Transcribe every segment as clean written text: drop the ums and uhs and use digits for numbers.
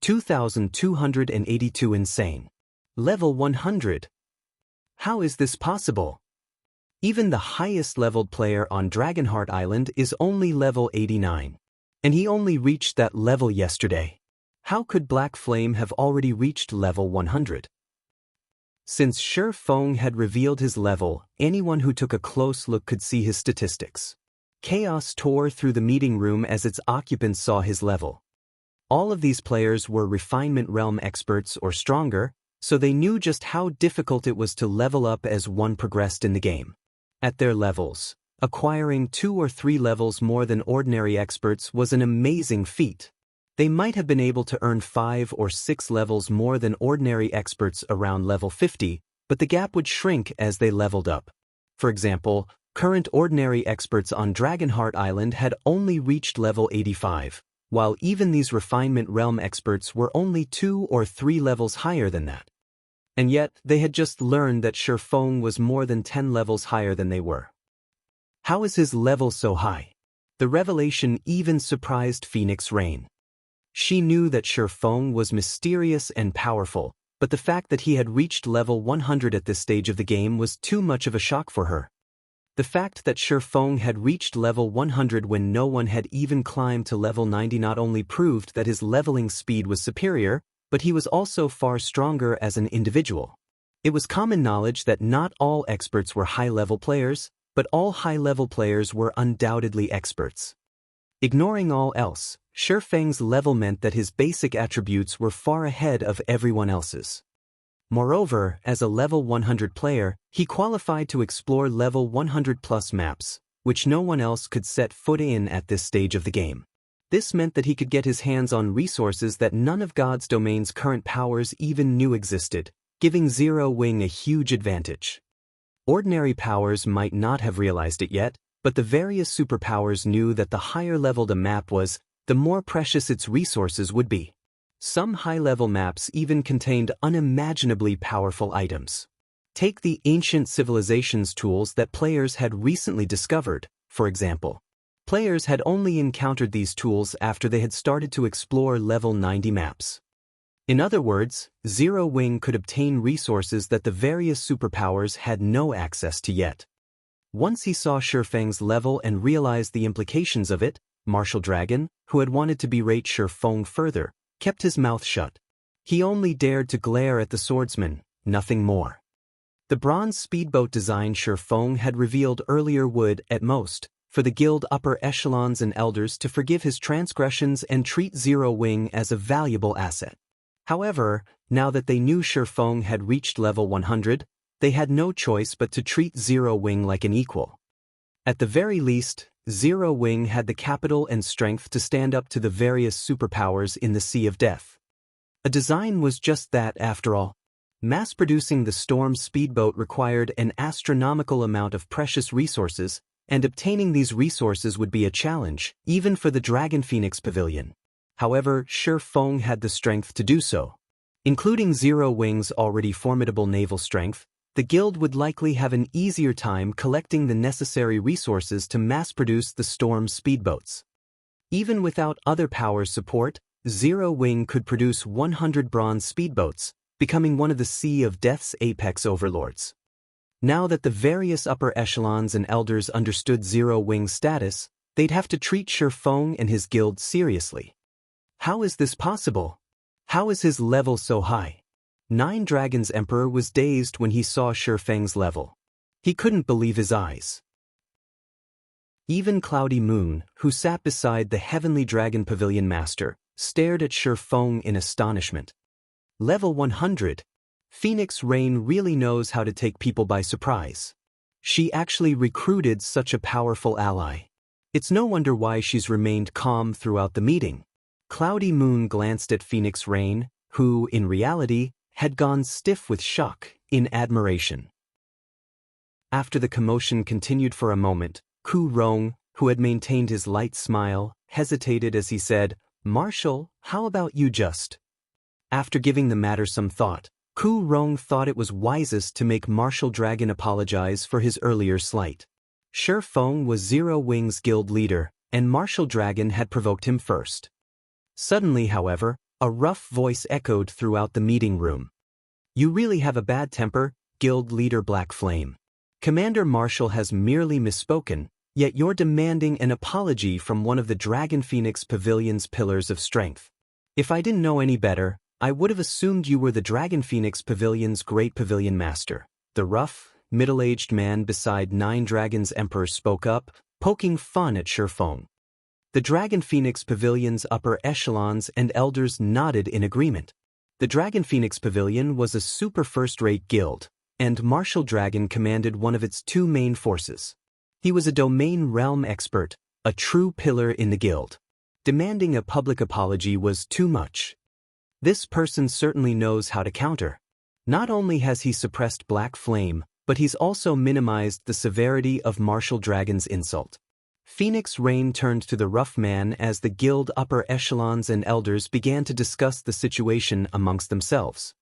2282 insane. Level 100. How is this possible? Even the highest leveled player on Dragonheart Island is only level 89. And he only reached that level yesterday. How could Black Flame have already reached level 100? Since Shi Feng had revealed his level, anyone who took a close look could see his statistics. Chaos tore through the meeting room as its occupants saw his level. All of these players were Refinement Realm experts or stronger, so they knew just how difficult it was to level up as one progressed in the game. At their levels, acquiring 2 or 3 levels more than ordinary experts was an amazing feat. They might have been able to earn 5 or 6 levels more than ordinary experts around level 50, but the gap would shrink as they leveled up. For example, current ordinary experts on Dragonheart Island had only reached level 85, while even these Refinement Realm experts were only 2 or 3 levels higher than that. And yet, they had just learned that Shi Feng was more than 10 levels higher than they were. How is his level so high? The revelation even surprised Phoenix Rain. She knew that Shi Feng was mysterious and powerful, but the fact that he had reached level 100 at this stage of the game was too much of a shock for her. The fact that Shi Feng had reached level 100 when no one had even climbed to level 90 not only proved that his leveling speed was superior, but he was also far stronger as an individual. It was common knowledge that not all experts were high-level players, but all high-level players were undoubtedly experts. Ignoring all else, Shi Feng's level meant that his basic attributes were far ahead of everyone else's. Moreover, as a level 100 player, he qualified to explore level 100+ maps, which no one else could set foot in at this stage of the game. This meant that he could get his hands on resources that none of God's domain's current powers even knew existed, giving Zero Wing a huge advantage. Ordinary powers might not have realized it yet, but the various superpowers knew that the higher leveled a map was, the more precious its resources would be. Some high-level maps even contained unimaginably powerful items. Take the ancient civilizations tools that players had recently discovered, for example. Players had only encountered these tools after they had started to explore level 90 maps. In other words, Zero Wing could obtain resources that the various superpowers had no access to yet. Once he saw Shi Feng's level and realized the implications of it, Martial Dragon, who had wanted to berate Shi Feng further, kept his mouth shut. He only dared to glare at the swordsman, nothing more. The bronze speedboat design Shi Feng had revealed earlier would, at most, for the guild upper echelons and elders to forgive his transgressions and treat Zero Wing as a valuable asset. However, now that they knew Shi Feng had reached level 100, they had no choice but to treat Zero Wing like an equal. At the very least, Zero Wing had the capital and strength to stand up to the various superpowers in the Sea of Death. A design was just that after all. Mass-producing the Storm speedboat required an astronomical amount of precious resources, and obtaining these resources would be a challenge, even for the Dragon Phoenix Pavilion. However, Shi Feng had the strength to do so. Including Zero Wing's already formidable naval strength, the guild would likely have an easier time collecting the necessary resources to mass-produce the Storm speedboats. Even without other powers' support, Zero Wing could produce 100 bronze speedboats, becoming one of the Sea of Death's apex overlords. Now that the various upper echelons and elders understood Zero Wing's status, they'd have to treat Shi Feng and his guild seriously. How is this possible? How is his level so high? Nine Dragons Emperor was dazed when he saw Shi Feng's level. He couldn't believe his eyes. Even Cloudy Moon, who sat beside the Heavenly Dragon Pavilion Master, stared at Shi Feng in astonishment. Level 100. Phoenix Rain really knows how to take people by surprise. She actually recruited such a powerful ally. It's no wonder why she's remained calm throughout the meeting. Cloudy Moon glanced at Phoenix Rain, who, in reality, had gone stiff with shock, in admiration. After the commotion continued for a moment, Ku Rong, who had maintained his light smile, hesitated as he said, "Marshal, how about you just?" After giving the matter some thought, Ku Rong thought it was wisest to make Martial Dragon apologize for his earlier slight. Shi Feng was Zero Wing's guild leader, and Martial Dragon had provoked him first. Suddenly, however, A rough voice echoed throughout the meeting room. You really have a bad temper, Guild Leader Black Flame. Commander Marshall has merely misspoken, yet you're demanding an apology from one of the Dragon Phoenix Pavilion's pillars of strength. If I didn't know any better, I would have assumed you were the Dragon Phoenix Pavilion's great pavilion master. The rough, middle-aged man beside Nine Dragons Emperor spoke up, poking fun at Shifeng. The Dragon Phoenix Pavilion's upper echelons and elders nodded in agreement. The Dragon Phoenix Pavilion was a super first-rate guild, and Marshall Dragon commanded one of its two main forces. He was a domain realm expert, a true pillar in the guild. Demanding a public apology was too much. This person certainly knows how to counter. Not only has he suppressed Black Flame, but he's also minimized the severity of Marshall Dragon's insult. Phoenix Rain turned to the rough man as the guild upper echelons and elders began to discuss the situation amongst themselves.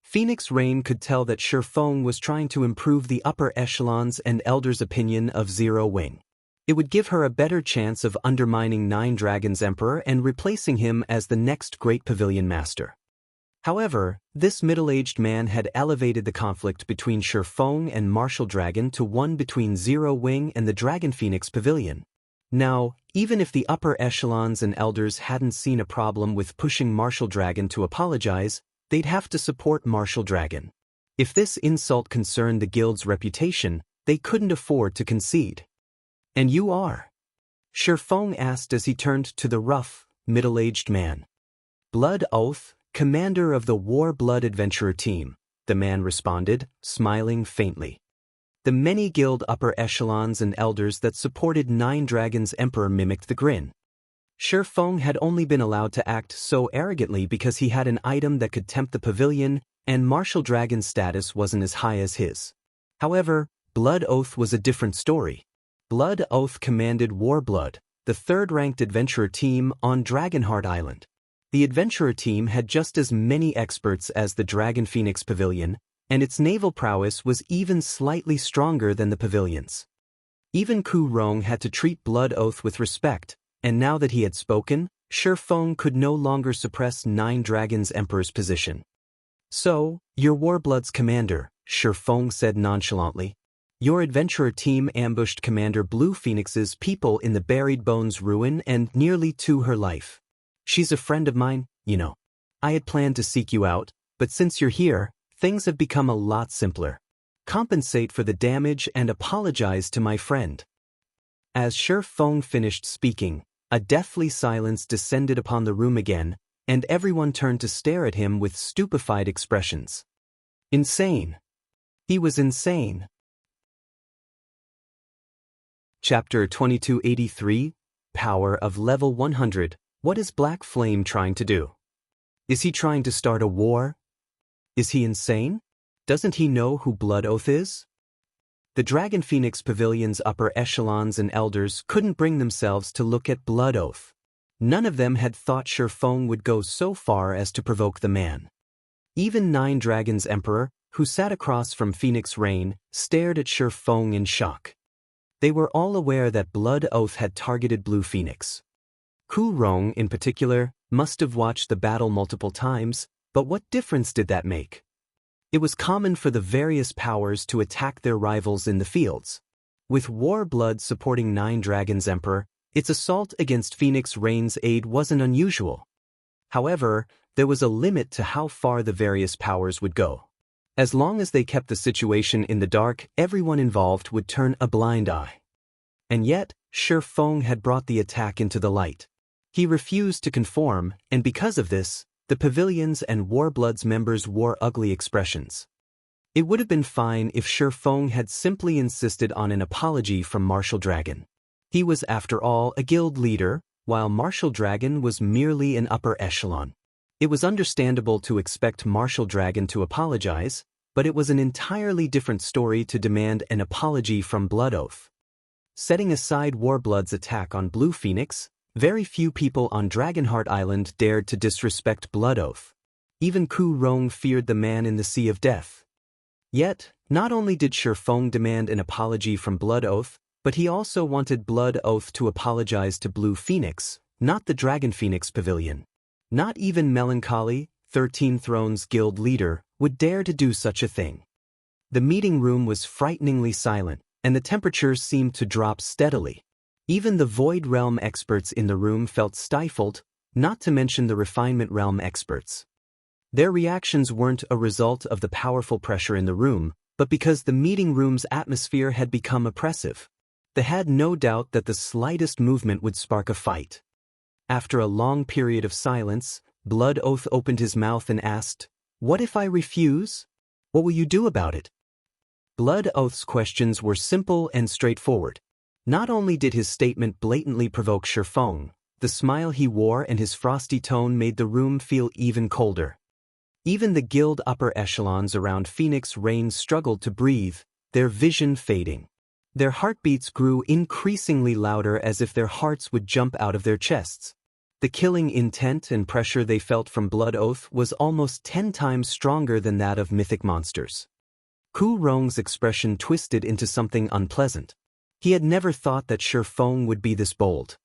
Phoenix Rain could tell that Shifeng was trying to improve the upper echelons and elders' opinion of Zero Wing. It would give her a better chance of undermining Nine Dragons Emperor and replacing him as the next great pavilion master. However, this middle-aged man had elevated the conflict between Shifeng and Marshall Dragon to one between Zero Wing and the Dragon Phoenix Pavilion. Now, even if the upper echelons and elders hadn't seen a problem with pushing Marshall Dragon to apologize, they'd have to support Marshall Dragon. If this insult concerned the guild's reputation, they couldn't afford to concede. And you are? Shifeng asked as he turned to the rough, middle-aged man. Blood Oath, commander of the War Blood Adventurer team, the man responded, smiling faintly. The many guild upper echelons and elders that supported Nine Dragons Emperor mimicked the grin. Shifeng had only been allowed to act so arrogantly because he had an item that could tempt the pavilion, and Marshall Dragon's status wasn't as high as his. However, Blood Oath was a different story. Blood Oath commanded Warblood, the third-ranked adventurer team on Dragonheart Island. The adventurer team had just as many experts as the Dragon Phoenix Pavilion, and its naval prowess was even slightly stronger than the pavilion's. Even Ku Rong had to treat Blood Oath with respect, and now that he had spoken, Shifeng could no longer suppress Nine Dragons Emperor's position. So, you're Warblood's commander, Shifeng said nonchalantly. Your adventurer team ambushed Commander Blue Phoenix's people in the Buried Bones ruin and nearly to her life. She's a friend of mine, you know. I had planned to seek you out, but since you're here, things have become a lot simpler. Compensate for the damage and apologize to my friend. As Shifeng finished speaking, a deathly silence descended upon the room again, and everyone turned to stare at him with stupefied expressions. Insane. He was insane. Chapter 2283, Power of Level 100. What is Black Flame trying to do? Is he trying to start a war? Is he insane? Doesn't he know who Blood Oath is? The Dragon Phoenix Pavilion's upper echelons and elders couldn't bring themselves to look at Blood Oath. None of them had thought Shifeng would go so far as to provoke the man. Even Nine Dragons Emperor, who sat across from Phoenix Rain, stared at Shifeng in shock. They were all aware that Blood Oath had targeted Blue Phoenix. Ku Rong, in particular, must have watched the battle multiple times, but what difference did that make? It was common for the various powers to attack their rivals in the fields. With Warblood supporting Nine Dragons Emperor, its assault against Phoenix Rain's aid wasn't unusual. However, there was a limit to how far the various powers would go. As long as they kept the situation in the dark, everyone involved would turn a blind eye. And yet, Shifeng had brought the attack into the light. He refused to conform, and because of this, the pavilions and Warblood's members wore ugly expressions. It would have been fine if Shifeng had simply insisted on an apology from Marshall Dragon. He was, after all, a guild leader, while Marshall Dragon was merely an upper echelon. It was understandable to expect Marshall Dragon to apologize, but it was an entirely different story to demand an apology from Blood Oath. Setting aside Warblood's attack on Blue Phoenix, very few people on Dragonheart Island dared to disrespect Blood Oath. Even Ku Rong feared the man in the Sea of Death. Yet, not only did Shifeng demand an apology from Blood Oath, but he also wanted Blood Oath to apologize to Blue Phoenix, not the Dragon Phoenix Pavilion. Not even Melancholy, 13 Thrones Guild leader, would dare to do such a thing. The meeting room was frighteningly silent, and the temperatures seemed to drop steadily. Even the Void Realm experts in the room felt stifled, not to mention the Refinement Realm experts. Their reactions weren't a result of the powerful pressure in the room, but because the meeting room's atmosphere had become oppressive. They had no doubt that the slightest movement would spark a fight. After a long period of silence, Blood Oath opened his mouth and asked, "What if I refuse? What will you do about it?" Blood Oath's questions were simple and straightforward. Not only did his statement blatantly provoke Shifeng, the smile he wore and his frosty tone made the room feel even colder. Even the guild upper echelons around Phoenix Reign struggled to breathe, their vision fading. Their heartbeats grew increasingly louder as if their hearts would jump out of their chests. The killing intent and pressure they felt from Blood Oath was almost 10 times stronger than that of mythic monsters. Ku Rong's expression twisted into something unpleasant. He had never thought that Shifeng would be this bold.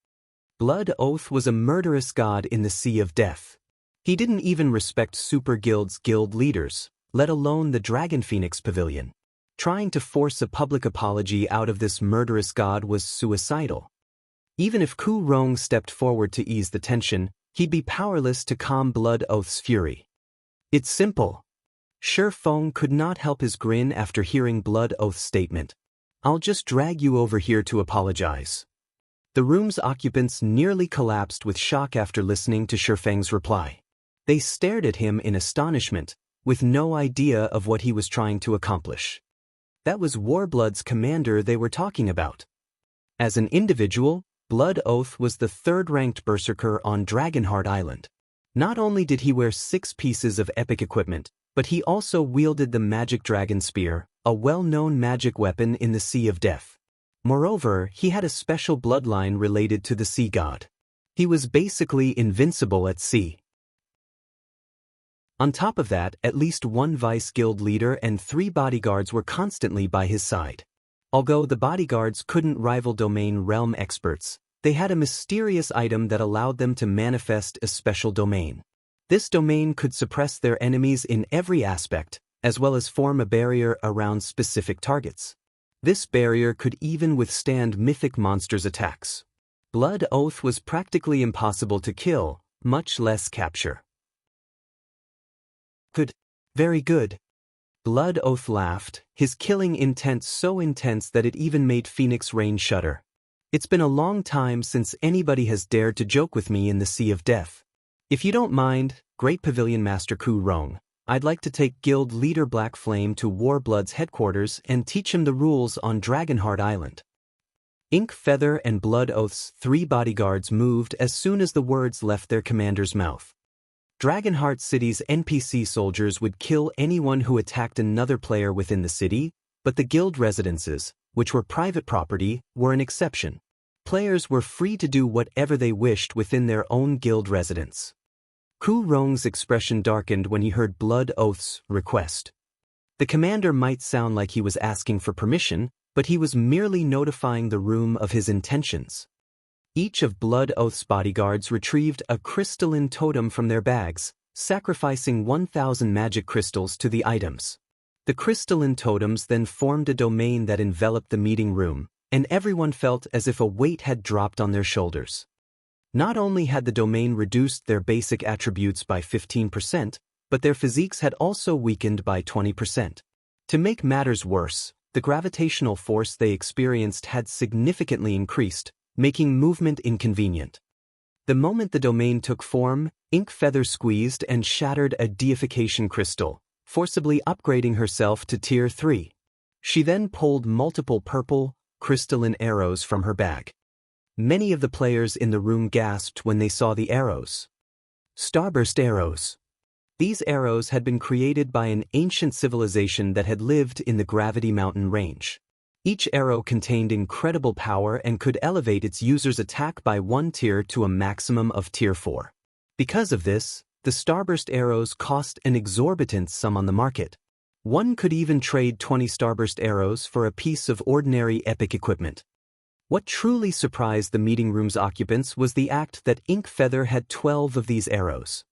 Blood Oath was a murderous god in the Sea of Death. He didn't even respect Super Guild's guild leaders, let alone the Dragon Phoenix Pavilion. Trying to force a public apology out of this murderous god was suicidal. Even if Ku Rong stepped forward to ease the tension, he'd be powerless to calm Blood Oath's fury. It's simple. Shifeng could not help his grin after hearing Blood Oath's statement. "I'll just drag you over here to apologize." The room's occupants nearly collapsed with shock after listening to Shifeng's reply. They stared at him in astonishment, with no idea of what he was trying to accomplish. That was Warblood's commander they were talking about. As an individual, Blood Oath was the third-ranked berserker on Dragonheart Island. Not only did he wear 6 pieces of epic equipment, but he also wielded the magic dragon spear, a well-known magic weapon in the Sea of Death. Moreover, he had a special bloodline related to the sea god. He was basically invincible at sea. On top of that, at least one vice guild leader and 3 bodyguards were constantly by his side. Although the bodyguards couldn't rival domain realm experts, they had a mysterious item that allowed them to manifest a special domain. This domain could suppress their enemies in every aspect, as well as form a barrier around specific targets. This barrier could even withstand mythic monsters' attacks. Blood Oath was practically impossible to kill, much less capture. Good. Very good. Blood Oath laughed, his killing intent so intense that it even made Phoenix Reign shudder. "It's been a long time since anybody has dared to joke with me in the Sea of Death. If you don't mind, Great Pavilion Master Ku Rong, I'd like to take Guild Leader Black Flame to Warblood's headquarters and teach him the rules on Dragonheart Island." Ink Feather and Blood Oath's 3 bodyguards moved as soon as the words left their commander's mouth. Dragonheart City's NPC soldiers would kill anyone who attacked another player within the city, but the guild residences, which were private property, were an exception. Players were free to do whatever they wished within their own guild residence. Ku Rong's expression darkened when he heard Blood Oath's request. The commander might sound like he was asking for permission, but he was merely notifying the room of his intentions. Each of Blood Oath's bodyguards retrieved a crystalline totem from their bags, sacrificing 1,000 magic crystals to the items. The crystalline totems then formed a domain that enveloped the meeting room, and everyone felt as if a weight had dropped on their shoulders. Not only had the domain reduced their basic attributes by 15%, but their physiques had also weakened by 20%. To make matters worse, the gravitational force they experienced had significantly increased, making movement inconvenient. The moment the domain took form, Ink Feather squeezed and shattered a deification crystal, forcibly upgrading herself to Tier 3. She then pulled multiple purple, crystalline arrows from her bag. Many of the players in the room gasped when they saw the arrows. Starburst arrows. These arrows had been created by an ancient civilization that had lived in the Gravity Mountain range. Each arrow contained incredible power and could elevate its user's attack by 1 tier to a maximum of Tier 4. Because of this, the Starburst arrows cost an exorbitant sum on the market. One could even trade 20 Starburst arrows for a piece of ordinary epic equipment. What truly surprised the meeting room's occupants was the act that Ink Feather had 12 of these arrows.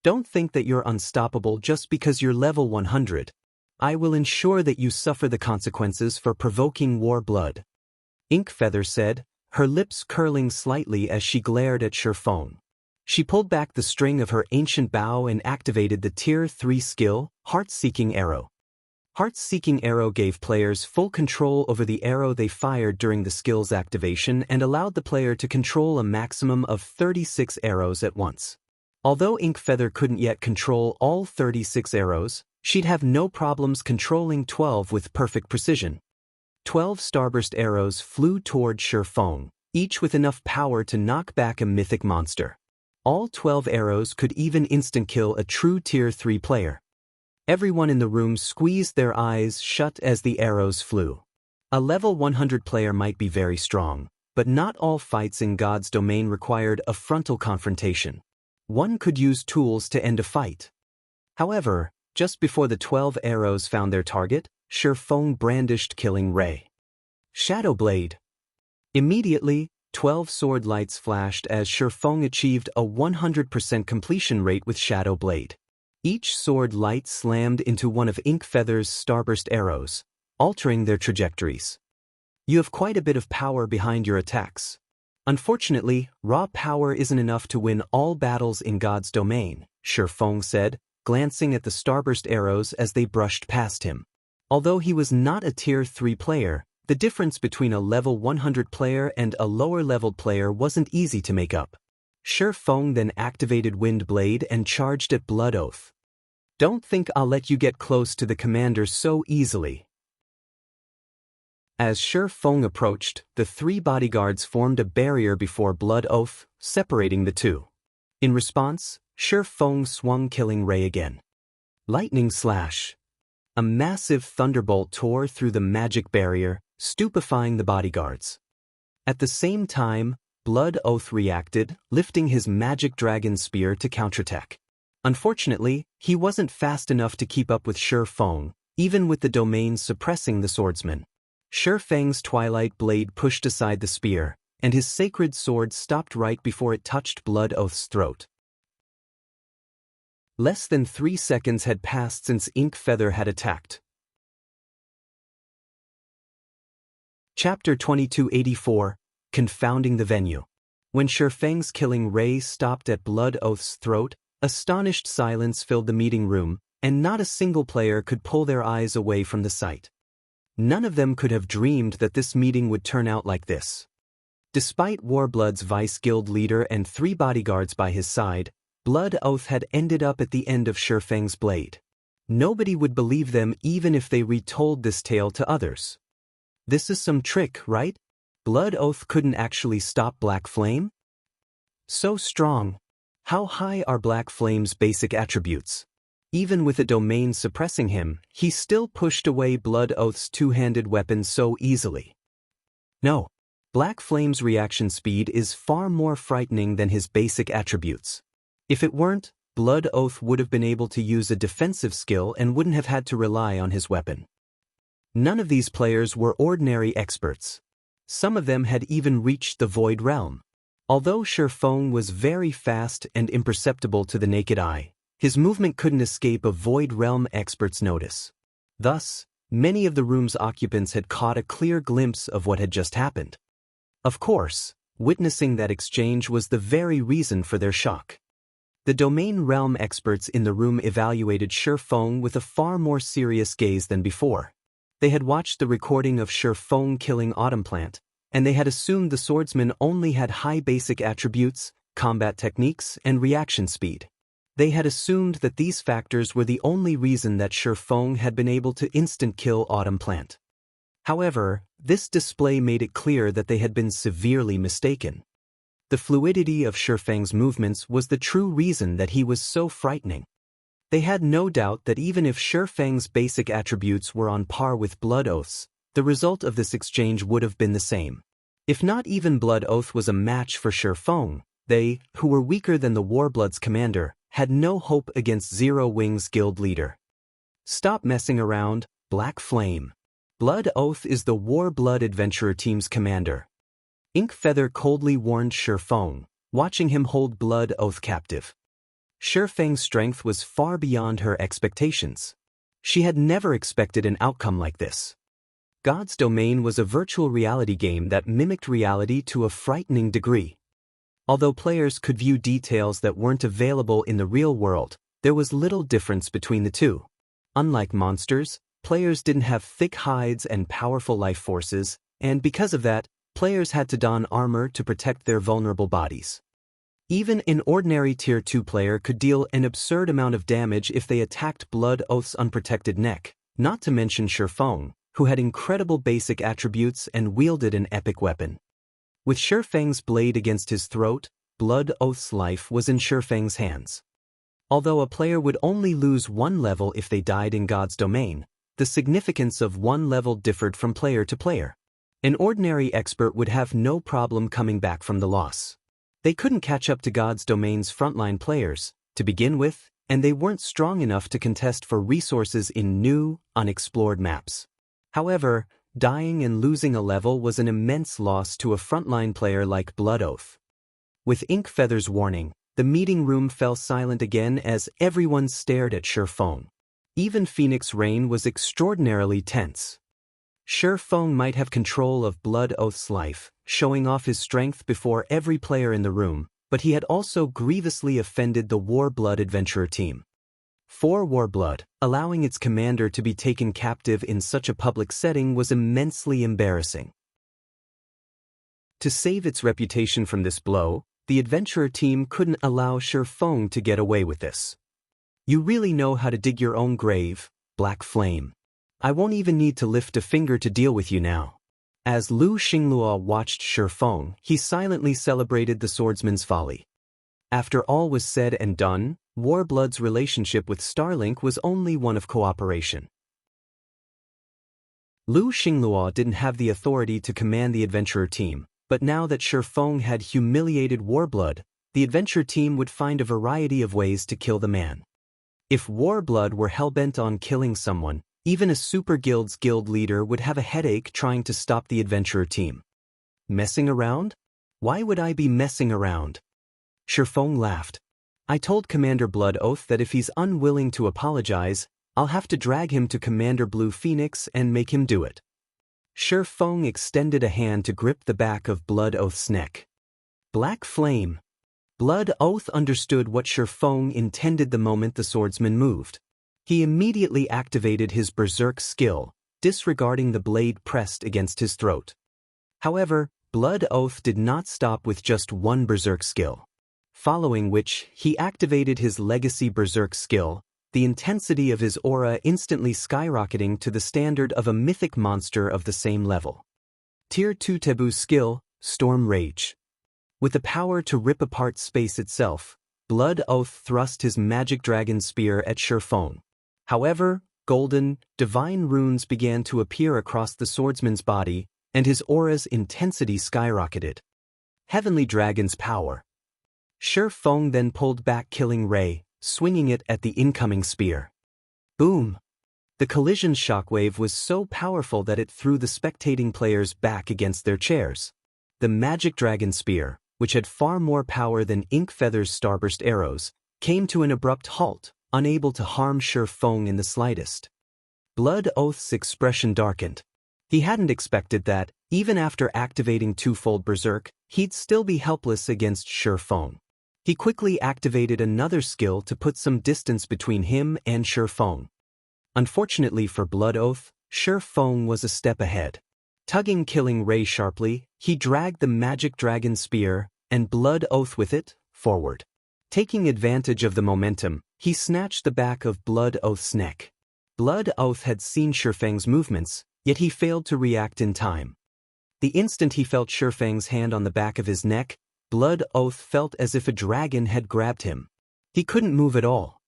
Don't think that you're unstoppable just because you're level 100. I will ensure that you suffer the consequences for provoking war blood. Ink Feather said, her lips curling slightly as she glared at Shifeng. She pulled back the string of her ancient bow and activated the Tier 3 skill, Heart-Seeking Arrow. Heart-Seeking Arrow gave players full control over the arrow they fired during the skill's activation and allowed the player to control a maximum of 36 arrows at once. Although Ink Feather couldn't yet control all 36 arrows, she'd have no problems controlling 12 with perfect precision. 12 starburst arrows flew toward Shifeng, each with enough power to knock back a mythic monster. All 12 arrows could even instant-kill a true Tier 3 player. Everyone in the room squeezed their eyes shut as the arrows flew. A level 100 player might be very strong, but not all fights in God's domain required a frontal confrontation. One could use tools to end a fight. However, just before the 12 arrows found their target, Shifeng brandished Killing Ray. Shadow Blade. Immediately, 12 sword lights flashed as Shifeng achieved a 100% completion rate with Shadow Blade. Each sword light slammed into one of Ink Feather's starburst arrows, altering their trajectories. You have quite a bit of power behind your attacks. Unfortunately, raw power isn't enough to win all battles in God's domain, Shifeng said, glancing at the starburst arrows as they brushed past him. Although he was not a Tier 3 player, the difference between a level 100 player and a lower-leveled player wasn't easy to make up. Shifeng then activated Wind Blade and charged at Blood Oath. Don't think I'll let you get close to the commander so easily. As Shifeng approached, the 3 bodyguards formed a barrier before Blood Oath, separating the two. In response, Shifeng swung Killing Ray again. Lightning Slash. A massive thunderbolt tore through the magic barrier, stupefying the bodyguards. At the same time, Blood Oath reacted, lifting his magic dragon spear to counterattack. Unfortunately, he wasn't fast enough to keep up with Shifeng, even with the domain suppressing the swordsman. Shifeng's Twilight Blade pushed aside the spear, and his sacred sword stopped right before it touched Blood Oath's throat. Less than 3 seconds had passed since Ink Feather had attacked. Chapter 2284, Confounding the Venue. When Shifeng's Killing Ray stopped at Blood Oath's throat, astonished silence filled the meeting room, and not a single player could pull their eyes away from the sight. None of them could have dreamed that this meeting would turn out like this. Despite Warblood's vice guild leader and 3 bodyguards by his side, Blood Oath had ended up at the end of Shifeng's blade. Nobody would believe them even if they retold this tale to others. This is some trick, right? Blood Oath couldn't actually stop Black Flame? So strong. How high are Black Flame's basic attributes? Even with a domain suppressing him, he still pushed away Blood Oath's 2-handed weapon so easily. No. Black Flame's reaction speed is far more frightening than his basic attributes. If it weren't, Blood Oath would have been able to use a defensive skill and wouldn't have had to rely on his weapon. None of these players were ordinary experts. Some of them had even reached the Void Realm. Although Shifeng was very fast and imperceptible to the naked eye, his movement couldn't escape a Void Realm expert's notice. Thus, many of the room's occupants had caught a clear glimpse of what had just happened. Of course, witnessing that exchange was the very reason for their shock. The Domain Realm experts in the room evaluated Shifeng with a far more serious gaze than before. They had watched the recording of Shifeng killing Autumn Plant, and they had assumed the swordsman only had high basic attributes, combat techniques, and reaction speed. They had assumed that these factors were the only reason that Shifeng had been able to instant-kill Autumn Plant. However, this display made it clear that they had been severely mistaken. The fluidity of Shifeng's movements was the true reason that he was so frightening. They had no doubt that even if Shifeng's basic attributes were on par with Blood Oath's, the result of this exchange would have been the same. If not even Blood Oath was a match for Shifeng, they, who were weaker than the Warblood's commander, had no hope against Zero Wing's guild leader. Stop messing around, Black Flame. Blood Oath is the Warblood Adventurer team's commander. Ink Feather coldly warned Shifeng, watching him hold Blood Oath captive. Shifeng's strength was far beyond her expectations. She had never expected an outcome like this. God's Domain was a virtual reality game that mimicked reality to a frightening degree. Although players could view details that weren't available in the real world, there was little difference between the two. Unlike monsters, players didn't have thick hides and powerful life forces, and because of that, players had to don armor to protect their vulnerable bodies. Even an ordinary Tier 2 player could deal an absurd amount of damage if they attacked Blood Oath's unprotected neck, not to mention Shifeng, who had incredible basic attributes and wielded an epic weapon. With Shifeng's blade against his throat, Blood Oath's life was in Shifeng's hands. Although a player would only lose one level if they died in God's Domain, the significance of one level differed from player to player. An ordinary expert would have no problem coming back from the loss. They couldn't catch up to God's Domain's frontline players, to begin with, and they weren't strong enough to contest for resources in new, unexplored maps. However, dying and losing a level was an immense loss to a frontline player like Blood Oath. With Ink Feather's warning, the meeting room fell silent again as everyone stared at Shifeng. Even Phoenix Rain was extraordinarily tense. Shifeng might have control of Blood Oath's life, showing off his strength before every player in the room, but he had also grievously offended the Warblood adventurer team. For Warblood, allowing its commander to be taken captive in such a public setting was immensely embarrassing. To save its reputation from this blow, the adventurer team couldn't allow Shifeng to get away with this. You really know how to dig your own grave, Black Flame. I won't even need to lift a finger to deal with you now. As Lu Xingluo watched Shifeng, he silently celebrated the swordsman's folly. After all was said and done, Warblood's relationship with Starlink was only one of cooperation. Lu Xingluo didn't have the authority to command the adventurer team, but now that Shifeng had humiliated Warblood, the adventure team would find a variety of ways to kill the man. If Warblood were hellbent on killing someone, even a Super Guild's guild leader would have a headache trying to stop the adventurer team. Messing around? Why would I be messing around? Shifeng laughed. I told Commander Blood Oath that if he's unwilling to apologize, I'll have to drag him to Commander Blue Phoenix and make him do it. Shifeng extended a hand to grip the back of Blood Oath's neck. Black Flame. Blood Oath understood what Shifeng intended the moment the swordsman moved. He immediately activated his Berserk skill, disregarding the blade pressed against his throat. However, Blood Oath did not stop with just one Berserk skill. Following which, he activated his Legacy Berserk skill, the intensity of his aura instantly skyrocketing to the standard of a mythic monster of the same level. Tier 2 Tebu's skill, Storm Rage. With the power to rip apart space itself, Blood Oath thrust his magic dragon spear at Shifeng. However, golden, divine runes began to appear across the swordsman's body, and his aura's intensity skyrocketed. Heavenly Dragon's power. Shifeng then pulled back Killing Ray, swinging it at the incoming spear. Boom! The collision shockwave was so powerful that it threw the spectating players back against their chairs. The magic dragon spear, which had far more power than Ink Feather's starburst arrows, came to an abrupt halt, unable to harm Shifeng in the slightest. Blood Oath's expression darkened. He hadn't expected that, even after activating twofold Berserk, he'd still be helpless against Shifeng. He quickly activated another skill to put some distance between him and Shifeng. Unfortunately for Blood Oath, Shifeng was a step ahead. Tugging Killing Ray sharply, he dragged the magic dragon spear, and Blood Oath with it, forward. Taking advantage of the momentum, he snatched the back of Blood Oath's neck. Blood Oath had seen Shifeng's movements, yet he failed to react in time. The instant he felt Shifeng's hand on the back of his neck, Blood Oath felt as if a dragon had grabbed him. He couldn't move at all.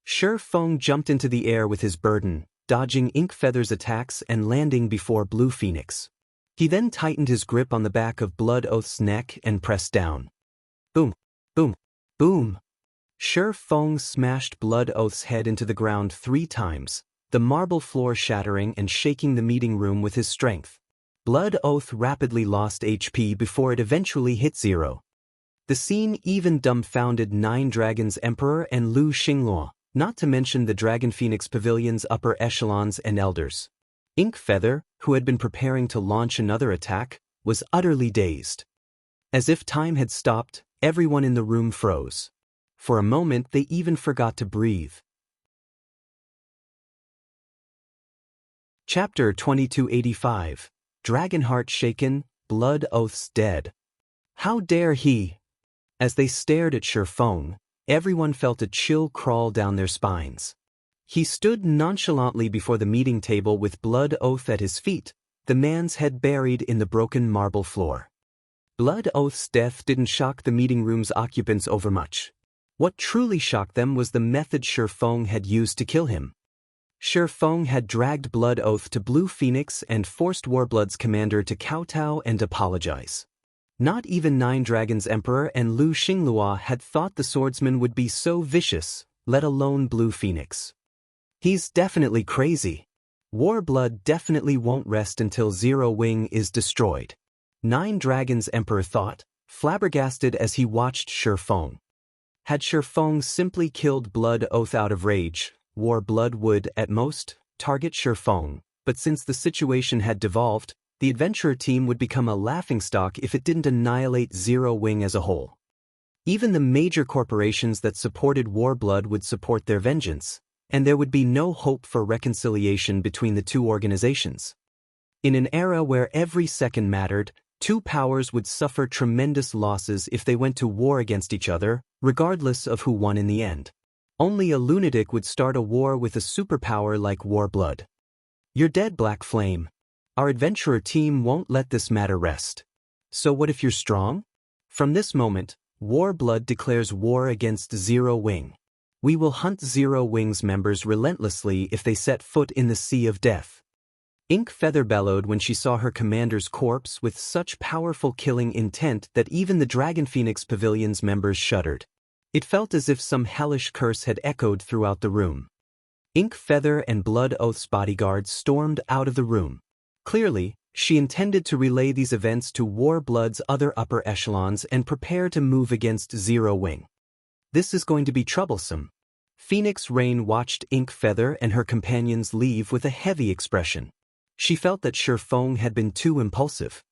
Shifeng jumped into the air with his burden, dodging Ink Feather's attacks and landing before Blue Phoenix. He then tightened his grip on the back of Blood Oath's neck and pressed down. Boom! Boom! Boom! Shifeng smashed Blood Oath's head into the ground 3 times, the marble floor shattering and shaking the meeting room with his strength. Blood Oath rapidly lost HP before it eventually hit 0. The scene even dumbfounded Nine Dragons Emperor and Lu Xinglua, not to mention the Dragon Phoenix Pavilion's upper echelons and elders. Ink Feather, who had been preparing to launch another attack, was utterly dazed. As if time had stopped, everyone in the room froze. For a moment they even forgot to breathe. Chapter 2285. Dragonheart shaken, Blood Oath's dead. How dare he? As they stared at Shifeng, everyone felt a chill crawl down their spines. He stood nonchalantly before the meeting table with Blood Oath at his feet, the man's head buried in the broken marble floor. Blood Oath's death didn't shock the meeting room's occupants overmuch. What truly shocked them was the method Shifeng had used to kill him. Shifeng had dragged Blood Oath to Blue Phoenix and forced Warblood's commander to kowtow and apologize. Not even Nine Dragons Emperor and Lu Xinglua had thought the swordsman would be so vicious, let alone Blue Phoenix. He's definitely crazy. Warblood definitely won't rest until Zero Wing is destroyed. Nine Dragons Emperor thought, flabbergasted as he watched Shifeng. Had Shifeng simply killed Blood Oath out of rage, Warblood would, at most, target Shifeng, but since the situation had devolved, the adventurer team would become a laughingstock if it didn't annihilate Zero Wing as a whole. Even the major corporations that supported Warblood would support their vengeance, and there would be no hope for reconciliation between the two organizations. In an era where every second mattered, two powers would suffer tremendous losses if they went to war against each other, regardless of who won in the end. Only a lunatic would start a war with a superpower like Warblood. You're dead, Black Flame. Our adventurer team won't let this matter rest. So what if you're strong? From this moment, Warblood declares war against Zero Wing. We will hunt Zero Wing's members relentlessly if they set foot in the Sea of Death. Ink Feather bellowed when she saw her commander's corpse with such powerful killing intent that even the Dragon Phoenix Pavilion's members shuddered. It felt as if some hellish curse had echoed throughout the room. Ink Feather and Blood Oath's bodyguards stormed out of the room. Clearly, she intended to relay these events to Warblood's other upper echelons and prepare to move against Zero Wing. This is going to be troublesome. Phoenix Rain watched Ink Feather and her companions leave with a heavy expression. She felt that Shifeng had been too impulsive.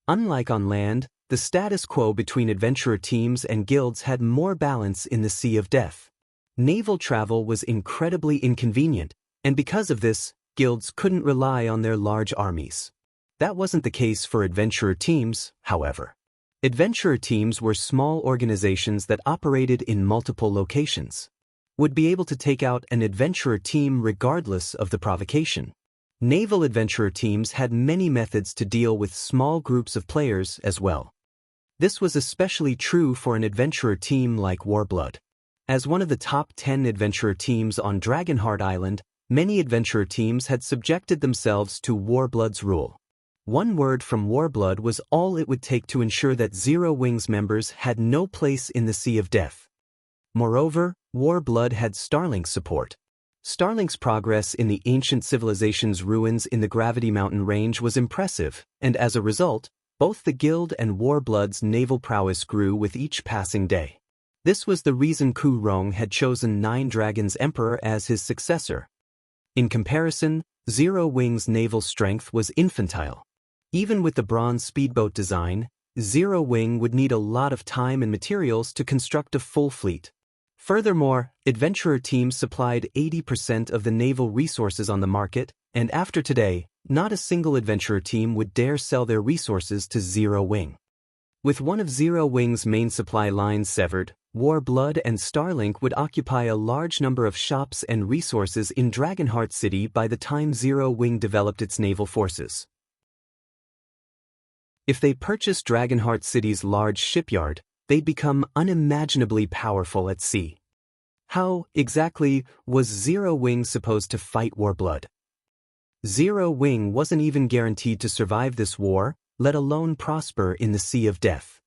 Unlike on land, the status quo between adventurer teams and guilds had more balance in the Sea of Death. Naval travel was incredibly inconvenient, and because of this, guilds couldn't rely on their large armies. That wasn't the case for adventurer teams, however. Adventurer teams were small organizations that operated in multiple locations. Would be able to take out an adventurer team regardless of the provocation. Naval adventurer teams had many methods to deal with small groups of players as well. This was especially true for an adventurer team like Warblood. As one of the top 10 adventurer teams on Dragonheart Island, many adventurer teams had subjected themselves to Warblood's rule. One word from Warblood was all it would take to ensure that Zero Wing's members had no place in the Sea of Death. Moreover, Warblood had Starlink's support. Starlink's progress in the ancient civilization's ruins in the Gravity Mountain range was impressive, and as a result, both the guild and Warblood's naval prowess grew with each passing day. This was the reason Ku Rong had chosen Nine Dragons Emperor as his successor. In comparison, Zero Wing's naval strength was infantile. Even with the bronze speedboat design, Zero Wing would need a lot of time and materials to construct a full fleet. Furthermore, adventurer teams supplied 80% of the naval resources on the market, and after today, not a single adventurer team would dare sell their resources to Zero Wing. With one of Zero Wing's main supply lines severed, Warblood and Starlink would occupy a large number of shops and resources in Dragonheart City by the time Zero Wing developed its naval forces. If they purchased Dragonheart City's large shipyard, they'd become unimaginably powerful at sea. How, exactly, was Zero Wing supposed to fight Warblood? Zero Wing wasn't even guaranteed to survive this war, let alone prosper in the Sea of Death.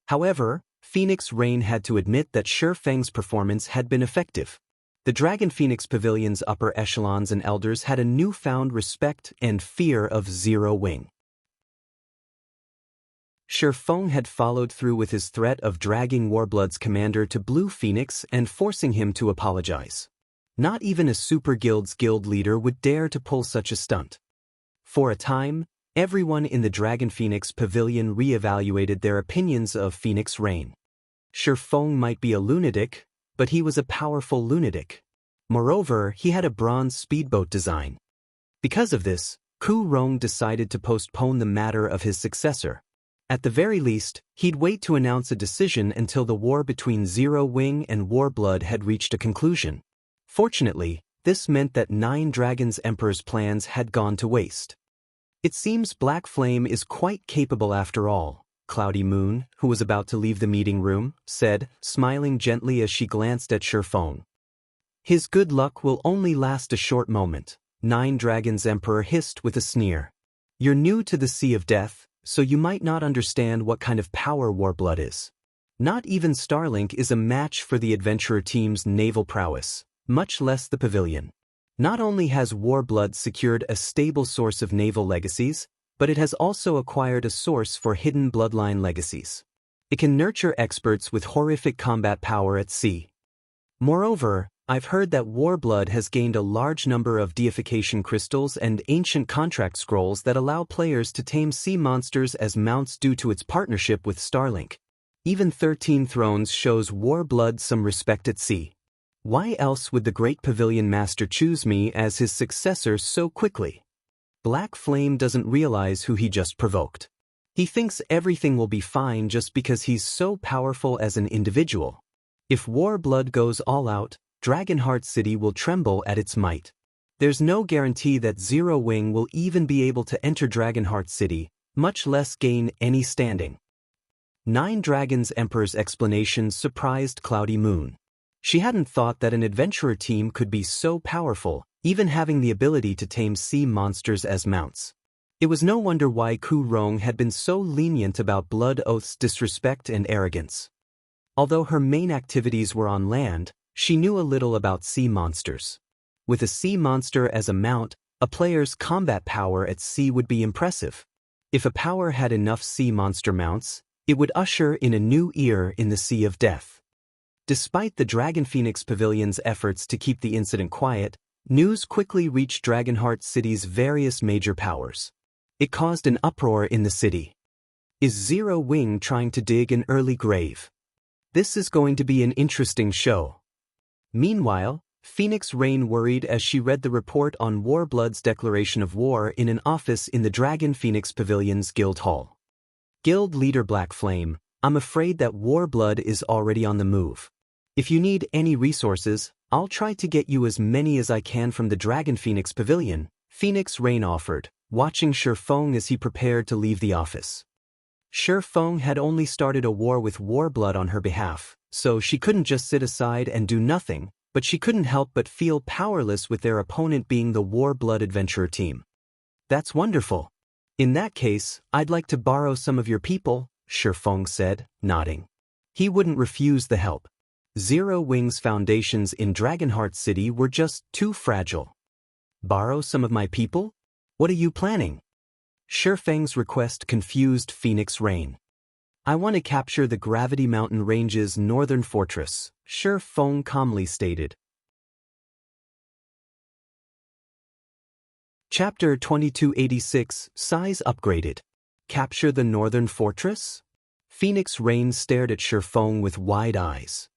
However, Phoenix Rain had to admit that Shifeng's performance had been effective. The Dragon Phoenix Pavilion's upper echelons and elders had a newfound respect and fear of Zero Wing. Feng had followed through with his threat of dragging Warblood's commander to Blue Phoenix and forcing him to apologize. Not even a Super Guild's guild leader would dare to pull such a stunt. For a time, everyone in the Dragon Phoenix Pavilion re-evaluated their opinions of Phoenix Rain. Feng might be a lunatic, but he was a powerful lunatic. Moreover, he had a bronze speedboat design. Because of this, Ku Rong decided to postpone the matter of his successor. At the very least, he'd wait to announce a decision until the war between Zero Wing and Warblood had reached a conclusion. Fortunately, this meant that 9 Dragons Emperor's plans had gone to waste. It seems Black Flame is quite capable after all, Cloudy Moon, who was about to leave the meeting room, said, smiling gently as she glanced at Feng. His good luck will only last a short moment, 9 Dragons Emperor hissed with a sneer. You're new to the Sea of Death, so you might not understand what kind of power Warblood is. Not even Starlink is a match for the adventurer team's naval prowess, much less the Pavilion. Not only has Warblood secured a stable source of naval legacies, but it has also acquired a source for hidden bloodline legacies. It can nurture experts with horrific combat power at sea. Moreover, I've heard that Warblood has gained a large number of deification crystals and ancient contract scrolls that allow players to tame sea monsters as mounts due to its partnership with Starlink. Even 13 Thrones shows Warblood some respect at sea. Why else would the Great Pavilion Master choose me as his successor so quickly? Black Flame doesn't realize who he just provoked. He thinks everything will be fine just because he's so powerful as an individual. If Warblood goes all out, Dragonheart City will tremble at its might. There's no guarantee that Zero Wing will even be able to enter Dragonheart City, much less gain any standing. 9 Dragons Emperor's explanation surprised Cloudy Moon. She hadn't thought that an adventurer team could be so powerful, even having the ability to tame sea monsters as mounts. It was no wonder why Ku Rong had been so lenient about Blood Oath's disrespect and arrogance. Although her main activities were on land, she knew a little about sea monsters. With a sea monster as a mount, a player's combat power at sea would be impressive. If a power had enough sea monster mounts, it would usher in a new era in the Sea of Death. Despite the Dragon Phoenix Pavilion's efforts to keep the incident quiet, news quickly reached Dragonheart City's various major powers. It caused an uproar in the city. Is Zero Wing trying to dig an early grave? This is going to be an interesting show. Meanwhile, Phoenix Rain worried as she read the report on Warblood's declaration of war in an office in the Dragon Phoenix Pavilion's guild hall. Guild leader Black Flame, I'm afraid that Warblood is already on the move. If you need any resources, I'll try to get you as many as I can from the Dragon Phoenix Pavilion, Phoenix Rain offered, watching Feng as he prepared to leave the office. Feng had only started a war with Warblood on her behalf, so she couldn't just sit aside and do nothing, but she couldn't help but feel powerless with their opponent being the Warblood adventurer team. That's wonderful. In that case, I'd like to borrow some of your people, Feng said, nodding. He wouldn't refuse the help. Zero Wing's foundations in Dragonheart City were just too fragile. Borrow some of my people? What are you planning? Feng's request confused Phoenix Rain. I want to capture the Gravity Mountain Range's northern fortress, Feng calmly stated. Chapter 2286, Size Upgraded. Capture the northern fortress? Phoenix Rain stared at Feng with wide eyes.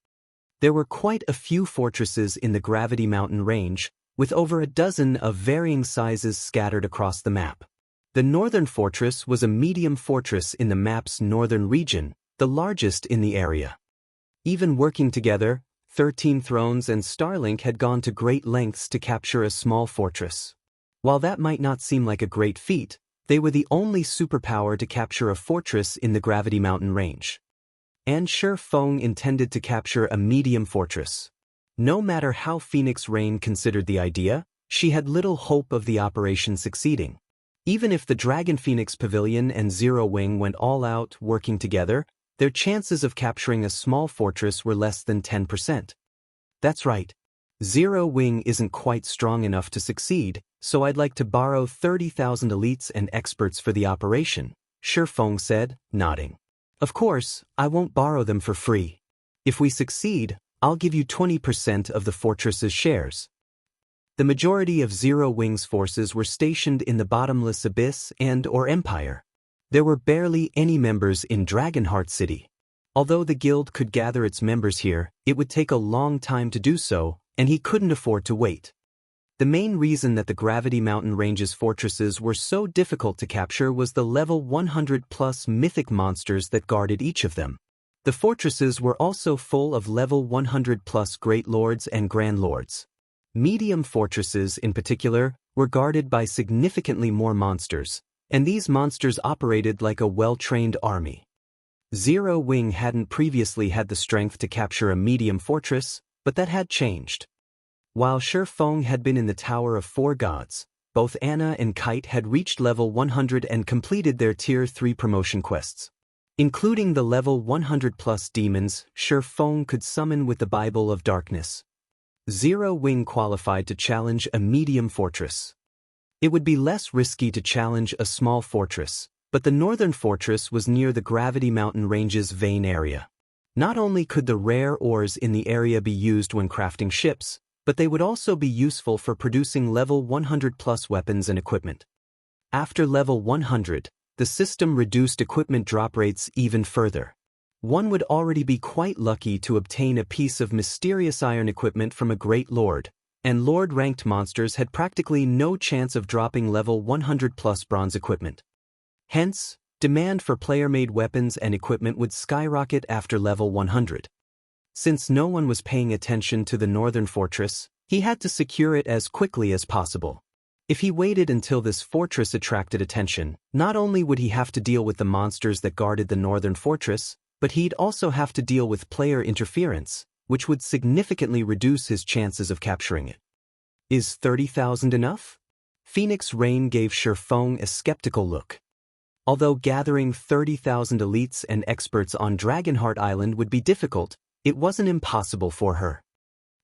There were quite a few fortresses in the Gravity Mountain Range, with over a dozen of varying sizes scattered across the map. The northern fortress was a medium fortress in the map's northern region, the largest in the area. Even working together, 13 Thrones and Starlink had gone to great lengths to capture a small fortress. While that might not seem like a great feat, they were the only superpower to capture a fortress in the Gravity Mountain Range. And Feng intended to capture a medium fortress. No matter how Phoenix Rain considered the idea, she had little hope of the operation succeeding. Even if the Dragon Phoenix Pavilion and Zero Wing went all out working together, their chances of capturing a small fortress were less than 10%. That's right. Zero Wing isn't quite strong enough to succeed, so I'd like to borrow 30,000 elites and experts for the operation, Feng said, nodding. Of course, I won't borrow them for free. If we succeed, I'll give you 20% of the fortress's shares. The majority of Zero Wing's forces were stationed in the bottomless abyss or empire. There were barely any members in Dragonheart City. Although the guild could gather its members here, it would take a long time to do so, and he couldn't afford to wait. The main reason that the Gravity Mountain Range's fortresses were so difficult to capture was the level 100+ mythic monsters that guarded each of them. The fortresses were also full of level 100+ Great Lords and Grand Lords. Medium fortresses, in particular, were guarded by significantly more monsters, and these monsters operated like a well-trained army. Zero Wing hadn't previously had the strength to capture a medium fortress, but that had changed. While Feng had been in the Tower of Four Gods, both Anna and Kite had reached level 100 and completed their Tier 3 promotion quests. Including the level 100+ demons Feng could summon with the Bible of Darkness. Zero Wing qualified to challenge a medium fortress. It would be less risky to challenge a small fortress, but the northern fortress was near the Gravity Mountain Range's vein area. Not only could the rare ores in the area be used when crafting ships, but they would also be useful for producing level 100+ weapons and equipment. After level 100, the system reduced equipment drop rates even further. One would already be quite lucky to obtain a piece of mysterious iron equipment from a Great Lord, and Lord-ranked monsters had practically no chance of dropping level 100+ bronze equipment. Hence, demand for player-made weapons and equipment would skyrocket after level 100. Since no one was paying attention to the northern fortress, he had to secure it as quickly as possible. If he waited until this fortress attracted attention, not only would he have to deal with the monsters that guarded the northern fortress, but he'd also have to deal with player interference, which would significantly reduce his chances of capturing it. Is 30,000 enough? Phoenix Rain gave Feng a skeptical look. Although gathering 30,000 elites and experts on Dragonheart Island would be difficult, it wasn't impossible for her.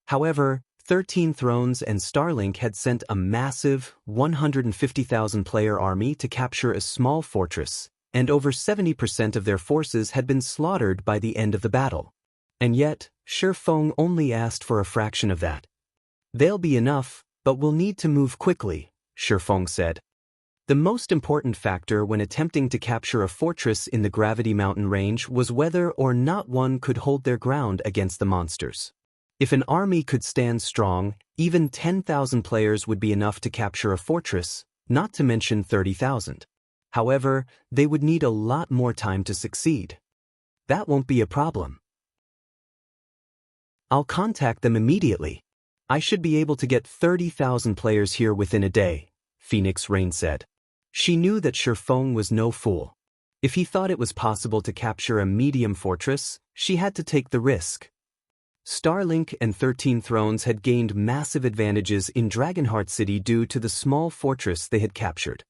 However, 13 Thrones and Starlink had sent a massive 150,000 player army to capture a small fortress, and over 70% of their forces had been slaughtered by the end of the battle. And yet, Feng only asked for a fraction of that. They'll be enough, but we'll need to move quickly, Feng said. The most important factor when attempting to capture a fortress in the Gravity Mountain Range was whether or not one could hold their ground against the monsters. If an army could stand strong, even 10,000 players would be enough to capture a fortress, not to mention 30,000. However, they would need a lot more time to succeed. That won't be a problem. I'll contact them immediately. I should be able to get 30,000 players here within a day, Phoenix Rain said. She knew that Feng was no fool. If he thought it was possible to capture a medium fortress, she had to take the risk. Starlink and 13 Thrones had gained massive advantages in Dragonheart City due to the small fortress they had captured.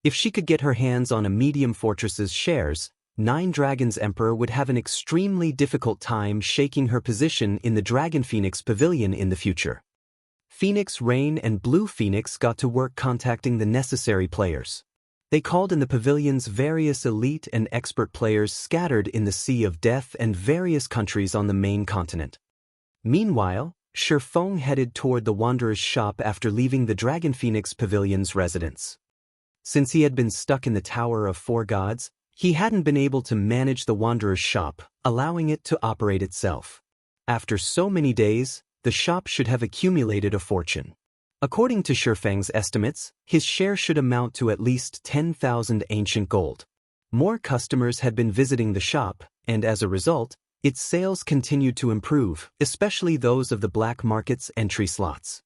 If she could get her hands on a medium fortress's shares, Nine Dragons Emperor would have an extremely difficult time shaking her position in the Dragon Phoenix Pavilion in the future. Phoenix Rain and Blue Phoenix got to work contacting the necessary players. They called in the pavilion's various elite and expert players scattered in the Sea of Death and various countries on the main continent. Meanwhile, Feng headed toward the Wanderer's shop after leaving the Dragon Phoenix Pavilion's residence. Since he had been stuck in the Tower of Four Gods, he hadn't been able to manage the Wanderer's shop, allowing it to operate itself. After so many days, the shop should have accumulated a fortune. According to Feng's estimates, his share should amount to at least 10,000 ancient gold. More customers had been visiting the shop, and as a result, its sales continued to improve, especially those of the black market's entry slots.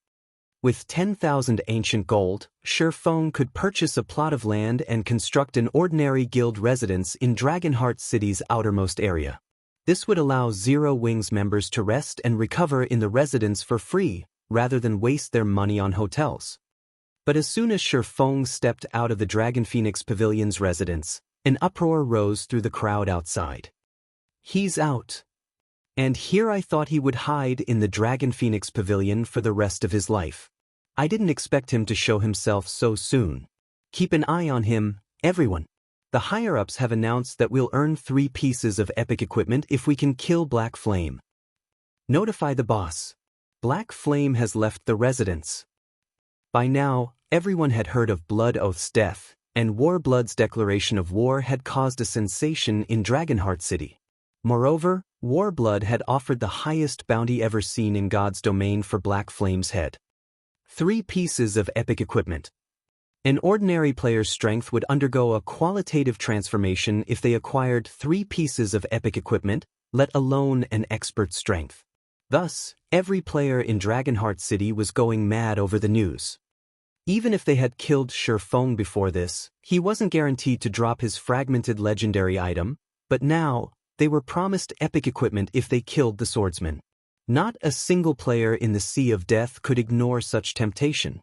With 10,000 ancient gold, Feng could purchase a plot of land and construct an ordinary guild residence in Dragonheart City's outermost area. This would allow Zero Wing's members to rest and recover in the residence for free, rather than waste their money on hotels. But as soon as Feng stepped out of the Dragon Phoenix Pavilion's residence, an uproar rose through the crowd outside. He's out. And here I thought he would hide in the Dragon Phoenix Pavilion for the rest of his life. I didn't expect him to show himself so soon. Keep an eye on him, everyone. The higher-ups have announced that we'll earn 3 pieces of epic equipment if we can kill Black Flame. Notify the boss. Black Flame has left the residence. By now, everyone had heard of Blood Oath's death, and Warblood's declaration of war had caused a sensation in Dragonheart City. Moreover, Warblood had offered the highest bounty ever seen in God's domain for Black Flame's head. 3 pieces of epic equipment. An ordinary player's strength would undergo a qualitative transformation if they acquired 3 pieces of epic equipment, let alone an expert strength. Thus, every player in Dragonheart City was going mad over the news. Even if they had killed Shifeng before this, he wasn't guaranteed to drop his fragmented legendary item, but now, they were promised epic equipment if they killed the swordsman. Not a single player in the Sea of Death could ignore such temptation.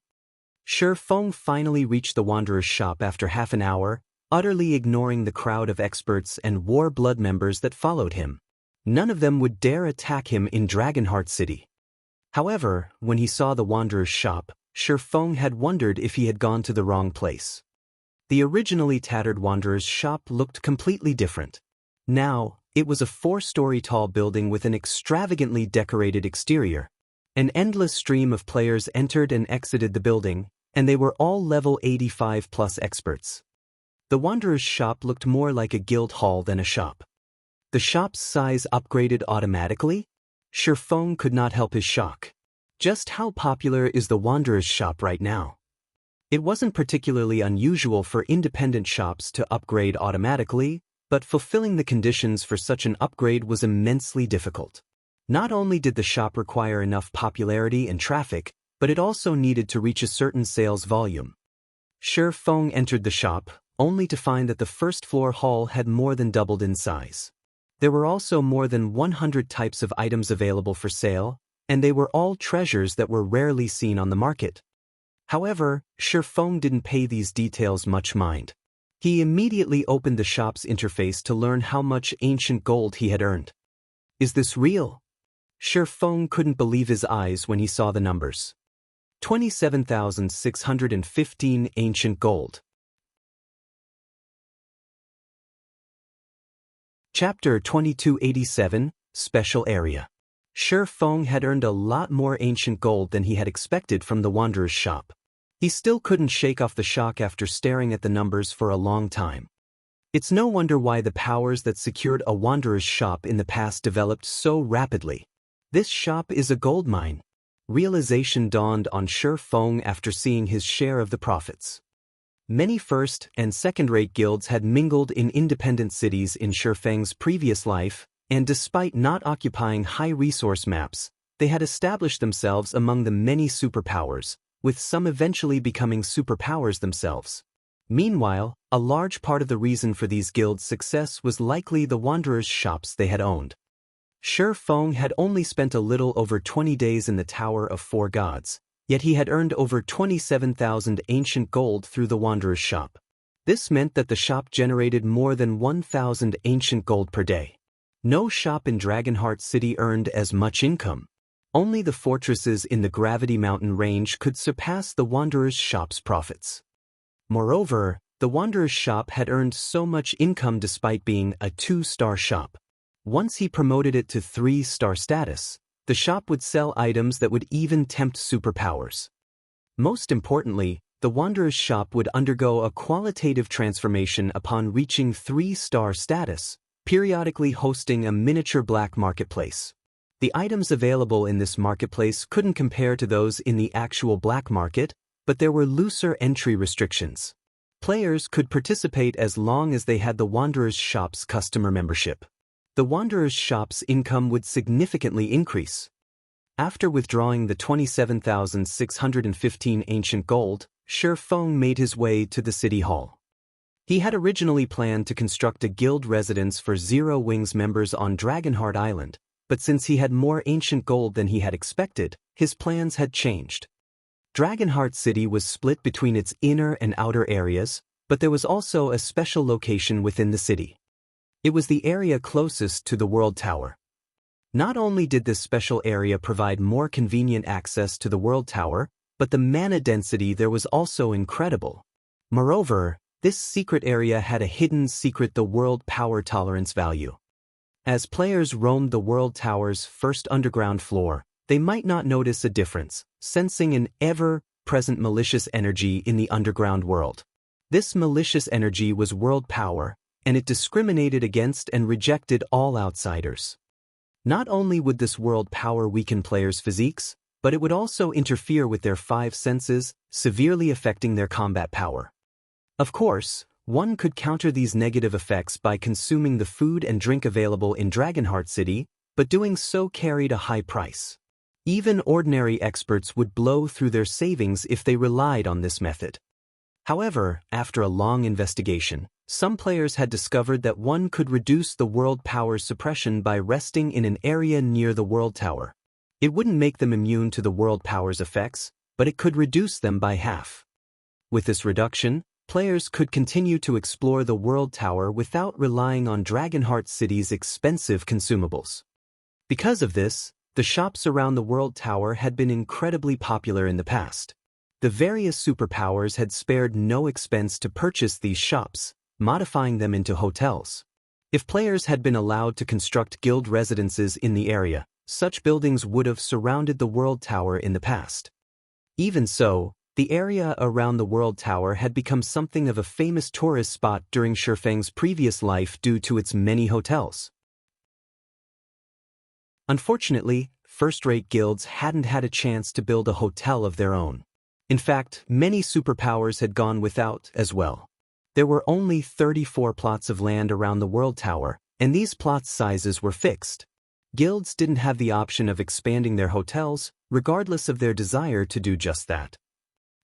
Shifeng finally reached the Wanderer's shop after half an hour, utterly ignoring the crowd of experts and Warblood members that followed him. None of them would dare attack him in Dragonheart City. However, when he saw the Wanderer's shop, Shifeng had wondered if he had gone to the wrong place. The originally tattered Wanderer's shop looked completely different. Now, it was a 4-story tall building with an extravagantly decorated exterior. An endless stream of players entered and exited the building, and they were all level 85 plus experts. The Wanderer's shop looked more like a guild hall than a shop. The shop's size upgraded automatically? Shifeng could not help his shock. Just how popular is the Wanderer's shop right now? It wasn't particularly unusual for independent shops to upgrade automatically, but fulfilling the conditions for such an upgrade was immensely difficult. Not only did the shop require enough popularity and traffic, but it also needed to reach a certain sales volume. Shifeng entered the shop, only to find that the first-floor hall had more than doubled in size. There were also more than 100 types of items available for sale, and they were all treasures that were rarely seen on the market. However, Shifeng didn't pay these details much mind. He immediately opened the shop's interface to learn how much ancient gold he had earned. Is this real? Shifeng couldn't believe his eyes when he saw the numbers. 27,615 ancient gold. Chapter 2287, Special Area. Shifeng had earned a lot more ancient gold than he had expected from the Wanderer's shop. He still couldn't shake off the shock after staring at the numbers for a long time. It's no wonder why the powers that secured a Wanderer's shop in the past developed so rapidly. This shop is a gold mine. Realization dawned on Shifeng after seeing his share of the profits. Many first- and second-rate guilds had mingled in independent cities in Shifeng's previous life, and despite not occupying high-resource maps, they had established themselves among the many superpowers, with some eventually becoming superpowers themselves. Meanwhile, a large part of the reason for these guilds' success was likely the Wanderer's shops they had owned. Shifeng had only spent a little over 20 days in the Tower of 4 Gods, yet he had earned over 27,000 ancient gold through the Wanderer's shop. This meant that the shop generated more than 1,000 ancient gold per day. No shop in Dragonheart City earned as much income. Only the fortresses in the Gravity Mountain range could surpass the Wanderer's shop's profits. Moreover, the Wanderer's shop had earned so much income despite being a 2-star shop. Once he promoted it to 3-star status, the shop would sell items that would even tempt superpowers. Most importantly, the Wanderer's shop would undergo a qualitative transformation upon reaching 3-star status, periodically hosting a miniature black marketplace. The items available in this marketplace couldn't compare to those in the actual black market, but there were looser entry restrictions. Players could participate as long as they had the Wanderer's shop's customer membership. The Wanderer's shop's income would significantly increase. After withdrawing the 27,615 ancient gold, Shifeng made his way to the city hall. He had originally planned to construct a guild residence for Zero Wings members on Dragonheart Island, but since he had more ancient gold than he had expected, his plans had changed. Dragonheart City was split between its inner and outer areas, but there was also a special location within the city. It was the area closest to the World Tower. Not only did this special area provide more convenient access to the World Tower, but the mana density there was also incredible. Moreover, this secret area had a hidden secret: the world power tolerance value. As players roamed the world tower's first underground floor, they might not notice a difference, sensing an ever-present malicious energy in the underground world. This malicious energy was world power, and it discriminated against and rejected all outsiders. Not only would this world power weaken players' physiques, but it would also interfere with their 5 senses, severely affecting their combat power. Of course, one could counter these negative effects by consuming the food and drink available in Dragonheart City, but doing so carried a high price. Even ordinary experts would blow through their savings if they relied on this method. However, after a long investigation, some players had discovered that one could reduce the world power's suppression by resting in an area near the world tower. It wouldn't make them immune to the world power's effects, but it could reduce them by half. With this reduction, players could continue to explore the world tower without relying on Dragonheart City's expensive consumables. Because of this, the shops around the world tower had been incredibly popular in the past. The various superpowers had spared no expense to purchase these shops, modifying them into hotels. If players had been allowed to construct guild residences in the area, such buildings would have surrounded the world tower in the past. Even so, the area around the world tower had become something of a famous tourist spot during Shifeng's previous life due to its many hotels. Unfortunately, first-rate guilds hadn't had a chance to build a hotel of their own. In fact, many superpowers had gone without as well. There were only 34 plots of land around the world tower, and these plots' sizes were fixed. Guilds didn't have the option of expanding their hotels, regardless of their desire to do just that.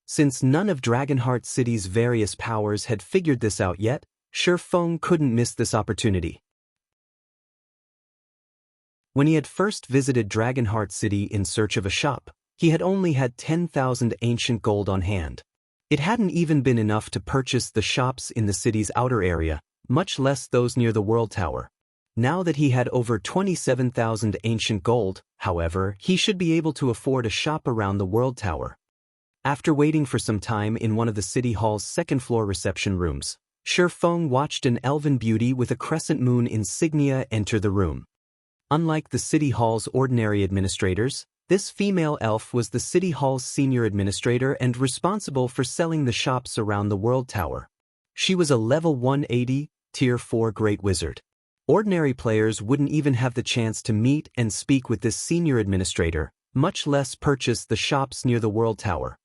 Since none of Dragonheart City's various powers had figured this out yet, Shifeng couldn't miss this opportunity. When he had first visited Dragonheart City in search of a shop, he had only had 10,000 ancient gold on hand. It hadn't even been enough to purchase the shops in the city's outer area, much less those near the world tower. Now that he had over 27,000 ancient gold, however, he should be able to afford a shop around the world tower. After waiting for some time in one of the city hall's second-floor reception rooms, Shifeng watched an elven beauty with a crescent moon insignia enter the room. Unlike the city hall's ordinary administrators, this female elf was the city hall's senior administrator and responsible for selling the shops around the world tower. She was a level 180, tier 4 great wizard. Ordinary players wouldn't even have the chance to meet and speak with this senior administrator, much less purchase the shops near the world tower.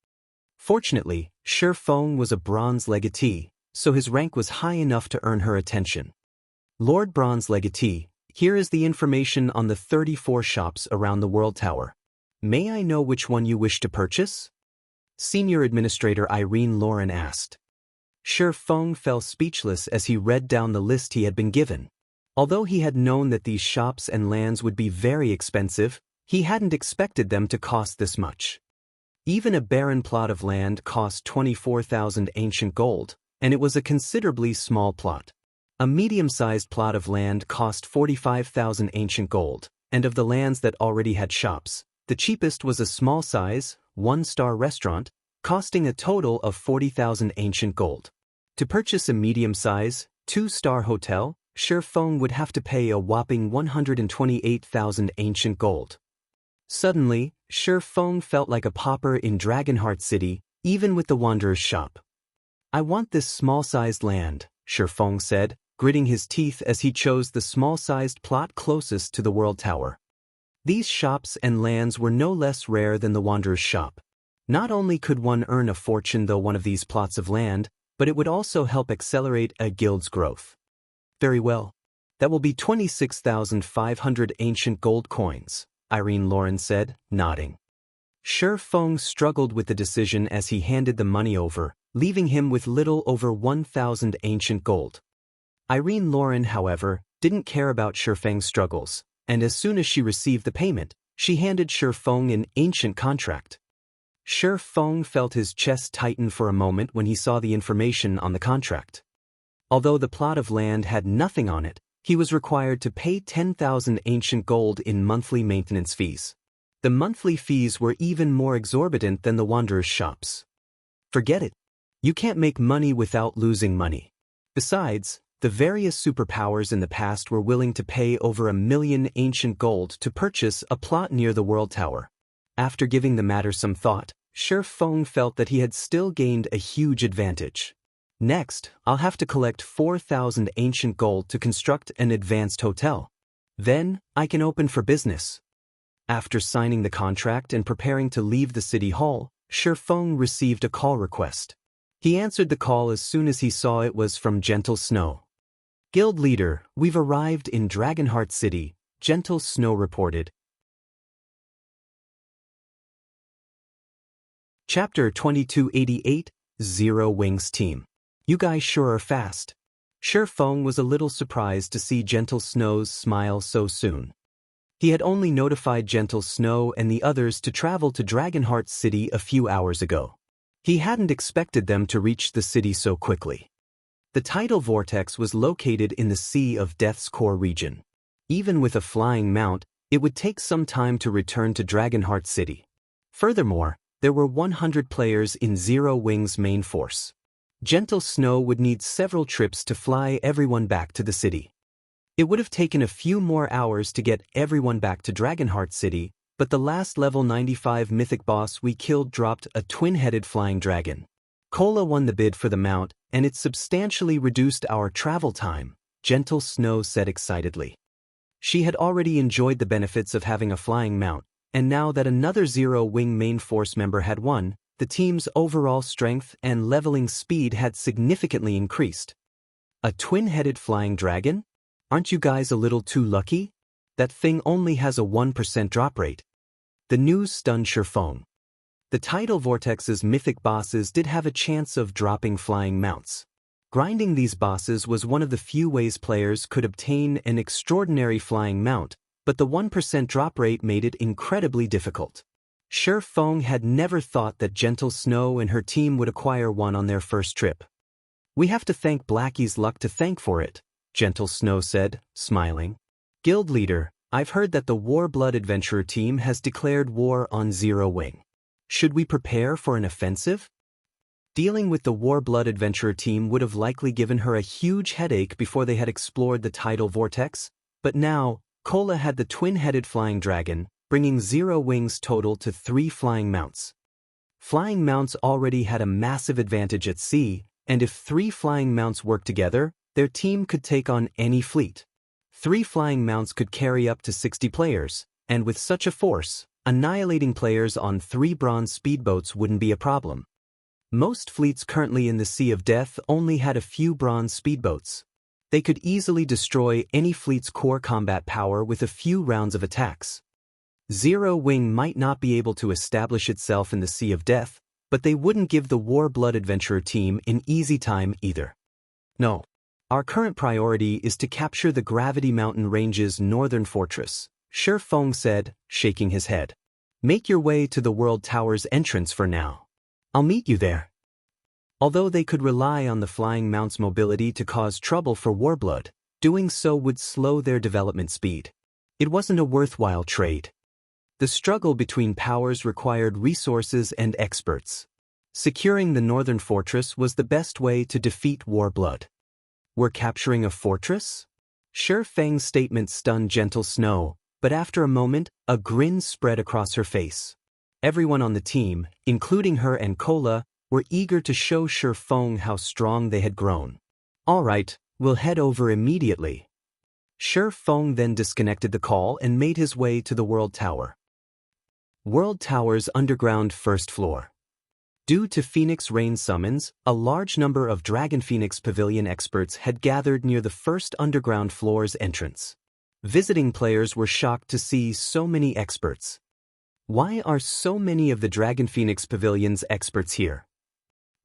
Fortunately, Shifeng was a bronze legatee, so his rank was high enough to earn her attention. Lord Bronze Legatee, here is the information on the 34 shops around the world tower. May I know which one you wish to purchase? Senior Administrator Irene Lauren asked. Shifeng fell speechless as he read down the list he had been given. Although he had known that these shops and lands would be very expensive, he hadn't expected them to cost this much. Even a barren plot of land cost 24,000 ancient gold, and it was a considerably small plot. A medium-sized plot of land cost 45,000 ancient gold, and of the lands that already had shops, the cheapest was a small-size, 1-star restaurant, costing a total of 40,000 ancient gold. To purchase a medium-size, 2-star hotel, Shifeng would have to pay a whopping 128,000 ancient gold. Suddenly, Shifeng felt like a pauper in Dragonheart City, even with the Wanderer's shop. I want this small-sized land, Shifeng said, gritting his teeth as he chose the small-sized plot closest to the world tower. These shops and lands were no less rare than the Wanderer's shop. Not only could one earn a fortune though one of these plots of land, but it would also help accelerate a guild's growth. Very well. That will be 26,500 ancient gold coins, Irene Lauren said, nodding. Shifeng struggled with the decision as he handed the money over, leaving him with little over 1,000 ancient gold. Irene Lauren, however, didn't care about Shifeng's struggles, and as soon as she received the payment, she handed Shifeng an ancient contract. Shifeng felt his chest tighten for a moment when he saw the information on the contract. Although the plot of land had nothing on it, he was required to pay 10,000 ancient gold in monthly maintenance fees. The monthly fees were even more exorbitant than the Wanderer's shops. Forget it. You can't make money without losing money. Besides, the various superpowers in the past were willing to pay over 1,000,000 ancient gold to purchase a plot near the World Tower. After giving the matter some thought, Shi Feng felt that he had still gained a huge advantage. Next, I'll have to collect 4,000 ancient gold to construct an advanced hotel. Then, I can open for business. After signing the contract and preparing to leave the city hall, Shi Feng received a call request. He answered the call as soon as he saw it was from Gentle Snow. Guild leader, we've arrived in Dragonheart City, Gentle Snow reported. Chapter 2288, Zero Wings Team. You guys sure are fast. Shi Feng was a little surprised to see Gentle Snow's smile so soon. He had only notified Gentle Snow and the others to travel to Dragonheart City a few hours ago. He hadn't expected them to reach the city so quickly. The tidal vortex was located in the Sea of Death's core region. Even with a flying mount, it would take some time to return to Dragonheart City. Furthermore, there were 100 players in Zero Wings' main force. Gentle Snow would need several trips to fly everyone back to the city. It would have taken a few more hours to get everyone back to Dragonheart City, but the last level 95 mythic boss we killed dropped a twin-headed flying dragon. Cola won the bid for the mount, and it substantially reduced our travel time, Gentle Snow said excitedly. She had already enjoyed the benefits of having a flying mount, and now that another Zero Wing main force member had won, the team's overall strength and leveling speed had significantly increased. A twin-headed flying dragon? Aren't you guys a little too lucky? That thing only has a 1% drop rate. The news stunned Shi Feng. The tidal vortex's mythic bosses did have a chance of dropping flying mounts. Grinding these bosses was one of the few ways players could obtain an extraordinary flying mount, but the 1% drop rate made it incredibly difficult. Shi Feng had never thought that Gentle Snow and her team would acquire one on their first trip. We have to thank Blackie's luck to thank for it, Gentle Snow said, smiling. Guild leader, I've heard that the Warblood Adventurer team has declared war on Zero Wing. Should we prepare for an offensive? Dealing with the Warblood Adventurer team would have likely given her a huge headache before they had explored the tidal vortex, but now, Cola had the twin-headed flying dragon, bringing Zero Wing's total to 3 flying mounts. Flying mounts already had a massive advantage at sea, and if 3 flying mounts worked together, their team could take on any fleet. 3 flying mounts could carry up to 60 players, and with such a force, annihilating players on 3 bronze speedboats wouldn't be a problem. Most fleets currently in the Sea of Death only had a few bronze speedboats. They could easily destroy any fleet's core combat power with a few rounds of attacks. Zero Wing might not be able to establish itself in the Sea of Death, but they wouldn't give the Warblood Adventurer team an easy time either. No. Our current priority is to capture the Gravity Mountain Range's northern fortress, Shi Feng said, shaking his head. Make your way to the World Tower's entrance for now. I'll meet you there. Although they could rely on the flying mount's mobility to cause trouble for Warblood, doing so would slow their development speed. It wasn't a worthwhile trade. The struggle between powers required resources and experts. Securing the northern fortress was the best way to defeat Warblood. We're capturing a fortress? Shi Feng's statement stunned Gentle Snow, but after a moment, a grin spread across her face. Everyone on the team, including her and Cola, were eager to show Shi Feng how strong they had grown. All right, we'll head over immediately. Shi Feng then disconnected the call and made his way to the World Tower. World Tower's underground first floor. Due to Phoenix Rain summons, a large number of Dragon Phoenix Pavilion experts had gathered near the first underground floor's entrance. Visiting players were shocked to see so many experts. Why are so many of the Dragon Phoenix Pavilion's experts here?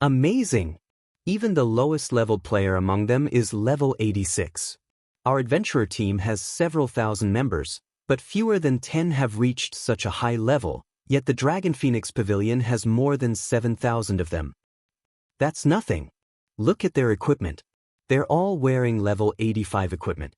Amazing! Even the lowest leveled player among them is level 86. Our adventurer team has several thousand members, but fewer than 10 have reached such a high level, yet the Dragon Phoenix Pavilion has more than 7,000 of them. That's nothing. Look at their equipment. They're all wearing level 85 equipment.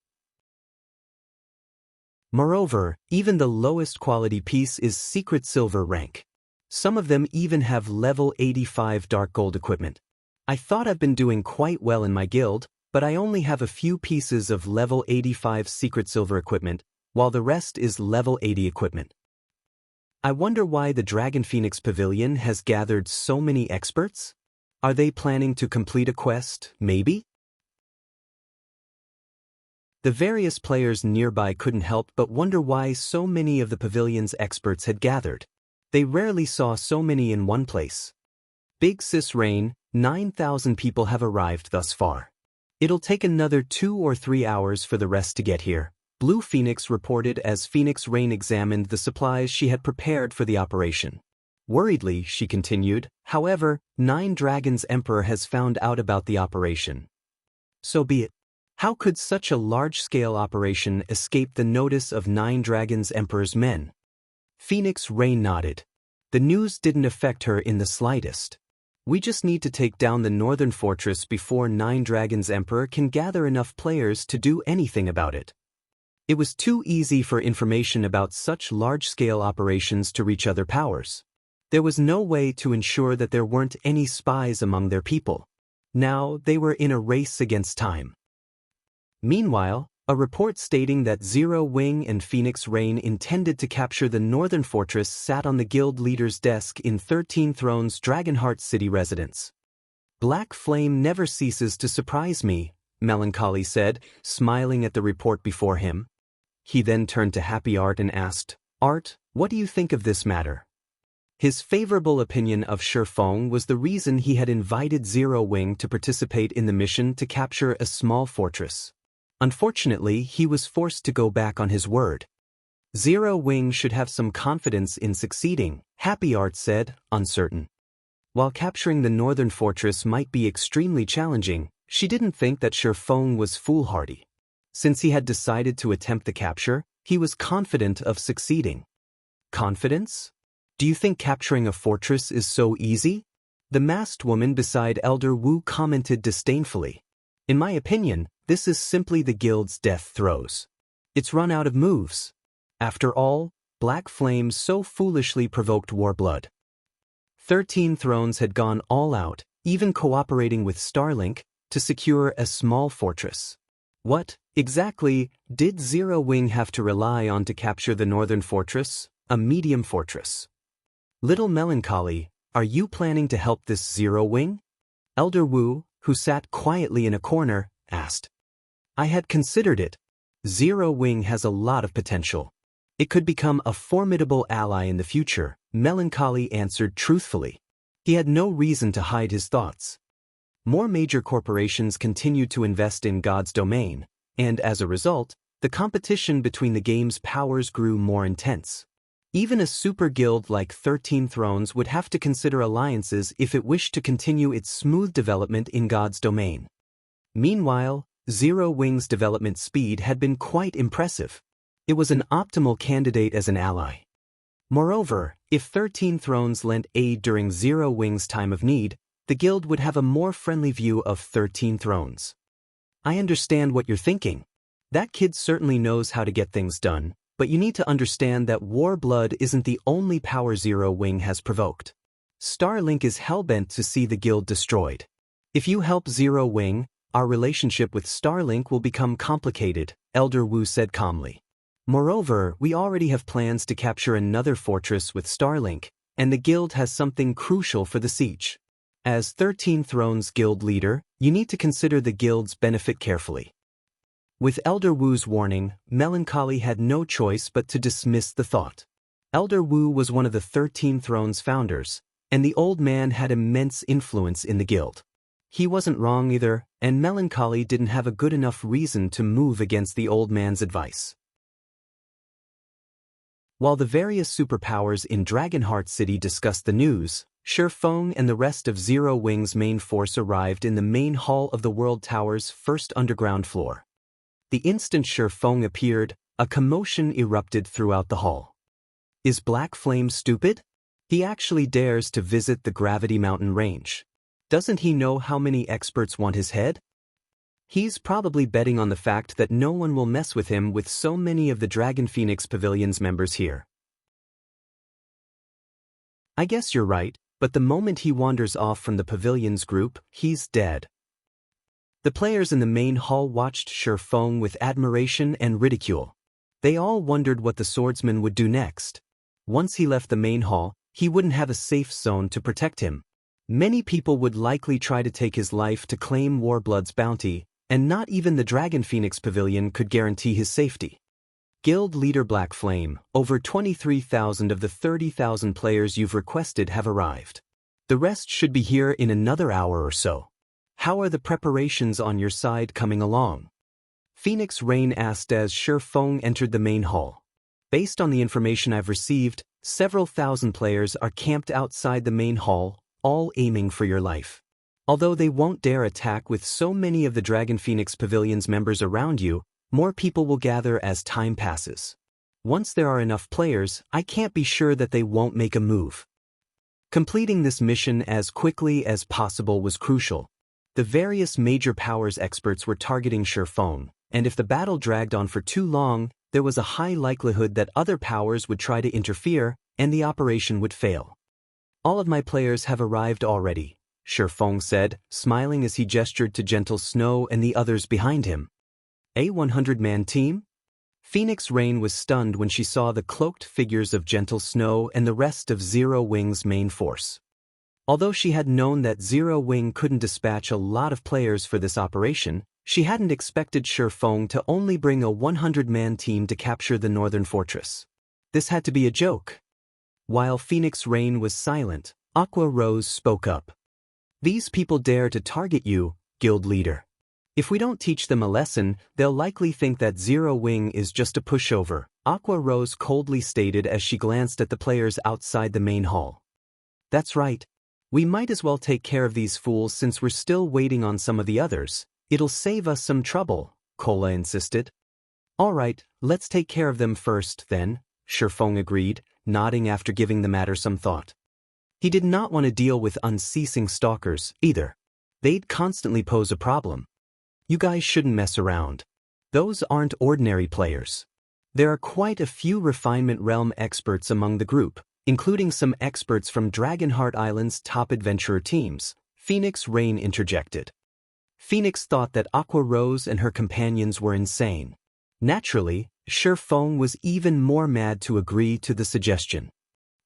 Moreover, even the lowest quality piece is secret silver rank. Some of them even have level 85 dark gold equipment. I thought I've been doing quite well in my guild, but I only have a few pieces of level 85 secret silver equipment, while the rest is level 80 equipment. I wonder why the Dragon Phoenix Pavilion has gathered so many experts? Are they planning to complete a quest, maybe? The various players nearby couldn't help but wonder why so many of the pavilion's experts had gathered. They rarely saw so many in one place. Big Sis Rain, 9,000 people have arrived thus far. It'll take another 2 or 3 hours for the rest to get here, Blue Phoenix reported as Phoenix Rain examined the supplies she had prepared for the operation. Worriedly, she continued, however, 9 Dragons Emperor has found out about the operation. So be it. How could such a large-scale operation escape the notice of 9 Dragons Emperor's men? Phoenix Rain nodded. The news didn't affect her in the slightest. We just need to take down the northern fortress before 9 Dragons Emperor can gather enough players to do anything about it. It was too easy for information about such large-scale operations to reach other powers. There was no way to ensure that there weren't any spies among their people. Now they were in a race against time. Meanwhile, a report stating that Zero Wing and Phoenix Rain intended to capture the northern fortress sat on the guild leader's desk in 13 Thrones Dragonheart city residence. Black Flame never ceases to surprise me, Melancholy said, smiling at the report before him. He then turned to Happy Art and asked, Art, what do you think of this matter? His favorable opinion of Shifeng was the reason he had invited Zero Wing to participate in the mission to capture a small fortress. Unfortunately, he was forced to go back on his word. Zero Wing should have some confidence in succeeding, Happy Art said, uncertain. While capturing the northern fortress might be extremely challenging, she didn't think that Shifeng was foolhardy. Since he had decided to attempt the capture, he was confident of succeeding. Confidence? Do you think capturing a fortress is so easy? The masked woman beside Elder Wu commented disdainfully. In my opinion, this is simply the guild's death throes. It's run out of moves. After all, Black Flame so foolishly provoked Warblood. 13 Thrones had gone all out, even cooperating with Starlink, to secure a small fortress. What, exactly, did Zero Wing have to rely on to capture the northern fortress, a medium fortress? Little Melancholy, are you planning to help this Zero Wing? Elder Wu, who sat quietly in a corner, asked. I had considered it. Zero Wing has a lot of potential. It could become a formidable ally in the future, Melancholy answered truthfully. He had no reason to hide his thoughts. More major corporations continued to invest in God's domain, and as a result, the competition between the game's powers grew more intense. Even a super guild like 13 Thrones would have to consider alliances if it wished to continue its smooth development in God's domain. Meanwhile, Zero Wing's development speed had been quite impressive. It was an optimal candidate as an ally. Moreover, if 13 Thrones lent aid during Zero Wing's time of need, the guild would have a more friendly view of 13 Thrones. I understand what you're thinking. That kid certainly knows how to get things done, but you need to understand that Warblood isn't the only power Zero Wing has provoked. Starlink is hellbent to see the guild destroyed. If you help Zero Wing, our relationship with Starlink will become complicated, Elder Wu said calmly. Moreover, we already have plans to capture another fortress with Starlink, and the guild has something crucial for the siege. As 13 Thrones guild leader, you need to consider the guild's benefit carefully. With Elder Wu's warning, Melancholy had no choice but to dismiss the thought. Elder Wu was one of the 13 Thrones founders, and the old man had immense influence in the guild. He wasn't wrong either, and Melancholy didn't have a good enough reason to move against the old man's advice. While the various superpowers in Dragonheart City discussed the news, Shifeng and the rest of Zero Wing's main force arrived in the main hall of the World Tower's first underground floor. The instant Shifeng appeared, a commotion erupted throughout the hall. Is Black Flame stupid? He actually dares to visit the Gravity Mountain range. Doesn't he know how many experts want his head? He's probably betting on the fact that no one will mess with him with so many of the Dragon Phoenix Pavilion's members here. I guess you're right, but the moment he wanders off from the pavilion's group, he's dead. The players in the main hall watched Shifeng with admiration and ridicule. They all wondered what the swordsman would do next. Once he left the main hall, he wouldn't have a safe zone to protect him. Many people would likely try to take his life to claim Warblood's bounty, and not even the Dragon Phoenix Pavilion could guarantee his safety. Guild Leader Black Flame, over 23,000 of the 30,000 players you've requested have arrived. The rest should be here in another hour or so. How are the preparations on your side coming along? Phoenix Rain asked as Shifeng entered the main hall. Based on the information I've received, several thousand players are camped outside the main hall, all aiming for your life. Although they won't dare attack with so many of the Dragon Phoenix Pavilion's members around you, more people will gather as time passes. Once there are enough players, I can't be sure that they won't make a move. Completing this mission as quickly as possible was crucial. The various major powers experts were targeting Shifeng, and if the battle dragged on for too long, there was a high likelihood that other powers would try to interfere, and the operation would fail. All of my players have arrived already, Shifeng said, smiling as he gestured to Gentle Snow and the others behind him. A 100-man team? Phoenix Rain was stunned when she saw the cloaked figures of Gentle Snow and the rest of Zero Wing's main force. Although she had known that Zero Wing couldn't dispatch a lot of players for this operation, she hadn't expected Shifeng to only bring a 100-man team to capture the northern fortress. This had to be a joke. While Phoenix Rain was silent, Aqua Rose spoke up. These people dare to target you, guild leader. If we don't teach them a lesson, they'll likely think that Zero Wing is just a pushover, Aqua Rose coldly stated as she glanced at the players outside the main hall. That's right. We might as well take care of these fools since we're still waiting on some of the others. It'll save us some trouble, Cola insisted. All right, let's take care of them first, then, Shifeng agreed, nodding after giving the matter some thought. He did not want to deal with unceasing stalkers, either. They'd constantly pose a problem. You guys shouldn't mess around. Those aren't ordinary players. There are quite a few Refinement Realm experts among the group, including some experts from Dragonheart Island's top adventurer teams, Phoenix Rain interjected. Phoenix thought that Aqua Rose and her companions were insane. Naturally, Shifeng was even more mad to agree to the suggestion.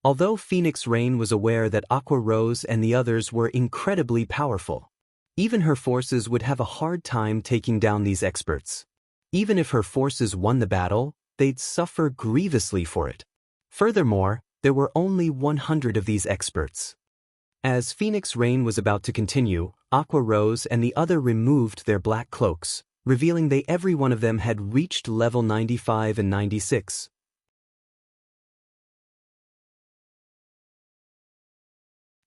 Although Phoenix Rain was aware that Aqua Rose and the others were incredibly powerful, even her forces would have a hard time taking down these experts. Even if her forces won the battle, they'd suffer grievously for it. Furthermore, there were only 100 of these experts. As Phoenix Rain was about to continue, Aqua Rose and the other removed their black cloaks, revealing every one of them had reached level 95 and 96.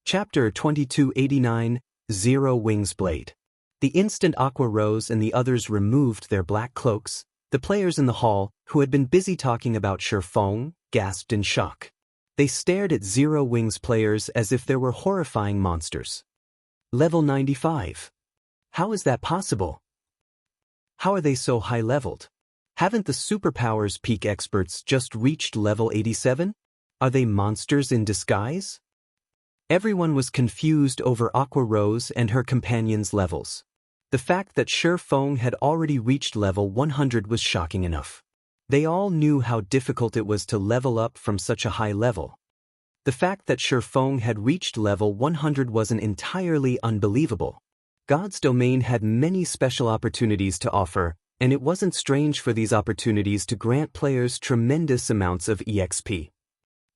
Chapter 2289, Zero Wing's Blade. The instant Aqua Rose and the others removed their black cloaks, the players in the hall, who had been busy talking about Shifeng, gasped in shock. They stared at Zero Wing's players as if they were horrifying monsters. Level 95. How is that possible? How are they so high-leveled? Haven't the superpowers peak experts just reached level 87? Are they monsters in disguise? Everyone was confused over Aqua Rose and her companions' levels. The fact that Shifeng had already reached level 100 was shocking enough. They all knew how difficult it was to level up from such a high level. The fact that Shifeng had reached level 100 wasn't entirely unbelievable. God's domain had many special opportunities to offer, and it wasn't strange for these opportunities to grant players tremendous amounts of EXP.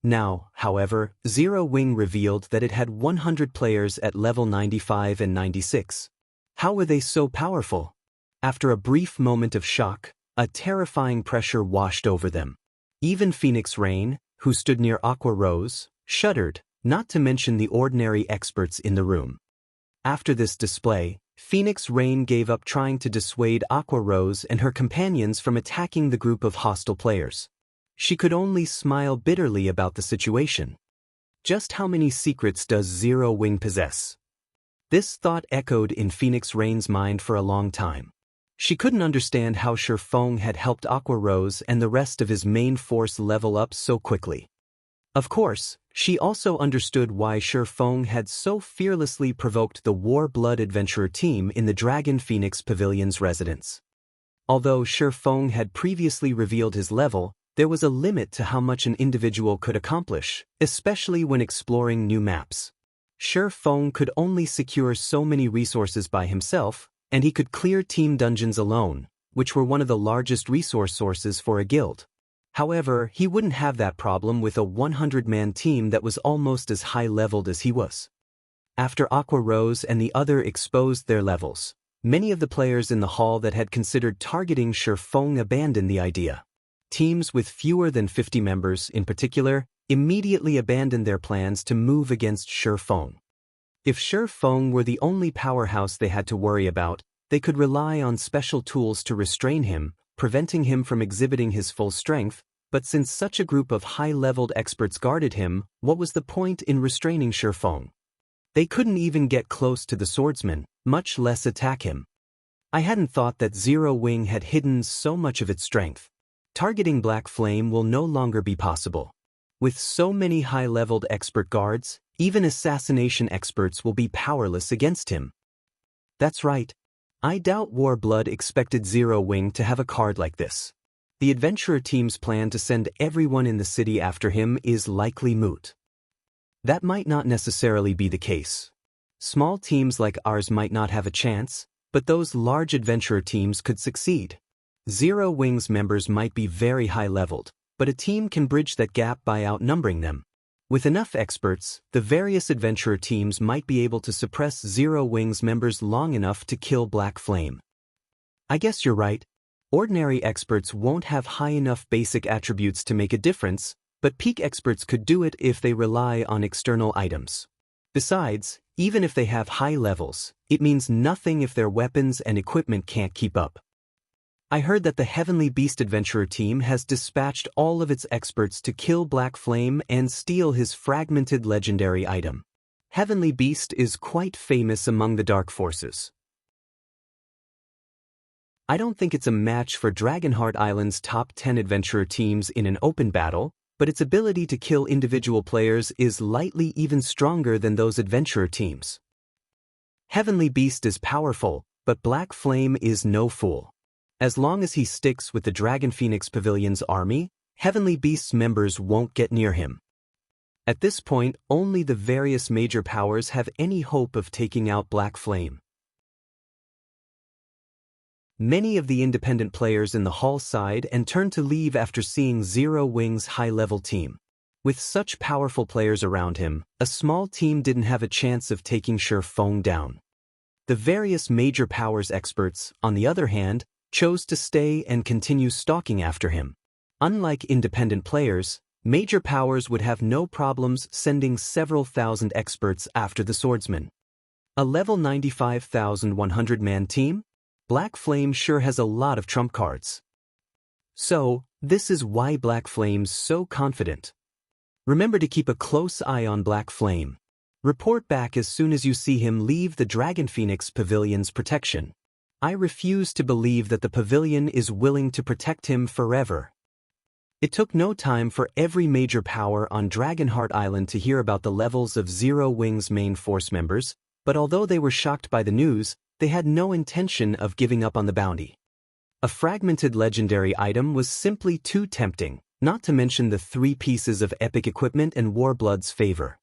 Now, however, Zero Wing revealed that it had 100 players at level 95 and 96. How were they so powerful? After a brief moment of shock, a terrifying pressure washed over them. Even Phoenix Rain, who stood near Aqua Rose, shuddered, not to mention the ordinary experts in the room. After this display, Phoenix Rain gave up trying to dissuade Aqua Rose and her companions from attacking the group of hostile players. She could only smile bitterly about the situation. Just how many secrets does Zero Wing possess? This thought echoed in Phoenix Rain's mind for a long time. She couldn't understand how Shifeng had helped Aqua Rose and the rest of his main force level up so quickly. Of course, she also understood why Feng had so fearlessly provoked the War-Blood adventurer team in the Dragon Phoenix Pavilion's residence. Although Feng had previously revealed his level, there was a limit to how much an individual could accomplish, especially when exploring new maps. Feng could only secure so many resources by himself, and he could clear team dungeons alone, which were one of the largest resource sources for a guild. However, he wouldn't have that problem with a 100-man team that was almost as high-leveled as he was. After Aqua Rose and the other exposed their levels, many of the players in the hall that had considered targeting Feng abandoned the idea. Teams with fewer than 50 members, in particular, immediately abandoned their plans to move against Feng. If Feng were the only powerhouse they had to worry about, they could rely on special tools to restrain him, preventing him from exhibiting his full strength, but since such a group of high-leveled experts guarded him, what was the point in restraining Feng? They couldn't even get close to the swordsman, much less attack him. I hadn't thought that Zero Wing had hidden so much of its strength. Targeting Black Flame will no longer be possible. With so many high-leveled expert guards, even assassination experts will be powerless against him. That's right. I doubt War-Blood expected Zero Wing to have a card like this. The adventurer team's plan to send everyone in the city after him is likely moot. That might not necessarily be the case. Small teams like ours might not have a chance, but those large adventurer teams could succeed. Zero Wing's members might be very high-leveled, but a team can bridge that gap by outnumbering them. With enough experts, the various adventurer teams might be able to suppress Zero Wing's members long enough to kill Black Flame. I guess you're right. Ordinary experts won't have high enough basic attributes to make a difference, but peak experts could do it if they rely on external items. Besides, even if they have high levels, it means nothing if their weapons and equipment can't keep up. I heard that the Heavenly Beast adventurer team has dispatched all of its experts to kill Black Flame and steal his fragmented legendary item. Heavenly Beast is quite famous among the Dark Forces. I don't think it's a match for Dragonheart Island's top 10 adventurer teams in an open battle, but its ability to kill individual players is likely even stronger than those adventurer teams. Heavenly Beast is powerful, but Black Flame is no fool. As long as he sticks with the Dragon Phoenix Pavilion's army, Heavenly Beast's members won't get near him. At this point, only the various major powers have any hope of taking out Black Flame. Many of the independent players in the hall sighed and turned to leave after seeing Zero Wing's high-level team. With such powerful players around him, a small team didn't have a chance of taking Feng down. The various major powers experts, on the other hand, chose to stay and continue stalking after him. Unlike independent players, major powers would have no problems sending several thousand experts after the swordsman. A level 95,100-man team? Black Flame sure has a lot of trump cards. So, this is why Black Flame's so confident. Remember to keep a close eye on Black Flame. Report back as soon as you see him leave the Dragon Phoenix Pavilion's protection. I refuse to believe that the pavilion is willing to protect him forever. It took no time for every major power on Dragonheart Island to hear about the levels of Zero Wing's main force members, but although they were shocked by the news, they had no intention of giving up on the bounty. A fragmented legendary item was simply too tempting, not to mention the 3 pieces of epic equipment and Warblood's favor.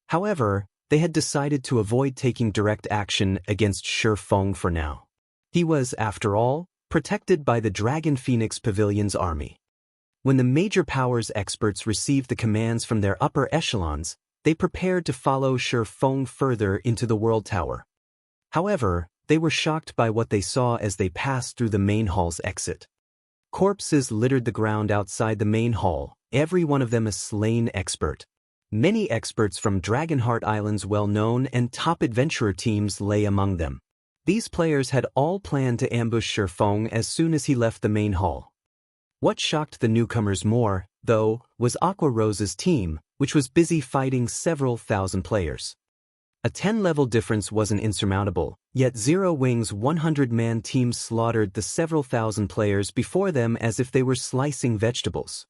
However, they had decided to avoid taking direct action against Feng for now. He was, after all, protected by the Dragon Phoenix Pavilion's army. When the major powers experts received the commands from their upper echelons, they prepared to follow Feng further into the World Tower. However, they were shocked by what they saw as they passed through the main hall's exit. Corpses littered the ground outside the main hall, every one of them a slain expert. Many experts from Dragonheart Island's well-known and top adventurer teams lay among them. These players had all planned to ambush Feng as soon as he left the main hall. What shocked the newcomers more, though, was Aqua Rose's team, which was busy fighting several thousand players. A 10-level difference wasn't insurmountable, yet Zero Wing's 100-man team slaughtered the several thousand players before them as if they were slicing vegetables.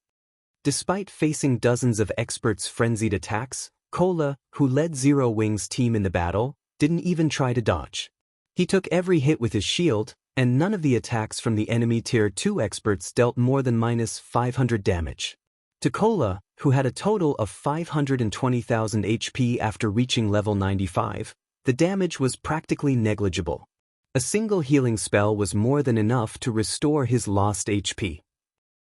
Despite facing dozens of experts' frenzied attacks, Cola, who led Zero Wing's team in the battle, didn't even try to dodge. He took every hit with his shield, and none of the attacks from the enemy Tier 2 experts dealt more than -500 damage. To Cola, who had a total of 520,000 HP after reaching level 95, the damage was practically negligible. A single healing spell was more than enough to restore his lost HP.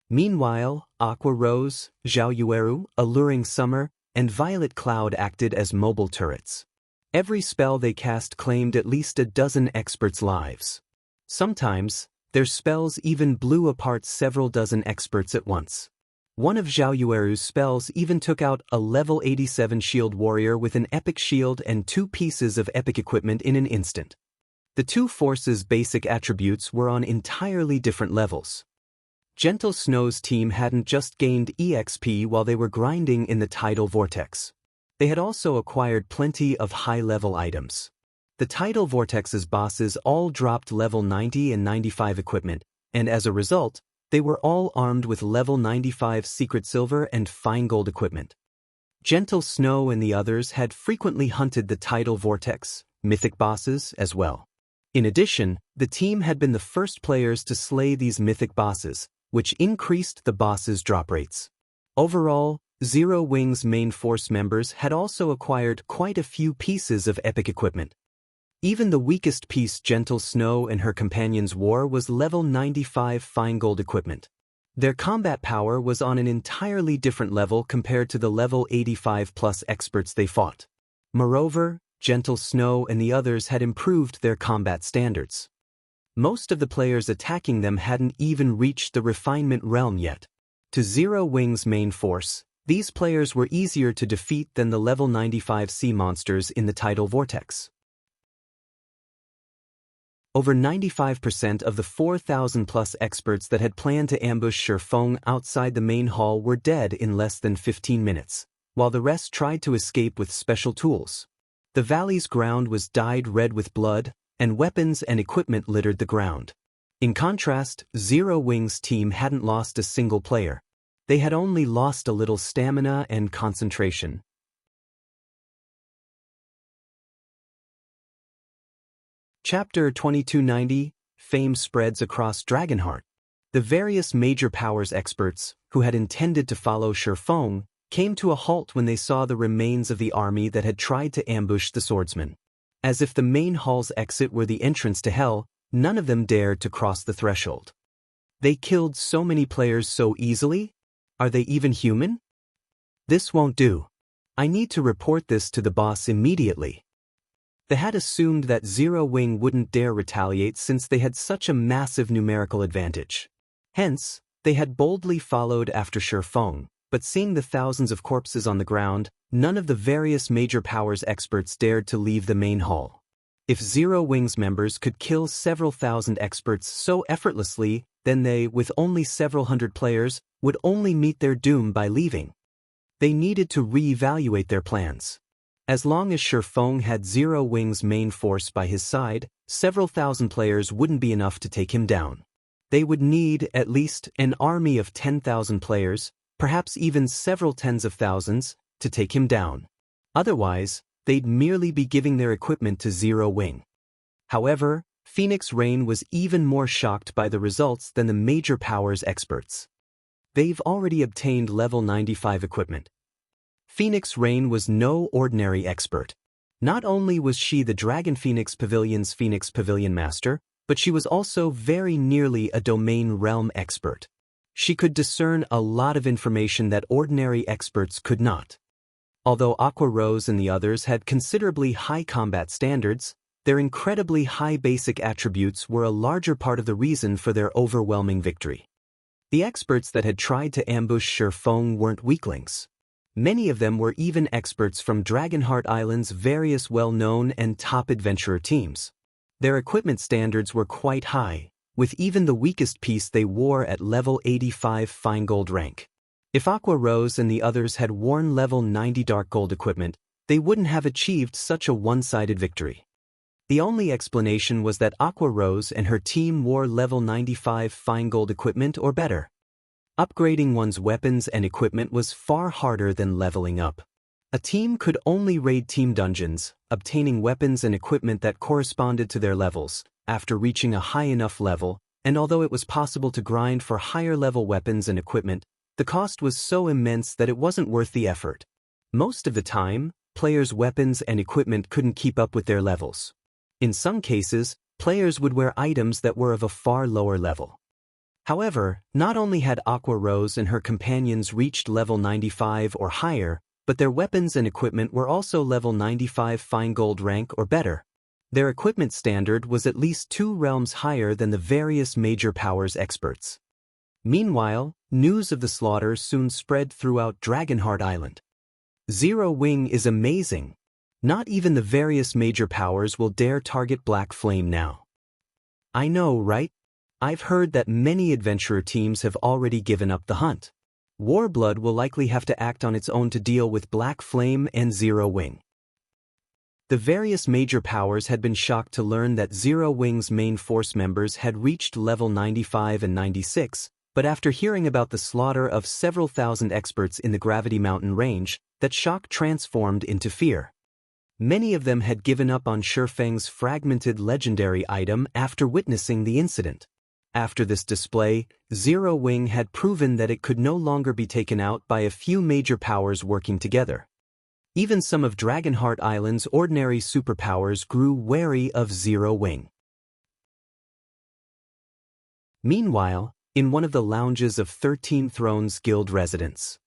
Meanwhile, Aqua Rose, Xiaoyueru, Alluring Summer, and Violet Cloud acted as mobile turrets. Every spell they cast claimed at least a dozen experts' lives. Sometimes, their spells even blew apart several dozen experts at once. One of Xiaoyueru's spells even took out a level 87 shield warrior with an epic shield and 2 pieces of epic equipment in an instant. The two forces' basic attributes were on entirely different levels. Gentle Snow's team hadn't just gained EXP while they were grinding in the tidal vortex. They had also acquired plenty of high-level items. The tidal vortex's bosses all dropped level 90 and 95 equipment, and as a result, they were all armed with level 95 secret silver and fine gold equipment. Gentle Snow and the others had frequently hunted the tidal vortex, mythic bosses, as well. In addition, the team had been the first players to slay these mythic bosses, which increased the bosses' drop rates. Overall, Zero Wing's main force members had also acquired quite a few pieces of epic equipment. Even the weakest piece Gentle Snow and her companions wore was level 95 fine gold equipment. Their combat power was on an entirely different level compared to the level 85+ experts they fought. Moreover, Gentle Snow and the others had improved their combat standards. Most of the players attacking them hadn't even reached the refinement realm yet. To Zero Wing's main force, these players were easier to defeat than the level 95 sea monsters in the tidal vortex. Over 95% of the 4,000+ experts that had planned to ambush Shifeng outside the main hall were dead in less than 15 minutes, while the rest tried to escape with special tools. The valley's ground was dyed red with blood, and weapons and equipment littered the ground. In contrast, Zero Wing's team hadn't lost a single player. They had only lost a little stamina and concentration. Chapter 2290, Fame Spreads Across Dragonheart. The various major powers experts, who had intended to follow Shifeng, came to a halt when they saw the remains of the army that had tried to ambush the swordsman. As if the main hall's exit were the entrance to hell, none of them dared to cross the threshold. They killed so many players so easily? Are they even human? This won't do. I need to report this to the boss immediately. They had assumed that Zero Wing wouldn't dare retaliate since they had such a massive numerical advantage. Hence, they had boldly followed after Shifeng, but seeing the thousands of corpses on the ground, none of the various major powers experts dared to leave the main hall. If Zero Wing's members could kill several thousand experts so effortlessly, then they, with only several hundred players, would only meet their doom by leaving. They needed to re-evaluate their plans. As long as Shifeng had Zero Wing's main force by his side, several thousand players wouldn't be enough to take him down. They would need, at least, an army of 10,000 players, perhaps even several tens of thousands, to take him down. Otherwise, they'd merely be giving their equipment to Zero Wing. However, Phoenix Rain was even more shocked by the results than the major powers experts. They've already obtained level 95 equipment. Phoenix Rain was no ordinary expert. Not only was she the Dragon Phoenix Pavilion's Phoenix Pavilion Master, but she was also very nearly a domain realm expert. She could discern a lot of information that ordinary experts could not. Although Aqua Rose and the others had considerably high combat standards, their incredibly high basic attributes were a larger part of the reason for their overwhelming victory. The experts that had tried to ambush Shifeng weren't weaklings. Many of them were even experts from Dragonheart Island's various well-known and top adventurer teams. Their equipment standards were quite high, with even the weakest piece they wore at level 85 fine gold rank. If Aqua Rose and the others had worn level 90 dark gold equipment, they wouldn't have achieved such a one-sided victory. The only explanation was that Aqua Rose and her team wore level 95 fine gold equipment or better. Upgrading one's weapons and equipment was far harder than leveling up. A team could only raid team dungeons, obtaining weapons and equipment that corresponded to their levels, after reaching a high enough level, and although it was possible to grind for higher level weapons and equipment, the cost was so immense that it wasn't worth the effort. Most of the time, players' weapons and equipment couldn't keep up with their levels. In some cases, players would wear items that were of a far lower level. However, not only had Aqua Rose and her companions reached level 95 or higher, but their weapons and equipment were also level 95 fine gold rank or better. Their equipment standard was at least 2 realms higher than the various major powers experts. Meanwhile, news of the slaughter soon spread throughout Dragonheart Island. Zero Wing is amazing. Not even the various major powers will dare target Black Flame now. I know, right? I've heard that many adventurer teams have already given up the hunt. Warblood will likely have to act on its own to deal with Black Flame and Zero Wing. The various major powers had been shocked to learn that Zero Wing's main force members had reached level 95 and 96, but after hearing about the slaughter of several thousand experts in the Gravity Mountain range, that shock transformed into fear. Many of them had given up on Shifeng's fragmented legendary item after witnessing the incident. After this display, Zero Wing had proven that it could no longer be taken out by a few major powers working together. Even some of Dragonheart Island's ordinary superpowers grew wary of Zero Wing. Meanwhile, in one of the lounges of 13 Thrones Guild residents,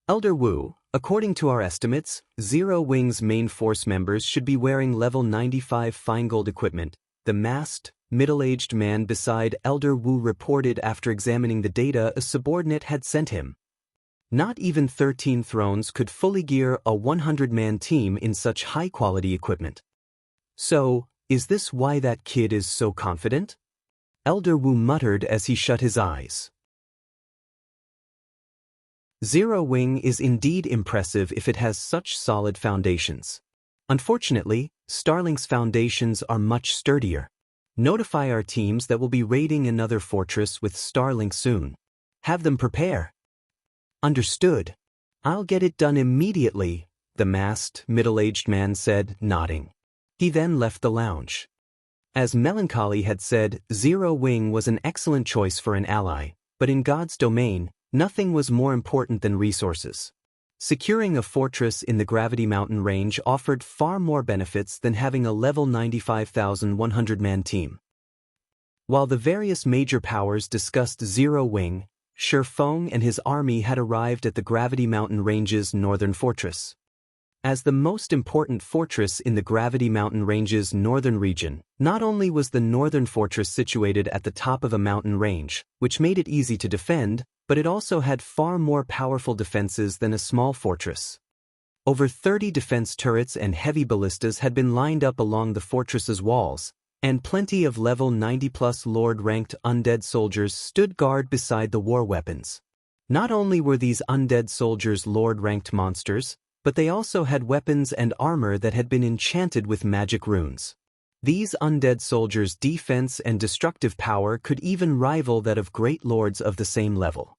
Elder Wu, according to our estimates, Zero Wing's main force members should be wearing level 95 fine gold equipment. The masked, middle-aged man beside Elder Wu reported after examining the data a subordinate had sent him. Not even 13 Thrones could fully gear a 100-man team in such high-quality equipment. So, is this why that kid is so confident? Elder Wu muttered as he shut his eyes. Zero Wing is indeed impressive if it has such solid foundations. Unfortunately, Starlink's foundations are much sturdier. Notify our teams that we'll be raiding another fortress with Starlink soon. Have them prepare. Understood. I'll get it done immediately, the masked, middle-aged man said, nodding. He then left the lounge. As Melancholy had said, Zero Wing was an excellent choice for an ally, but in God's domain, nothing was more important than resources. Securing a fortress in the Gravity Mountain range offered far more benefits than having a level 95,100-man team. While the various major powers discussed Zero Wing, Shifeng and his army had arrived at the Gravity Mountain range's northern fortress. As the most important fortress in the Gravity Mountain range's northern region, not only was the northern fortress situated at the top of a mountain range, which made it easy to defend, but it also had far more powerful defenses than a small fortress. Over 30 defense turrets and heavy ballistas had been lined up along the fortress's walls, and plenty of level 90-plus Lord-ranked undead soldiers stood guard beside the war weapons. Not only were these undead soldiers Lord-ranked monsters, but they also had weapons and armor that had been enchanted with magic runes. These undead soldiers' defense and destructive power could even rival that of great lords of the same level.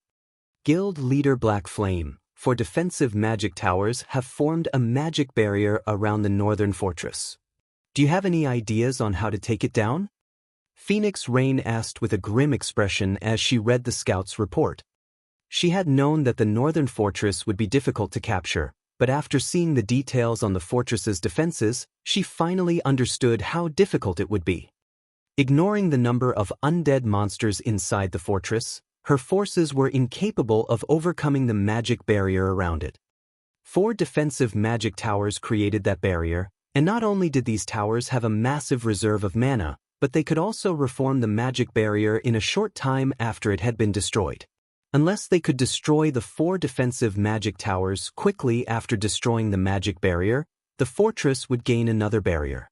Guild leader Black Flame, for defensive magic towers, have formed a magic barrier around the northern fortress. Do you have any ideas on how to take it down? Phoenix Rain asked with a grim expression as she read the scout's report. She had known that the northern fortress would be difficult to capture, but after seeing the details on the fortress's defenses, she finally understood how difficult it would be. Ignoring the number of undead monsters inside the fortress, her forces were incapable of overcoming the magic barrier around it. 4 defensive magic towers created that barrier, and not only did these towers have a massive reserve of mana, but they could also reform the magic barrier in a short time after it had been destroyed. Unless they could destroy the 4 defensive magic towers quickly after destroying the magic barrier, the fortress would gain another barrier.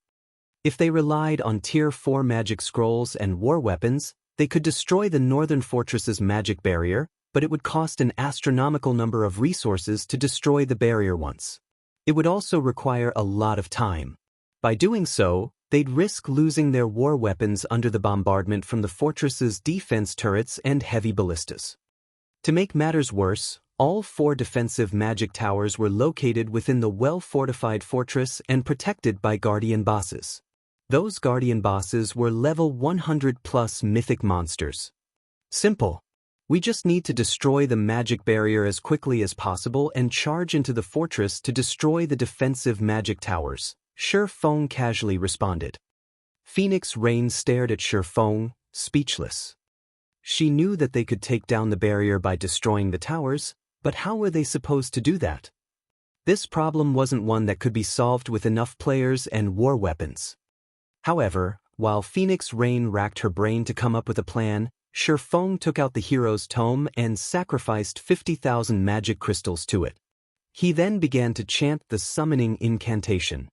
If they relied on Tier 4 magic scrolls and war weapons, they could destroy the northern fortress's magic barrier, but it would cost an astronomical number of resources to destroy the barrier once. It would also require a lot of time. By doing so, they'd risk losing their war weapons under the bombardment from the fortress's defense turrets and heavy ballistas. To make matters worse, all 4 defensive magic towers were located within the well-fortified fortress and protected by guardian bosses. Those guardian bosses were level 100+ mythic monsters. Simple. We just need to destroy the magic barrier as quickly as possible and charge into the fortress to destroy the defensive magic towers, Shi Feng casually responded. Phoenix Rain stared at Shi Feng, speechless. She knew that they could take down the barrier by destroying the towers, but how were they supposed to do that? This problem wasn't one that could be solved with enough players and war weapons. However, while Phoenix Rain racked her brain to come up with a plan, Shi Feng took out the hero's tome and sacrificed 50,000 magic crystals to it. He then began to chant the summoning incantation.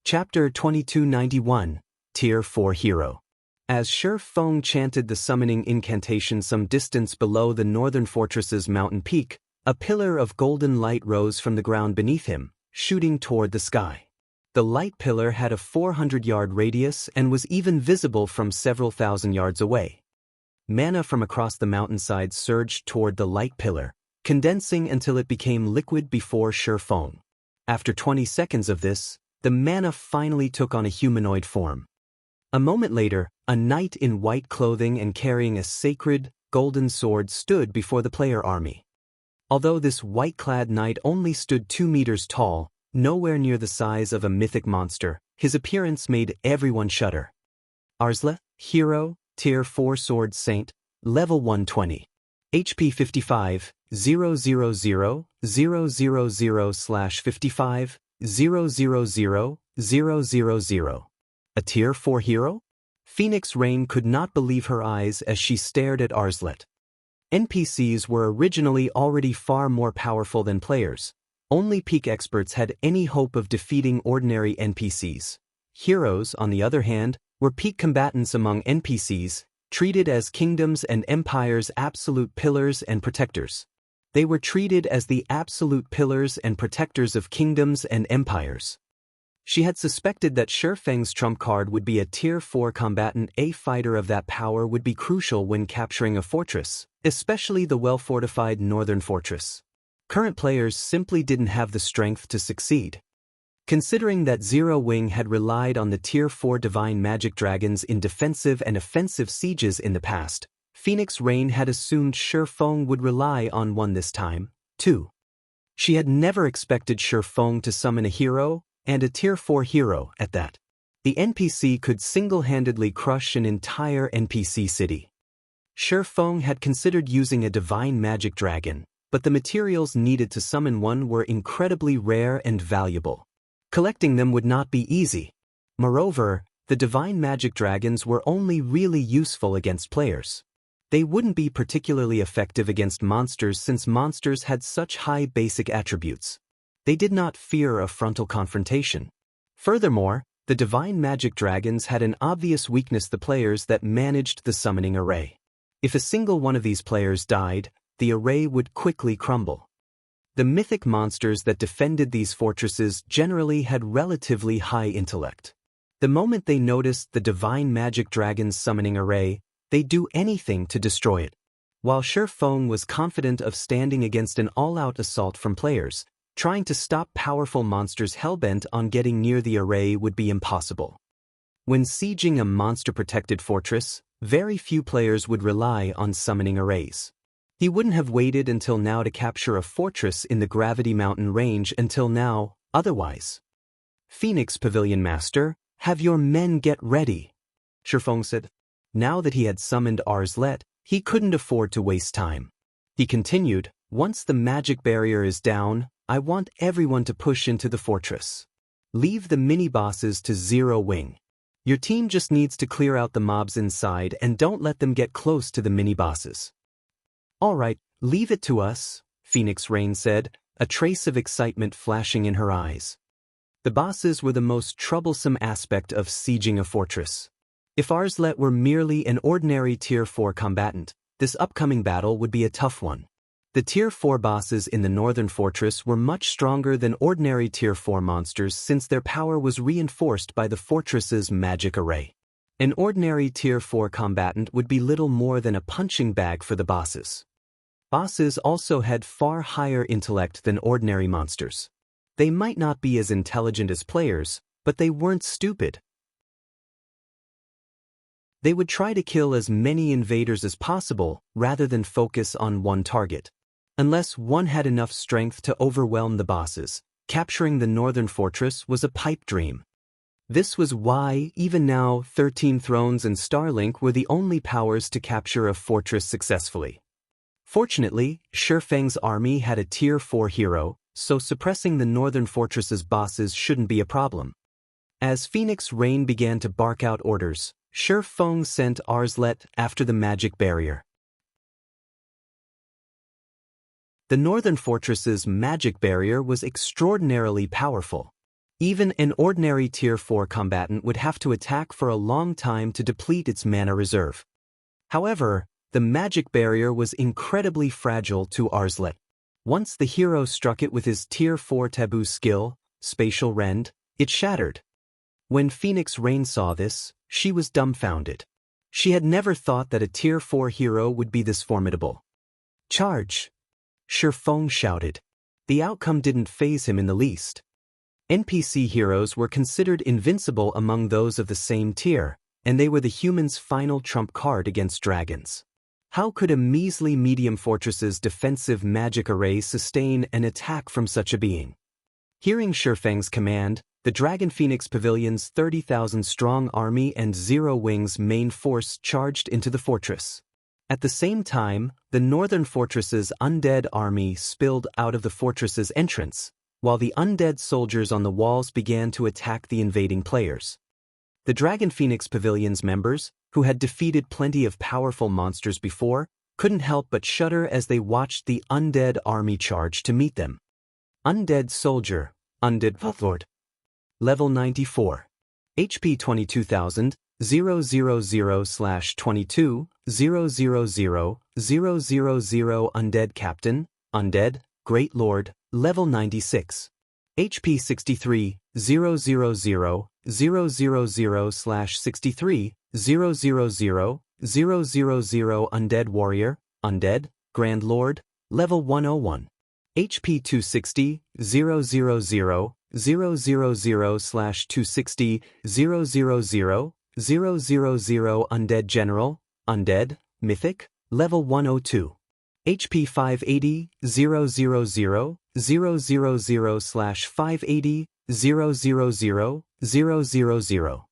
Chapter 2291, Tier 4 Hero. As Shi Feng chanted the summoning incantation some distance below the northern fortress's mountain peak, a pillar of golden light rose from the ground beneath him, shooting toward the sky. The light pillar had a 400-yard radius and was even visible from several thousand yards away. Mana from across the mountainside surged toward the light pillar, condensing until it became liquid before Shi Feng. After 20 seconds of this, the mana finally took on a humanoid form. A moment later, a knight in white clothing and carrying a sacred, golden sword stood before the player army. Although this white-clad knight only stood 2 meters tall, nowhere near the size of a mythic monster, his appearance made everyone shudder. Arzla, Hero, Tier 4 Sword Saint, Level 120. HP 55, 000/55, 000/000. A Tier 4 hero? Phoenix Rain could not believe her eyes as she stared at Arzlet. NPCs were originally already far more powerful than players. Only peak experts had any hope of defeating ordinary NPCs. Heroes, on the other hand, were peak combatants among NPCs, treated as kingdoms and empires' absolute pillars and protectors. They were treated as the absolute pillars and protectors of kingdoms and empires. She had suspected that Shi Feng's trump card would be a Tier 4 combatant. A fighter of that power would be crucial when capturing a fortress, especially the well-fortified northern fortress. Current players simply didn't have the strength to succeed. Considering that Zero Wing had relied on the Tier 4 divine magic dragons in defensive and offensive sieges in the past, Phoenix Rain had assumed Shi Feng would rely on one this time, too. She had never expected Shi Feng to summon a hero, and a Tier 4 hero at that. The NPC could single-handedly crush an entire NPC city. Shi Feng had considered using a divine magic dragon, but the materials needed to summon one were incredibly rare and valuable. Collecting them would not be easy. Moreover, the divine magic dragons were only really useful against players. They wouldn't be particularly effective against monsters since monsters had such high basic attributes. They did not fear a frontal confrontation. Furthermore, the divine magic dragons had an obvious weakness: the players that managed the summoning array. If a single one of these players died, the array would quickly crumble. The mythic monsters that defended these fortresses generally had relatively high intellect. The moment they noticed the divine magic dragon's summoning array, they'd do anything to destroy it. While Shi Feng was confident of standing against an all-out assault from players, trying to stop powerful monsters hellbent on getting near the array would be impossible. When sieging a monster-protected fortress, very few players would rely on summoning arrays. He wouldn't have waited until now to capture a fortress in the Gravity Mountain range until now, otherwise. Phoenix Pavilion Master, have your men get ready, Shi Feng said. Now that he had summoned Arzlet, he couldn't afford to waste time. He continued, once the magic barrier is down, I want everyone to push into the fortress. Leave the mini-bosses to Zero Wing. Your team just needs to clear out the mobs inside and don't let them get close to the mini-bosses. All right, leave it to us, Phoenix Rain said, a trace of excitement flashing in her eyes. The bosses were the most troublesome aspect of sieging a fortress. If Arzlet were merely an ordinary Tier 4 combatant, this upcoming battle would be a tough one. The Tier 4 bosses in the northern fortress were much stronger than ordinary Tier 4 monsters since their power was reinforced by the fortress's magic array. An ordinary Tier 4 combatant would be little more than a punching bag for the bosses. Bosses also had far higher intellect than ordinary monsters. They might not be as intelligent as players, but they weren't stupid. They would try to kill as many invaders as possible rather than focus on one target. Unless one had enough strength to overwhelm the bosses, capturing the northern fortress was a pipe dream. This was why, even now, 13 Thrones and Starlink were the only powers to capture a fortress successfully. Fortunately, Shifeng's army had a Tier 4 hero, so suppressing the northern fortress's bosses shouldn't be a problem. As Phoenix Rain began to bark out orders, Shifeng sent Arslet after the magic barrier. The northern fortress's magic barrier was extraordinarily powerful. Even an ordinary Tier 4 combatant would have to attack for a long time to deplete its mana reserve. However, the magic barrier was incredibly fragile to Arslet. Once the hero struck it with his Tier 4 taboo skill, Spatial Rend, it shattered. When Phoenix Rain saw this, she was dumbfounded. She had never thought that a Tier 4 hero would be this formidable. Charge! Shifeng shouted. The outcome didn't faze him in the least. NPC heroes were considered invincible among those of the same tier, and they were the humans' final trump card against dragons. How could a measly medium fortress's defensive magic array sustain an attack from such a being? Hearing Shifeng's command, the Dragon Phoenix Pavilion's 30,000-strong army and Zero Wing's main force charged into the fortress. At the same time, the northern fortress's undead army spilled out of the fortress's entrance, while the undead soldiers on the walls began to attack the invading players. The Dragon Phoenix Pavilion's members, who had defeated plenty of powerful monsters before, couldn't help but shudder as they watched the undead army charge to meet them. Undead Soldier, Undead Lord. Level 94. HP 22,000, 000/22, 000/000 Undead Captain, Undead, Great Lord, Level 96. HP 63, 000/000/63, 000/000 Undead Warrior, Undead, Grand Lord, Level 101. HP 260, 000/000/260, 000/000 Undead General, Undead, Mythic, Level 102. HP 580, 000/000/580, 000/000.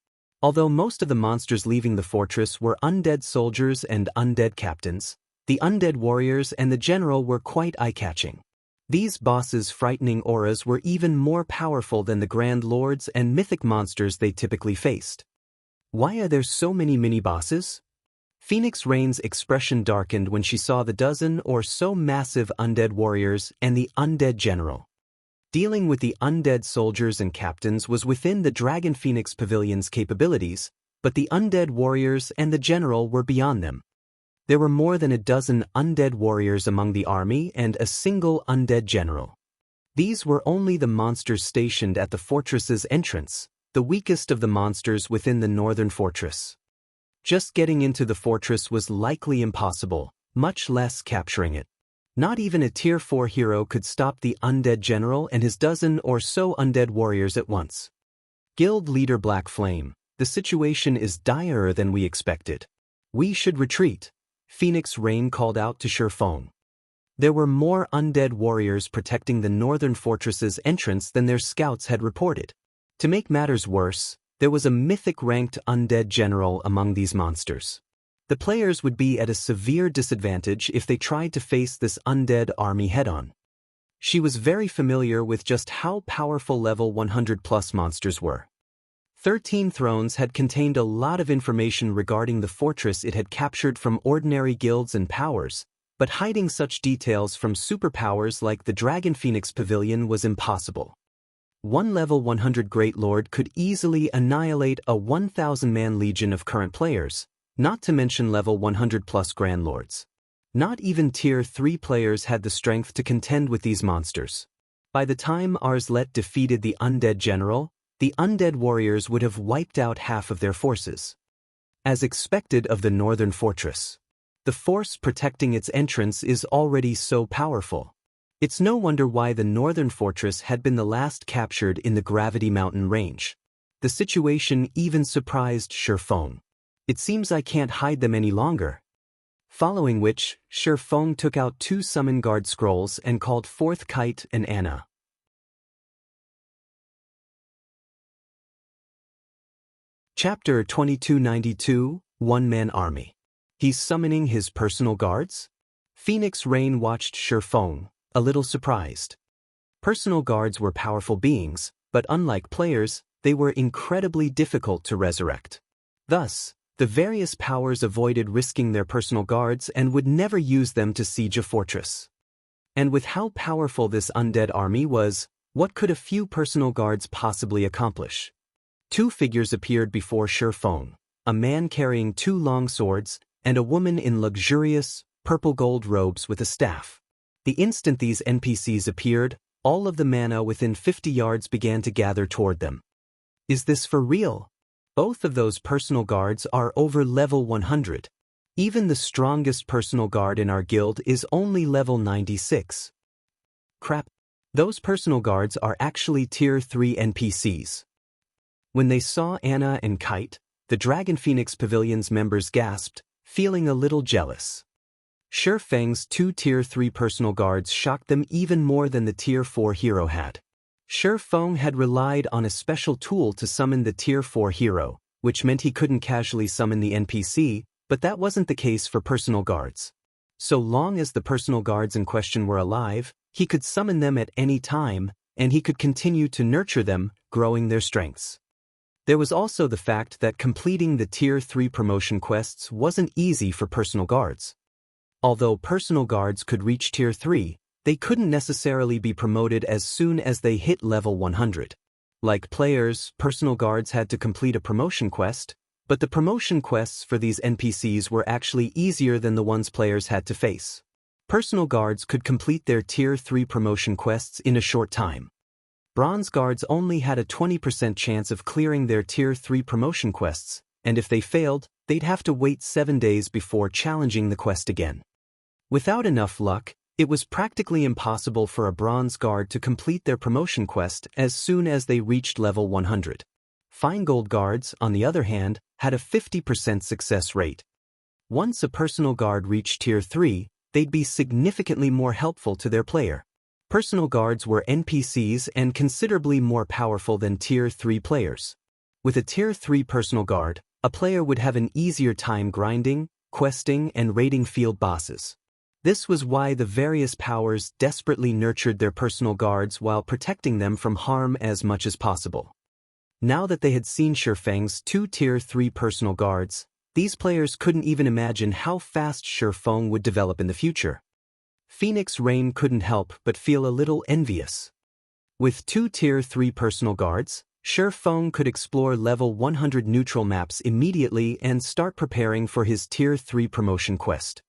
Although most of the monsters leaving the fortress were undead soldiers and undead captains, the undead warriors and the general were quite eye-catching. These bosses' frightening auras were even more powerful than the Grand Lords and mythic monsters they typically faced. Why are there so many mini-bosses? Phoenix Rain's expression darkened when she saw the dozen or so massive undead warriors and the undead general. Dealing with the undead soldiers and captains was within the Dragon Phoenix Pavilion's capabilities, but the undead warriors and the general were beyond them. There were more than a dozen undead warriors among the army and a single undead general. These were only the monsters stationed at the fortress's entrance, the weakest of the monsters within the northern fortress. Just getting into the fortress was likely impossible, much less capturing it. Not even a Tier 4 hero could stop the undead general and his dozen or so undead warriors at once. Guild Leader Black Flame, the situation is direr than we expected. We should retreat, Phoenix Rain called out to Shifeng. There were more undead warriors protecting the northern fortress's entrance than their scouts had reported. To make matters worse, there was a mythic-ranked undead general among these monsters. The players would be at a severe disadvantage if they tried to face this undead army head-on. She was very familiar with just how powerful level 100+ monsters were. 13 Thrones had contained a lot of information regarding the fortress it had captured from ordinary guilds and powers, but hiding such details from superpowers like the Dragon Phoenix Pavilion was impossible. One level 100 Great Lord could easily annihilate a 1,000-man legion of current players, not to mention level 100+ Grand Lords. Not even Tier 3 players had the strength to contend with these monsters. By the time Arslet defeated the undead general, the undead warriors would have wiped out half of their forces. As expected of the northern fortress, the force protecting its entrance is already so powerful. It's no wonder why the northern fortress had been the last captured in the Gravity Mountain range. The situation even surprised Shifeng. It seems I can't hide them any longer. Following which, Shifeng took out 2 summon guard scrolls and called forth Kite and Anna. Chapter 2292, One-Man Army. He's summoning his personal guards? Phoenix Rain watched Shifeng, a little surprised. Personal guards were powerful beings, but unlike players, they were incredibly difficult to resurrect. Thus, the various powers avoided risking their personal guards and would never use them to siege a fortress. And with how powerful this undead army was, what could a few personal guards possibly accomplish? 2 figures appeared before Shifeng, a man carrying 2 long swords, and a woman in luxurious, purple-gold robes with a staff. The instant these NPCs appeared, all of the mana within 50 yards began to gather toward them. Is this for real? Both of those personal guards are over level 100. Even the strongest personal guard in our guild is only level 96. Crap. Those personal guards are actually tier 3 NPCs. When they saw Anna and Kite, the Dragon Phoenix Pavilion's members gasped, feeling a little jealous. Shifeng's 2 tier 3 personal guards shocked them even more than the tier 4 hero had. Shifeng had relied on a special tool to summon the tier 4 hero, which meant he couldn't casually summon the NPC, but that wasn't the case for personal guards. So long as the personal guards in question were alive, he could summon them at any time, and he could continue to nurture them, growing their strengths. There was also the fact that completing the tier 3 promotion quests wasn't easy for personal guards. Although personal guards could reach tier 3, they couldn't necessarily be promoted as soon as they hit level 100. Like players, personal guards had to complete a promotion quest, but the promotion quests for these NPCs were actually easier than the ones players had to face. Personal guards could complete their tier 3 promotion quests in a short time. Bronze guards only had a 20% chance of clearing their tier 3 promotion quests, and if they failed, they'd have to wait 7 days before challenging the quest again. Without enough luck, it was practically impossible for a bronze guard to complete their promotion quest as soon as they reached level 100. Fine gold guards, on the other hand, had a 50% success rate. Once a personal guard reached tier 3, they'd be significantly more helpful to their player. Personal guards were NPCs and considerably more powerful than tier 3 players. With a tier 3 personal guard, a player would have an easier time grinding, questing, and raiding field bosses. This was why the various powers desperately nurtured their personal guards while protecting them from harm as much as possible. Now that they had seen Shifeng's 2 tier 3 personal guards, these players couldn't even imagine how fast Shifeng would develop in the future. Phoenix Rain couldn't help but feel a little envious. With 2 tier 3 personal guards, Shifeng could explore level 100 neutral maps immediately and start preparing for his tier 3 promotion quest.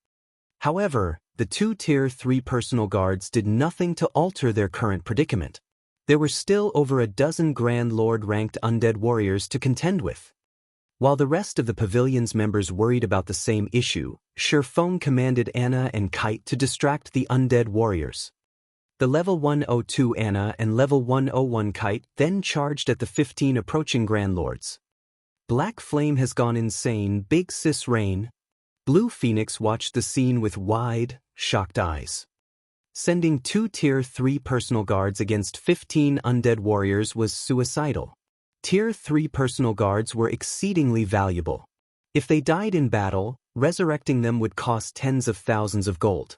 However, the 2 tier 3 personal guards did nothing to alter their current predicament. There were still over a dozen Grand Lord-ranked undead warriors to contend with. While the rest of the pavilion's members worried about the same issue, Shifeng commanded Anna and Kite to distract the undead warriors. The level 102 Anna and level 101 Kite then charged at the 15 approaching Grand Lords. Black Flame has gone insane, Big Sis Rain. Blue Phoenix watched the scene with wide, shocked eyes. Sending 2 tier 3 personal guards against 15 undead warriors was suicidal. Tier 3 personal guards were exceedingly valuable. If they died in battle, resurrecting them would cost tens of thousands of gold.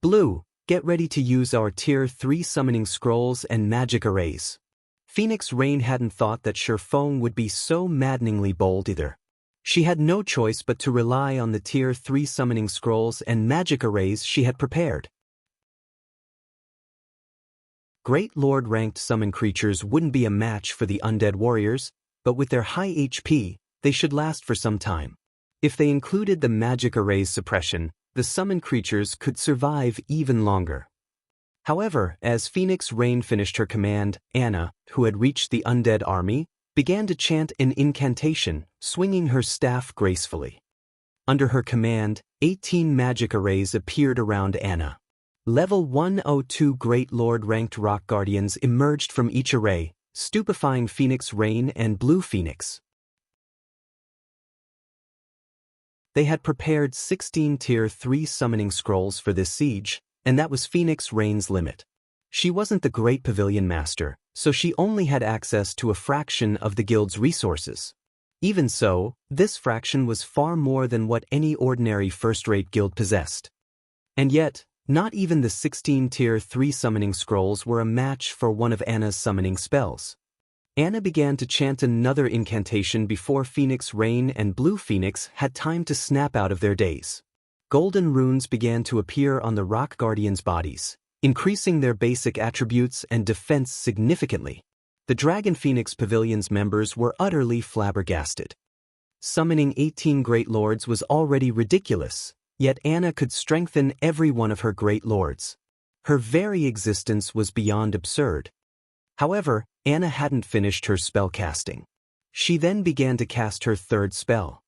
Blue, get ready to use our tier 3 summoning scrolls and magic arrays. Phoenix Rain hadn't thought that Shifeng would be so maddeningly bold either. She had no choice but to rely on the tier 3 summoning scrolls and magic arrays she had prepared. Great Lord-ranked summon creatures wouldn't be a match for the undead warriors, but with their high HP, they should last for some time. If they included the magic array's suppression, the summon creatures could survive even longer. However, as Phoenix Rain finished her command, Anna, who had reached the undead army, began to chant an incantation, swinging her staff gracefully. Under her command, 18 magic arrays appeared around Anna. Level 102 Great Lord ranked rock guardians emerged from each array, stupefying Phoenix Rain and Blue Phoenix. They had prepared 16 Tier 3 summoning scrolls for this siege, and that was Phoenix Rain's limit. She wasn't the Great Pavilion Master, so she only had access to a fraction of the guild's resources. Even so, this fraction was far more than what any ordinary first-rate guild possessed. And yet, not even the 16 Tier 3 summoning scrolls were a match for one of Anna's summoning spells. Anna began to chant another incantation before Phoenix Rain and Blue Phoenix had time to snap out of their daze. Golden runes began to appear on the rock guardians' bodies, increasing their basic attributes and defense significantly. The Dragon Phoenix Pavilion's members were utterly flabbergasted. Summoning 18 Great Lords was already ridiculous, yet Anna could strengthen every one of her Great Lords. Her very existence was beyond absurd. However, Anna hadn't finished her spell casting. She then began to cast her third spell.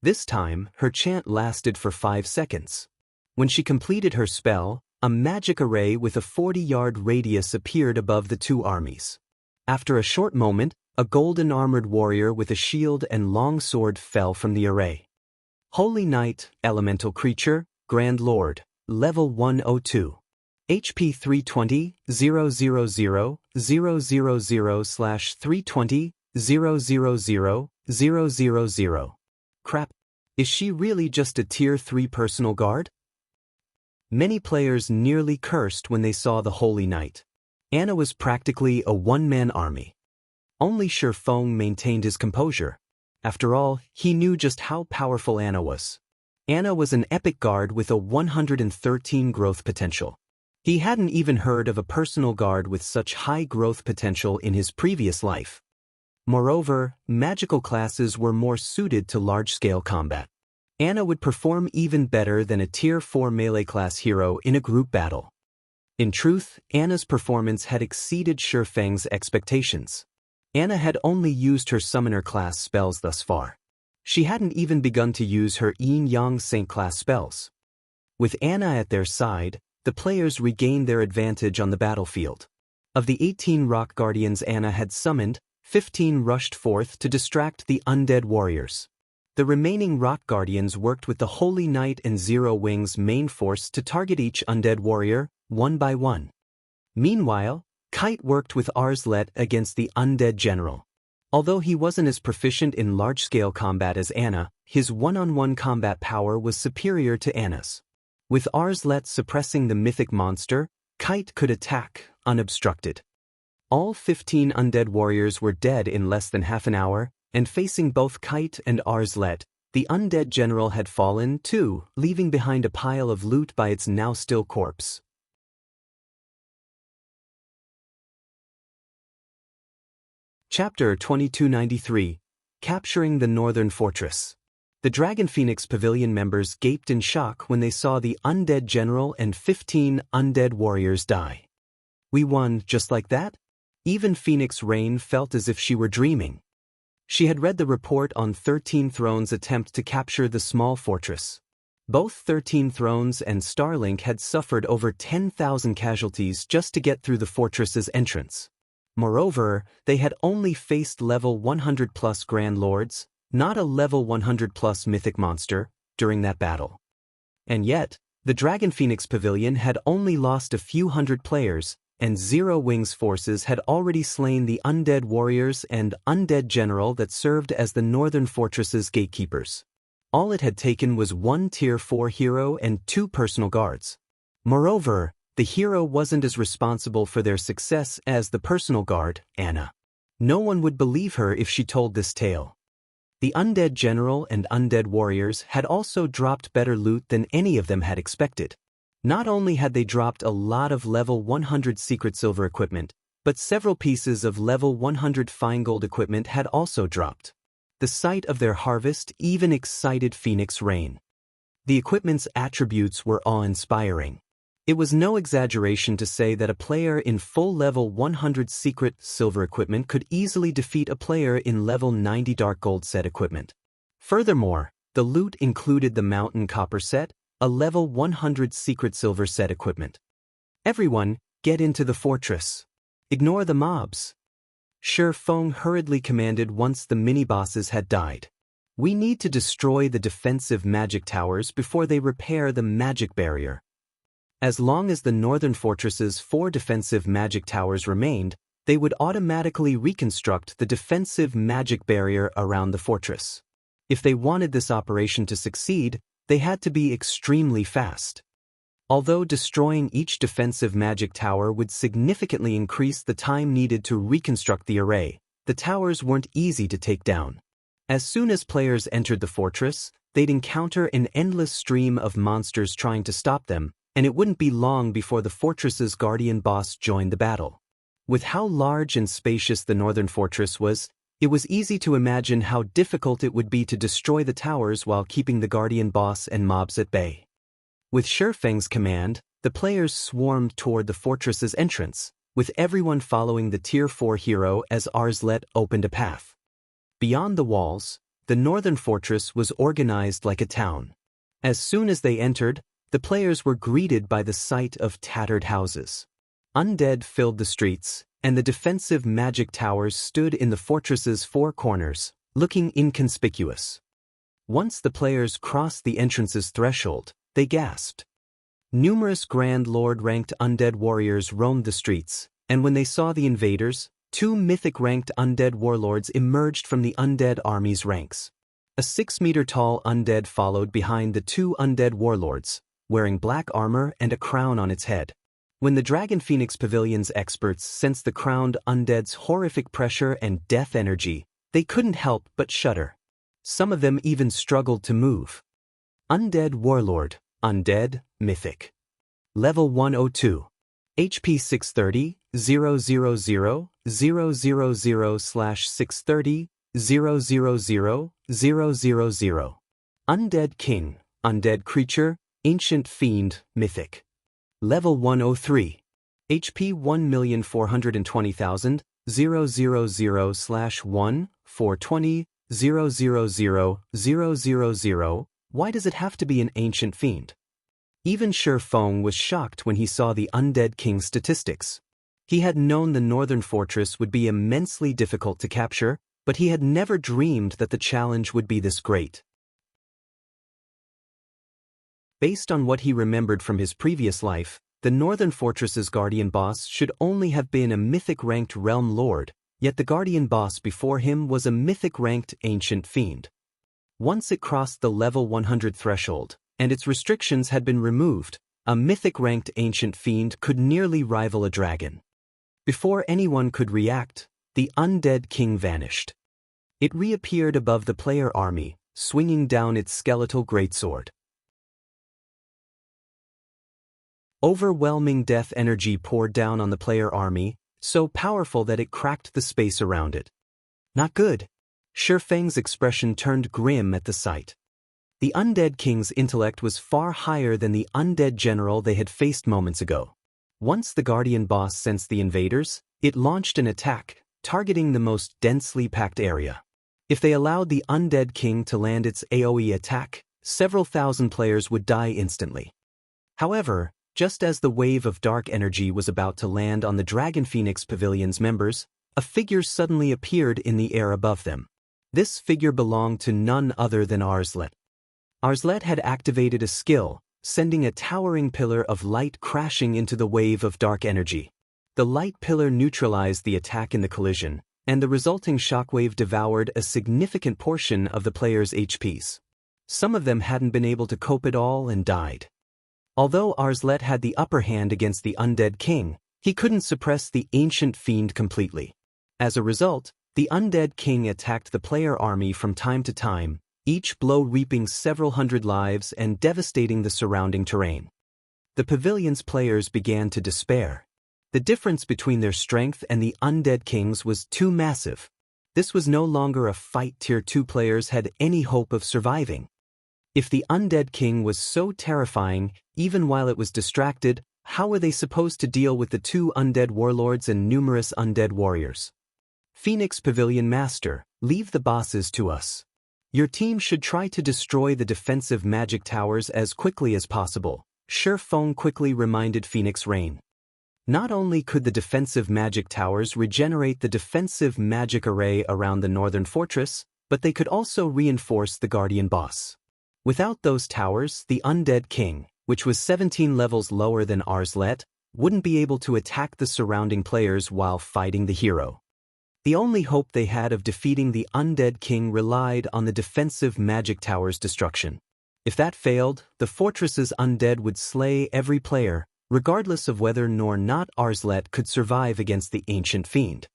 This time, her chant lasted for 5 seconds. When she completed her spell, a magic array with a 40-yard radius appeared above the two armies. After a short moment, a golden-armored warrior with a shield and long sword fell from the array. Holy Knight, Elemental Creature, Grand Lord, Level 102. HP 320, 000, 000/320, 000, 000. Crap. Is she really just a Tier 3 personal guard? Many players nearly cursed when they saw the Holy Knight. Anna was practically a one-man army. Only Feng maintained his composure. After all, he knew just how powerful Anna was. Anna was an epic guard with a 113 growth potential. He hadn't even heard of a personal guard with such high growth potential in his previous life. Moreover, magical classes were more suited to large-scale combat. Anna would perform even better than a Tier 4 melee class hero in a group battle. In truth, Anna's performance had exceeded Feng's expectations. Anna had only used her summoner class spells thus far. She hadn't even begun to use her Yin-Yang Saint class spells. With Anna at their side, the players regained their advantage on the battlefield. Of the 18 rock guardians Anna had summoned, 15 rushed forth to distract the undead warriors. The remaining rock guardians worked with the Holy Knight and Zero Wing's main force to target each undead warrior, one by one. Meanwhile, Kite worked with Arslet against the undead general. Although he wasn't as proficient in large-scale combat as Anna, his one-on-one combat power was superior to Anna's. With Arslet suppressing the mythic monster, Kite could attack, unobstructed. All 15 undead warriors were dead in less than half an hour, and facing both Kite and Arslet, the undead general had fallen too, leaving behind a pile of loot by its now-still corpse. Chapter 2293, Capturing the Northern Fortress. The Dragon Phoenix Pavilion members gaped in shock when they saw the undead general and 15 undead warriors die. We won just like that? Even Phoenix Rain felt as if she were dreaming. She had read the report on 13 Thrones' attempt to capture the small fortress. Both 13 Thrones and Starlink had suffered over 10,000 casualties just to get through the fortress's entrance. Moreover, they had only faced level 100+ Grand Lords, not a level 100+ mythic monster, during that battle. And yet, the Dragon Phoenix Pavilion had only lost a few hundred players, and Zero Wing's forces had already slain the undead warriors and undead general that served as the northern fortress's gatekeepers. All it had taken was one Tier 4 hero and 2 personal guards. Moreover, the hero wasn't as responsible for their success as the personal guard, Anna. No one would believe her if she told this tale. The undead general and undead warriors had also dropped better loot than any of them had expected. Not only had they dropped a lot of level 100 secret silver equipment, but several pieces of level 100 fine gold equipment had also dropped. The sight of their harvest even excited Phoenix Rain. The equipment's attributes were awe-inspiring. It was no exaggeration to say that a player in full level 100 secret silver equipment could easily defeat a player in level 90 dark gold set equipment. Furthermore, the loot included the mountain copper set, a level 100 secret silver set equipment. Everyone, get into the fortress. Ignore the mobs. Shi Feng hurriedly commanded once the mini-bosses had died. We need to destroy the defensive magic towers before they repair the magic barrier. As long as the northern fortress's 4 defensive magic towers remained, they would automatically reconstruct the defensive magic barrier around the fortress. If they wanted this operation to succeed, they had to be extremely fast. Although destroying each defensive magic tower would significantly increase the time needed to reconstruct the array, the towers weren't easy to take down. As soon as players entered the fortress, they'd encounter an endless stream of monsters trying to stop them, and it wouldn't be long before the fortress's guardian boss joined the battle. With how large and spacious the northern fortress was, it was easy to imagine how difficult it would be to destroy the towers while keeping the guardian boss and mobs at bay. With Shi Feng's command, the players swarmed toward the fortress's entrance, with everyone following the Tier 4 hero as Arslet opened a path. Beyond the walls, the northern fortress was organized like a town. As soon as they entered, the players were greeted by the sight of tattered houses. Undead filled the streets, and the defensive magic towers stood in the fortress's 4 corners, looking inconspicuous. Once the players crossed the entrance's threshold, they gasped. Numerous Grand Lord-ranked undead warriors roamed the streets, and when they saw the invaders, 2 mythic-ranked undead warlords emerged from the undead army's ranks. A 6-meter-tall undead followed behind the 2 undead warlords, wearing black armor and a crown on its head. When the Dragon Phoenix Pavilion's experts sensed the crowned undead's horrific pressure and death energy, they couldn't help but shudder. Some of them even struggled to move. Undead Warlord, Undead, Mythic. Level 102. HP 630, 000, 000/630, 000, 000. Undead King, Undead Creature, Ancient Fiend, Mythic. Level 103. HP 1,420,000, 000/1, 420, 000, 000. Why does it have to be an Ancient Fiend? Even Shi Feng was shocked when he saw the Undead King's statistics. He had known the northern fortress would be immensely difficult to capture, but he had never dreamed that the challenge would be this great. Based on what he remembered from his previous life, the northern fortress's guardian boss should only have been a mythic-ranked realm lord, yet the guardian boss before him was a mythic-ranked ancient fiend. Once it crossed the level 100 threshold, and its restrictions had been removed, a mythic-ranked ancient fiend could nearly rival a dragon. Before anyone could react, the undead king vanished. It reappeared above the player army, swinging down its skeletal greatsword. Overwhelming death energy poured down on the player army, so powerful that it cracked the space around it. Not good. Shi Feng's expression turned grim at the sight. The undead king's intellect was far higher than the undead general they had faced moments ago. Once the guardian boss sensed the invaders, it launched an attack, targeting the most densely packed area. If they allowed the undead king to land its AoE attack, several thousand players would die instantly. However, just as the wave of dark energy was about to land on the Dragon Phoenix Pavilion's members, a figure suddenly appeared in the air above them. This figure belonged to none other than Arslet. Arslet had activated a skill, sending a towering pillar of light crashing into the wave of dark energy. The light pillar neutralized the attack in the collision, and the resulting shockwave devoured a significant portion of the players' HPs. Some of them hadn't been able to cope at all and died. Although Arslet had the upper hand against the undead king, he couldn't suppress the ancient fiend completely. As a result, the undead king attacked the player army from time to time, each blow reaping several hundred lives and devastating the surrounding terrain. The pavilion's players began to despair. The difference between their strength and the undead king's was too massive. This was no longer a fight Tier 2 players had any hope of surviving. If the undead king was so terrifying, even while it was distracted, How were they supposed to deal with the 2 undead warlords and numerous undead warriors? Phoenix Pavilion Master, leave the bosses to us. Your team should try to destroy the defensive magic towers as quickly as possible, Shi Feng quickly reminded Phoenix Rain. Not only could the defensive magic towers regenerate the defensive magic array around the northern fortress, but they could also reinforce the guardian boss. Without those towers, the undead king, which was 17 levels lower than Arslet, wouldn't be able to attack the surrounding players while fighting the hero. The only hope they had of defeating the undead king relied on the defensive magic tower's destruction. If that failed, the fortress's undead would slay every player, regardless of whether or not Arslet could survive against the ancient fiend.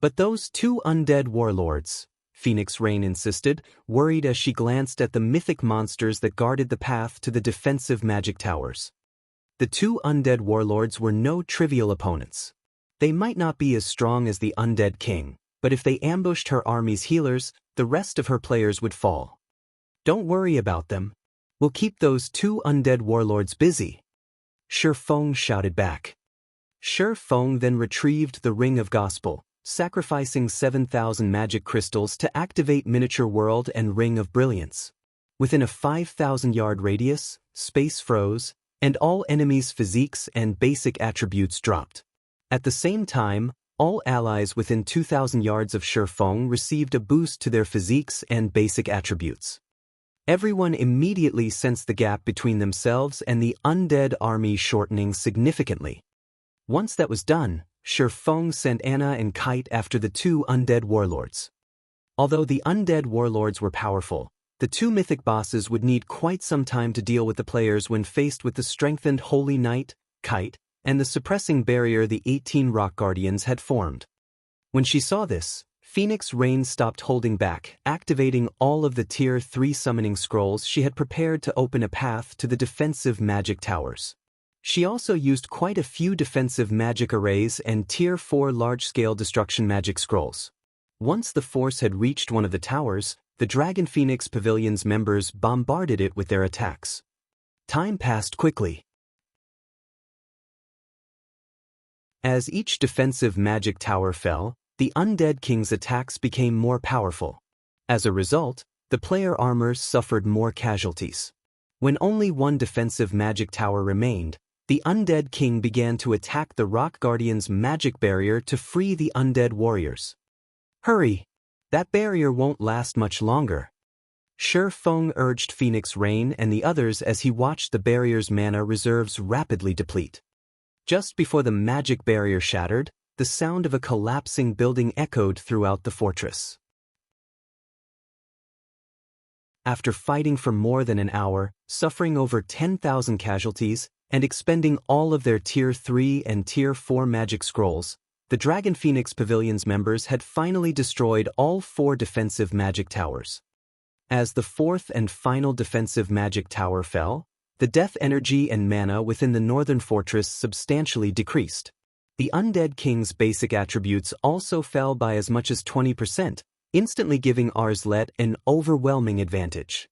But those 2 undead warlords, Phoenix Rain insisted, worried as she glanced at the mythic monsters that guarded the path to the defensive magic towers. The 2 undead warlords were no trivial opponents. They might not be as strong as the undead king, but if they ambushed her army's healers, the rest of her players would fall. Don't worry about them. We'll keep those 2 undead warlords busy, Shi Feng shouted back. Shi Feng then retrieved the Ring of Gospel, sacrificing 7,000 magic crystals to activate Miniature World and Ring of Brilliance. Within a 5,000-yard radius, space froze, and all enemies' physiques and basic attributes dropped. At the same time, all allies within 2,000 yards of Shi Feng received a boost to their physiques and basic attributes. Everyone immediately sensed the gap between themselves and the undead army shortening significantly. Once that was done, Shi Feng sent Anna and Kite after the 2 undead warlords. Although the undead warlords were powerful, the 2 mythic bosses would need quite some time to deal with the players when faced with the strengthened Holy Knight, Kite, and the suppressing barrier the 18 Rock Guardians had formed. When she saw this, Phoenix Rain stopped holding back, activating all of the Tier 3 summoning scrolls she had prepared to open a path to the defensive magic towers. She also used quite a few defensive magic arrays and Tier 4 large-scale destruction magic scrolls. Once the force had reached one of the towers, the Dragon Phoenix Pavilion's members bombarded it with their attacks. Time passed quickly. As each defensive magic tower fell, the Undead King's attacks became more powerful. As a result, the player armors suffered more casualties. When only one defensive magic tower remained, the Undead King began to attack the Rock Guardian's magic barrier to free the undead warriors. Hurry! That barrier won't last much longer. Shi Feng urged Phoenix Rain and the others as he watched the barrier's mana reserves rapidly deplete. Just before the magic barrier shattered, the sound of a collapsing building echoed throughout the fortress. After fighting for more than an hour, suffering over 10,000 casualties, and expending all of their Tier 3 and Tier 4 magic scrolls, the Dragon Phoenix Pavilion's members had finally destroyed all 4 defensive magic towers. As the 4th and final defensive magic tower fell, the death energy and mana within the northern fortress substantially decreased. The Undead King's basic attributes also fell by as much as 20%, instantly giving Arslet an overwhelming advantage.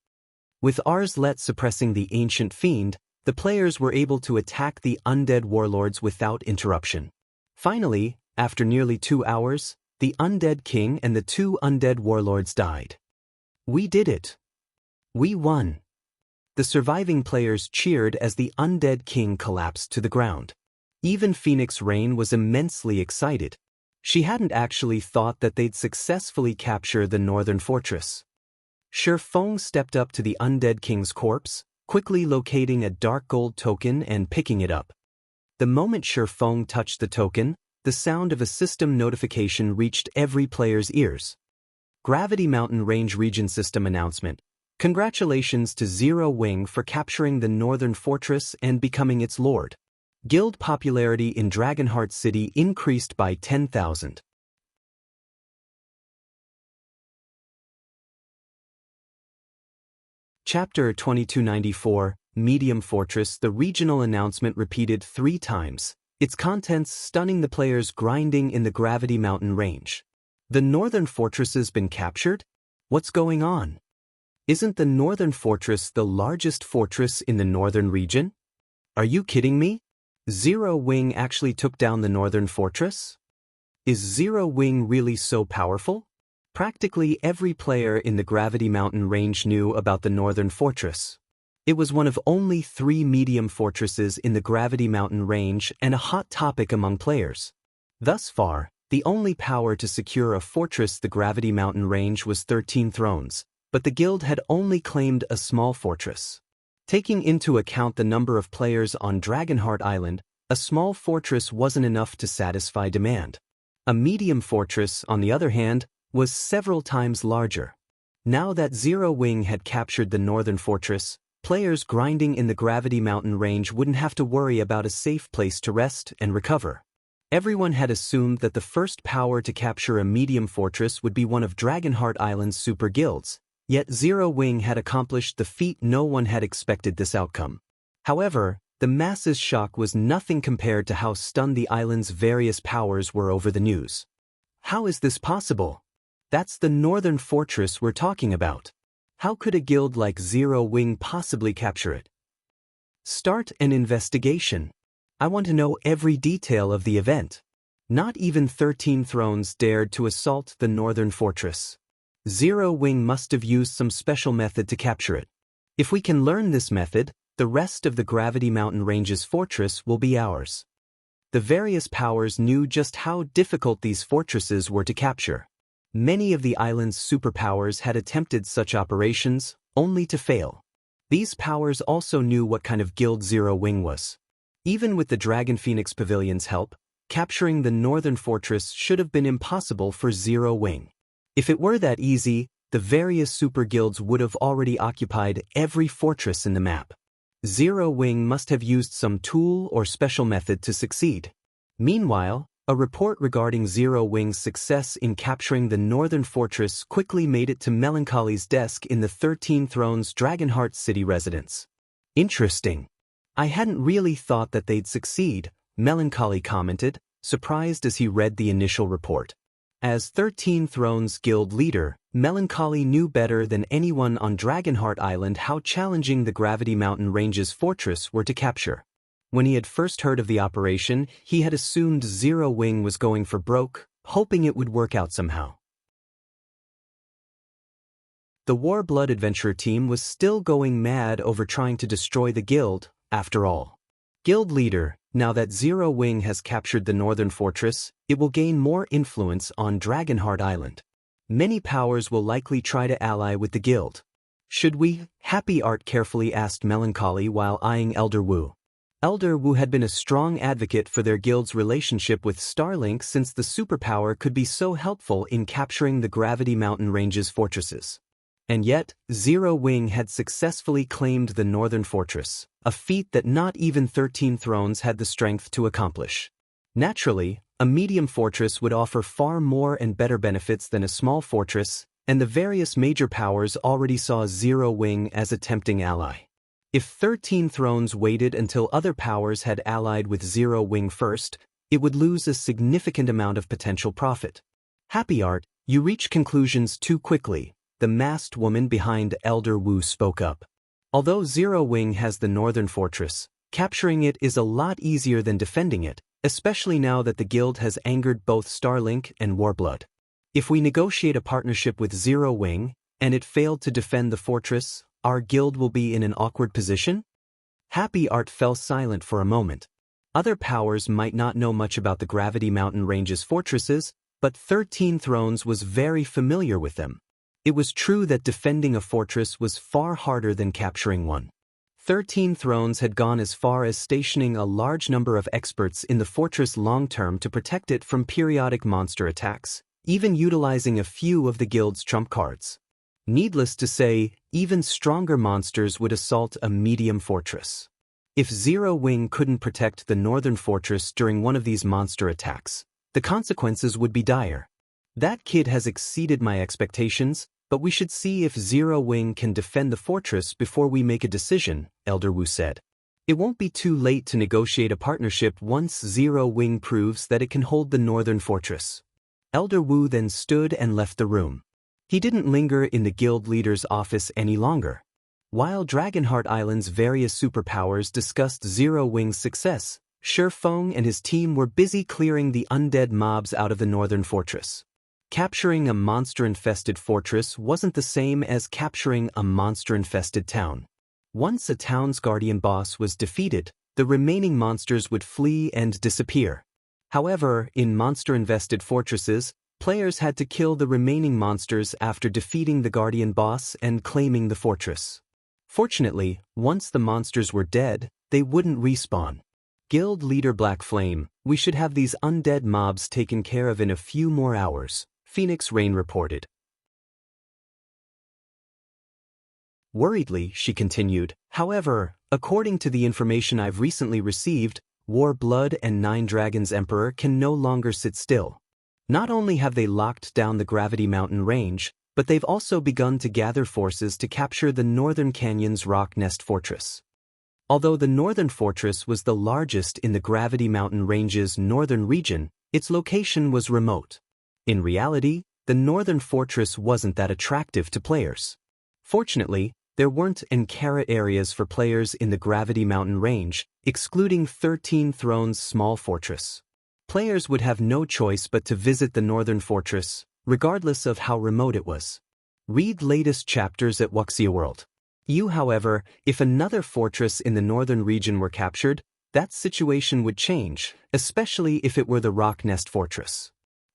With Arslet suppressing the ancient fiend, the players were able to attack the undead warlords without interruption. Finally, after nearly 2 hours, the Undead King and the 2 undead warlords died. We did it! We won! The surviving players cheered as the Undead King collapsed to the ground. Even Phoenix Rain was immensely excited. She hadn't actually thought that they'd successfully capture the northern fortress. Shi Feng stepped up to the Undead King's corpse, quickly locating a dark gold token and picking it up. The moment Shi Feng touched the token, the sound of a system notification reached every player's ears. Gravity Mountain Range Region System Announcement. Congratulations to Zero Wing for capturing the northern fortress and becoming its lord. Guild popularity in Dragonheart City increased by 10,000. Chapter 2294, Medium Fortress. The regional announcement repeated 3 times, its contents stunning the players grinding in the Gravity Mountain range. The northern fortress has been captured? What's going on? Isn't the northern fortress the largest fortress in the northern region? Are you kidding me? Zero Wing actually took down the northern fortress? Is Zero Wing really so powerful? Practically every player in the Gravity Mountain range knew about the northern fortress. It was one of only 3 medium fortresses in the Gravity Mountain range and a hot topic among players. Thus far, the only power to secure a fortress the Gravity Mountain range was 13 thrones, but the guild had only claimed a small fortress. Taking into account the number of players on Dragonheart Island, a small fortress wasn't enough to satisfy demand. A medium fortress, on the other hand, was several times larger. Now that Zero Wing had captured the northern fortress, players grinding in the Gravity Mountain range wouldn't have to worry about a safe place to rest and recover. Everyone had assumed that the first power to capture a medium fortress would be one of Dragonheart Island's super guilds, yet Zero Wing had accomplished the feat. No one had expected this outcome. However, the masses' shock was nothing compared to how stunned the island's various powers were over the news. How is this possible? That's the northern fortress we're talking about. How could a guild like Zero Wing possibly capture it? Start an investigation. I want to know every detail of the event. Not even 13 thrones dared to assault the northern fortress. Zero Wing must have used some special method to capture it. If we can learn this method, the rest of the Gravity Mountain Range's fortress will be ours. The various powers knew just how difficult these fortresses were to capture. Many of the island's superpowers had attempted such operations, only to fail. These powers also knew what kind of guild Zero Wing was. Even with the Dragon Phoenix Pavilion's help, capturing the northern fortress should have been impossible for Zero Wing. If it were that easy, the various super guilds would have already occupied every fortress in the map. Zero Wing must have used some tool or special method to succeed. Meanwhile, a report regarding Zero Wing's success in capturing the northern fortress quickly made it to Melancholy's desk in the 13 Thrones Dragonheart city residence. Interesting. I hadn't really thought that they'd succeed, Melancholy commented, surprised as he read the initial report. As 13 Thrones Guild leader, Melancholy knew better than anyone on Dragonheart Island how challenging the Gravity Mountain Range's fortress were to capture. When he had first heard of the operation, he had assumed Zero Wing was going for broke, hoping it would work out somehow. The Warblood adventurer team was still going mad over trying to destroy the guild, after all. Guild leader, now that Zero Wing has captured the northern fortress, it will gain more influence on Dragonheart Island. Many powers will likely try to ally with the guild. Should we? Happy Art carefully asked Melancholy while eyeing Elder Wu. Elder Wu had been a strong advocate for their guild's relationship with Starlink since the superpower could be so helpful in capturing the Gravity Mountain Range's fortresses. And yet, Zero Wing had successfully claimed the northern fortress, a feat that not even 13 thrones had the strength to accomplish. Naturally, a medium fortress would offer far more and better benefits than a small fortress, and the various major powers already saw Zero Wing as a tempting ally. If 13 thrones waited until other powers had allied with Zero Wing first, it would lose a significant amount of potential profit. Happy Art, you reach conclusions too quickly, the masked woman behind Elder Wu spoke up. Although Zero Wing has the northern fortress, capturing it is a lot easier than defending it, especially now that the guild has angered both Starlink and Warblood. If we negotiate a partnership with Zero Wing, and it failed to defend the fortress, our guild will be in an awkward position? Happy Art fell silent for a moment. Other powers might not know much about the Gravity Mountain Range's fortresses, but 13 Thrones was very familiar with them. It was true that defending a fortress was far harder than capturing one. 13 Thrones had gone as far as stationing a large number of experts in the fortress long-term to protect it from periodic monster attacks, even utilizing a few of the guild's trump cards. Needless to say, even stronger monsters would assault a medium fortress. If Zero Wing couldn't protect the northern fortress during one of these monster attacks, the consequences would be dire. That kid has exceeded my expectations, but we should see if Zero Wing can defend the fortress before we make a decision, Elder Wu said. It won't be too late to negotiate a partnership once Zero Wing proves that it can hold the northern fortress. Elder Wu then stood and left the room. He didn't linger in the guild leader's office any longer. While Dragonheart Island's various superpowers discussed Zero Wing's success, Feng and his team were busy clearing the undead mobs out of the northern fortress. Capturing a monster-infested fortress wasn't the same as capturing a monster-infested town. Once a town's guardian boss was defeated, the remaining monsters would flee and disappear. However, in monster-infested fortresses, players had to kill the remaining monsters after defeating the guardian boss and claiming the fortress. Fortunately, once the monsters were dead, they wouldn't respawn. Guild leader Black Flame, we should have these undead mobs taken care of in a few more hours, Phoenix Rain reported. Worriedly, she continued, however, according to the information I've recently received, War Blood and Nine Dragons Emperor can no longer sit still. Not only have they locked down the Gravity Mountain range, but they've also begun to gather forces to capture the Northern Canyon's Rock Nest Fortress. Although the Northern Fortress was the largest in the Gravity Mountain Range's northern region, its location was remote. In reality, the Northern Fortress wasn't that attractive to players. Fortunately, there weren't Ankara areas for players in the Gravity Mountain Range, excluding 13 Thrones' small fortress. Players would have no choice but to visit the Northern Fortress, regardless of how remote it was. Read latest chapters at Wuxia World. However, if another fortress in the northern region were captured, that situation would change, especially if it were the Rock Nest Fortress.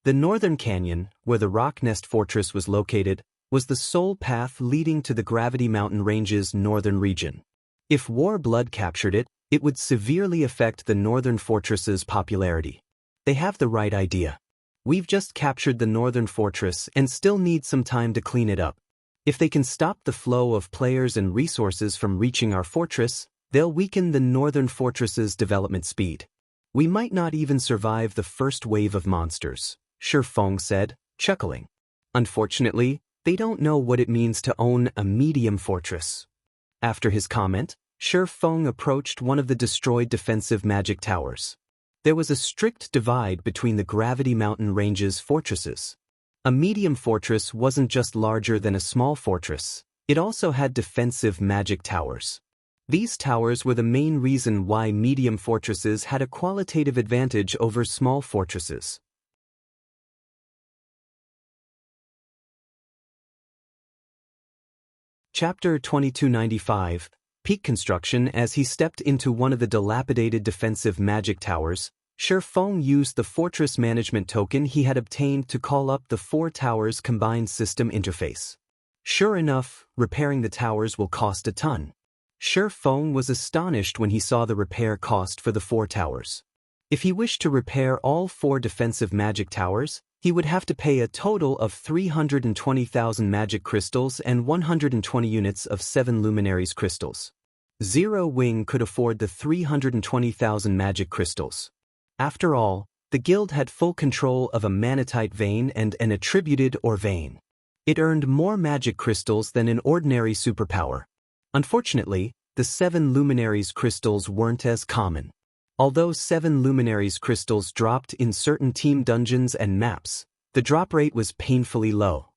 The Northern Canyon, where the Rock Nest Fortress was located, was the sole path leading to the Gravity Mountain Range's northern region. If War Blood captured it, it would severely affect the Northern Fortress's popularity. They have the right idea. We've just captured the Northern Fortress and still need some time to clean it up. If they can stop the flow of players and resources from reaching our fortress, they'll weaken the Northern Fortress's development speed. We might not even survive the first wave of monsters, Feng said, chuckling. Unfortunately, they don't know what it means to own a medium fortress. After his comment, Feng approached one of the destroyed defensive magic towers. There was a strict divide between the Gravity Mountain Range's fortresses. A medium fortress wasn't just larger than a small fortress, it also had defensive magic towers. These towers were the main reason why medium fortresses had a qualitative advantage over small fortresses. Chapter 2295, Peak Construction. As he stepped into one of the dilapidated defensive magic towers, Feng used the fortress management token he had obtained to call up the 4 towers combined system interface. Sure enough, repairing the towers will cost a ton. Feng was astonished when he saw the repair cost for the 4 towers. If he wished to repair all 4 defensive magic towers, he would have to pay a total of 320,000 magic crystals and 120 units of 7 luminaries crystals. Zero Wing could afford the 320,000 magic crystals. After all, the guild had full control of a manatite vein and an attributed ore vein. It earned more magic crystals than an ordinary superpower. Unfortunately, the 7 luminaries crystals weren't as common. Although 7 luminaries crystals dropped in certain team dungeons and maps, the drop rate was painfully low.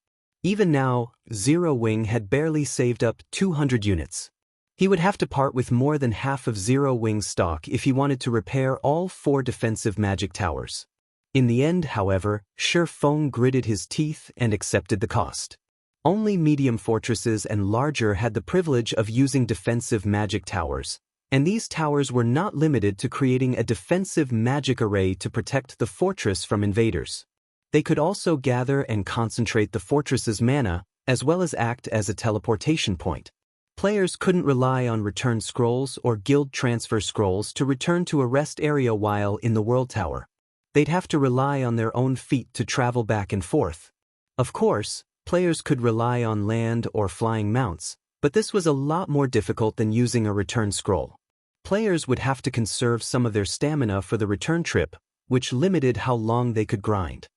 Even now, Zero Wing had barely saved up 200 units. He would have to part with more than half of Zero Wing's stock if he wanted to repair all 4 defensive magic towers. In the end, however, Feng gritted his teeth and accepted the cost. Only medium fortresses and larger had the privilege of using defensive magic towers, and these towers were not limited to creating a defensive magic array to protect the fortress from invaders. They could also gather and concentrate the fortress's mana, as well as act as a teleportation point. Players couldn't rely on return scrolls or guild transfer scrolls to return to a rest area while in the World Tower. They'd have to rely on their own feet to travel back and forth. Of course, players could rely on land or flying mounts, but this was a lot more difficult than using a return scroll. Players would have to conserve some of their stamina for the return trip, which limited how long they could grind.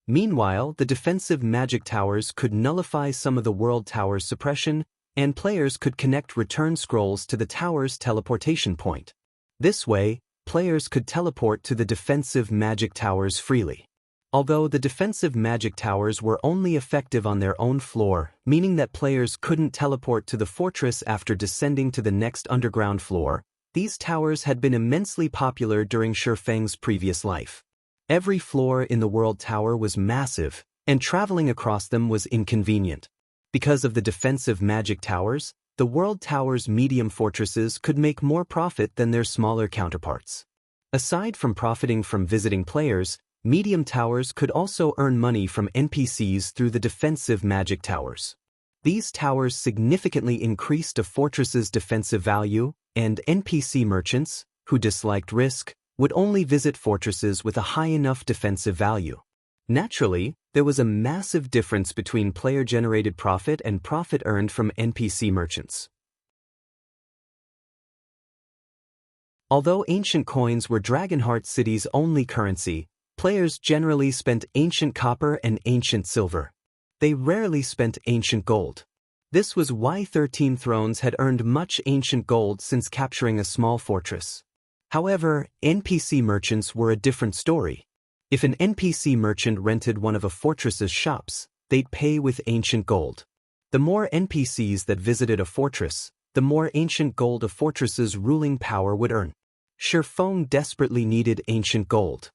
Meanwhile, the defensive magic towers could nullify some of the World Tower's suppression, and players could connect return scrolls to the tower's teleportation point. This way, players could teleport to the defensive magic towers freely. Although the defensive magic towers were only effective on their own floor, meaning that players couldn't teleport to the fortress after descending to the next underground floor, These towers had been immensely popular during Shi Feng's previous life. Every floor in the World Tower was massive, and traveling across them was inconvenient. Because of the defensive magic towers, the World Tower's medium fortresses could make more profit than their smaller counterparts. Aside from profiting from visiting players, medium towers could also earn money from NPCs through the defensive magic towers. These towers significantly increased a fortress's defensive value, and NPC merchants, who disliked risk, would only visit fortresses with a high enough defensive value. Naturally, there was a massive difference between player-generated profit and profit earned from NPC merchants. Although ancient coins were Dragonheart City's only currency, players generally spent ancient copper and ancient silver. They rarely spent ancient gold. This was why 13 Thrones had earned much ancient gold since capturing a small fortress. However, NPC merchants were a different story. If an NPC merchant rented one of a fortress's shops, they'd pay with ancient gold. The more NPCs that visited a fortress, the more ancient gold a fortress's ruling power would earn. Shi Feng desperately needed ancient gold.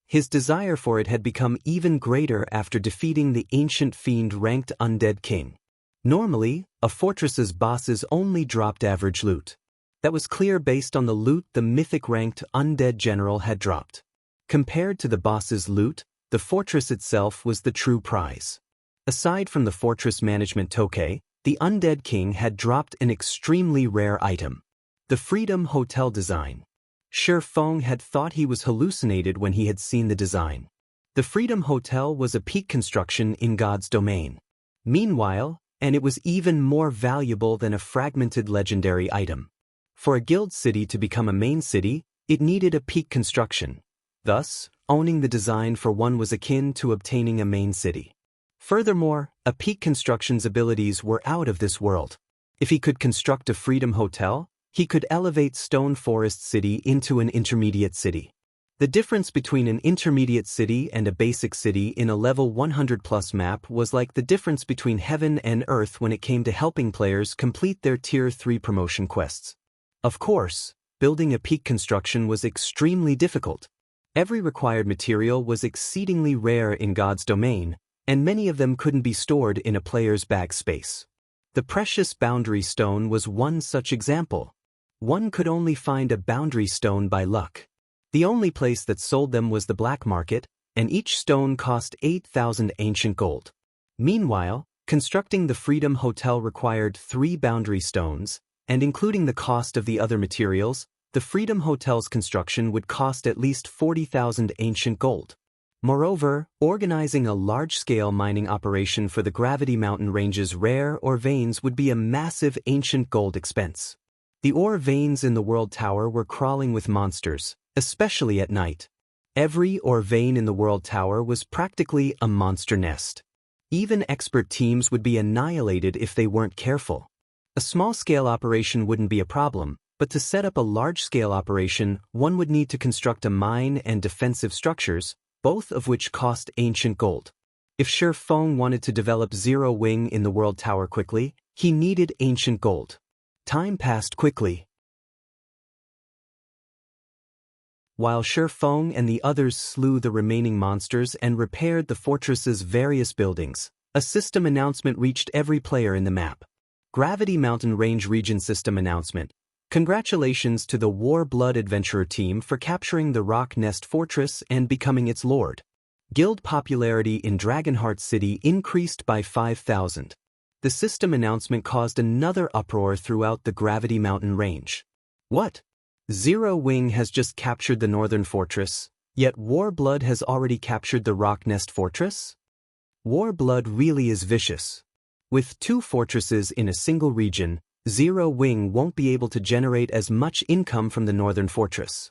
His desire for it had become even greater after defeating the ancient fiend-ranked undead king. Normally, a fortress's bosses only dropped average loot. That was clear based on the loot the mythic-ranked undead general had dropped. Compared to the boss's loot, the fortress itself was the true prize. Aside from the fortress management toke, the undead king had dropped an extremely rare item: the Freedom Hotel design. Shi Feng had thought he was hallucinated when he had seen the design. The Freedom Hotel was a peak construction in God's domain. Meanwhile, and it was even more valuable than a fragmented legendary item. For a guild city to become a main city, it needed a peak construction. Thus, owning the design for one was akin to obtaining a main city. Furthermore, a peak construction's abilities were out of this world. If he could construct a Freedom Hotel, he could elevate Stone Forest City into an intermediate city. The difference between an intermediate city and a basic city in a level 100+ map was like the difference between heaven and earth when it came to helping players complete their Tier 3 promotion quests. Of course, building a peak construction was extremely difficult. Every required material was exceedingly rare in God's domain, and many of them couldn't be stored in a player's bag space. The precious boundary stone was one such example. One could only find a boundary stone by luck. The only place that sold them was the black market, and each stone cost 8,000 ancient gold. Meanwhile, constructing the Freedom Hotel required 3 boundary stones, and including the cost of the other materials, the Freedom Hotel's construction would cost at least 40,000 ancient gold. Moreover, organizing a large-scale mining operation for the Gravity Mountain Range's rare ore veins would be a massive ancient gold expense. The ore veins in the World Tower were crawling with monsters, especially at night. Every ore vein in the World Tower was practically a monster nest. Even expert teams would be annihilated if they weren't careful. A small-scale operation wouldn't be a problem, but to set up a large-scale operation, one would need to construct a mine and defensive structures, both of which cost ancient gold. If Shi Feng wanted to develop Zero Wing in the World Tower quickly, he needed ancient gold. Time passed quickly. While Shi Feng and the others slew the remaining monsters and repaired the fortress's various buildings, a system announcement reached every player in the map. Gravity Mountain Range Region System Announcement. Congratulations to the War Blood Adventurer team for capturing the Rock Nest Fortress and becoming its lord. Guild popularity in Dragonheart City increased by 5,000. The system announcement caused another uproar throughout the Gravity Mountain Range. What? Zero Wing has just captured the Northern Fortress, yet Warblood has already captured the Rock Nest Fortress? Warblood really is vicious. With 2 fortresses in a single region, Zero Wing won't be able to generate as much income from the Northern Fortress.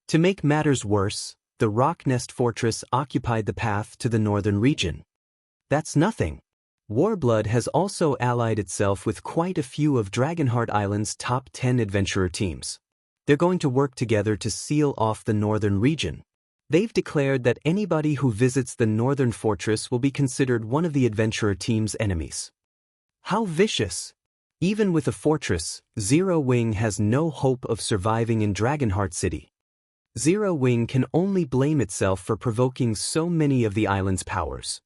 To make matters worse, the Rock Nest Fortress occupied the path to the Northern region. That's nothing. Warblood has also allied itself with quite a few of Dragonheart Island's top 10 adventurer teams. They're going to work together to seal off the Northern region. They've declared that anybody who visits the Northern Fortress will be considered one of the adventurer team's enemies. How vicious! Even with a fortress, Zero Wing has no hope of surviving in Dragonheart City. Zero Wing can only blame itself for provoking so many of the island's powers.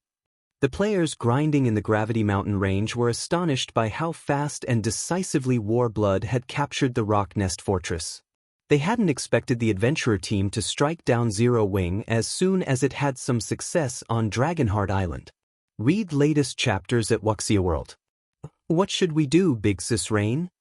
The players grinding in the Gravity Mountain range were astonished by how fast and decisively Warblood had captured the Rock Nest Fortress. They hadn't expected the adventurer team to strike down Zero Wing as soon as it had some success on Dragonheart Island. Read latest chapters at Wuxia World. What should we do, Big Sis Rain?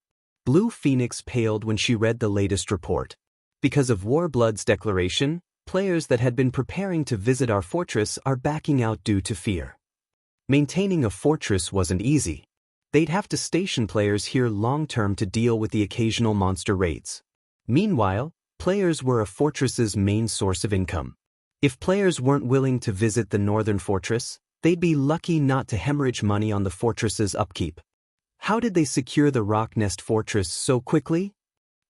Blue Phoenix paled when she read the latest report. Because of Warblood's declaration, players that had been preparing to visit our fortress are backing out due to fear. Maintaining a fortress wasn't easy. They'd have to station players here long-term to deal with the occasional monster raids. Meanwhile, players were a fortress's main source of income. If players weren't willing to visit the northern fortress, they'd be lucky not to hemorrhage money on the fortress's upkeep. How did they secure the Rock Nest Fortress so quickly?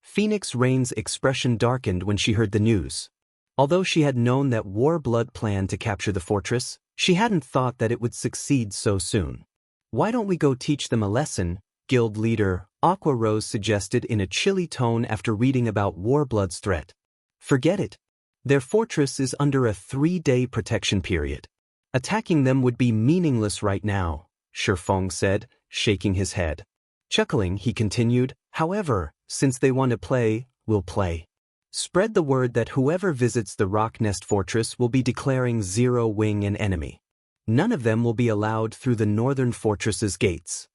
Phoenix Rain's expression darkened when she heard the news. Although she had known that Warblood planned to capture the fortress, she hadn't thought that it would succeed so soon. Why don't we go teach them a lesson? Guild leader Aqua Rose suggested in a chilly tone after reading about Warblood's threat. Forget it. Their fortress is under a 3-day protection period. Attacking them would be meaningless right now, Shifeng said, shaking his head. Chuckling, he continued, however, since they want to play, we'll play. Spread the word that whoever visits the Rock Nest Fortress will be declaring Zero Wing an enemy. None of them will be allowed through the northern fortress's gates.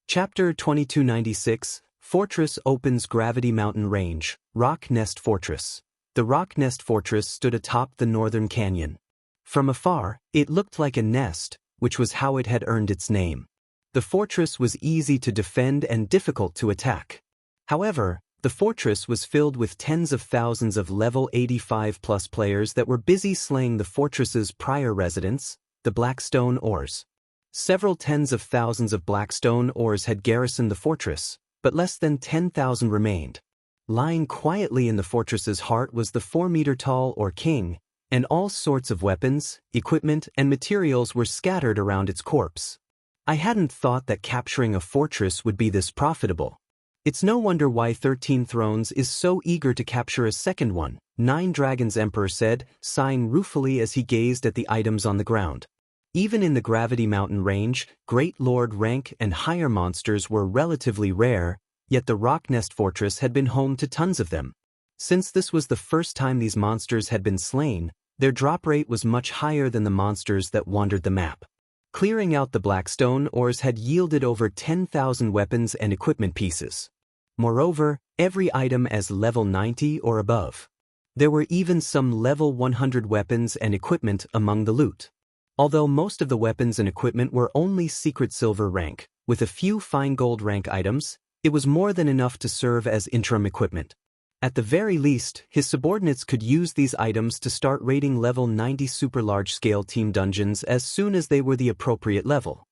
Chapter 2296, Fortress opens Gravity Mountain Range, Rock Nest Fortress. The Rock Nest Fortress stood atop the northern canyon. From afar, it looked like a nest, which was how it had earned its name. The fortress was easy to defend and difficult to attack. However, the fortress was filled with tens of thousands of level 85+ players that were busy slaying the fortress's prior residents, the Blackstone Ores. Several tens of thousands of Blackstone Ores had garrisoned the fortress, but less than 10,000 remained. Lying quietly in the fortress's heart was the 4-meter-tall Ore King, and all sorts of weapons, equipment, and materials were scattered around its corpse. I hadn't thought that capturing a fortress would be this profitable. It's no wonder why 13 Thrones is so eager to capture a second one, 9 Dragons Emperor said, sighing ruefully as he gazed at the items on the ground. Even in the Gravity Mountain range, Great Lord rank and higher monsters were relatively rare, yet the Rock Nest Fortress had been home to tons of them. Since this was the first time these monsters had been slain, their drop rate was much higher than the monsters that wandered the map. Clearing out the Blackstone Ores had yielded over 10,000 weapons and equipment pieces. Moreover, every item as level 90 or above. There were even some level 100 weapons and equipment among the loot. Although most of the weapons and equipment were only secret silver rank, with a few fine gold rank items, it was more than enough to serve as interim equipment. At the very least, his subordinates could use these items to start raiding level 90 super large-scale team dungeons as soon as they were the appropriate level.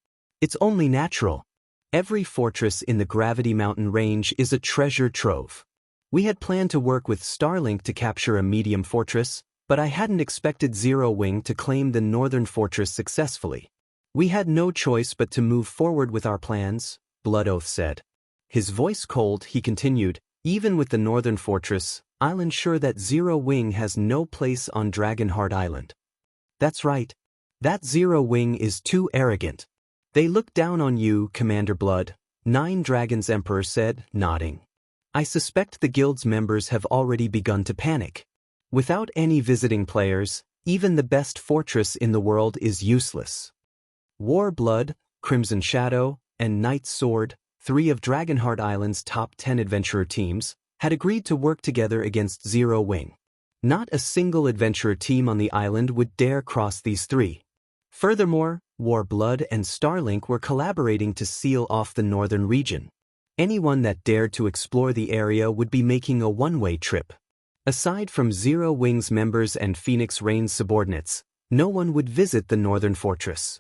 It's only natural. Every fortress in the Gravity Mountain range is a treasure trove. We had planned to work with Starlink to capture a medium fortress, but I hadn't expected Zero Wing to claim the northern fortress successfully. We had no choice but to move forward with our plans, Blood Oath said. His voice cold, he continued, even with the northern fortress, I'll ensure that Zero Wing has no place on Dragonheart Island. That's right. That Zero Wing is too arrogant. They look down on you, Commander Blood, 9 Dragons Emperor said, nodding. I suspect the guild's members have already begun to panic. Without any visiting players, even the best fortress in the world is useless. Warblood, Crimson Shadow, and Knight's Sword, 3 of Dragonheart Island's top 10 adventurer teams, had agreed to work together against Zero Wing. Not a single adventurer team on the island would dare cross these 3. Furthermore, Warblood and Starlink were collaborating to seal off the northern region. Anyone that dared to explore the area would be making a one-way trip. Aside from Zero Wing's members and Phoenix Rain's subordinates, no one would visit the northern fortress.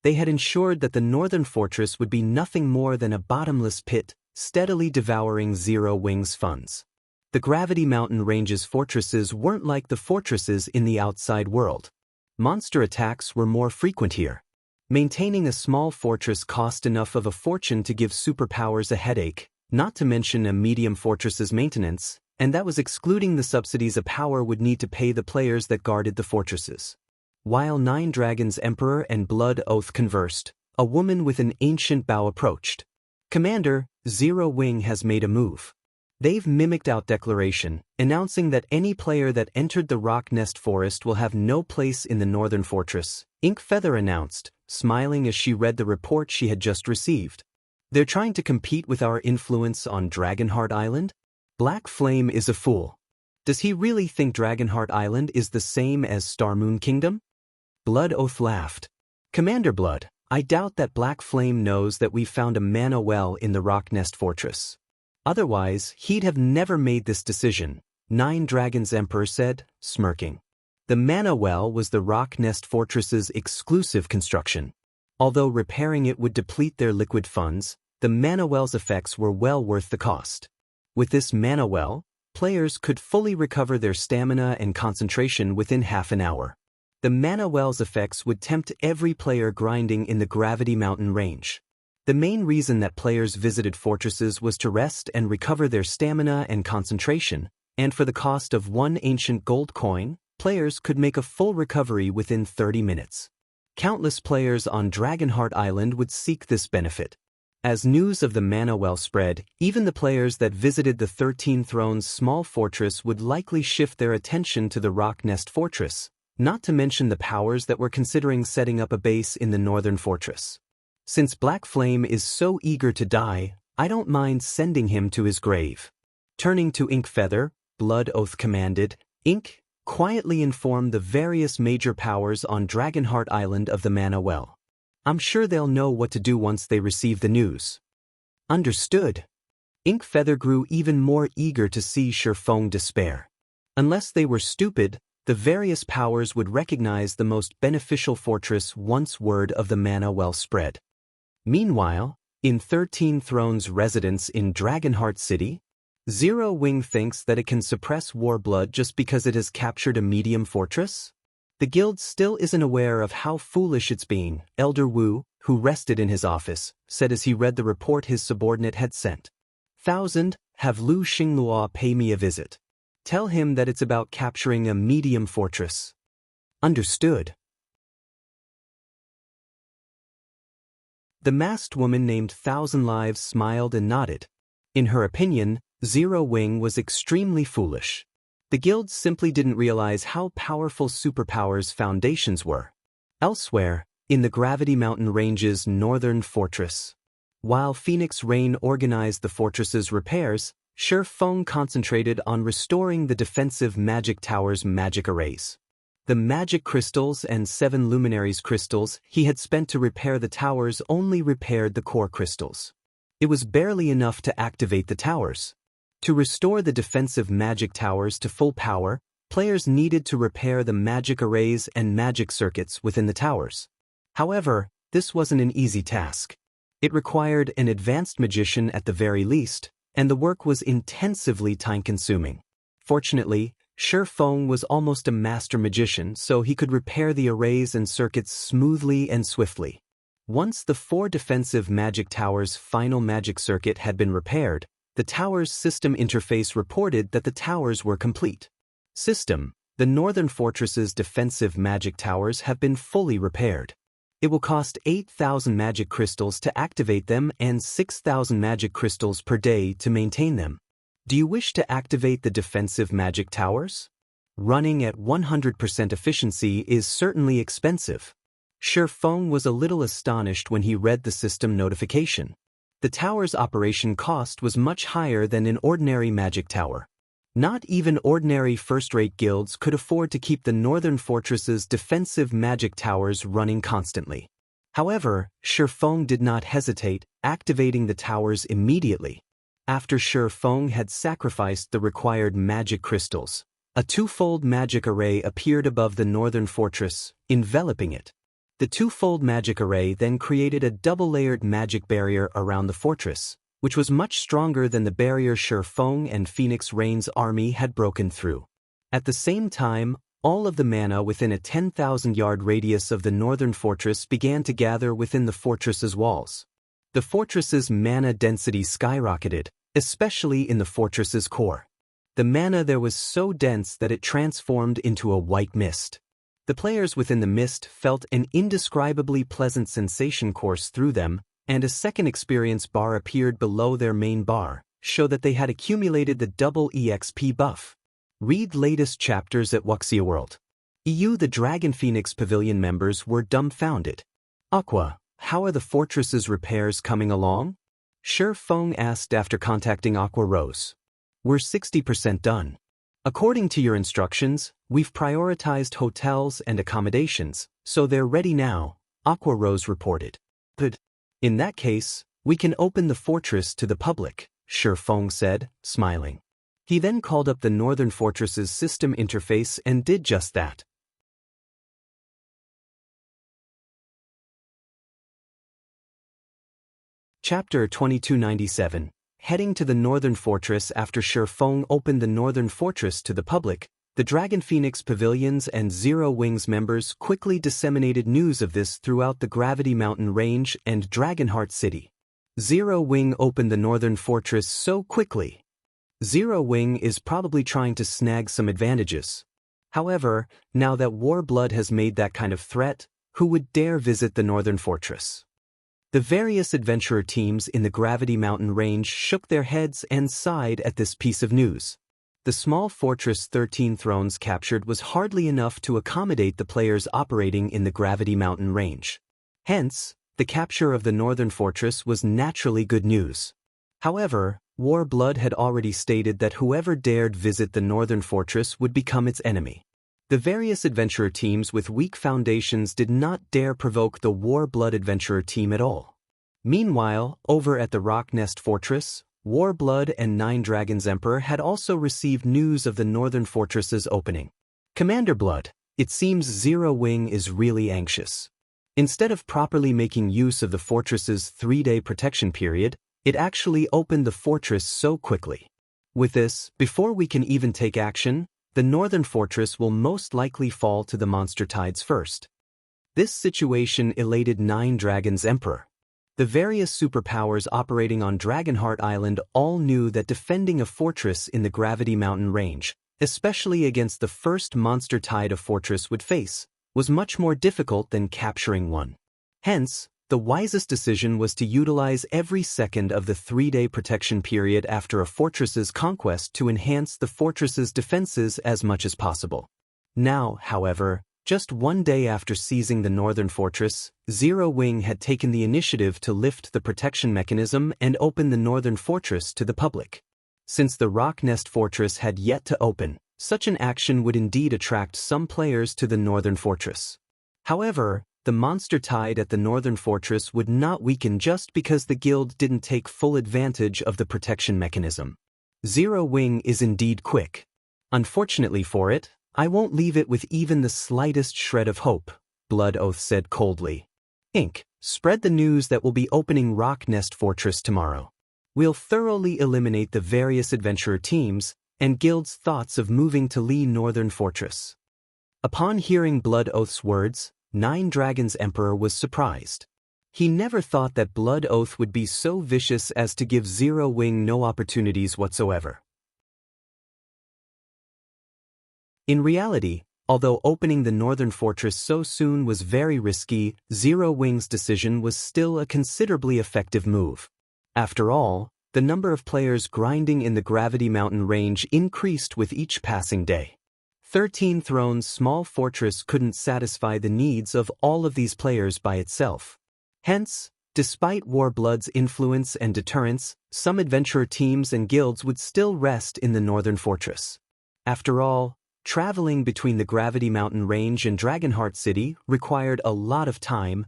They had ensured that the northern fortress would be nothing more than a bottomless pit, steadily devouring Zero Wing's funds. The Gravity Mountain Range's fortresses weren't like the fortresses in the outside world. Monster attacks were more frequent here. Maintaining a small fortress cost enough of a fortune to give superpowers a headache, not to mention a medium fortress's maintenance, and that was excluding the subsidies a power would need to pay the players that guarded the fortresses. While Nine Dragons Emperor and Blood Oath conversed, a woman with an ancient bow approached. "Commander, Zero Wing has made a move. They've mimicked out declaration, announcing that any player that entered the Rock Nest Forest will have no place in the Northern Fortress," Ink Feather announced, smiling as she read the report she had just received. "They're trying to compete with our influence on Dragonheart Island? Black Flame is a fool. Does he really think Dragonheart Island is the same as Starmoon Kingdom?" Blood Oath laughed. "Commander Blood, I doubt that Black Flame knows that we've found a mana well in the Rock Nest Fortress. Otherwise, he'd have never made this decision," Nine Dragons Emperor said, smirking. The mana well was the Rock Nest Fortress's exclusive construction. Although repairing it would deplete their liquid funds, the mana well's effects were well worth the cost. With this mana well, players could fully recover their stamina and concentration within half an hour. The mana well's effects would tempt every player grinding in the Gravity Mountain Range. The main reason that players visited fortresses was to rest and recover their stamina and concentration, and for the cost of one ancient gold coin, players could make a full recovery within 30 minutes. Countless players on Dragonheart Island would seek this benefit. As news of the mana well spread, even the players that visited the 13 Thrones small fortress would likely shift their attention to the Rock Nest Fortress, not to mention the powers that were considering setting up a base in the Northern Fortress. "Since Black Flame is so eager to die, I don't mind sending him to his grave." Turning to Ink Feather, Blood Oath commanded, "Ink, quietly inform the various major powers on Dragonheart Island of the mana well. I'm sure they'll know what to do once they receive the news." "Understood." Ink Feather grew even more eager to see Shifeng despair. Unless they were stupid, the various powers would recognize the most beneficial fortress once word of the mana well spread. Meanwhile, in 13 Thrones' residence in Dragonheart City, Zero Wing thinks that it can suppress Warblood just because it has captured a medium fortress? The guild still isn't aware of how foolish it's being, Elder Wu, who rested in his office, said as he read the report his subordinate had sent. "1,000, have Lu Xinglua pay me a visit. Tell him that it's about capturing a medium fortress." "Understood." The masked woman named 1,000 Lives smiled and nodded. In her opinion, Zero Wing was extremely foolish. The guild simply didn't realize how powerful superpowers' foundations were. Elsewhere, in the Gravity Mountain Range's northern fortress, while Phoenix Rain organized the fortress's repairs, Shifeng concentrated on restoring the defensive magic tower's magic arrays. The magic crystals and 7 luminaries crystals he had spent to repair the towers only repaired the core crystals. It was barely enough to activate the towers. To restore the defensive magic towers to full power, players needed to repair the magic arrays and magic circuits within the towers. However, this wasn't an easy task. It required an advanced magician at the very least, and the work was intensively time-consuming. Fortunately, Shifeng was almost a master magician, so he could repair the arrays and circuits smoothly and swiftly. Once the 4 defensive magic towers' final magic circuit had been repaired, the tower's system interface reported that the towers were complete. System: the Northern Fortress's defensive magic towers have been fully repaired. It will cost 8,000 magic crystals to activate them and 6,000 magic crystals per day to maintain them. Do you wish to activate the defensive magic towers? Running at 100% efficiency is certainly expensive. Shifeng was a little astonished when he read the system notification. The tower's operation cost was much higher than an ordinary magic tower. Not even ordinary first-rate guilds could afford to keep the Northern Fortress's defensive magic towers running constantly. However, Shifeng did not hesitate, activating the towers immediately. After Shifeng had sacrificed the required magic crystals, a 2-fold magic array appeared above the Northern Fortress, enveloping it. The 2-fold magic array then created a double-layered magic barrier around the fortress, which was much stronger than the barrier Shifeng and Phoenix Rain's army had broken through. At the same time, all of the mana within a 10,000-yard radius of the northern fortress began to gather within the fortress's walls. The fortress's mana density skyrocketed, especially in the fortress's core. The mana there was so dense that it transformed into a white mist. The players within the mist felt an indescribably pleasant sensation course through them, and a second experience bar appeared below their main bar, show that they had accumulated the double EXP buff. Read latest chapters at Wuxia World. The Dragon Phoenix Pavilion members were dumbfounded. Aqua, how are the fortress's repairs coming along? Shifeng asked after contacting Aqua Rose. We're 60% done. According to your instructions, we've prioritized hotels and accommodations, so they're ready now, Aqua Rose reported. Good. In that case, we can open the fortress to the public, Shifeng said, smiling. He then called up the Northern Fortress's system interface and did just that. Chapter 2297. Heading to the Northern Fortress. After Shifeng opened the Northern Fortress to the public, the Dragon Phoenix Pavilions and Zero Wings members quickly disseminated news of this throughout the Gravity Mountain Range and Dragonheart City. Zero Wing opened the Northern Fortress so quickly. Zero Wing is probably trying to snag some advantages. However, now that Warblood has made that kind of threat, who would dare visit the Northern Fortress? The various adventurer teams in the Gravity Mountain Range shook their heads and sighed at this piece of news. The small fortress 13 Thrones captured was hardly enough to accommodate the players operating in the Gravity Mountain Range. Hence, the capture of the Northern Fortress was naturally good news. However, Warblood had already stated that whoever dared visit the Northern Fortress would become its enemy. The various adventurer teams with weak foundations did not dare provoke the Warblood adventurer team at all. Meanwhile, over at the Rock Nest Fortress, Warblood and Nine Dragons Emperor had also received news of the Northern Fortress's opening. Commander Blood, it seems Zero Wing is really anxious. Instead of properly making use of the fortress's 3-day protection period, it actually opened the fortress so quickly. With this, before we can even take action, the Northern Fortress will most likely fall to the monster tides first. This situation elated Nine Dragons Emperor. The various superpowers operating on Dragonheart Island all knew that defending a fortress in the Gravity Mountain Range, especially against the first monster tide a fortress would face, was much more difficult than capturing one. Hence, the wisest decision was to utilize every second of the 3-day protection period after a fortress's conquest to enhance the fortress's defenses as much as possible. Now, however, just 1 day after seizing the Northern Fortress, Zero Wing had taken the initiative to lift the protection mechanism and open the Northern Fortress to the public. Since the Rock Nest Fortress had yet to open, such an action would indeed attract some players to the Northern Fortress. However, the monster tide at the Northern Fortress would not weaken just because the guild didn't take full advantage of the protection mechanism. Zero Wing is indeed quick. Unfortunately for it, I won't leave it with even the slightest shred of hope, Blood Oath said coldly. Spread the news that we'll be opening Rock Nest Fortress tomorrow. We'll thoroughly eliminate the various adventurer teams and guilds' thoughts of moving to Lee Northern Fortress. Upon hearing Blood Oath's words, Nine Dragons Emperor was surprised. He never thought that Blood Oath would be so vicious as to give Zero Wing no opportunities whatsoever. In reality, although opening the Northern Fortress so soon was very risky, Zero Wing's decision was still a considerably effective move. After all, the number of players grinding in the Gravity Mountain Range increased with each passing day. 13 Thrones' small fortress couldn't satisfy the needs of all of these players by itself. Hence, despite Warblood's influence and deterrence, some adventurer teams and guilds would still rest in the Northern Fortress. After all, traveling between the Gravity Mountain Range and Dragonheart City required a lot of time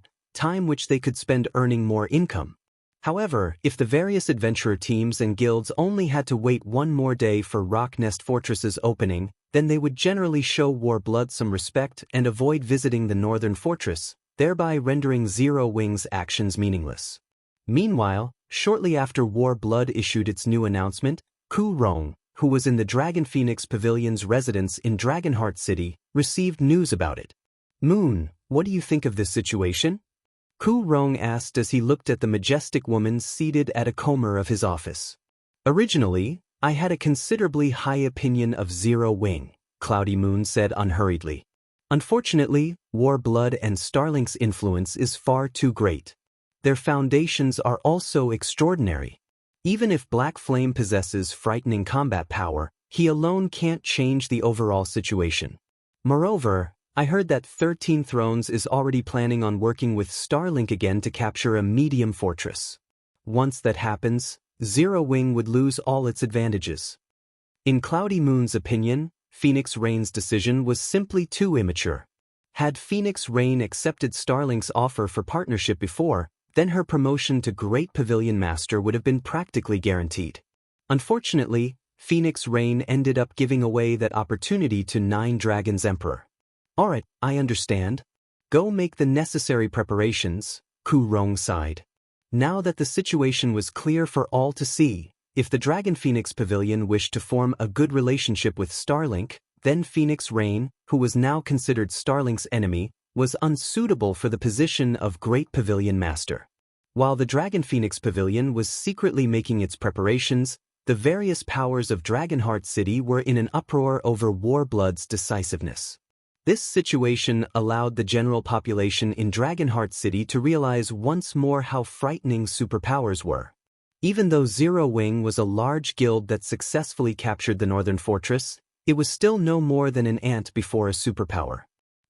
which they could spend earning more income. However, if the various adventurer teams and guilds only had to wait 1 more day for Rock Nest Fortress's opening, then they would generally show Warblood some respect and avoid visiting the Northern Fortress, thereby rendering Zero Wing's actions meaningless. Meanwhile, Shortly after War Blood issued its new announcement, Ku Rong, who was in the Dragon Phoenix Pavilion's residence in Dragonheart City, received news about it. Moon, what do you think of this situation? Ku Rong asked as he looked at the majestic woman seated at a corner of his office. Originally, I had a considerably high opinion of Zero Wing, Cloudy Moon said unhurriedly. Unfortunately, War Blood and Starlink's influence is far too great. Their foundations are also extraordinary. Even if Black Flame possesses frightening combat power, he alone can't change the overall situation. Moreover, I heard that 13 Thrones is already planning on working with Starlink again to capture a medium fortress. Once that happens, Zero Wing would lose all its advantages. In Cloudy Moon's opinion, Phoenix Rain's decision was simply too immature. Had Phoenix Rain accepted Starlink's offer for partnership before, then her promotion to Great Pavilion Master would have been practically guaranteed. Unfortunately, Phoenix Rain ended up giving away that opportunity to Nine Dragons Emperor. Alright, I understand. Go make the necessary preparations, Ku Rong sighed. Now that the situation was clear for all to see, if the Dragon Phoenix Pavilion wished to form a good relationship with Starlink, then Phoenix Rain, who was now considered Starlink's enemy, was unsuitable for the position of Great Pavilion Master. While the Dragon Phoenix Pavilion was secretly making its preparations, the various powers of Dragonheart City were in an uproar over Warblood's decisiveness. This situation allowed the general population in Dragonheart City to realize once more how frightening superpowers were. Even though Zero Wing was a large guild that successfully captured the Northern Fortress, it was still no more than an ant before a superpower.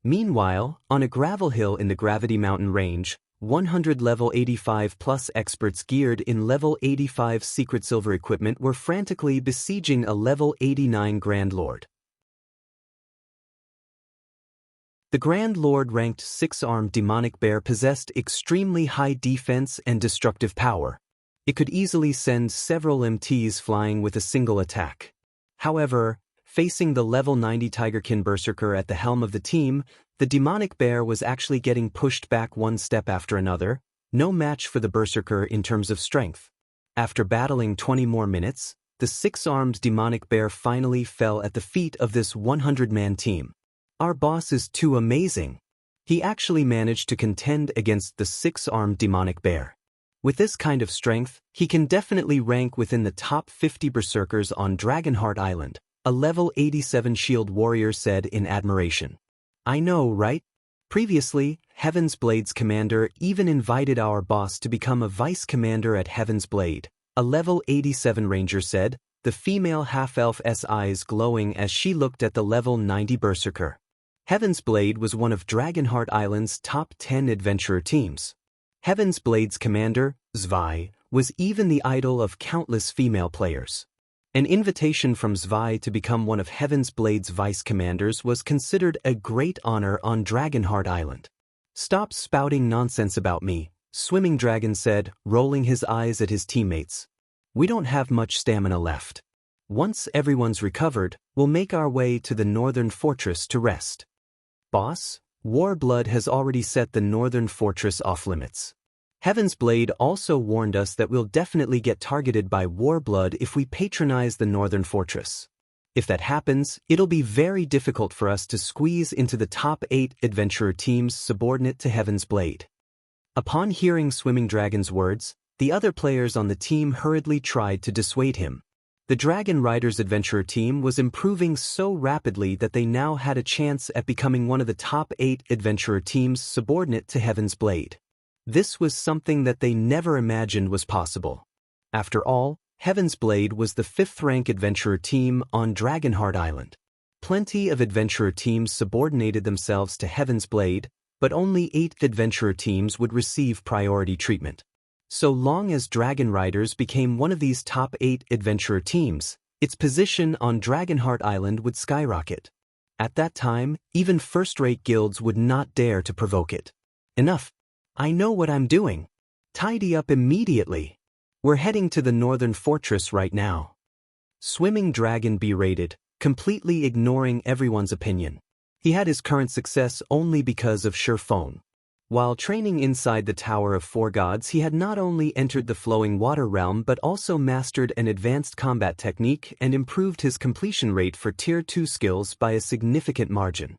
Meanwhile, on a gravel hill in the Gravity Mountain Range, 100 level 85 plus experts geared in level 85 secret silver equipment were frantically besieging a level 89 Grand Lord. The Grand Lord ranked 6-armed demonic bear possessed extremely high defense and destructive power. It could easily send several MTs flying with a single attack. However, facing the level 90 Tigerkin Berserker at the helm of the team, the demonic bear was actually getting pushed back one step after another, no match for the Berserker in terms of strength. After battling 20 more minutes, the 6-armed demonic bear finally fell at the feet of this 100-man team. Our boss is too amazing. He actually managed to contend against the 6-armed demonic bear. With this kind of strength, he can definitely rank within the top 50 berserkers on Dragonheart Island, a level 87 shield warrior said in admiration. I know, right? Previously, Heaven's Blade's commander even invited our boss to become a vice commander at Heaven's Blade, a level 87 ranger said, the female half-elf's eyes glowing as she looked at the level 90 berserker. Heaven's Blade was one of Dragonheart Island's top 10 adventurer teams. Heaven's Blade's commander, Zwei, was even the idol of countless female players. An invitation from Zwei to become one of Heaven's Blade's vice commanders was considered a great honor on Dragonheart Island. Stop spouting nonsense about me, Swimming Dragon said, rolling his eyes at his teammates. We don't have much stamina left. Once everyone's recovered, we'll make our way to the Northern Fortress to rest. Boss, Warblood has already set the Northern Fortress off-limits. Heaven's Blade also warned us that we'll definitely get targeted by Warblood if we patronize the Northern Fortress. If that happens, it'll be very difficult for us to squeeze into the top 8 adventurer teams subordinate to Heaven's Blade. Upon hearing Swimming Dragon's words, the other players on the team hurriedly tried to dissuade him. The Dragon Riders adventurer team was improving so rapidly that they now had a chance at becoming one of the top 8 adventurer teams subordinate to Heaven's Blade. This was something that they never imagined was possible. After all, Heaven's Blade was the 5th-rank adventurer team on Dragonheart Island. Plenty of adventurer teams subordinated themselves to Heaven's Blade, but only 8th adventurer teams would receive priority treatment. So long as Dragon Riders became one of these top 8 adventurer teams, its position on Dragonheart Island would skyrocket. At that time, even first-rate guilds would not dare to provoke it. Enough. I know what I'm doing. Tidy up immediately. We're heading to the Northern Fortress right now. Swimming Dragon berated, completely ignoring everyone's opinion. He had his current success only because of Sure Phone. While training inside the Tower of Four Gods, he had not only entered the flowing water realm but also mastered an advanced combat technique and improved his completion rate for Tier 2 skills by a significant margin.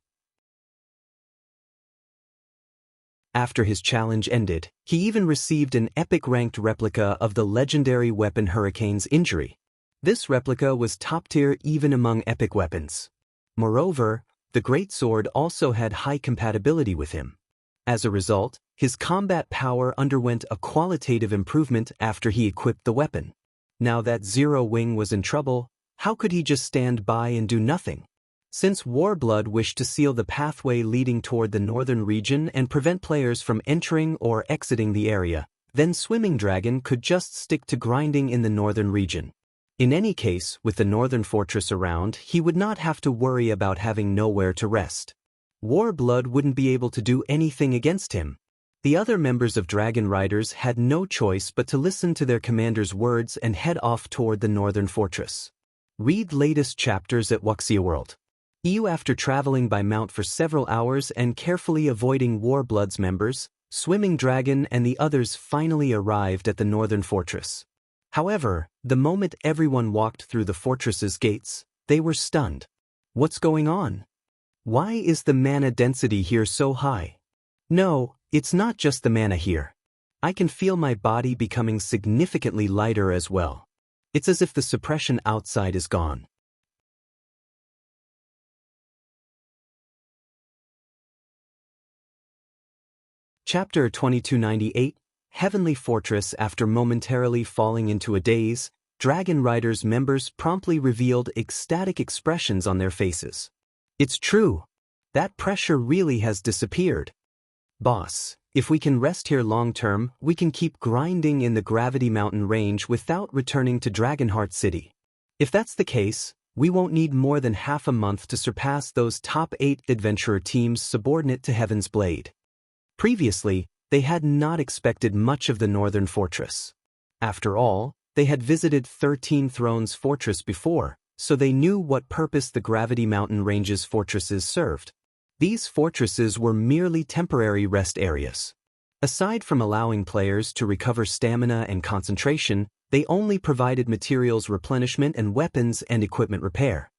After his challenge ended, he even received an epic-ranked replica of the legendary weapon Hurricane's Injury. This replica was top-tier even among epic weapons. Moreover, the Great Sword also had high compatibility with him. As a result, his combat power underwent a qualitative improvement after he equipped the weapon. Now that Zero Wing was in trouble, how could he just stand by and do nothing? Since Warblood wished to seal the pathway leading toward the northern region and prevent players from entering or exiting the area, then Swimming Dragon could just stick to grinding in the northern region. In any case, with the northern fortress around, he would not have to worry about having nowhere to rest. Warblood wouldn't be able to do anything against him. The other members of Dragon Riders had no choice but to listen to their commander's words and head off toward the northern fortress. Read latest chapters at Wuxia World. After traveling by mount for several hours and carefully avoiding Warblood's members, Swimming Dragon and the others finally arrived at the northern fortress. However, the moment everyone walked through the fortress's gates, they were stunned. What's going on? Why is the mana density here so high? No, it's not just the mana here. I can feel my body becoming significantly lighter as well. It's as if the suppression outside is gone. Chapter 2298, Heavenly Fortress. After momentarily falling into a daze, Dragon Riders members promptly revealed ecstatic expressions on their faces. It's true. That pressure really has disappeared. Boss, if we can rest here long-term, we can keep grinding in the Gravity Mountain range without returning to Dragonheart City. If that's the case, we won't need more than half a month to surpass those top 8 adventurer teams subordinate to Heaven's Blade. Previously, they had not expected much of the Northern Fortress. After all, they had visited 13 Thrones Fortress before, so they knew what purpose the Gravity Mountain Range's fortresses served. These fortresses were merely temporary rest areas. Aside from allowing players to recover stamina and concentration, they only provided materials replenishment and weapons and equipment repair.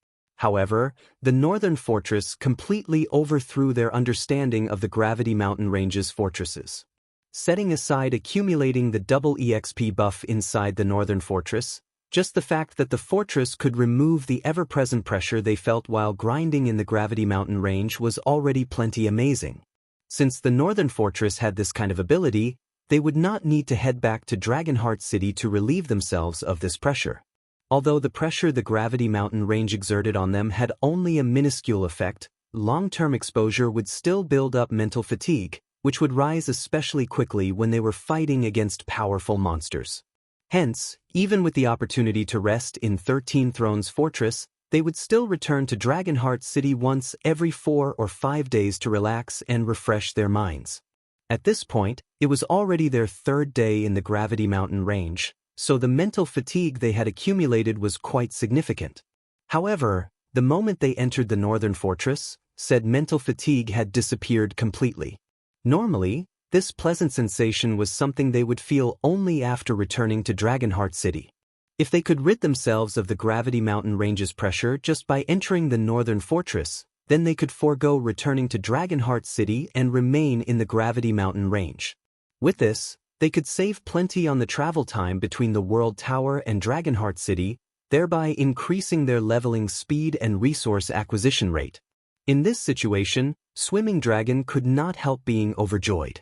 However, the Northern Fortress completely overthrew their understanding of the Gravity Mountain Range's fortresses. Setting aside accumulating the double EXP buff inside the Northern Fortress, just the fact that the fortress could remove the ever-present pressure they felt while grinding in the Gravity Mountain range was already plenty amazing. Since the Northern Fortress had this kind of ability, they would not need to head back to Dragonheart City to relieve themselves of this pressure. Although the pressure the Gravity Mountain range exerted on them had only a minuscule effect, long-term exposure would still build up mental fatigue, which would rise especially quickly when they were fighting against powerful monsters. Hence, even with the opportunity to rest in 13 Thrones Fortress, they would still return to Dragonheart City once every 4 or 5 days to relax and refresh their minds. At this point, it was already their 3rd day in the Gravity Mountain range, so the mental fatigue they had accumulated was quite significant. However, the moment they entered the Northern Fortress, said mental fatigue had disappeared completely. Normally, this pleasant sensation was something they would feel only after returning to Dragonheart City. If they could rid themselves of the Gravity Mountain range's pressure just by entering the Northern Fortress, then they could forego returning to Dragonheart City and remain in the Gravity Mountain range. With this, they could save plenty on the travel time between the World Tower and Dragonheart City, thereby increasing their leveling speed and resource acquisition rate. In this situation, Swimming Dragon could not help being overjoyed.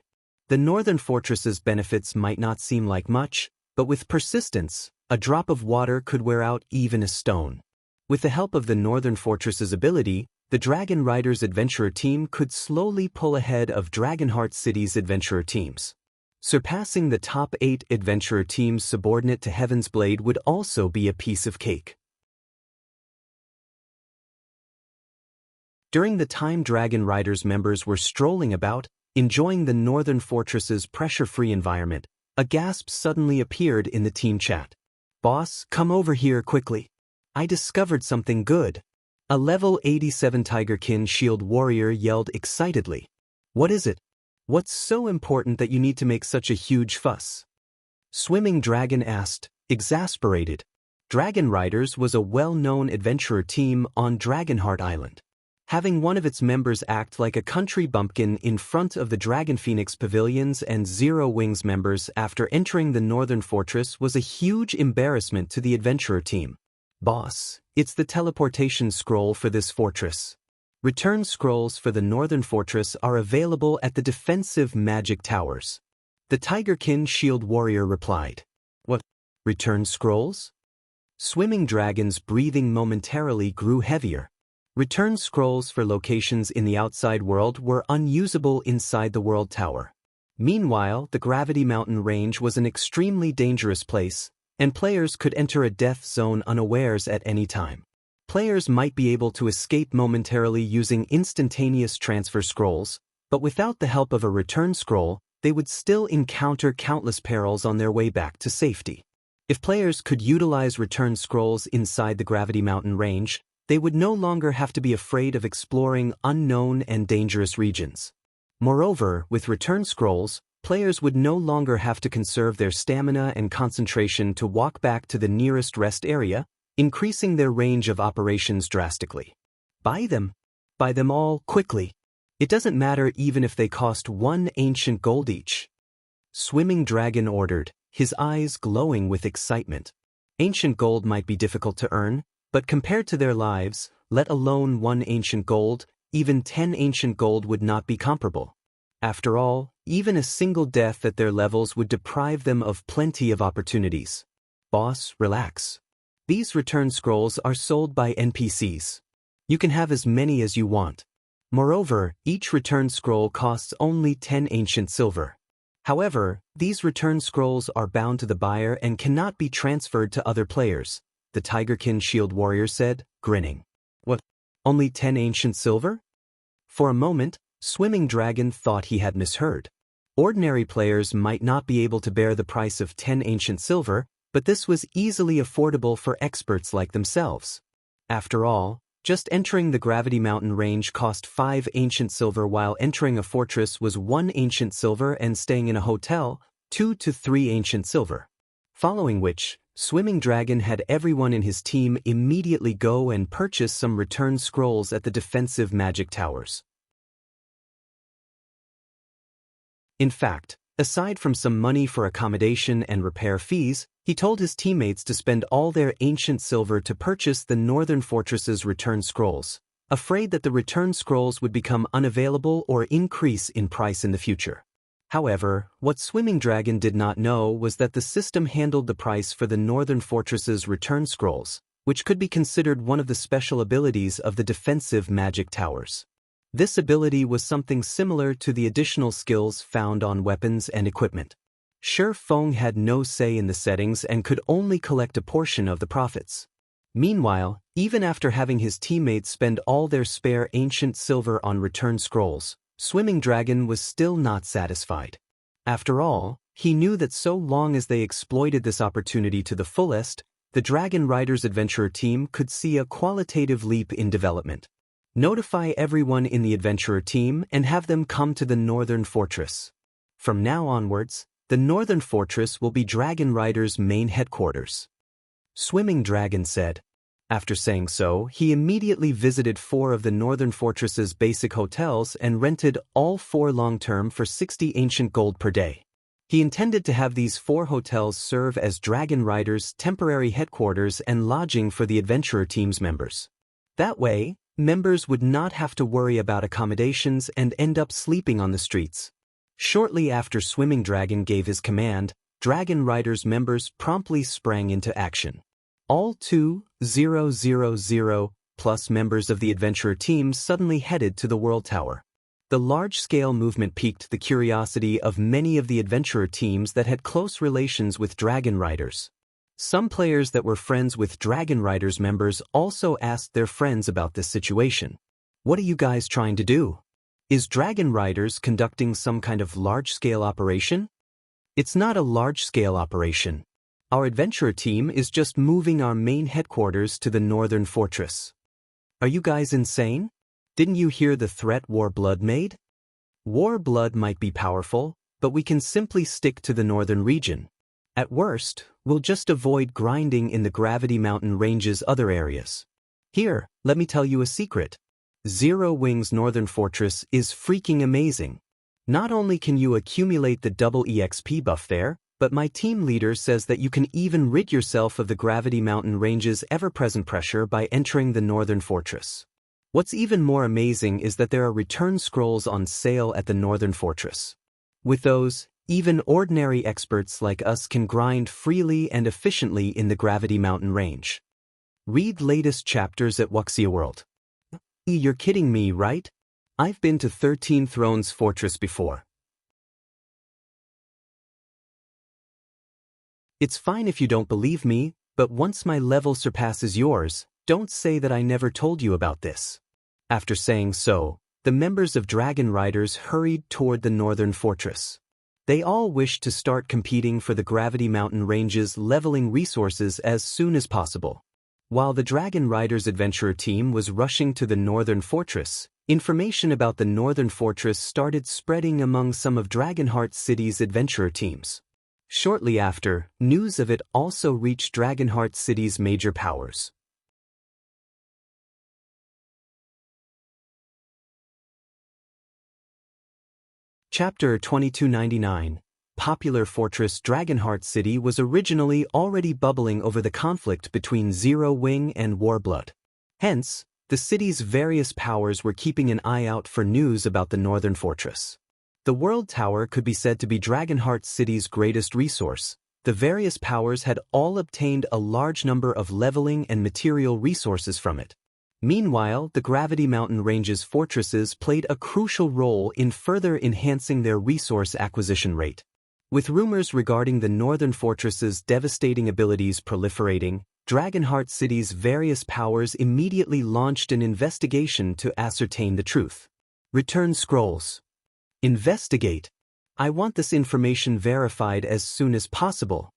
The Northern Fortress's benefits might not seem like much, but with persistence, a drop of water could wear out even a stone. With the help of the Northern Fortress's ability, the Dragon Riders adventurer team could slowly pull ahead of Dragonheart City's adventurer teams. Surpassing the top 8 adventurer teams subordinate to Heaven's Blade would also be a piece of cake. During the time Dragon Riders members were strolling about, enjoying the Northern Fortress's pressure-free environment, a gasp suddenly appeared in the team chat. "Boss, come over here quickly. I discovered something good." A level 87 Tigerkin Shield warrior yelled excitedly. "What is it?" What's so important that you need to make such a huge fuss? Swimming Dragon asked, exasperated. Dragon Riders was a well-known adventurer team on Dragonheart Island. Having one of its members act like a country bumpkin in front of the Dragon Phoenix pavilions and Zero Wings members after entering the Northern Fortress was a huge embarrassment to the adventurer team. Boss, it's the teleportation scroll for this fortress. Return scrolls for the Northern Fortress are available at the defensive magic towers. The Tigerkin Shield Warrior replied. What? Return scrolls? Swimming Dragon's breathing momentarily grew heavier. Return scrolls for locations in the outside world were unusable inside the World Tower. Meanwhile, the Gravity Mountain Range was an extremely dangerous place, and players could enter a death zone unawares at any time. Players might be able to escape momentarily using instantaneous transfer scrolls, but without the help of a return scroll, they would still encounter countless perils on their way back to safety. If players could utilize return scrolls inside the Gravity Mountain Range, they would no longer have to be afraid of exploring unknown and dangerous regions. Moreover, with return scrolls, players would no longer have to conserve their stamina and concentration to walk back to the nearest rest area, increasing their range of operations drastically. Buy them. Buy them all, quickly. It doesn't matter even if they cost 1 ancient gold each. Swimming Dragon ordered, his eyes glowing with excitement. Ancient gold might be difficult to earn, but compared to their lives, let alone 1 ancient gold, even 10 ancient gold would not be comparable. After all, even a single death at their levels would deprive them of plenty of opportunities. Boss, relax. These return scrolls are sold by NPCs. You can have as many as you want. Moreover, each return scroll costs only 10 ancient silver. However, these return scrolls are bound to the buyer and cannot be transferred to other players, the Tigerkin Shield Warrior said, grinning. What? Only 10 ancient silver? For a moment, Swimming Dragon thought he had misheard. Ordinary players might not be able to bear the price of 10 ancient silver, but this was easily affordable for experts like themselves. After all, just entering the Gravity Mountain Range cost 5 ancient silver, while entering a fortress was 1 ancient silver and staying in a hotel, 2 to 3 ancient silver. Following which, Swimming Dragon had everyone in his team immediately go and purchase some return scrolls at the defensive magic towers. In fact, aside from some money for accommodation and repair fees, he told his teammates to spend all their ancient silver to purchase the Northern Fortress's return scrolls, afraid that the return scrolls would become unavailable or increase in price in the future. However, what Swimming Dragon did not know was that the system handled the price for the Northern Fortress's return scrolls, which could be considered one of the special abilities of the defensive magic towers. This ability was something similar to the additional skills found on weapons and equipment. Shi Feng had no say in the settings and could only collect a portion of the profits. Meanwhile, even after having his teammates spend all their spare ancient silver on return scrolls, Swimming Dragon was still not satisfied. After all, he knew that so long as they exploited this opportunity to the fullest, the Dragon Riders Adventurer team could see a qualitative leap in development. Notify everyone in the Adventurer team and have them come to the Northern Fortress. From now onwards, the Northern Fortress will be Dragon Riders' main headquarters. Swimming Dragon said. After saying so, he immediately visited 4 of the Northern Fortress's basic hotels and rented all 4 long-term for 60 ancient gold per day. He intended to have these 4 hotels serve as Dragon Riders' temporary headquarters and lodging for the Adventurer team's members. That way, members would not have to worry about accommodations and end up sleeping on the streets. Shortly after Swimming Dragon gave his command, Dragon Riders members promptly sprang into action. All 2,000 plus members of the Adventurer team suddenly headed to the World Tower. The large-scale movement piqued the curiosity of many of the Adventurer teams that had close relations with Dragon Riders. Some players that were friends with Dragon Riders members also asked their friends about this situation. What are you guys trying to do? Is Dragon Riders conducting some kind of large-scale operation? It's not a large-scale operation. Our adventurer team is just moving our main headquarters to the Northern Fortress. Are you guys insane? Didn't you hear the threat War Blood made? War blood might be powerful, but we can simply stick to the northern region. At worst, we'll just avoid grinding in the Gravity Mountain Range's other areas. Here, let me tell you a secret. Zero Wing's Northern Fortress is freaking amazing. Not only can you accumulate the double EXP buff there, but my team leader says that you can even rid yourself of the Gravity Mountain Range's ever-present pressure by entering the Northern Fortress. What's even more amazing is that there are return scrolls on sale at the Northern Fortress. With those, even ordinary experts like us can grind freely and efficiently in the Gravity Mountain Range. Read latest chapters at Wuxia World. You're kidding me, right? I've been to 13 Thrones Fortress before. It's fine if you don't believe me, but once my level surpasses yours, don't say that I never told you about this. After saying so, the members of Dragon Riders hurried toward the Northern Fortress. They all wished to start competing for the Gravity Mountain Range's leveling resources as soon as possible. While the Dragon Riders adventurer team was rushing to the Northern Fortress, information about the Northern Fortress started spreading among some of Dragonheart City's adventurer teams. Shortly after, news of it also reached Dragonheart City's major powers. Chapter 2299. Popular fortress Dragonheart City was originally already bubbling over the conflict between Zero Wing and Warblood. Hence, the city's various powers were keeping an eye out for news about the Northern Fortress. The World Tower could be said to be Dragonheart City's greatest resource. The various powers had all obtained a large number of leveling and material resources from it. Meanwhile, the Gravity Mountain Range's fortresses played a crucial role in further enhancing their resource acquisition rate. With rumors regarding the Northern Fortress's devastating abilities proliferating, Dragonheart City's various powers immediately launched an investigation to ascertain the truth. Return scrolls. Investigate. I want this information verified as soon as possible.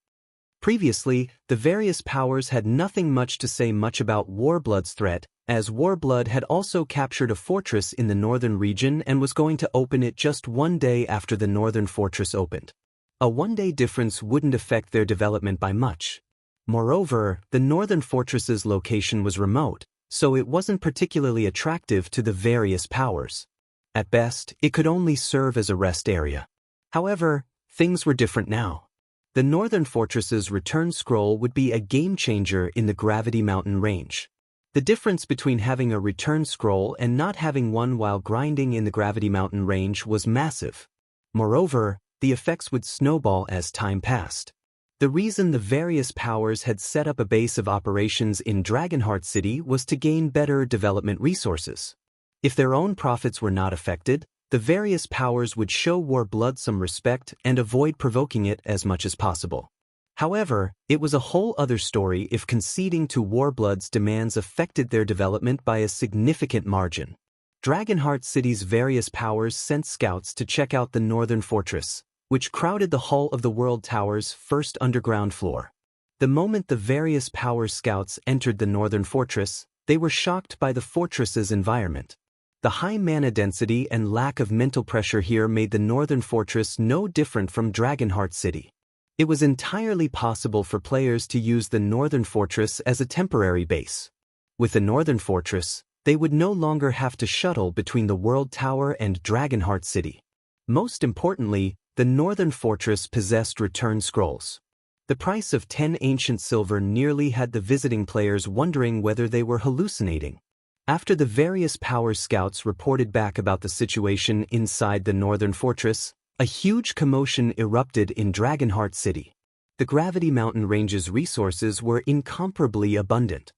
Previously, the various powers had nothing much to say much about Warblood's threat, as Warblood had also captured a fortress in the northern region and was going to open it just one day after the Northern Fortress opened. A one-day difference wouldn't affect their development by much. Moreover, the Northern Fortress's location was remote, so it wasn't particularly attractive to the various powers. At best, it could only serve as a rest area. However, things were different now. The Northern Fortress's return scroll would be a game-changer in the Gravity Mountain Range. The difference between having a return scroll and not having one while grinding in the Gravity Mountain Range was massive. Moreover, the effects would snowball as time passed. The reason the various powers had set up a base of operations in Dragonheart City was to gain better development resources. If their own profits were not affected, the various powers would show Warblood some respect and avoid provoking it as much as possible. However, it was a whole other story if conceding to Warblood's demands affected their development by a significant margin. Dragonheart City's various powers sent scouts to check out the Northern Fortress, which crowded the hull of the World Tower's first underground floor. The moment the various power scouts entered the Northern Fortress, they were shocked by the fortress's environment. The high mana density and lack of mental pressure here made the Northern Fortress no different from Dragonheart City. It was entirely possible for players to use the Northern Fortress as a temporary base. With the Northern Fortress, they would no longer have to shuttle between the World Tower and Dragonheart City. Most importantly, the Northern Fortress possessed return scrolls. The price of 10 ancient silver nearly had the visiting players wondering whether they were hallucinating. After the various power scouts reported back about the situation inside the Northern Fortress, a huge commotion erupted in Dragonheart City. The Gravity Mountain Range's resources were incomparably abundant.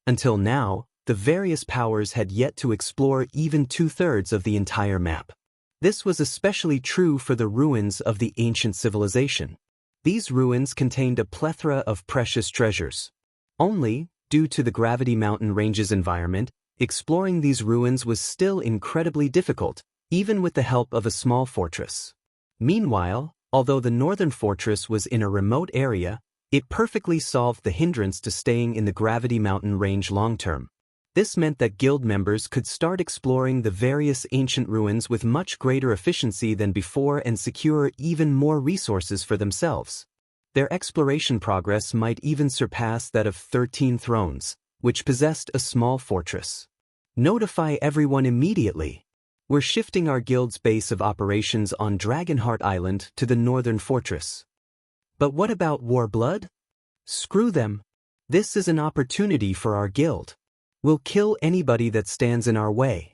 Until now, the various powers had yet to explore even 2/3 of the entire map. This was especially true for the ruins of the ancient civilization. These ruins contained a plethora of precious treasures. Only, due to the Gravity Mountain Range's environment, exploring these ruins was still incredibly difficult, even with the help of a small fortress. Meanwhile, although the Northern Fortress was in a remote area, it perfectly solved the hindrance to staying in the Gravity Mountain Range long-term. This meant that guild members could start exploring the various ancient ruins with much greater efficiency than before and secure even more resources for themselves. Their exploration progress might even surpass that of 13 Thrones, which possessed a small fortress. Notify everyone immediately. We're shifting our guild's base of operations on Dragonheart Island to the northern fortress. But what about Warblood? Screw them. This is an opportunity for our guild. We'll kill anybody that stands in our way.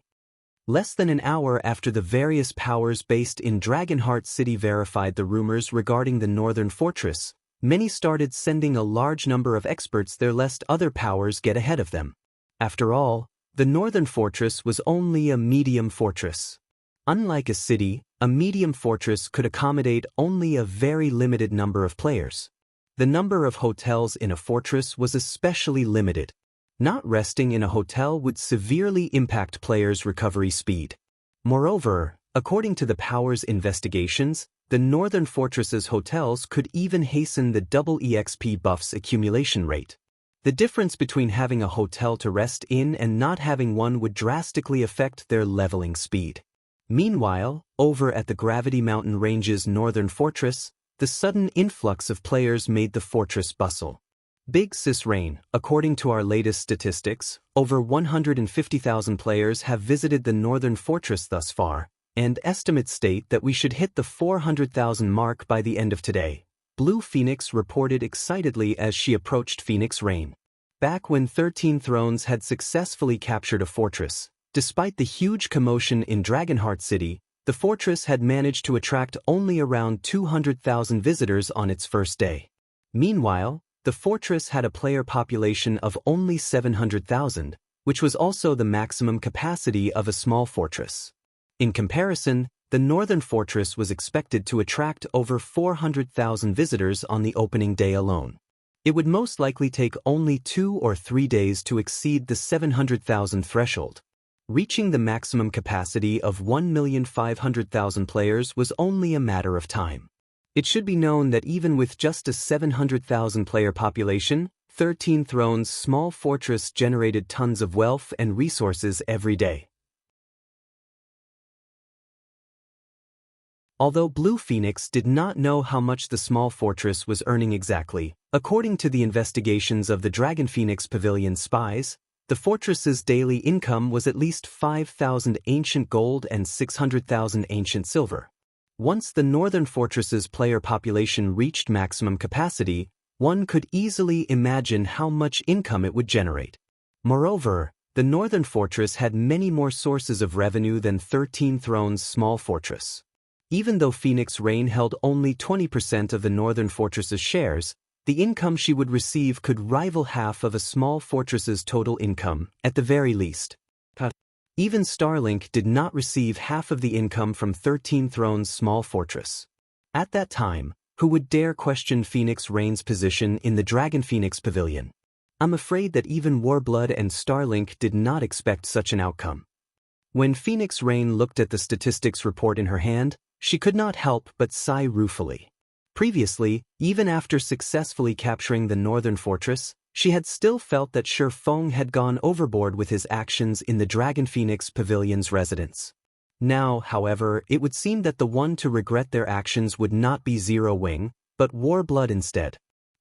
Less than an hour after the various powers based in Dragonheart City verified the rumors regarding the northern fortress, many started sending a large number of experts there lest other powers get ahead of them. After all, the northern fortress was only a medium fortress. Unlike a city, a medium fortress could accommodate only a very limited number of players. The number of hotels in a fortress was especially limited. Not resting in a hotel would severely impact players' recovery speed. Moreover, according to the Power's investigations, the Northern Fortress's hotels could even hasten the double EXP buff's accumulation rate. The difference between having a hotel to rest in and not having one would drastically affect their leveling speed. Meanwhile, over at the Gravity Mountain Range's Northern Fortress, the sudden influx of players made the fortress bustle. Big Sis Rain, according to our latest statistics, over 150,000 players have visited the Northern Fortress thus far, and estimates state that we should hit the 400,000 mark by the end of today. Blue Phoenix reported excitedly as she approached Phoenix Rain. Back when 13 Thrones had successfully captured a fortress, despite the huge commotion in Dragonheart City, the fortress had managed to attract only around 200,000 visitors on its first day. Meanwhile, the fortress had a player population of only 700,000, which was also the maximum capacity of a small fortress. In comparison, the Northern Fortress was expected to attract over 400,000 visitors on the opening day alone. It would most likely take only 2 or 3 days to exceed the 700,000 threshold. Reaching the maximum capacity of 1,500,000 players was only a matter of time. It should be known that even with just a 700,000 player population, 13 Thrones' small fortress generated tons of wealth and resources every day. Although Blue Phoenix did not know how much the small fortress was earning exactly, according to the investigations of the Dragon Phoenix Pavilion spies, the fortress's daily income was at least 5,000 ancient gold and 600,000 ancient silver. Once the Northern Fortress's player population reached maximum capacity, one could easily imagine how much income it would generate. Moreover, the Northern Fortress had many more sources of revenue than 13 Thrones' small fortress. Even though Phoenix Rain held only 20% of the Northern Fortress's shares, the income she would receive could rival half of a small fortress's total income, at the very least. Even Starlink did not receive half of the income from 13 Thrones' small fortress. At that time, who would dare question Phoenix Rain's position in the Dragon Phoenix Pavilion? I'm afraid that even Warblood and Starlink did not expect such an outcome. When Phoenix Rain looked at the statistics report in her hand, she could not help but sigh ruefully. Previously, even after successfully capturing the Northern Fortress, she had still felt that Shi Feng had gone overboard with his actions in the Dragon Phoenix Pavilion's residence. Now, however, it would seem that the one to regret their actions would not be Zero Wing, but Warblood instead.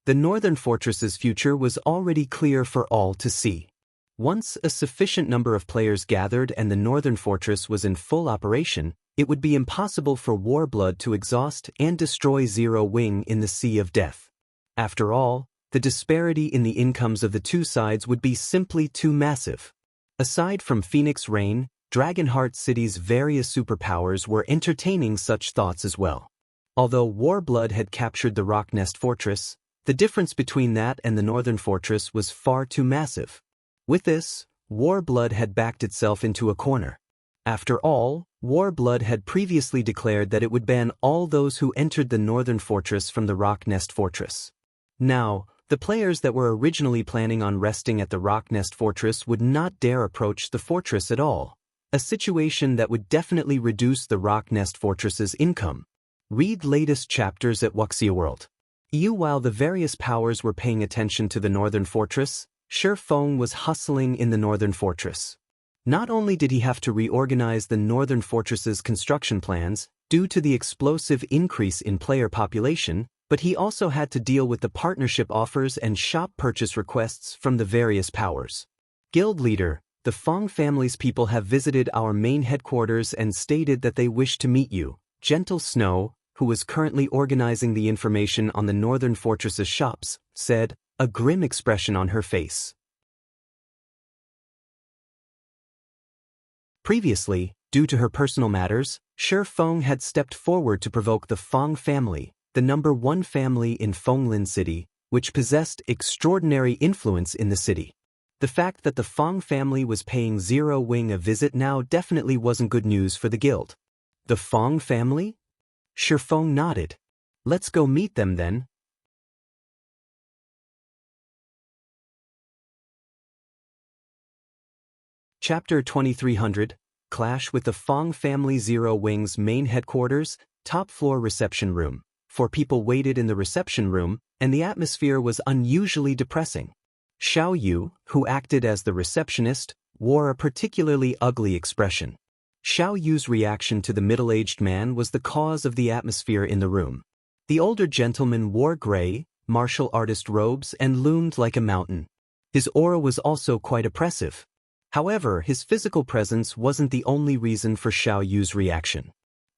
The Northern Fortress's future was already clear for all to see. Once a sufficient number of players gathered and the Northern Fortress was in full operation, it would be impossible for Warblood to exhaust and destroy Zero Wing in the Sea of Death. After all, the disparity in the incomes of the two sides would be simply too massive. Aside from Phoenix Rain, Dragonheart City's various superpowers were entertaining such thoughts as well. Although Warblood had captured the Rock Nest Fortress, the difference between that and the Northern Fortress was far too massive. With this, Warblood had backed itself into a corner. After all, Warblood had previously declared that it would ban all those who entered the Northern Fortress from the Rock Nest Fortress. Now, the players that were originally planning on resting at the Rock Nest Fortress would not dare approach the fortress at all, a situation that would definitely reduce the Rock Nest Fortress's income. Read latest chapters at Wuxia World. While the various powers were paying attention to the Northern Fortress, Shi Feng was hustling in the northern fortress. Not only did he have to reorganize the northern fortress's construction plans due to the explosive increase in player population, but he also had to deal with the partnership offers and shop purchase requests from the various powers. Guild leader, the Feng family's people have visited our main headquarters and stated that they wish to meet you. Gentle Snow, who was currently organizing the information on the northern fortress's shops, said, a grim expression on her face. Previously, due to her personal matters, Shi Feng had stepped forward to provoke the Feng family, the #1 family in Wang City, which possessed extraordinary influence in the city. The fact that the Feng family was paying Zero Wing a visit now definitely wasn't good news for the guild. The Feng family? Shi Feng nodded. Let's go meet them then. Chapter 2300, Clash with the Feng family. Zero Wing's main headquarters, top floor reception room. 4 people waited in the reception room, and the atmosphere was unusually depressing. Xiao Yu, who acted as the receptionist, wore a particularly ugly expression. Xiao Yu's reaction to the middle-aged man was the cause of the atmosphere in the room. The older gentleman wore gray, martial artist robes and loomed like a mountain. His aura was also quite oppressive. However, his physical presence wasn't the only reason for Xiao Yu's reaction.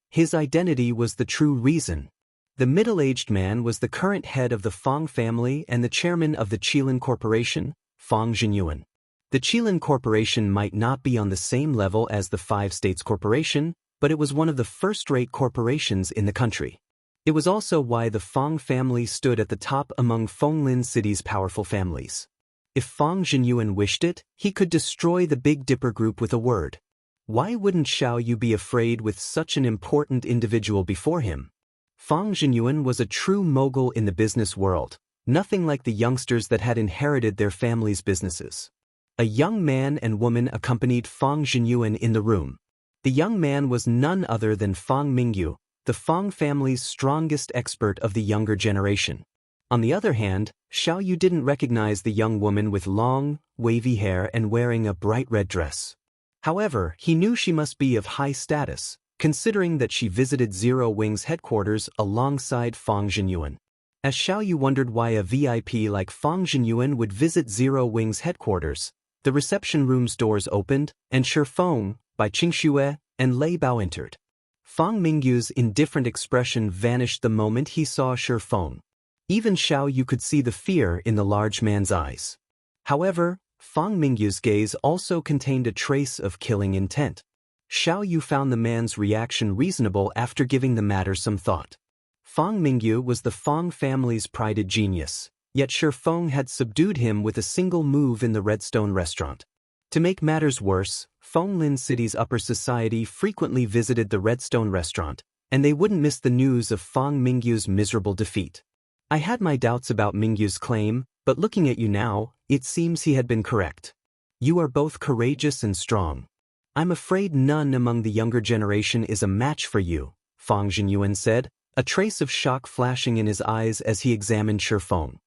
His identity was the true reason. The middle-aged man was the current head of the Feng family and the chairman of the Qilin Corporation, Feng Jinyuan. The Qilin Corporation might not be on the same level as the Five States Corporation, but it was one of the first-rate corporations in the country. It was also why the Feng family stood at the top among Wang City's powerful families. If Feng Jinyuan wished it, he could destroy the Big Dipper group with a word. Why wouldn't Xiao Yu be afraid with such an important individual before him? Feng Jinyuan was a true mogul in the business world, nothing like the youngsters that had inherited their family's businesses. A young man and woman accompanied Feng Jinyuan in the room. The young man was none other than Feng Mingyu, the Feng family's strongest expert of the younger generation. On the other hand, Xiao Yu didn't recognize the young woman with long, wavy hair and wearing a bright red dress. However, he knew she must be of high status, considering that she visited Zero Wing's headquarters alongside Feng Jinyuan. As Xiao Yu wondered why a VIP like Feng Jinyuan would visit Zero Wing's headquarters, the reception room's doors opened, and Shi Feng, Bai Qingxue, and Lei Bao entered. Feng Mingyu's indifferent expression vanished the moment he saw Shi Feng. Even Xiao Yu could see the fear in the large man's eyes. However, Feng Mingyu's gaze also contained a trace of killing intent. Xiao Yu found the man's reaction reasonable after giving the matter some thought. Feng Mingyu was the Feng family's prided genius, yet Shi Feng had subdued him with a single move in the Redstone restaurant. To make matters worse, Wang City's upper society frequently visited the Redstone restaurant, and they wouldn't miss the news of Feng Mingyu's miserable defeat. I had my doubts about Mingyu's claim, but looking at you now, it seems he had been correct. You are both courageous and strong. I'm afraid none among the younger generation is a match for you, Feng Jinyuan said, a trace of shock flashing in his eyes as he examined Shi Feng.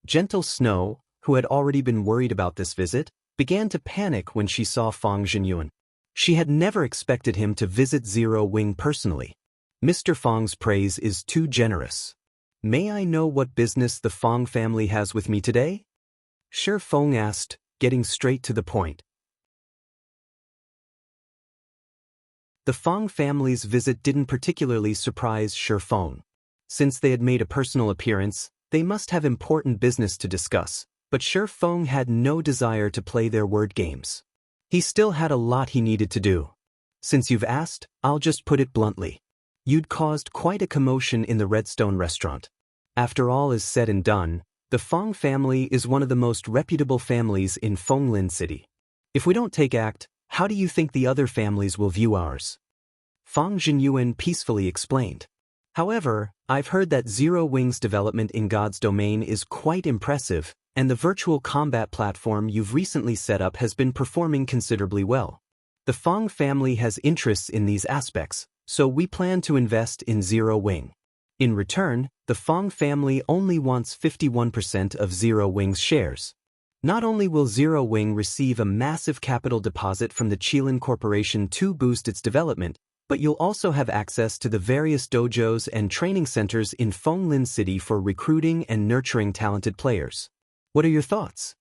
Gentle Snow, who had already been worried about this visit, began to panic when she saw Feng Jinyuan. She had never expected him to visit Zero Wing personally. Mr. Feng's praise is too generous. May I know what business the Feng family has with me today? Shi Feng asked, getting straight to the point. The Feng family's visit didn't particularly surprise Shi Feng. Since they had made a personal appearance, they must have important business to discuss, but Shi Feng had no desire to play their word games. He still had a lot he needed to do. Since you've asked, I'll just put it bluntly. You'd caused quite a commotion in the Redstone restaurant. After all is said and done, the Feng family is one of the most reputable families in Wang City. If we don't take act, how do you think the other families will view ours? Feng Jinyuan peacefully explained. However, I've heard that Zero Wing's development in God's domain is quite impressive, and the virtual combat platform you've recently set up has been performing considerably well. The Feng family has interests in these aspects, so we plan to invest in Zero Wing. In return, the Feng family only wants 51% of Zero Wing's shares. Not only will Zero Wing receive a massive capital deposit from the Qilin Corporation to boost its development, but you'll also have access to the various dojos and training centers in Wang City for recruiting and nurturing talented players. What are your thoughts?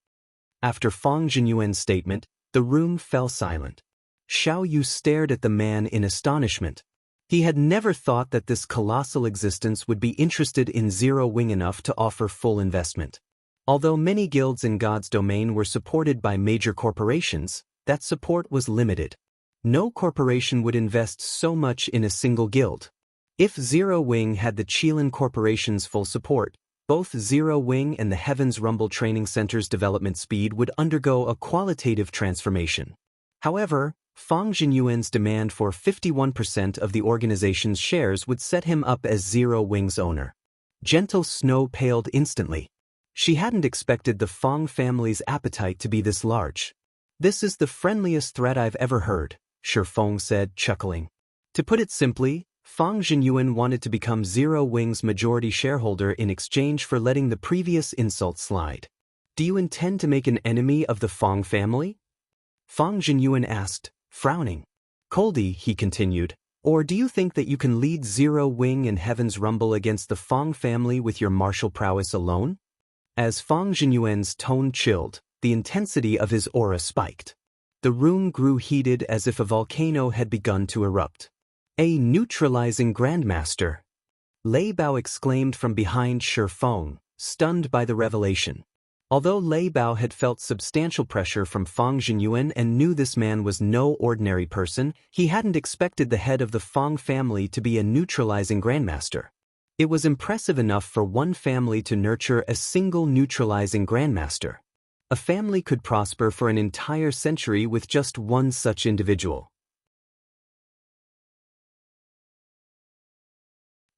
After Fang Jinyuan's statement, the room fell silent. Xiao Yu stared at the man in astonishment. He had never thought that this colossal existence would be interested in Zero Wing enough to offer full investment. Although many guilds in God's domain were supported by major corporations, that support was limited. No corporation would invest so much in a single guild. If Zero Wing had the Qilin Corporation's full support, both Zero Wing and the Heaven's Rumble Training Center's development speed would undergo a qualitative transformation. However, Fang Jinyuan's demand for 51% of the organization's shares would set him up as Zero Wing's owner. Gentle Snow paled instantly. She hadn't expected the Fang family's appetite to be this large. "This is the friendliest threat I've ever heard," Shifeng said, chuckling. To put it simply, Fang Jinyuan wanted to become Zero Wing's majority shareholder in exchange for letting the previous insult slide. "Do you intend to make an enemy of the Fang family?" Fang Jinyuan asked, frowning. "Coldly," he continued, "or do you think that you can lead Zero Wing and Heaven's Rumble against the Fang family with your martial prowess alone?" As Fang Jinyuan's tone chilled, the intensity of his aura spiked. The room grew heated as if a volcano had begun to erupt. "A neutralizing grandmaster!" Lei Bao exclaimed from behind Shifeng, stunned by the revelation. Although Lei Bao had felt substantial pressure from Fang Jinyuan and knew this man was no ordinary person, he hadn't expected the head of the Fang family to be a neutralizing grandmaster. It was impressive enough for one family to nurture a single neutralizing grandmaster. A family could prosper for an entire century with just one such individual.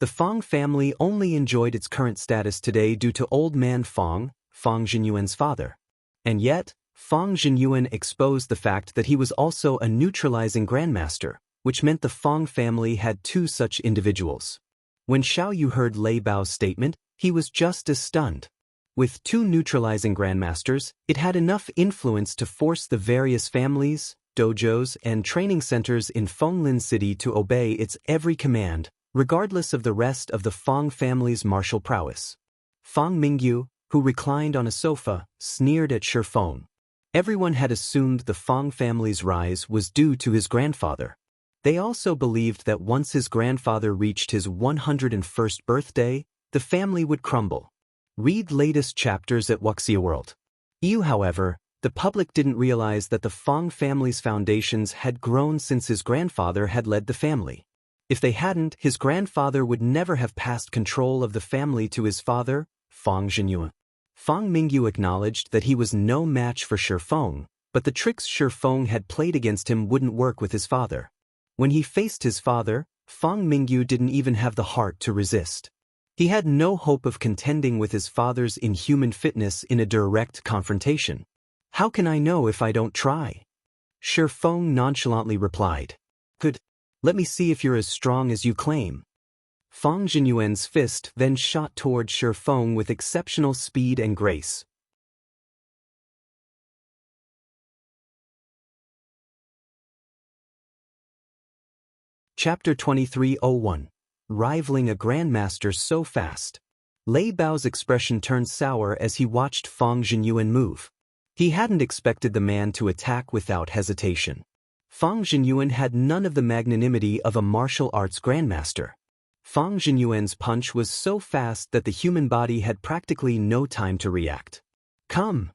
The Fang family only enjoyed its current status today due to Old Man Fang, Fang Jinyuan's father. And yet, Fang Jinyuan exposed the fact that he was also a neutralizing grandmaster, which meant the Fang family had two such individuals. When Xiao Yu heard Lei Bao's statement, he was just as stunned. With two neutralizing grandmasters, it had enough influence to force the various families, dojos, and training centers in Wang Lin City to obey its every command, regardless of the rest of the Fang family's martial prowess. Fang Mingyu, who reclined on a sofa, sneered at Shifeng. Everyone had assumed the Fang family's rise was due to his grandfather. They also believed that once his grandfather reached his 101st birthday, the family would crumble. Read latest chapters at Wuxia World. However, the public didn't realize that the Fang family's foundations had grown since his grandfather had led the family. If they hadn't, his grandfather would never have passed control of the family to his father, Fang Jinyuan. Fang Mingyu acknowledged that he was no match for Shifeng, but the tricks Shifeng had played against him wouldn't work with his father. When he faced his father, Fang Mingyu didn't even have the heart to resist. He had no hope of contending with his father's inhuman fitness in a direct confrontation. "How can I know if I don't try?" Shifeng nonchalantly replied. "Good. Let me see if you're as strong as you claim." Fang Jinyuan's fist then shot toward Shifeng with exceptional speed and grace. Chapter 2301. Rivaling a Grandmaster so fast. Lei Bao's expression turned sour as he watched Fang Jinyuan move. He hadn't expected the man to attack without hesitation. Fang Jinyuan had none of the magnanimity of a martial arts grandmaster. Fang Jinyuan's punch was so fast that the human body had practically no time to react. "Come!"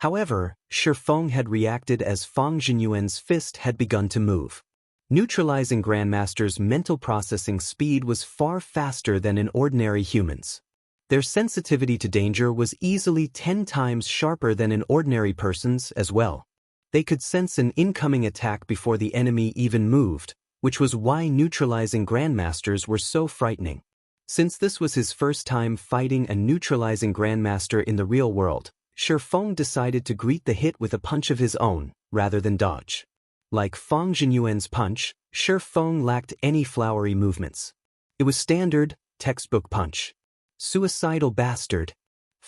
However, Shifeng had reacted as Fang Jinyuan's fist had begun to move. Neutralizing grandmasters' mental processing speed was far faster than an ordinary human's. Their sensitivity to danger was easily 10 times sharper than an ordinary person's as well. They could sense an incoming attack before the enemy even moved, which was why neutralizing grandmasters were so frightening. Since this was his first time fighting a neutralizing grandmaster in the real world, Shifeng decided to greet the hit with a punch of his own, rather than dodge. Like Fang Jinyuan's punch, Shifeng lacked any flowery movements. It was standard, textbook punch. "Suicidal bastard."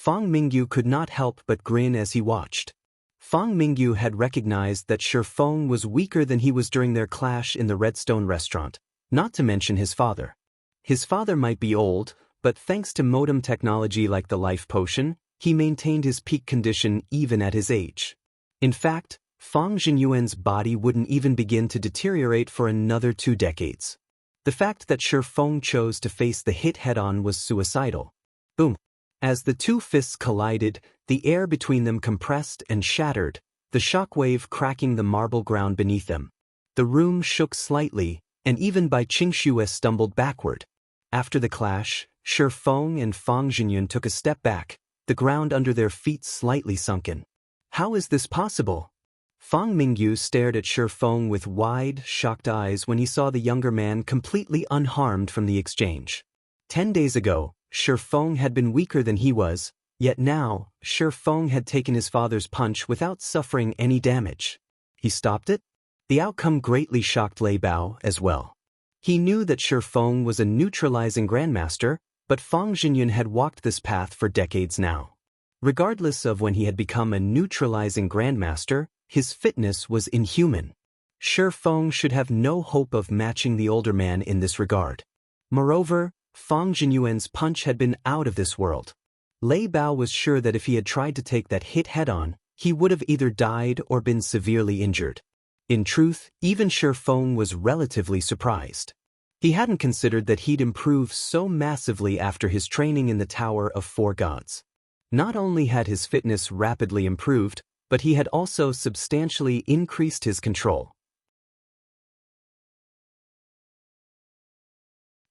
Fang Mingyu could not help but grin as he watched. Fang Mingyu had recognized that Shi Feng was weaker than he was during their clash in the Redstone restaurant, not to mention his father. His father might be old, but thanks to modem technology like the life potion, he maintained his peak condition even at his age. In fact, Fang Jinyuan's body wouldn't even begin to deteriorate for another 2 decades. The fact that Shi Feng chose to face the hit head-on was suicidal. Boom. As the two fists collided, the air between them compressed and shattered, the shockwave cracking the marble ground beneath them. The room shook slightly, and even Bai Qingxue stumbled backward. After the clash, Shi Feng and Fang Jinyuan took a step back, the ground under their feet slightly sunken. How is this possible? Fang Mingyu stared at Shi Feng with wide, shocked eyes when he saw the younger man completely unharmed from the exchange. 10 days ago, Shi Feng had been weaker than he was, yet now, Shi Feng had taken his father's punch without suffering any damage. He stopped it? The outcome greatly shocked Lei Bao as well. He knew that Shi Feng was a neutralizing grandmaster, but Fang Jinyuan had walked this path for decades now. Regardless of when he had become a neutralizing grandmaster, his fitness was inhuman. Shi Feng should have no hope of matching the older man in this regard. Moreover, Fang Jinyuan's punch had been out of this world. Lei Bao was sure that if he had tried to take that hit head-on, he would have either died or been severely injured. In truth, even Shi Feng was relatively surprised. He hadn't considered that he'd improve so massively after his training in the Tower of Four Gods. Not only had his fitness rapidly improved, but he had also substantially increased his control.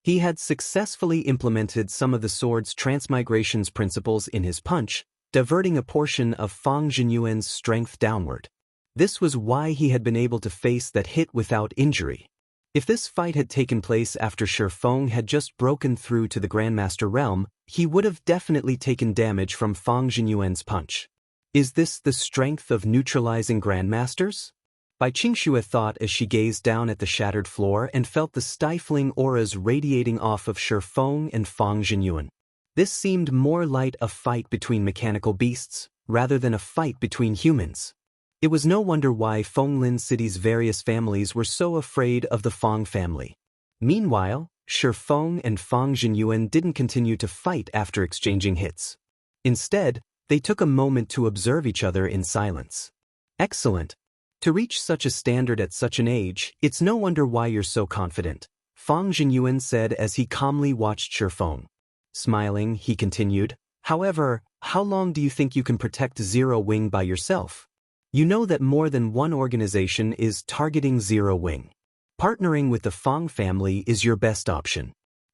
He had successfully implemented some of the sword's transmigration's principles in his punch, diverting a portion of Fang Jinyuan's strength downward. This was why he had been able to face that hit without injury. If this fight had taken place after Shi Feng had just broken through to the Grandmaster realm, he would have definitely taken damage from Fang Jinyuan's punch. Is this the strength of neutralizing Grandmasters? Bai Qingxue thought as she gazed down at the shattered floor and felt the stifling auras radiating off of Shi Feng and Fang Jinyuan. This seemed more like a fight between mechanical beasts, rather than a fight between humans. It was no wonder why Fenglin City's various families were so afraid of the Fang family. Meanwhile, Shi Feng and Fang Jinyuan didn't continue to fight after exchanging hits. Instead, they took a moment to observe each other in silence. Excellent. To reach such a standard at such an age, it's no wonder why you're so confident, Fang Jinyuan said as he calmly watched Shi Feng. Smiling, he continued, however, how long do you think you can protect Zero Wing by yourself? You know that more than one organization is targeting Zero Wing. Partnering with the Fang family is your best option.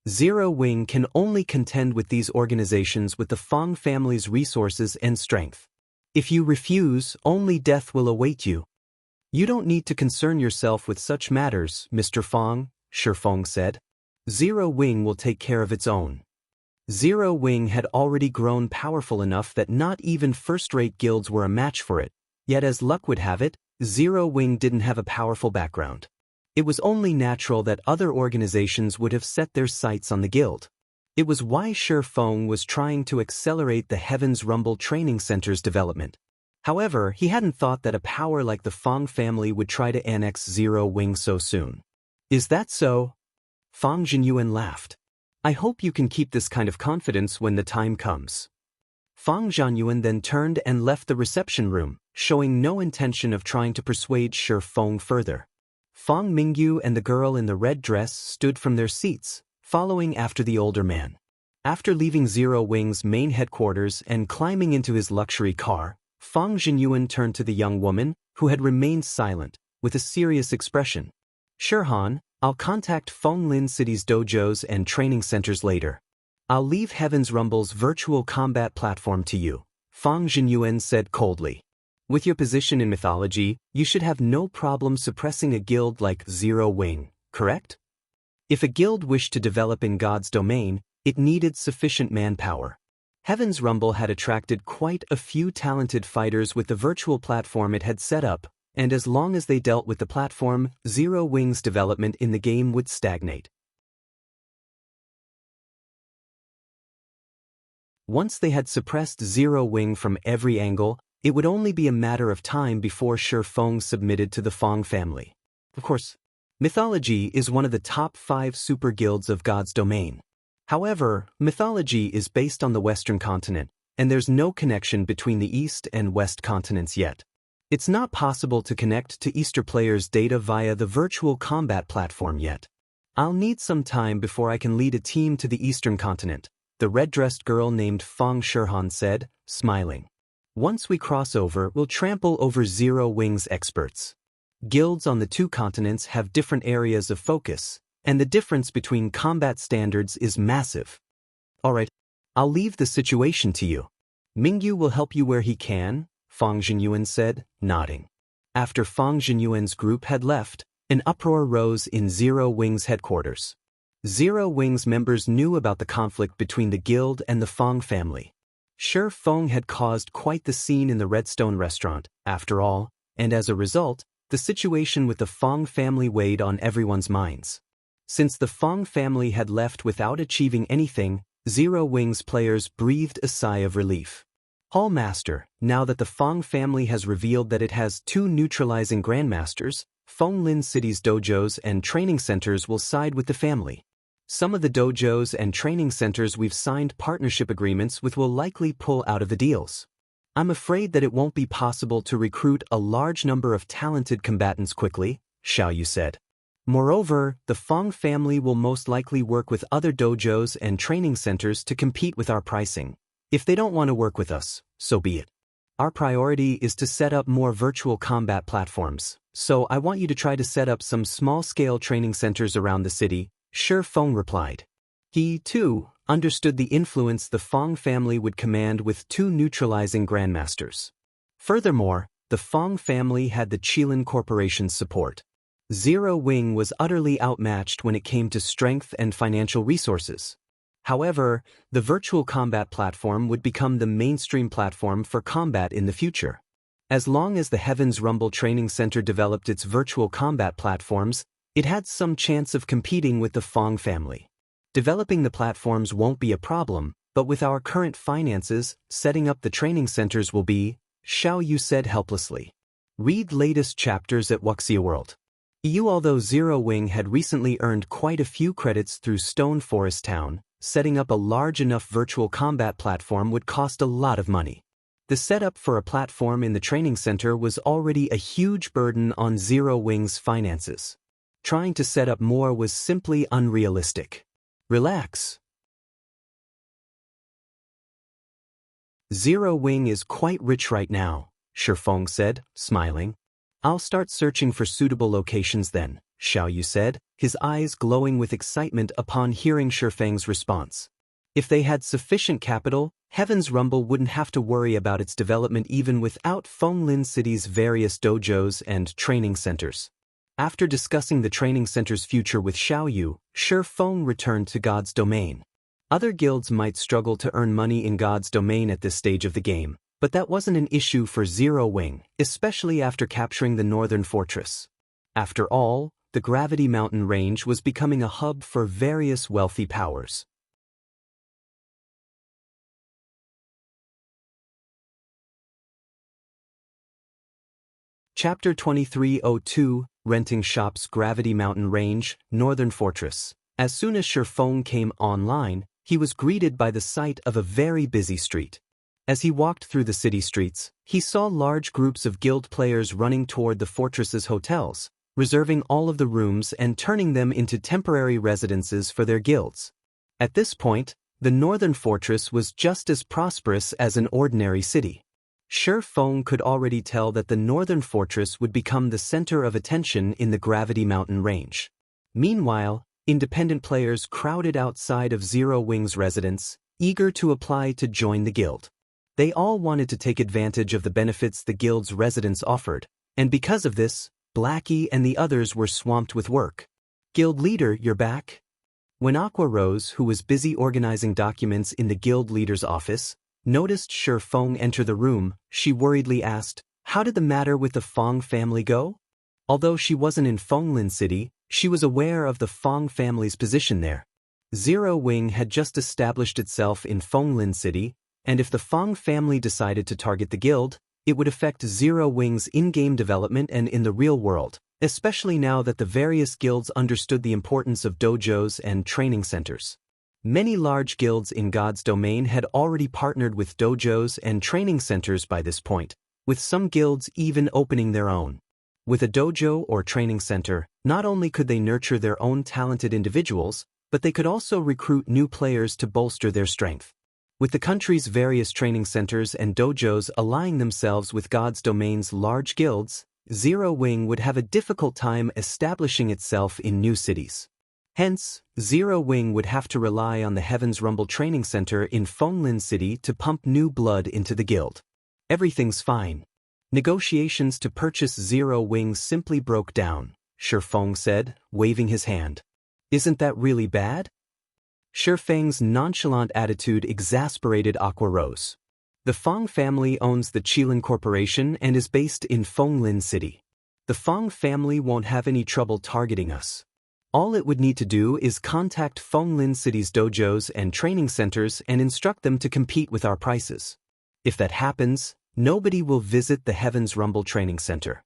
Zero Wing can only contend with these organizations with the Fang family's resources and strength. If you refuse, only death will await you. You don't need to concern yourself with such matters, Mr. Fang, Shi Feng said. Zero Wing will take care of its own. Zero Wing had already grown powerful enough that not even first-rate guilds were a match for it, yet as luck would have it, Zero Wing didn't have a powerful background. It was only natural that other organizations would have set their sights on the guild. It was why Shi Feng was trying to accelerate the Heaven's Rumble Training Center's development. However, he hadn't thought that a power like the Fang family would try to annex Zero Wing so soon. Is that so? Fang Jinyuan laughed. I hope you can keep this kind of confidence when the time comes. Fang Jinyuan then turned and left the reception room, showing no intention of trying to persuade Shi Feng further. Fang Mingyu and the girl in the red dress stood from their seats, following after the older man. After leaving Zero Wing's main headquarters and climbing into his luxury car, Fang Jinyuan turned to the young woman, who had remained silent, with a serious expression. Shirhan, I'll contact Fenglin City's dojos and training centers later. I'll leave Heaven's Rumble's virtual combat platform to you, Fang Jinyuan said coldly. With your position in mythology, you should have no problem suppressing a guild like Zero Wing, correct? If a guild wished to develop in God's domain, it needed sufficient manpower. Heaven's Rumble had attracted quite a few talented fighters with the virtual platform it had set up, and as long as they dealt with the platform, Zero Wing's development in the game would stagnate. Once they had suppressed Zero Wing from every angle, it would only be a matter of time before Shi Feng submitted to the Feng family. Of course, mythology is one of the top 5 super guilds of God's domain. However, mythology is based on the Western continent, and there's no connection between the East and West continents yet. It's not possible to connect to Easter players' data via the virtual combat platform yet. I'll need some time before I can lead a team to the Eastern continent, the red-dressed girl named Feng Shihan said, smiling. Once we cross over, we'll trample over Zero Wing's experts. Guilds on the 2 continents have different areas of focus, and the difference between combat standards is massive. Alright, I'll leave the situation to you. Mingyu will help you where he can, Fang Zhenyuan said, nodding. After Fang Zhenyuan's group had left, an uproar rose in Zero Wing's headquarters. Zero Wing's members knew about the conflict between the guild and the Feng family. Shi Feng had caused quite the scene in the Redstone restaurant, after all, and as a result, the situation with the Feng family weighed on everyone's minds. Since the Feng family had left without achieving anything, Zero Wing's players breathed a sigh of relief. Hall Master, now that the Feng family has revealed that it has 2 neutralizing grandmasters, Wang Lin City's dojos and training centers will side with the family. Some of the dojos and training centers we've signed partnership agreements with will likely pull out of the deals. I'm afraid that it won't be possible to recruit a large number of talented combatants quickly, Xiaoyu said. Moreover, the Feng family will most likely work with other dojos and training centers to compete with our pricing. If they don't want to work with us, so be it. Our priority is to set up more virtual combat platforms, so I want you to try to set up some small-scale training centers around the city, Shi Feng replied. He, too, understood the influence the Feng family would command with 2 neutralizing grandmasters. Furthermore, the Feng family had the Qilin Corporation's support. Zero Wing was utterly outmatched when it came to strength and financial resources. However, the virtual combat platform would become the mainstream platform for combat in the future. As long as the Heaven's Rumble Training Center developed its virtual combat platforms, it had some chance of competing with the Feng family. Developing the platforms won't be a problem, but with our current finances, setting up the training centers will be, Xiaoyu said helplessly. Read latest chapters at Wuxia World. Although Zero Wing had recently earned quite a few credits through Stone Forest Town, setting up a large enough virtual combat platform would cost a lot of money. The setup for a platform in the training center was already a huge burden on Zero Wing's finances. Trying to set up more was simply unrealistic. Relax. Zero Wing is quite rich right now, Shi Feng said, smiling. I'll start searching for suitable locations then, Xiaoyu said, his eyes glowing with excitement upon hearing Shi Feng's response. If they had sufficient capital, Heaven's Rumble wouldn't have to worry about its development even without Wang Lin City's various dojos and training centers. After discussing the training center's future with Xiaoyu, Shi Feng returned to God's domain. Other guilds might struggle to earn money in God's domain at this stage of the game, but that wasn't an issue for Zero Wing, especially after capturing the Northern Fortress. After all, the Gravity Mountain Range was becoming a hub for various wealthy powers. Chapter 2302, Renting Shops. Gravity Mountain Range, Northern Fortress. As soon as Shi Feng came online, he was greeted by the sight of a very busy street. As he walked through the city streets, he saw large groups of guild players running toward the fortress's hotels, reserving all of the rooms and turning them into temporary residences for their guilds. At this point, the Northern Fortress was just as prosperous as an ordinary city. Shi Feng could already tell that the Northern Fortress would become the center of attention in the Gravity Mountain Range. Meanwhile, independent players crowded outside of Zero Wing's residence, eager to apply to join the guild. They all wanted to take advantage of the benefits the guild's residence offered, and because of this, Blackie and the others were swamped with work. Guild leader, you're back? When Aqua Rose, who was busy organizing documents in the guild leader's office, noticed Shi Feng enter the room, she worriedly asked, how did the matter with the Feng family go? Although she wasn't in Wang Lin City, she was aware of the Feng family's position there. Zero Wing had just established itself in Lin City, and if the Fong family decided to target the guild, it would affect Zero Wing's in-game development and in the real world, especially now that the various guilds understood the importance of dojos and training centers. Many large guilds in God's domain had already partnered with dojos and training centers by this point, with some guilds even opening their own. With a dojo or training center, not only could they nurture their own talented individuals, but they could also recruit new players to bolster their strength. With the country's various training centers and dojos allying themselves with God's domain's large guilds, Zero Wing would have a difficult time establishing itself in new cities. Hence, Zero Wing would have to rely on the Heaven's Rumble Training Center in Lin City to pump new blood into the guild. Everything's fine. Negotiations to purchase Zero Wing simply broke down, Shifeng said, waving his hand. Isn't that really bad? Shifeng's nonchalant attitude exasperated Aqua Rose. The Fong family owns the Qilin Corporation and is based in Lin City. The Fong family won't have any trouble targeting us. All it would need to do is contact Lin City's dojos and training centers and instruct them to compete with our prices. If that happens, nobody will visit the Heaven's Rumble Training Center.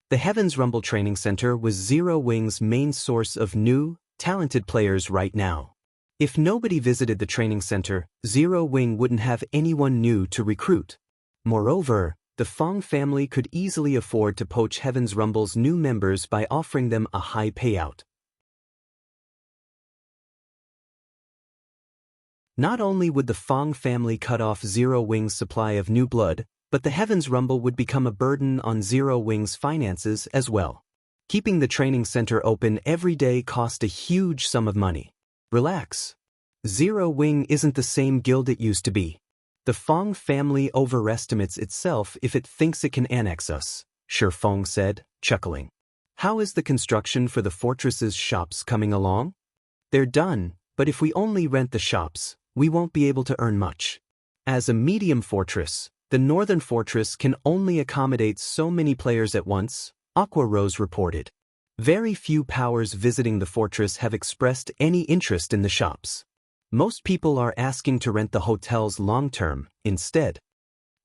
The Heaven's Rumble Training Center was Zero Wing's main source of new, talented players right now. If nobody visited the training center, Zero Wing wouldn't have anyone new to recruit. Moreover, the Fong family could easily afford to poach Heaven's Rumble's new members by offering them a high payout. Not only would the Fong family cut off Zero Wing's supply of new blood, but the Heaven's Rumble would become a burden on Zero Wing's finances as well. Keeping the training center open every day cost a huge sum of money. Relax. Zero Wing isn't the same guild it used to be. The Fong family overestimates itself if it thinks it can annex us, Shifeng said, chuckling. How is the construction for the fortress's shops coming along? They're done, but if we only rent the shops, we won't be able to earn much. As a medium fortress, the northern fortress can only accommodate so many players at once, Aqua Rose reported. Very few powers visiting the fortress have expressed any interest in the shops. Most people are asking to rent the hotels long-term, instead.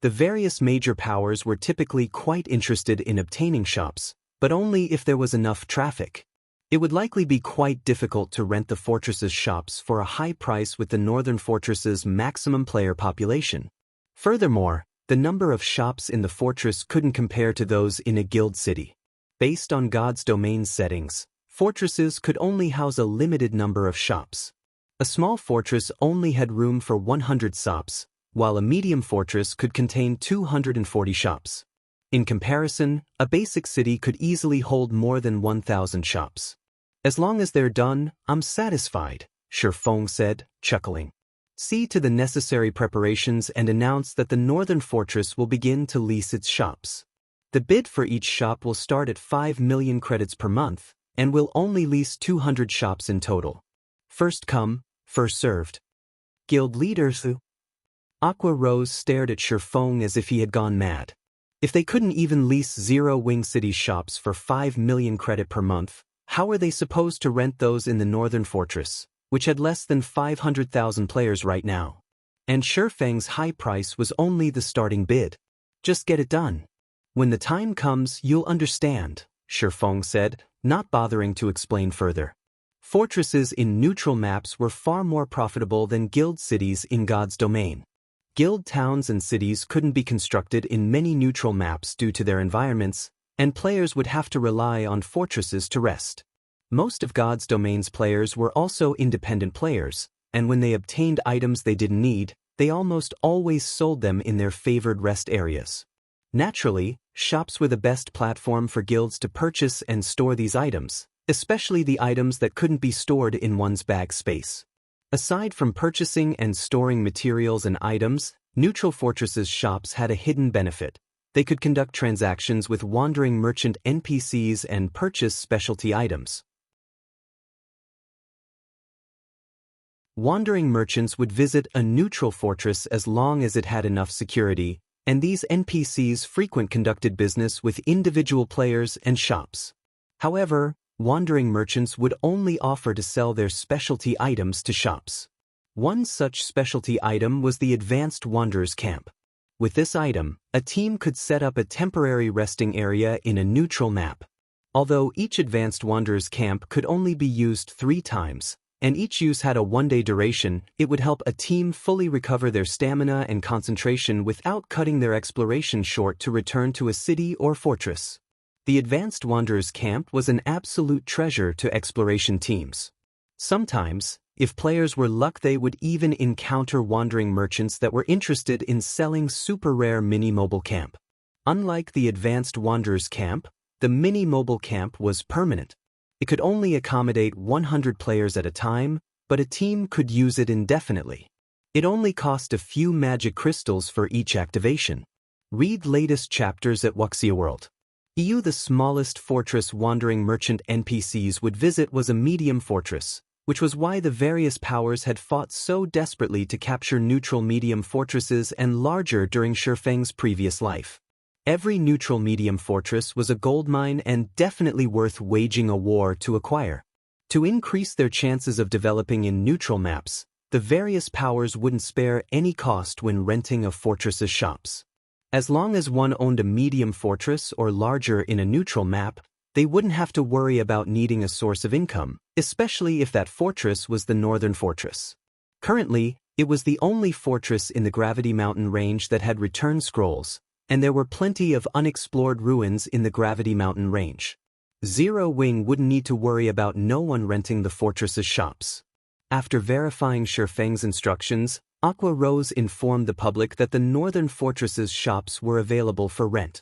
The various major powers were typically quite interested in obtaining shops, but only if there was enough traffic. It would likely be quite difficult to rent the fortress's shops for a high price with the northern fortress's maximum player population. Furthermore, the number of shops in the fortress couldn't compare to those in a guild city. Based on God's domain settings, fortresses could only house a limited number of shops. A small fortress only had room for 100 shops, while a medium fortress could contain 240 shops. In comparison, a basic city could easily hold more than 1,000 shops. As long as they're done, I'm satisfied, Shifeng said, chuckling. See to the necessary preparations and announce that the northern fortress will begin to lease its shops. The bid for each shop will start at 5 million credits per month, and will only lease 200 shops in total. First come, first served. Guild leaders. Aqua Rose stared at Shifeng as if he had gone mad. If they couldn't even lease Zero Wing City's shops for 5 million credit per month, how were they supposed to rent those in the northern fortress, which had less than 500,000 players right now? And Shifeng's high price was only the starting bid. Just get it done. When the time comes, you'll understand, Shifeng said, not bothering to explain further. Fortresses in neutral maps were far more profitable than guild cities in God's domain. Guild towns and cities couldn't be constructed in many neutral maps due to their environments, and players would have to rely on fortresses to rest. Most of God's domain's players were also independent players, and when they obtained items they didn't need, they almost always sold them in their favored rest areas. Naturally, shops were the best platform for guilds to purchase and store these items, especially the items that couldn't be stored in one's bag space. Aside from purchasing and storing materials and items, neutral fortresses' shops had a hidden benefit. They could conduct transactions with wandering merchant NPCs and purchase specialty items. Wandering merchants would visit a neutral fortress as long as it had enough security, and these NPCs frequently conducted business with individual players and shops. However, wandering merchants would only offer to sell their specialty items to shops. One such specialty item was the Advanced Wanderers Camp. With this item, a team could set up a temporary resting area in a neutral map. Although each Advanced Wanderers Camp could only be used 3 times, and each use had a 1-day duration, it would help a team fully recover their stamina and concentration without cutting their exploration short to return to a city or fortress. The Advanced Wanderers Camp was an absolute treasure to exploration teams. Sometimes, if players were lucky, they would even encounter wandering merchants that were interested in selling super rare mini mobile camp. Unlike the Advanced Wanderers Camp, the mini mobile camp was permanent. It could only accommodate 100 players at a time, but a team could use it indefinitely. It only cost a few magic crystals for each activation. Read latest chapters at Wuxia World. The smallest fortress wandering merchant NPCs would visit was a medium fortress, which was why the various powers had fought so desperately to capture neutral medium fortresses and larger during Shifeng's previous life. Every neutral medium fortress was a goldmine and definitely worth waging a war to acquire. To increase their chances of developing in neutral maps, the various powers wouldn't spare any cost when renting a fortress's shops. As long as one owned a medium fortress or larger in a neutral map, they wouldn't have to worry about needing a source of income, especially if that fortress was the Northern Fortress. Currently, it was the only fortress in the Gravity Mountain range that had return scrolls, and there were plenty of unexplored ruins in the Gravity Mountain range. Zero Wing wouldn't need to worry about no one renting the fortress's shops. After verifying Shifeng's instructions, Aqua Rose informed the public that the Northern Fortress's shops were available for rent.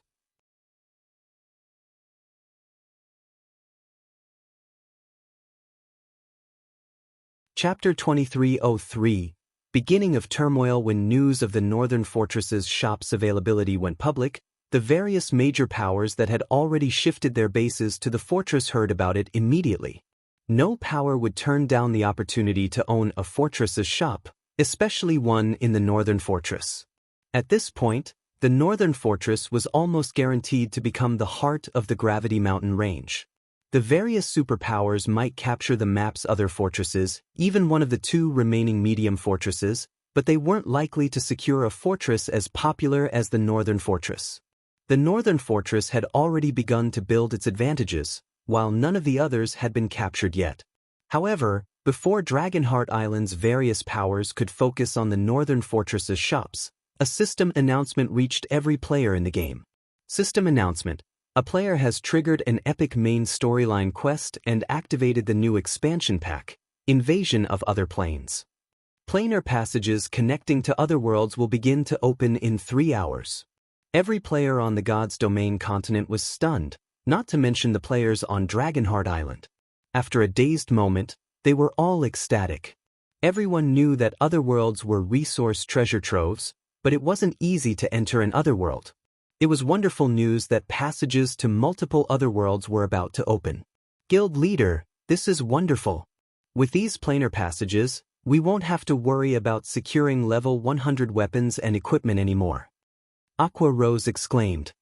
Chapter 2303, Beginning of Turmoil. When news of the Northern Fortress's shops availability went public, the various major powers that had already shifted their bases to the fortress heard about it immediately. No power would turn down the opportunity to own a fortress's shop, especially one in the Northern Fortress. At this point, the Northern Fortress was almost guaranteed to become the heart of the Gravity Mountain range. The various superpowers might capture the map's other fortresses, even one of the 2 remaining medium fortresses, but they weren't likely to secure a fortress as popular as the Northern Fortress. The Northern Fortress had already begun to build its advantages, while none of the others had been captured yet. However, before Dragonheart Island's various powers could focus on the Northern Fortress's shops, a system announcement reached every player in the game. System announcement. A player has triggered an epic main storyline quest and activated the new expansion pack, Invasion of Other Planes. Planar passages connecting to other worlds will begin to open in 3 hours. Every player on the God's Domain continent was stunned, not to mention the players on Dragonheart Island. After a dazed moment, they were all ecstatic. Everyone knew that other worlds were resource treasure troves, but it wasn't easy to enter an otherworld. It was wonderful news that passages to multiple other worlds were about to open. Guild leader, this is wonderful. With these planar passages, we won't have to worry about securing level 100 weapons and equipment anymore. Aqua Rose exclaimed.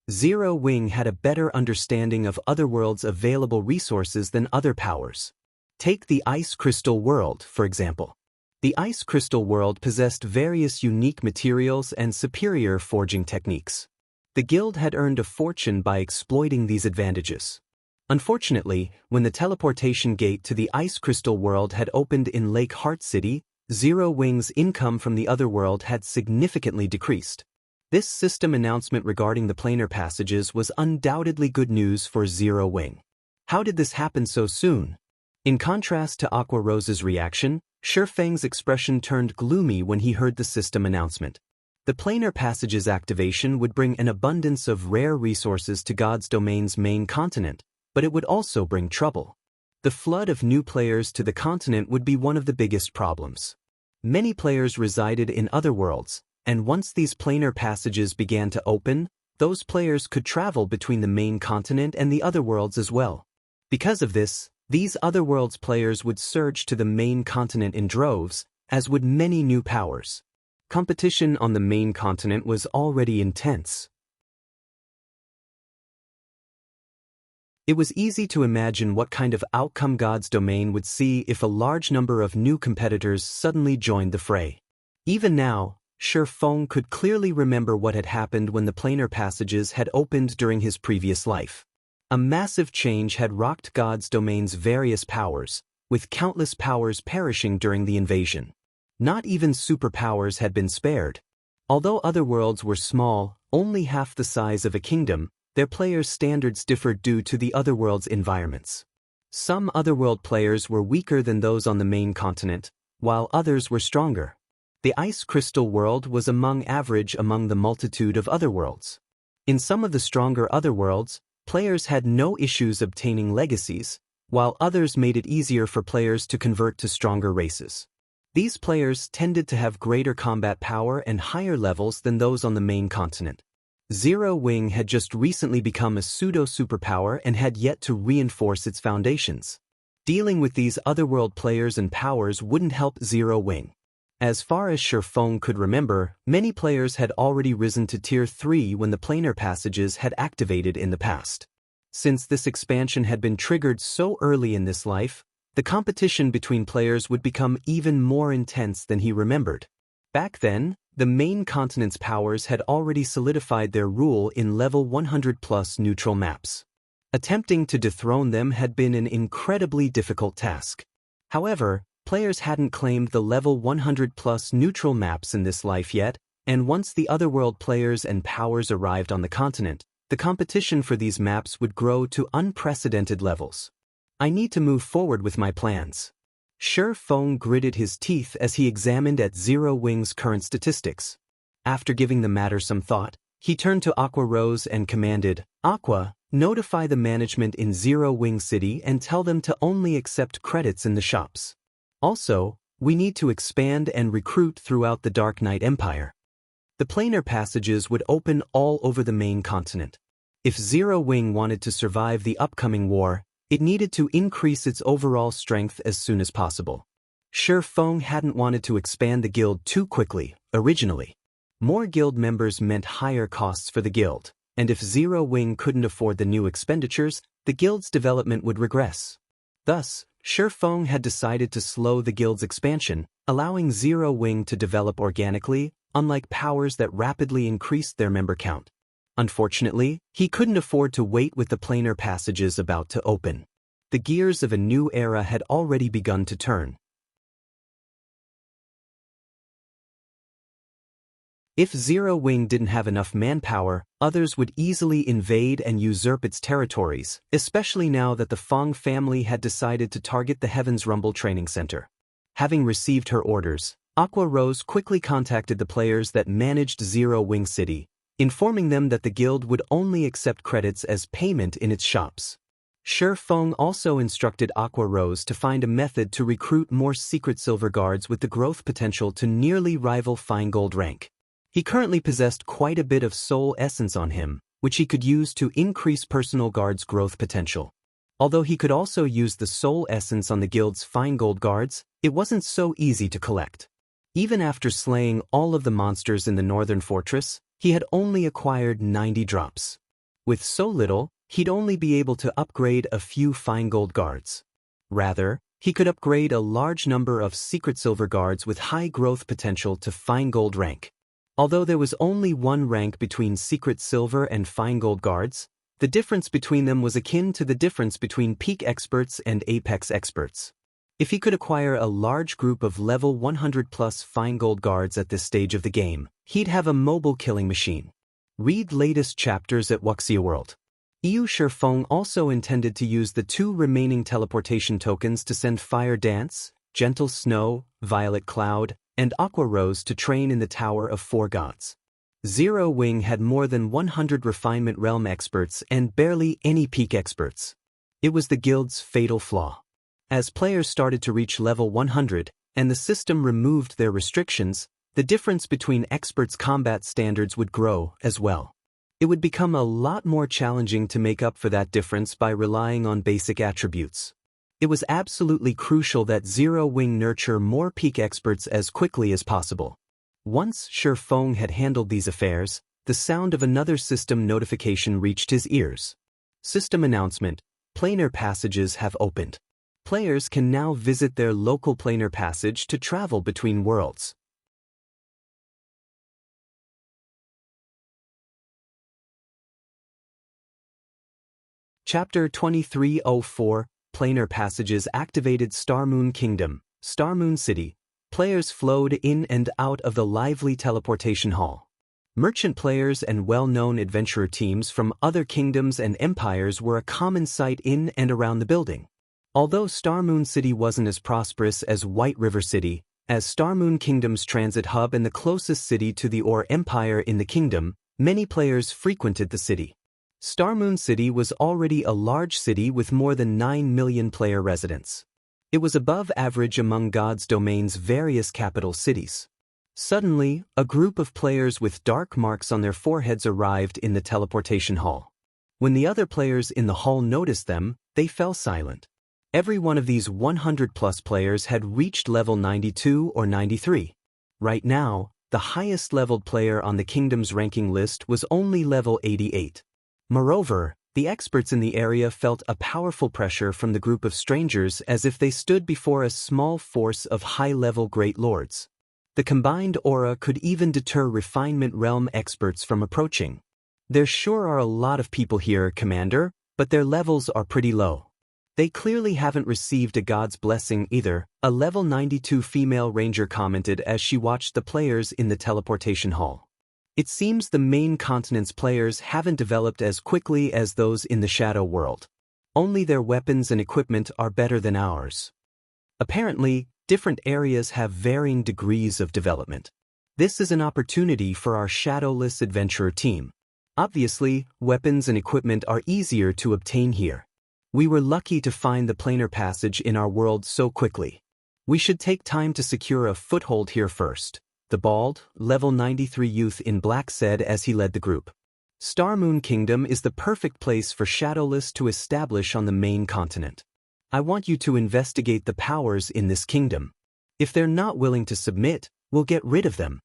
Zero Wing had a better understanding of otherworlds' available resources than other powers. Take the Ice Crystal World, for example. The Ice Crystal World possessed various unique materials and superior forging techniques. The guild had earned a fortune by exploiting these advantages. Unfortunately, when the teleportation gate to the Ice Crystal World had opened in Lake Heart City, Zero Wing's income from the other world had significantly decreased. This system announcement regarding the planar passages was undoubtedly good news for Zero Wing. How did this happen so soon? In contrast to Aqua Rose's reaction, Shifeng's expression turned gloomy when he heard the system announcement. The planar passage's activation would bring an abundance of rare resources to God's Domain's main continent, but it would also bring trouble. The flood of new players to the continent would be one of the biggest problems. Many players resided in other worlds, and once these planar passages began to open, those players could travel between the main continent and the other worlds as well. Because of this, these other worlds players would surge to the main continent in droves, as would many new powers. Competition on the main continent was already intense. It was easy to imagine what kind of outcome God's domain would see if a large number of new competitors suddenly joined the fray. Even now, Shi Feng could clearly remember what had happened when the planar passages had opened during his previous life. A massive change had rocked God's domain's various powers, with countless powers perishing during the invasion. Not even superpowers had been spared. Although other worlds were small, only half the size of a kingdom, their players' standards differed due to the other world's environments. Some otherworld players were weaker than those on the main continent, while others were stronger. The Ice Crystal world was average among the multitude of other worlds. In some of the stronger other worlds, players had no issues obtaining legacies, while others made it easier for players to convert to stronger races. These players tended to have greater combat power and higher levels than those on the main continent. Zero Wing had just recently become a pseudo-superpower and had yet to reinforce its foundations. Dealing with these otherworld players and powers wouldn't help Zero Wing. As far as Shi Feng could remember, many players had already risen to Tier 3 when the planar passages had activated in the past. Since this expansion had been triggered so early in this life, the competition between players would become even more intense than he remembered. Back then, the main continent's powers had already solidified their rule in level 100+ neutral maps. Attempting to dethrone them had been an incredibly difficult task. However, players hadn't claimed the level 100+ neutral maps in this life yet, and once the otherworld players and powers arrived on the continent, the competition for these maps would grow to unprecedented levels. I need to move forward with my plans. Shi Feng gritted his teeth as he examined at Zero Wing's current statistics. After giving the matter some thought, he turned to Aqua Rose and commanded, "Aqua, notify the management in Zero Wing City and tell them to only accept credits in the shops. Also, we need to expand and recruit throughout the Dark Knight Empire." The planar passages would open all over the main continent. If Zero Wing wanted to survive the upcoming war, it needed to increase its overall strength as soon as possible. Shi Feng hadn't wanted to expand the guild too quickly, originally. More guild members meant higher costs for the guild, and if Zero Wing couldn't afford the new expenditures, the guild's development would regress. Thus, Shi Feng had decided to slow the guild's expansion, allowing Zero Wing to develop organically, unlike powers that rapidly increased their member count. Unfortunately, he couldn't afford to wait with the planar passages about to open. The gears of a new era had already begun to turn. If Zero Wing didn't have enough manpower, others would easily invade and usurp its territories, especially now that the Feng family had decided to target the Heaven's Rumble Training Center. Having received her orders, Aqua Rose quickly contacted the players that managed Zero Wing City, informing them that the guild would only accept credits as payment in its shops. Shi Feng also instructed Aqua Rose to find a method to recruit more secret silver guards with the growth potential to nearly rival fine gold rank. He currently possessed quite a bit of soul essence on him, which he could use to increase personal guards' growth potential. Although he could also use the soul essence on the guild's fine gold guards, it wasn't so easy to collect. Even after slaying all of the monsters in the northern fortress, he had only acquired 90 drops. With so little, he'd only be able to upgrade a few fine gold guards. Rather, he could upgrade a large number of secret silver guards with high growth potential to fine gold rank. Although there was only one rank between secret silver and fine gold guards, the difference between them was akin to the difference between peak experts and apex experts. If he could acquire a large group of level 100+ fine gold guards at this stage of the game, he'd have a mobile killing machine. Read latest chapters at Wuxia World. Shi Feng also intended to use the 2 remaining teleportation tokens to send Fire Dance, Gentle Snow, Violet Cloud, and Aqua Rose to train in the Tower of 4 Gods. Zero Wing had more than 100 Refinement Realm experts and barely any peak experts. It was the guild's fatal flaw. As players started to reach level 100, and the system removed their restrictions, the difference between experts' combat standards would grow as well. It would become a lot more challenging to make up for that difference by relying on basic attributes. It was absolutely crucial that Zero Wing nurture more peak experts as quickly as possible. Once Shi Feng had handled these affairs, the sound of another system notification reached his ears. System announcement: Planar passages have opened. Players can now visit their local planar passage to travel between worlds. Chapter 2304, Planar Passages activated Star Moon Kingdom, Star Moon City. Players flowed in and out of the lively teleportation hall. Merchant players and well-known adventurer teams from other kingdoms and empires were a common sight in and around the building. Although Star Moon City wasn't as prosperous as White River City, as Star Moon Kingdom's transit hub and the closest city to the Ore Empire in the kingdom, many players frequented the city. Star Moon City was already a large city with more than 9 million player residents. It was above average among God's Domain's various capital cities. Suddenly, a group of players with dark marks on their foreheads arrived in the teleportation hall. When the other players in the hall noticed them, they fell silent. Every one of these 100-plus players had reached level 92 or 93. Right now, the highest-leveled player on the kingdom's ranking list was only level 88. Moreover, the experts in the area felt a powerful pressure from the group of strangers as if they stood before a small force of high-level great lords. The combined aura could even deter refinement realm experts from approaching. There sure are a lot of people here, Commander, but their levels are pretty low. They clearly haven't received a god's blessing either, a level 92 female ranger commented as she watched the players in the teleportation hall. It seems the main continent's players haven't developed as quickly as those in the shadow world. Only their weapons and equipment are better than ours. Apparently, different areas have varying degrees of development. This is an opportunity for our shadowless adventurer team. Obviously, weapons and equipment are easier to obtain here. We were lucky to find the planar passage in our world so quickly. We should take time to secure a foothold here first, the bald, level 93 youth in black said as he led the group. Star Moon Kingdom is the perfect place for shadowless to establish on the main continent. I want you to investigate the powers in this kingdom. If they're not willing to submit, we'll get rid of them.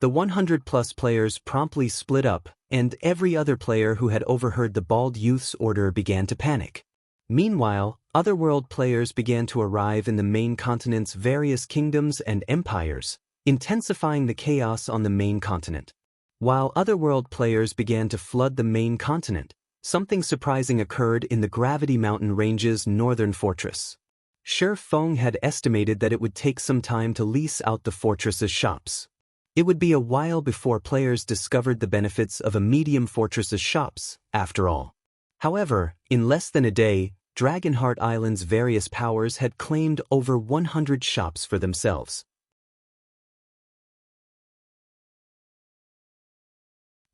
The 100-plus players promptly split up, and every other player who had overheard the bald youth's order began to panic. Meanwhile, otherworld players began to arrive in the main continent's various kingdoms and empires, intensifying the chaos on the main continent. While otherworld players began to flood the main continent, something surprising occurred in the Gravity Mountain Range's northern fortress. Shi Feng had estimated that it would take some time to lease out the fortress's shops. It would be a while before players discovered the benefits of a medium fortress's shops, after all. However, in less than a day, Dragonheart Island's various powers had claimed over 100 shops for themselves.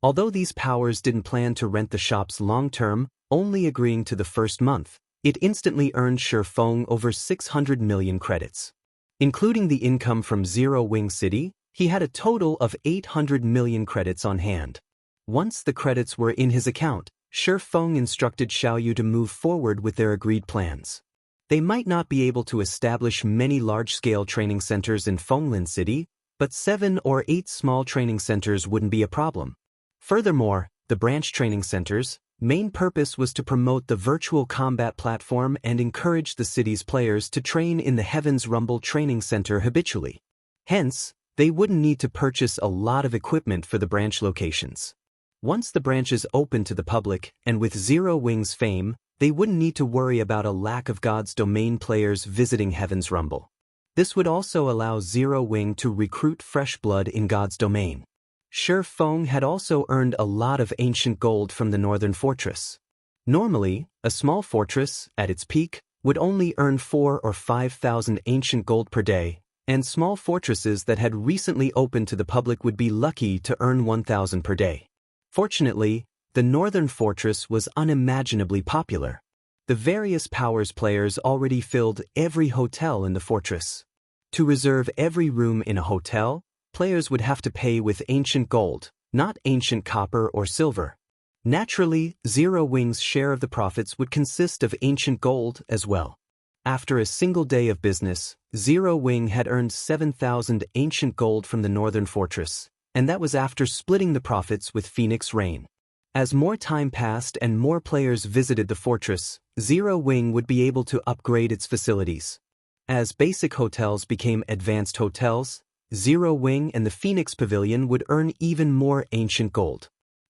Although these powers didn't plan to rent the shops long-term, only agreeing to the first month, it instantly earned Shi Feng over 600 million credits. Including the income from Zero Wing City, he had a total of 800 million credits on hand. Once the credits were in his account, Shi Feng instructed Xiaoyu to move forward with their agreed plans. They might not be able to establish many large-scale training centers in Fenglin City, but 7 or 8 small training centers wouldn't be a problem. Furthermore, the branch training centers' main purpose was to promote the virtual combat platform and encourage the city's players to train in the Heaven's Rumble training center habitually. Hence, they wouldn't need to purchase a lot of equipment for the branch locations. Once the branches opened to the public, and with Zero Wing's fame, they wouldn't need to worry about a lack of God's Domain players visiting Heaven's Rumble. This would also allow Zero Wing to recruit fresh blood in God's Domain. Shi Feng had also earned a lot of ancient gold from the northern fortress. Normally, a small fortress, at its peak, would only earn 4,000 or 5,000 ancient gold per day, and small fortresses that had recently opened to the public would be lucky to earn 1,000 per day. Fortunately, the northern fortress was unimaginably popular. The various powers players already filled every hotel in the fortress. To reserve every room in a hotel, players would have to pay with ancient gold, not ancient copper or silver. Naturally, Zero Wing's share of the profits would consist of ancient gold as well. After a single day of business, Zero Wing had earned 7,000 ancient gold from the northern fortress, and that was after splitting the profits with Phoenix Rain. As more time passed and more players visited the fortress, Zero Wing would be able to upgrade its facilities. As basic hotels became advanced hotels, Zero Wing and the Phoenix Pavilion would earn even more ancient gold.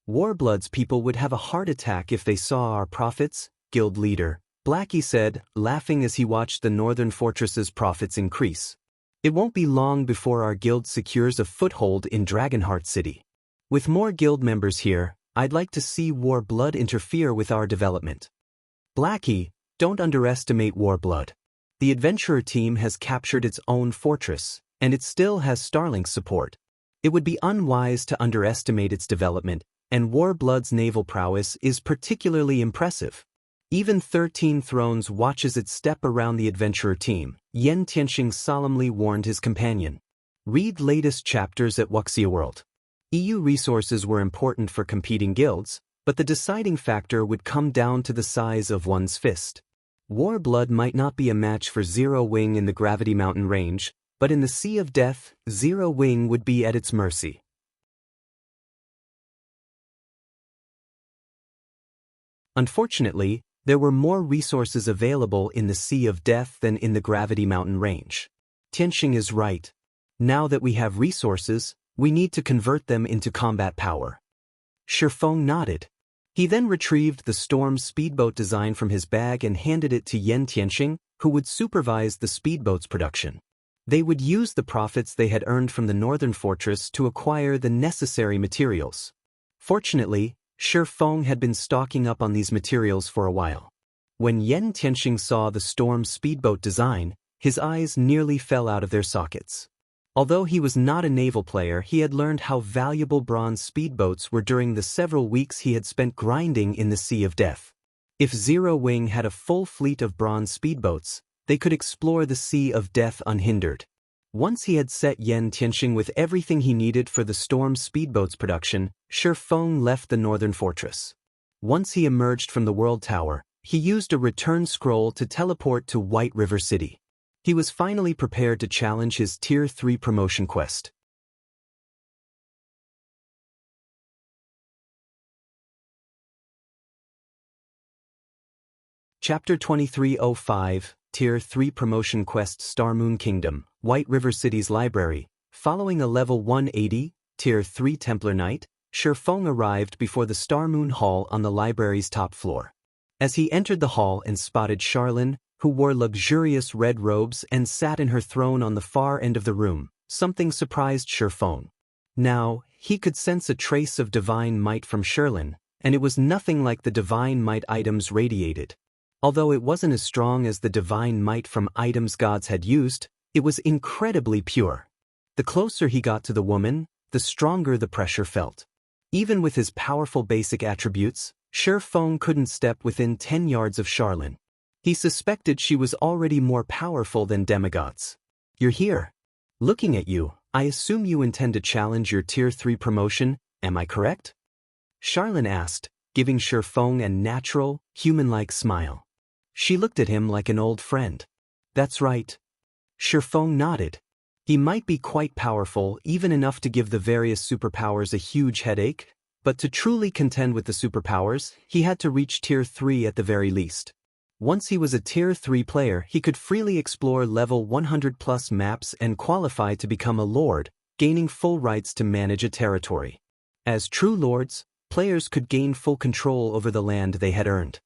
Warblood's people would have a heart attack if they saw our profits, guild leader Blackie said, laughing as he watched the northern fortress's profits increase. It won't be long before our guild secures a foothold in Dragonheart City. With more guild members here, I'd like to see Warblood interfere with our development. Blackie, don't underestimate Warblood. The adventurer team has captured its own fortress, and it still has Starlink's support. It would be unwise to underestimate its development, and Warblood's naval prowess is particularly impressive. Even 13 Thrones watches its step around the adventurer team, Yen Tianxing solemnly warned his companion. Read latest chapters at Wuxia World. EU resources were important for competing guilds, but the deciding factor would come down to the size of one's fist. Warblood might not be a match for Zero Wing in the Gravity Mountain range, but in the Sea of Death, Zero Wing would be at its mercy. Unfortunately, there were more resources available in the Sea of Death than in the Gravity Mountain range. Tianxing is right. Now that we have resources, we need to convert them into combat power. Shifeng nodded. He then retrieved the Storm speedboat design from his bag and handed it to Yen Tianxing, who would supervise the speedboat's production. They would use the profits they had earned from the northern fortress to acquire the necessary materials. Fortunately, Shifeng had been stocking up on these materials for a while. When Yen Tianxing saw the Storm speedboat design, his eyes nearly fell out of their sockets. Although he was not a naval player, he had learned how valuable bronze speedboats were during the several weeks he had spent grinding in the Sea of Death. If Zero Wing had a full fleet of bronze speedboats, they could explore the Sea of Death unhindered. Once he had set Yen Tianxing with everything he needed for the Storm speedboat's production, Shifeng left the northern fortress. Once he emerged from the World Tower, he used a return scroll to teleport to White River City. He was finally prepared to challenge his Tier 3 promotion quest. Chapter 2305, Tier 3 Promotion Quest Star Moon Kingdom, White River City's Library. Following a level 180, Tier 3 Templar Knight, Shifeng arrived before the Star Moon Hall on the library's top floor. As he entered the hall and spotted Charlene, who wore luxurious red robes and sat in her throne on the far end of the room, something surprised Shifeng. Now, he could sense a trace of divine might from Charlene, and it was nothing like the divine might items radiated. Although it wasn't as strong as the divine might from items gods had used, it was incredibly pure. The closer he got to the woman, the stronger the pressure felt. Even with his powerful basic attributes, Shifeng couldn't step within 10 yards of Charlene. He suspected she was already more powerful than demigods. You're here. Looking at you, I assume you intend to challenge your Tier 3 promotion, am I correct? Charlene asked, giving Shifeng a natural, human-like smile. She looked at him like an old friend. That's right. Shifeng nodded. He might be quite powerful, even enough to give the various superpowers a huge headache, but to truly contend with the superpowers, he had to reach Tier 3 at the very least. Once he was a Tier 3 player, he could freely explore level 100+ maps and qualify to become a lord, gaining full rights to manage a territory. As true lords, players could gain full control over the land they had earned.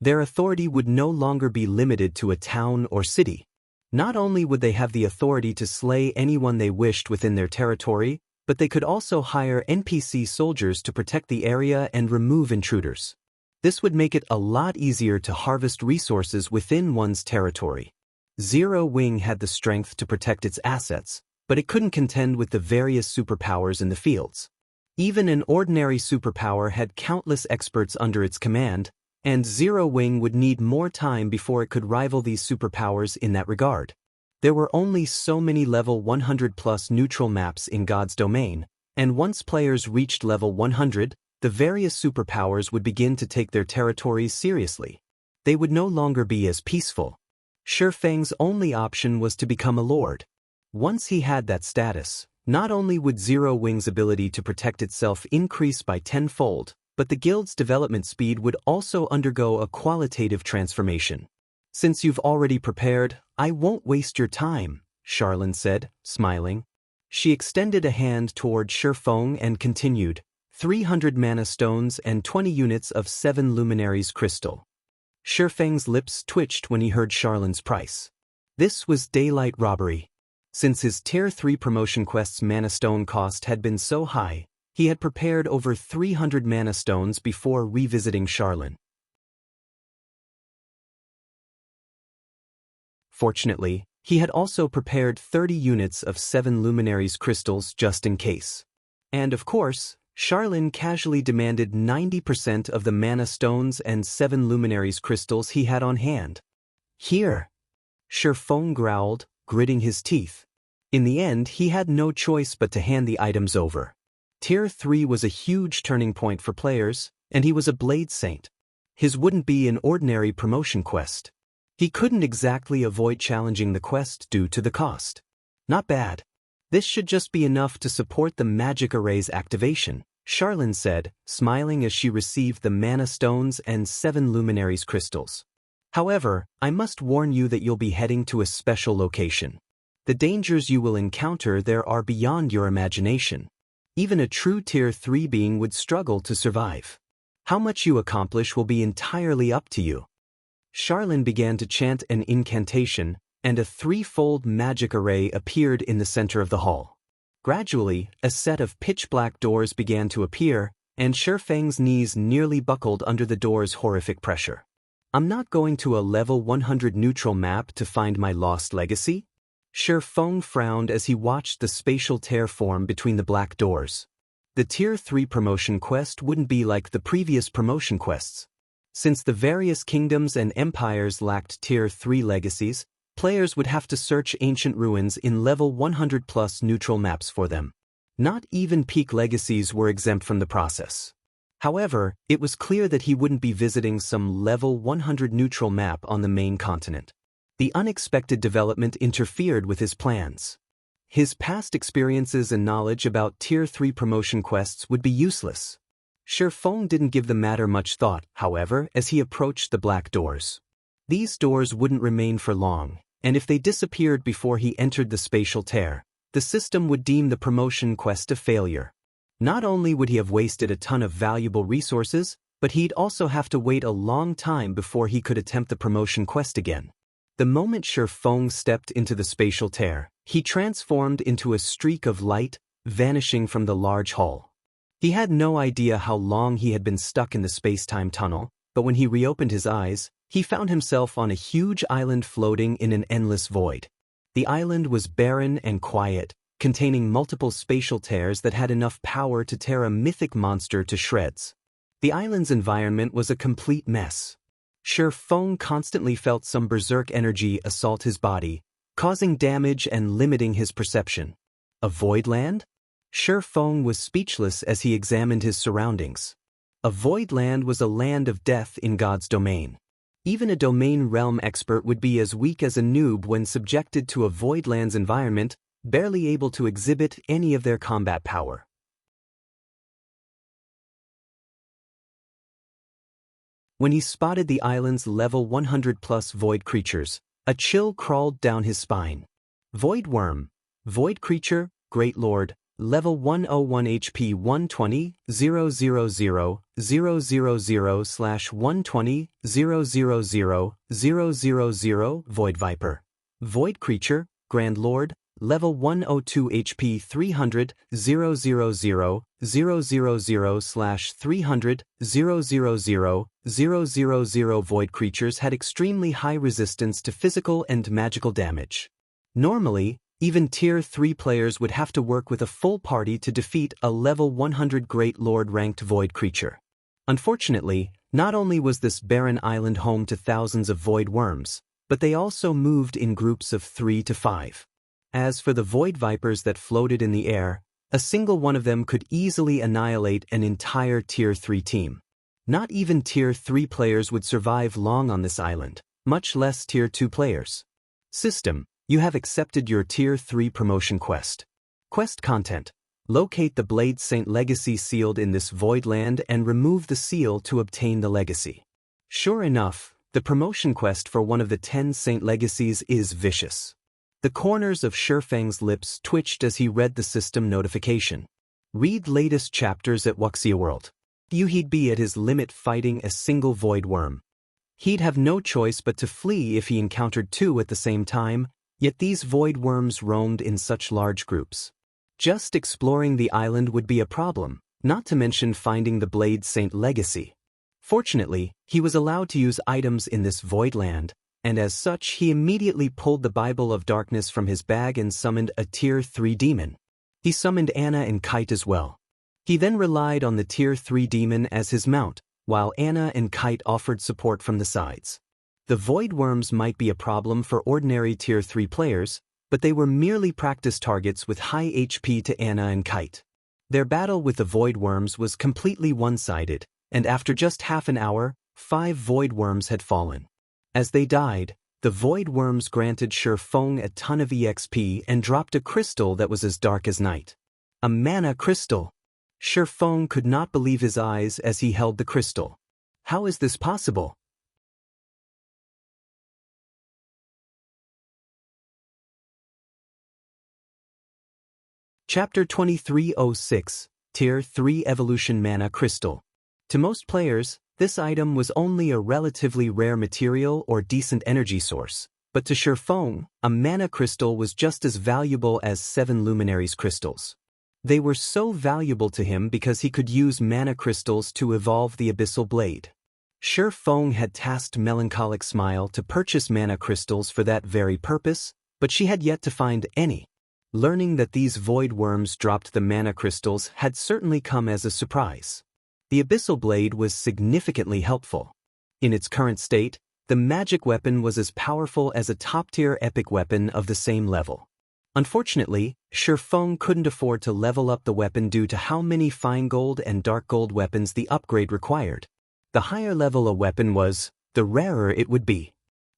Their authority would no longer be limited to a town or city. Not only would they have the authority to slay anyone they wished within their territory, but they could also hire NPC soldiers to protect the area and remove intruders. This would make it a lot easier to harvest resources within one's territory. Zero Wing had the strength to protect its assets, but it couldn't contend with the various superpowers in the fields. Even an ordinary superpower had countless experts under its command, and Zero Wing would need more time before it could rival these superpowers in that regard. There were only so many level 100+ neutral maps in God's domain, and once players reached level 100, the various superpowers would begin to take their territories seriously. They would no longer be as peaceful. Shifeng's only option was to become a lord. Once he had that status, not only would Zero Wing's ability to protect itself increase by tenfold, but the guild's development speed would also undergo a qualitative transformation. Since you've already prepared, I won't waste your time, Charlene said, smiling. She extended a hand toward Shifeng and continued, 300 mana stones and 20 units of 7 luminaries crystal. Shifeng's lips twitched when he heard Charlene's price. This was daylight robbery. Since his Tier 3 promotion quest's mana stone cost had been so high, he had prepared over 300 mana stones before revisiting Charlene. Fortunately, he had also prepared 30 units of 7 luminaries crystals just in case. And of course, Charlene casually demanded 90% of the mana stones and 7 luminaries crystals he had on hand. Here! Shifeng growled, gritting his teeth. In the end, he had no choice but to hand the items over. Tier 3 was a huge turning point for players, and he was a Blade Saint. His wouldn't be an ordinary promotion quest. He couldn't exactly avoid challenging the quest due to the cost. Not bad. This should just be enough to support the magic array's activation, Charlene said, smiling as she received the mana stones and 7 luminaries crystals. However, I must warn you that you'll be heading to a special location. The dangers you will encounter there are beyond your imagination. Even a true Tier 3 being would struggle to survive. How much you accomplish will be entirely up to you. Charlene began to chant an incantation, and a 3-fold magic array appeared in the center of the hall. Gradually, a set of pitch-black doors began to appear, and Shifeng's knees nearly buckled under the door's horrific pressure. I'm not going to a level 100 neutral map to find my lost legacy? Shifeng frowned as he watched the spatial tear form between the black doors. The Tier 3 promotion quest wouldn't be like the previous promotion quests. Since the various kingdoms and empires lacked Tier 3 legacies, players would have to search ancient ruins in level 100+ neutral maps for them. Not even peak legacies were exempt from the process. However, it was clear that he wouldn't be visiting some level 100 neutral map on the main continent. The unexpected development interfered with his plans. His past experiences and knowledge about Tier 3 promotion quests would be useless. Shifeng didn't give the matter much thought, however, as he approached the black doors. These doors wouldn't remain for long, and if they disappeared before he entered the spatial tear, the system would deem the promotion quest a failure. Not only would he have wasted a ton of valuable resources, but he'd also have to wait a long time before he could attempt the promotion quest again. The moment Shifeng stepped into the spatial tear, he transformed into a streak of light, vanishing from the large hall. He had no idea how long he had been stuck in the space-time tunnel, but when he reopened his eyes, he found himself on a huge island floating in an endless void. The island was barren and quiet, containing multiple spatial tears that had enough power to tear a mythic monster to shreds. The island's environment was a complete mess. Shifeng constantly felt some berserk energy assault his body, causing damage and limiting his perception. A void land? Shifeng was speechless as he examined his surroundings. A void land was a land of death in God's domain. Even a domain realm expert would be as weak as a noob when subjected to a void land's environment, barely able to exhibit any of their combat power. When he spotted the island's level 100+ void creatures, a chill crawled down his spine. Void Worm. Void creature, Great Lord. Level 101 HP 120 000 000 /120 000 000 Void Viper. Void creature, Grand Lord. Level 102 HP 300 000 000 /300 000 000 Void creatures had extremely high resistance to physical and magical damage. Normally, even Tier 3 players would have to work with a full party to defeat a level 100 Great Lord ranked void creature. Unfortunately, not only was this barren island home to thousands of void worms, but they also moved in groups of 3 to 5. As for the void vipers that floated in the air, a single one of them could easily annihilate an entire Tier 3 team. Not even Tier 3 players would survive long on this island, much less Tier 2 players. System. You have accepted your Tier 3 promotion quest. Quest content. Locate the Blade Saint legacy sealed in this void land and remove the seal to obtain the legacy. Sure enough, the promotion quest for one of the 10 Saint legacies is vicious. The corners of Shifeng's lips twitched as he read the system notification. Read latest chapters at Wuxia World. He'd be at his limit fighting a single void worm. He'd have no choice but to flee if he encountered two at the same time, yet these void worms roamed in such large groups. Just exploring the island would be a problem, not to mention finding the Blade Saint legacy. Fortunately, he was allowed to use items in this void land, and as such he immediately pulled the Bible of Darkness from his bag and summoned a Tier 3 demon. He summoned Anna and Kite as well. He then relied on the Tier 3 demon as his mount, while Anna and Kite offered support from the sides. The void worms might be a problem for ordinary Tier 3 players, but they were merely practice targets with high HP to Anna and Kite. Their battle with the void worms was completely one-sided, and after just half an hour, 5 void worms had fallen. As they died, the void worms granted Shifeng a ton of EXP and dropped a crystal that was as dark as night. A mana crystal! Shifeng could not believe his eyes as he held the crystal. How is this possible? Chapter 2306, Tier 3 Evolution Mana Crystal. To most players, this item was only a relatively rare material or decent energy source, but to Shifeng, a mana crystal was just as valuable as 7 luminaries crystals. They were so valuable to him because he could use mana crystals to evolve the Abyssal Blade. Shifeng had tasked Melancholic Smile to purchase mana crystals for that very purpose, but she had yet to find any. Learning that these void worms dropped the mana crystals had certainly come as a surprise. The Abyssal Blade was significantly helpful. In its current state, the magic weapon was as powerful as a top-tier epic weapon of the same level. Unfortunately, Shifeng couldn't afford to level up the weapon due to how many fine gold and dark gold weapons the upgrade required. The higher level a weapon was, the rarer it would be.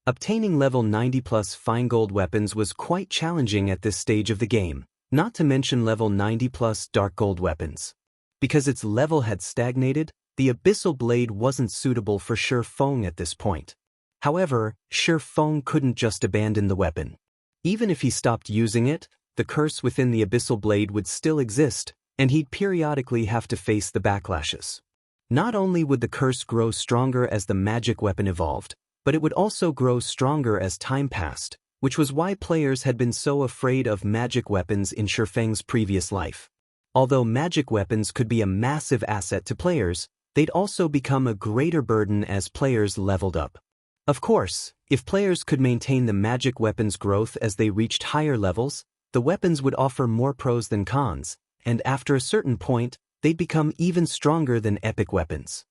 Obtaining level 90+ fine gold weapons was quite challenging at this stage of the game, not to mention level 90+ dark gold weapons. Because its level had stagnated, the Abyssal Blade wasn't suitable for Shifeng at this point. However, Shifeng couldn't just abandon the weapon. Even if he stopped using it, the curse within the Abyssal Blade would still exist, and he'd periodically have to face the backlashes. Not only would the curse grow stronger as the magic weapon evolved, but it would also grow stronger as time passed, which was why players had been so afraid of magic weapons in Shifeng's previous life. Although magic weapons could be a massive asset to players, they'd also become a greater burden as players leveled up. Of course, if players could maintain the magic weapons' growth as they reached higher levels, the weapons would offer more pros than cons, and after a certain point, they'd become even stronger than epic weapons.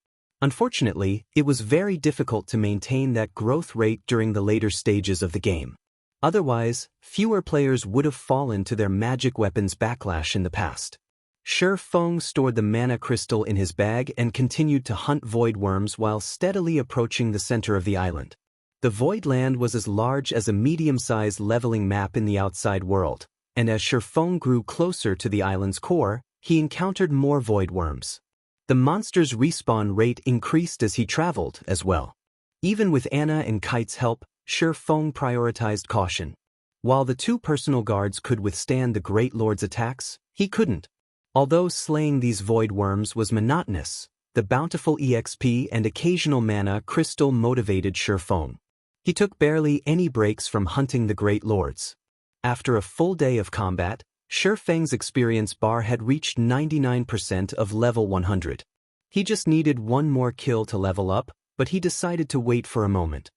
Unfortunately, it was very difficult to maintain that growth rate during the later stages of the game. Otherwise, fewer players would have fallen to their magic weapons' backlash in the past. Shifeng stored the mana crystal in his bag and continued to hunt void worms while steadily approaching the center of the island. The void land was as large as a medium-sized leveling map in the outside world, and as Shifeng grew closer to the island's core, he encountered more void worms. The monster's respawn rate increased as he traveled as well. Even with Anna and Kite's help, Shifeng prioritized caution. While the 2 personal guards could withstand the Great Lord's attacks, he couldn't. Although slaying these void worms was monotonous, the bountiful EXP and occasional mana crystal motivated Shifeng. He took barely any breaks from hunting the Great Lords. After a full day of combat, Shifeng's experience bar had reached 99% of level 100. He just needed one more kill to level up, but he decided to wait for a moment.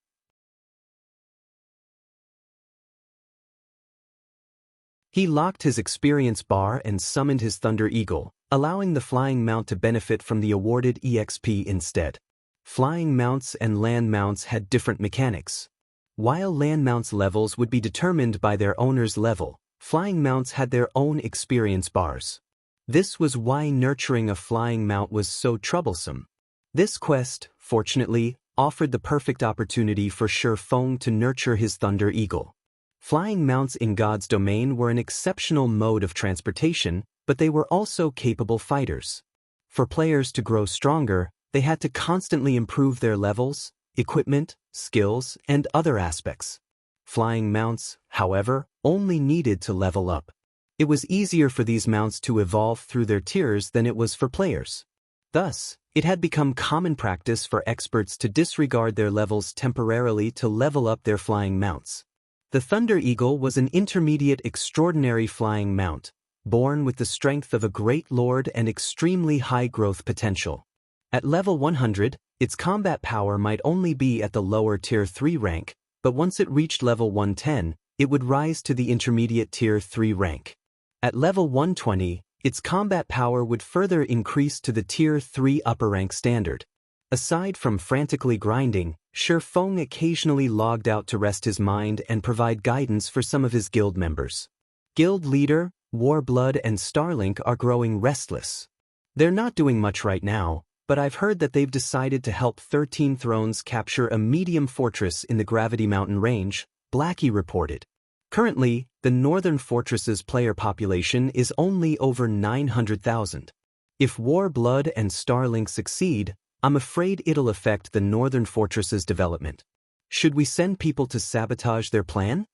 He locked his experience bar and summoned his Thunder Eagle, allowing the flying mount to benefit from the awarded EXP instead. Flying mounts and land mounts had different mechanics. While land mounts' levels would be determined by their owner's level, flying mounts had their own experience bars. This was why nurturing a flying mount was so troublesome. This quest, fortunately, offered the perfect opportunity for Shifeng to nurture his Thunder Eagle. Flying mounts in God's domain were an exceptional mode of transportation, but they were also capable fighters. For players to grow stronger, they had to constantly improve their levels, equipment, skills, and other aspects. Flying mounts, however, only needed to level up. It was easier for these mounts to evolve through their tiers than it was for players. Thus, it had become common practice for experts to disregard their levels temporarily to level up their flying mounts. The Thunder Eagle was an intermediate extraordinary flying mount, born with the strength of a great lord and extremely high growth potential. At level 100, its combat power might only be at the lower tier 3 rank, but once it reached level 110, it would rise to the intermediate tier 3 rank. At level 120, its combat power would further increase to the tier 3 upper rank standard. Aside from frantically grinding, Feng occasionally logged out to rest his mind and provide guidance for some of his guild members. Guild leader, Warblood and Starlink are growing restless. They're not doing much right now, but I've heard that they've decided to help 13 Thrones capture a medium fortress in the Gravity Mountain range, Blackie reported. Currently, the Northern Fortress's player population is only over 900,000. If Warblood and Starlink succeed, I'm afraid it'll affect the Northern Fortress's development. Should we send people to sabotage their plan?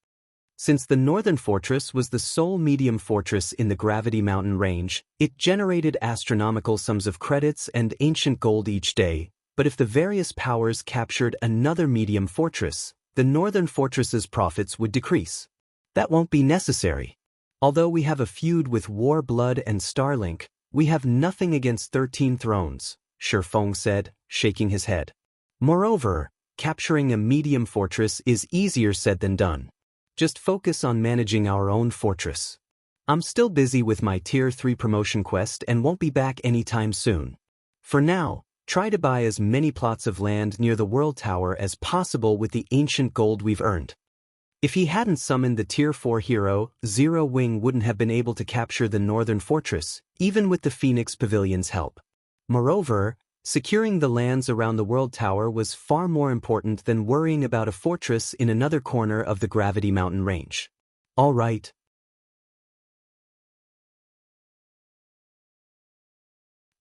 Since the Northern Fortress was the sole medium fortress in the Gravity Mountain range, it generated astronomical sums of credits and ancient gold each day, but if the various powers captured another medium fortress, the Northern Fortress's profits would decrease. That won't be necessary. Although we have a feud with Warblood and Starlink, we have nothing against 13 Thrones, Feng said, shaking his head. Moreover, capturing a medium fortress is easier said than done. Just focus on managing our own fortress. I'm still busy with my Tier 3 promotion quest and won't be back anytime soon. For now, try to buy as many plots of land near the World Tower as possible with the ancient gold we've earned. If he hadn't summoned the Tier 4 hero, Zero Wing wouldn't have been able to capture the Northern Fortress, even with the Phoenix Pavilion's help. Moreover, securing the lands around the World Tower was far more important than worrying about a fortress in another corner of the Gravity Mountain range. All right.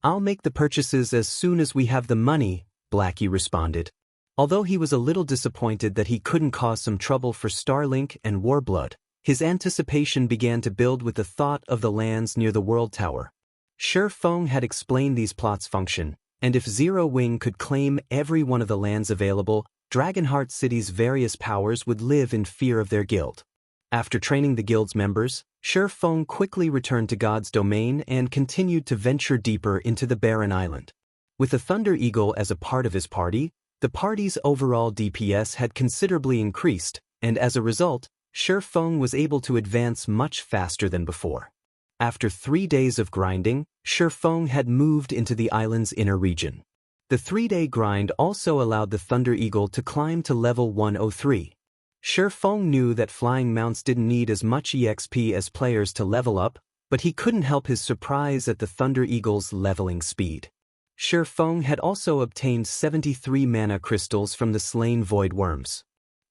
I'll make the purchases as soon as we have the money, Blackie responded. Although he was a little disappointed that he couldn't cause some trouble for Starlink and Warblood, his anticipation began to build with the thought of the lands near the World Tower. Feng had explained these plots' function, and if Zero Wing could claim every one of the lands available, Dragonheart City's various powers would live in fear of their guild. After training the guild's members, Feng quickly returned to God's domain and continued to venture deeper into the barren island. With the Thunder Eagle as a part of his party, the party's overall DPS had considerably increased, and as a result, Feng was able to advance much faster than before. After 3 days of grinding, Feng had moved into the island's inner region. The 3-day grind also allowed the Thunder Eagle to climb to level 103. Feng knew that flying mounts didn't need as much EXP as players to level up, but he couldn't help his surprise at the Thunder Eagle's leveling speed. Feng had also obtained 73 mana crystals from the slain void worms.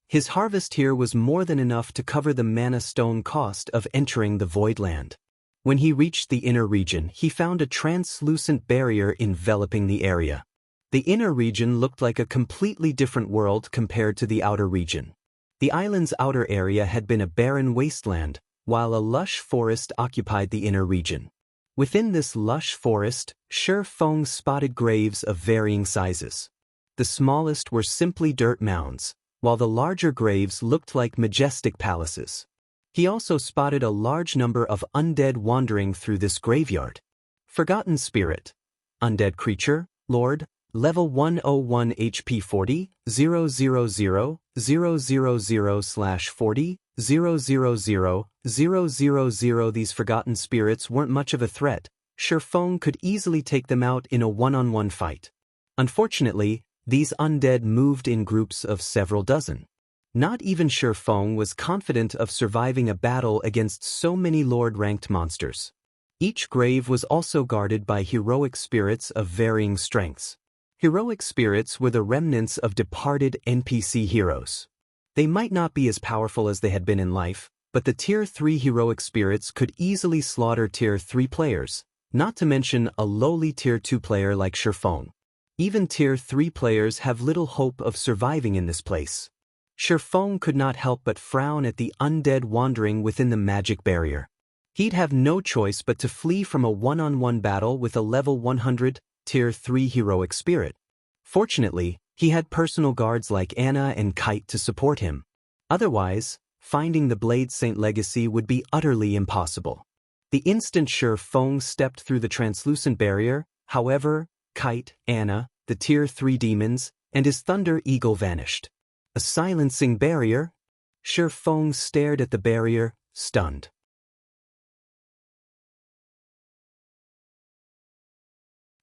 His harvest here was more than enough to cover the mana stone cost of entering the Voidland. When he reached the inner region, he found a translucent barrier enveloping the area. The inner region looked like a completely different world compared to the outer region. The island's outer area had been a barren wasteland, while a lush forest occupied the inner region. Within this lush forest, Feng spotted graves of varying sizes. The smallest were simply dirt mounds, while the larger graves looked like majestic palaces. He also spotted a large number of undead wandering through this graveyard. Forgotten Spirit. Undead creature, Lord, level 101 HP 40, 000, 000/40, 000, 000. These forgotten spirits weren't much of a threat. Feng could easily take them out in a one-on-one fight. Unfortunately, these undead moved in groups of several dozen. Not even Feng was confident of surviving a battle against so many Lord-ranked monsters. Each grave was also guarded by heroic spirits of varying strengths. Heroic spirits were the remnants of departed NPC heroes. They might not be as powerful as they had been in life, but the Tier 3 heroic spirits could easily slaughter Tier 3 players, not to mention a lowly Tier 2 player like Shifeng. Even Tier 3 players have little hope of surviving in this place. Shifeng could not help but frown at the undead wandering within the magic barrier. He'd have no choice but to flee from a one-on-one battle with a level 100, Tier 3 heroic spirit. Fortunately, he had personal guards like Anna and Kite to support him. Otherwise, finding the Blade Saint legacy would be utterly impossible. The instant Shifeng stepped through the translucent barrier, however, Kite, Anna, the Tier 3 demons, and his Thunder Eagle vanished. A silencing barrier? Shifeng stared at the barrier, stunned.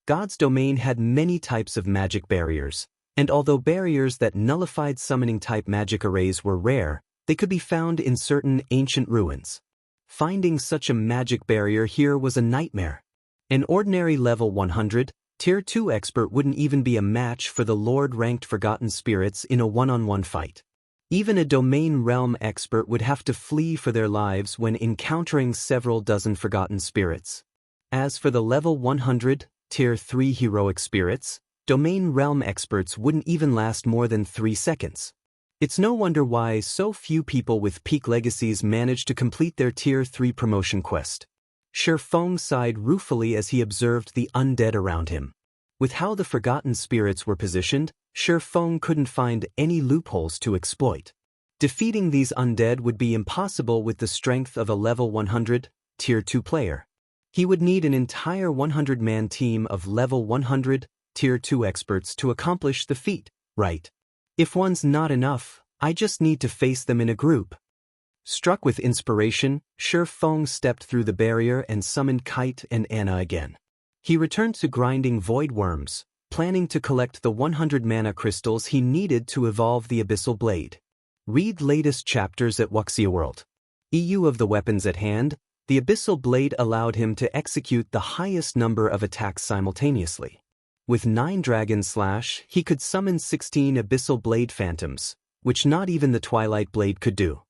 God's domain had many types of magic barriers, and although barriers that nullified summoning-type magic arrays were rare, they could be found in certain ancient ruins. Finding such a magic barrier here was a nightmare. An ordinary level 100, Tier 2 expert wouldn't even be a match for the Lord-ranked Forgotten Spirits in a one-on-one fight. Even a Domain Realm expert would have to flee for their lives when encountering several dozen Forgotten Spirits. As for the level 100, Tier 3 heroic spirits, Domain Realm experts wouldn't even last more than 3 seconds. It's no wonder why so few people with peak legacies manage to complete their Tier 3 promotion quest. Shifeng sighed ruefully as he observed the undead around him. With how the Forgotten Spirits were positioned, Shifeng couldn't find any loopholes to exploit. Defeating these undead would be impossible with the strength of a level 100, Tier 2 player. He would need an entire 100-man team of level 100, Tier 2 experts to accomplish the feat, right? If one's not enough, I just need to face them in a group. Struck with inspiration, Shifeng stepped through the barrier and summoned Kite and Anna again. He returned to grinding void worms, planning to collect the 100 mana crystals he needed to evolve the Abyssal Blade. Read latest chapters at Wuxia World. EU of the weapons at hand, the Abyssal Blade allowed him to execute the highest number of attacks simultaneously. With 9 Dragon Slash, he could summon 16 Abyssal Blade Phantoms, which not even the Twilight Blade could do.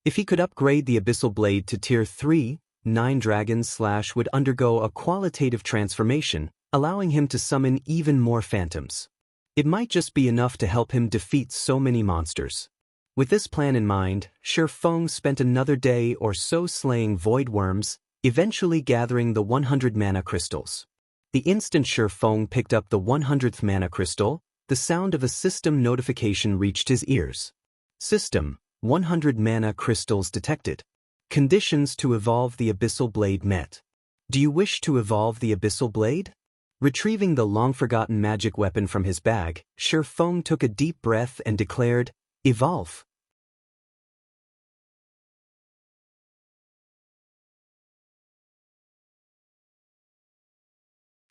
If he could upgrade the Abyssal Blade to Tier 3, 9 Dragon Slash would undergo a qualitative transformation, allowing him to summon even more phantoms. It might just be enough to help him defeat so many monsters. With this plan in mind, Shifeng spent another day or so slaying void worms, eventually gathering the 100 mana crystals. The instant Shifeng picked up the 100th mana crystal, the sound of a system notification reached his ears. System, 100 mana crystals detected. Conditions to evolve the Abyssal Blade met. Do you wish to evolve the Abyssal Blade? Retrieving the long-forgotten magic weapon from his bag, Shifeng took a deep breath and declared, "Evolve."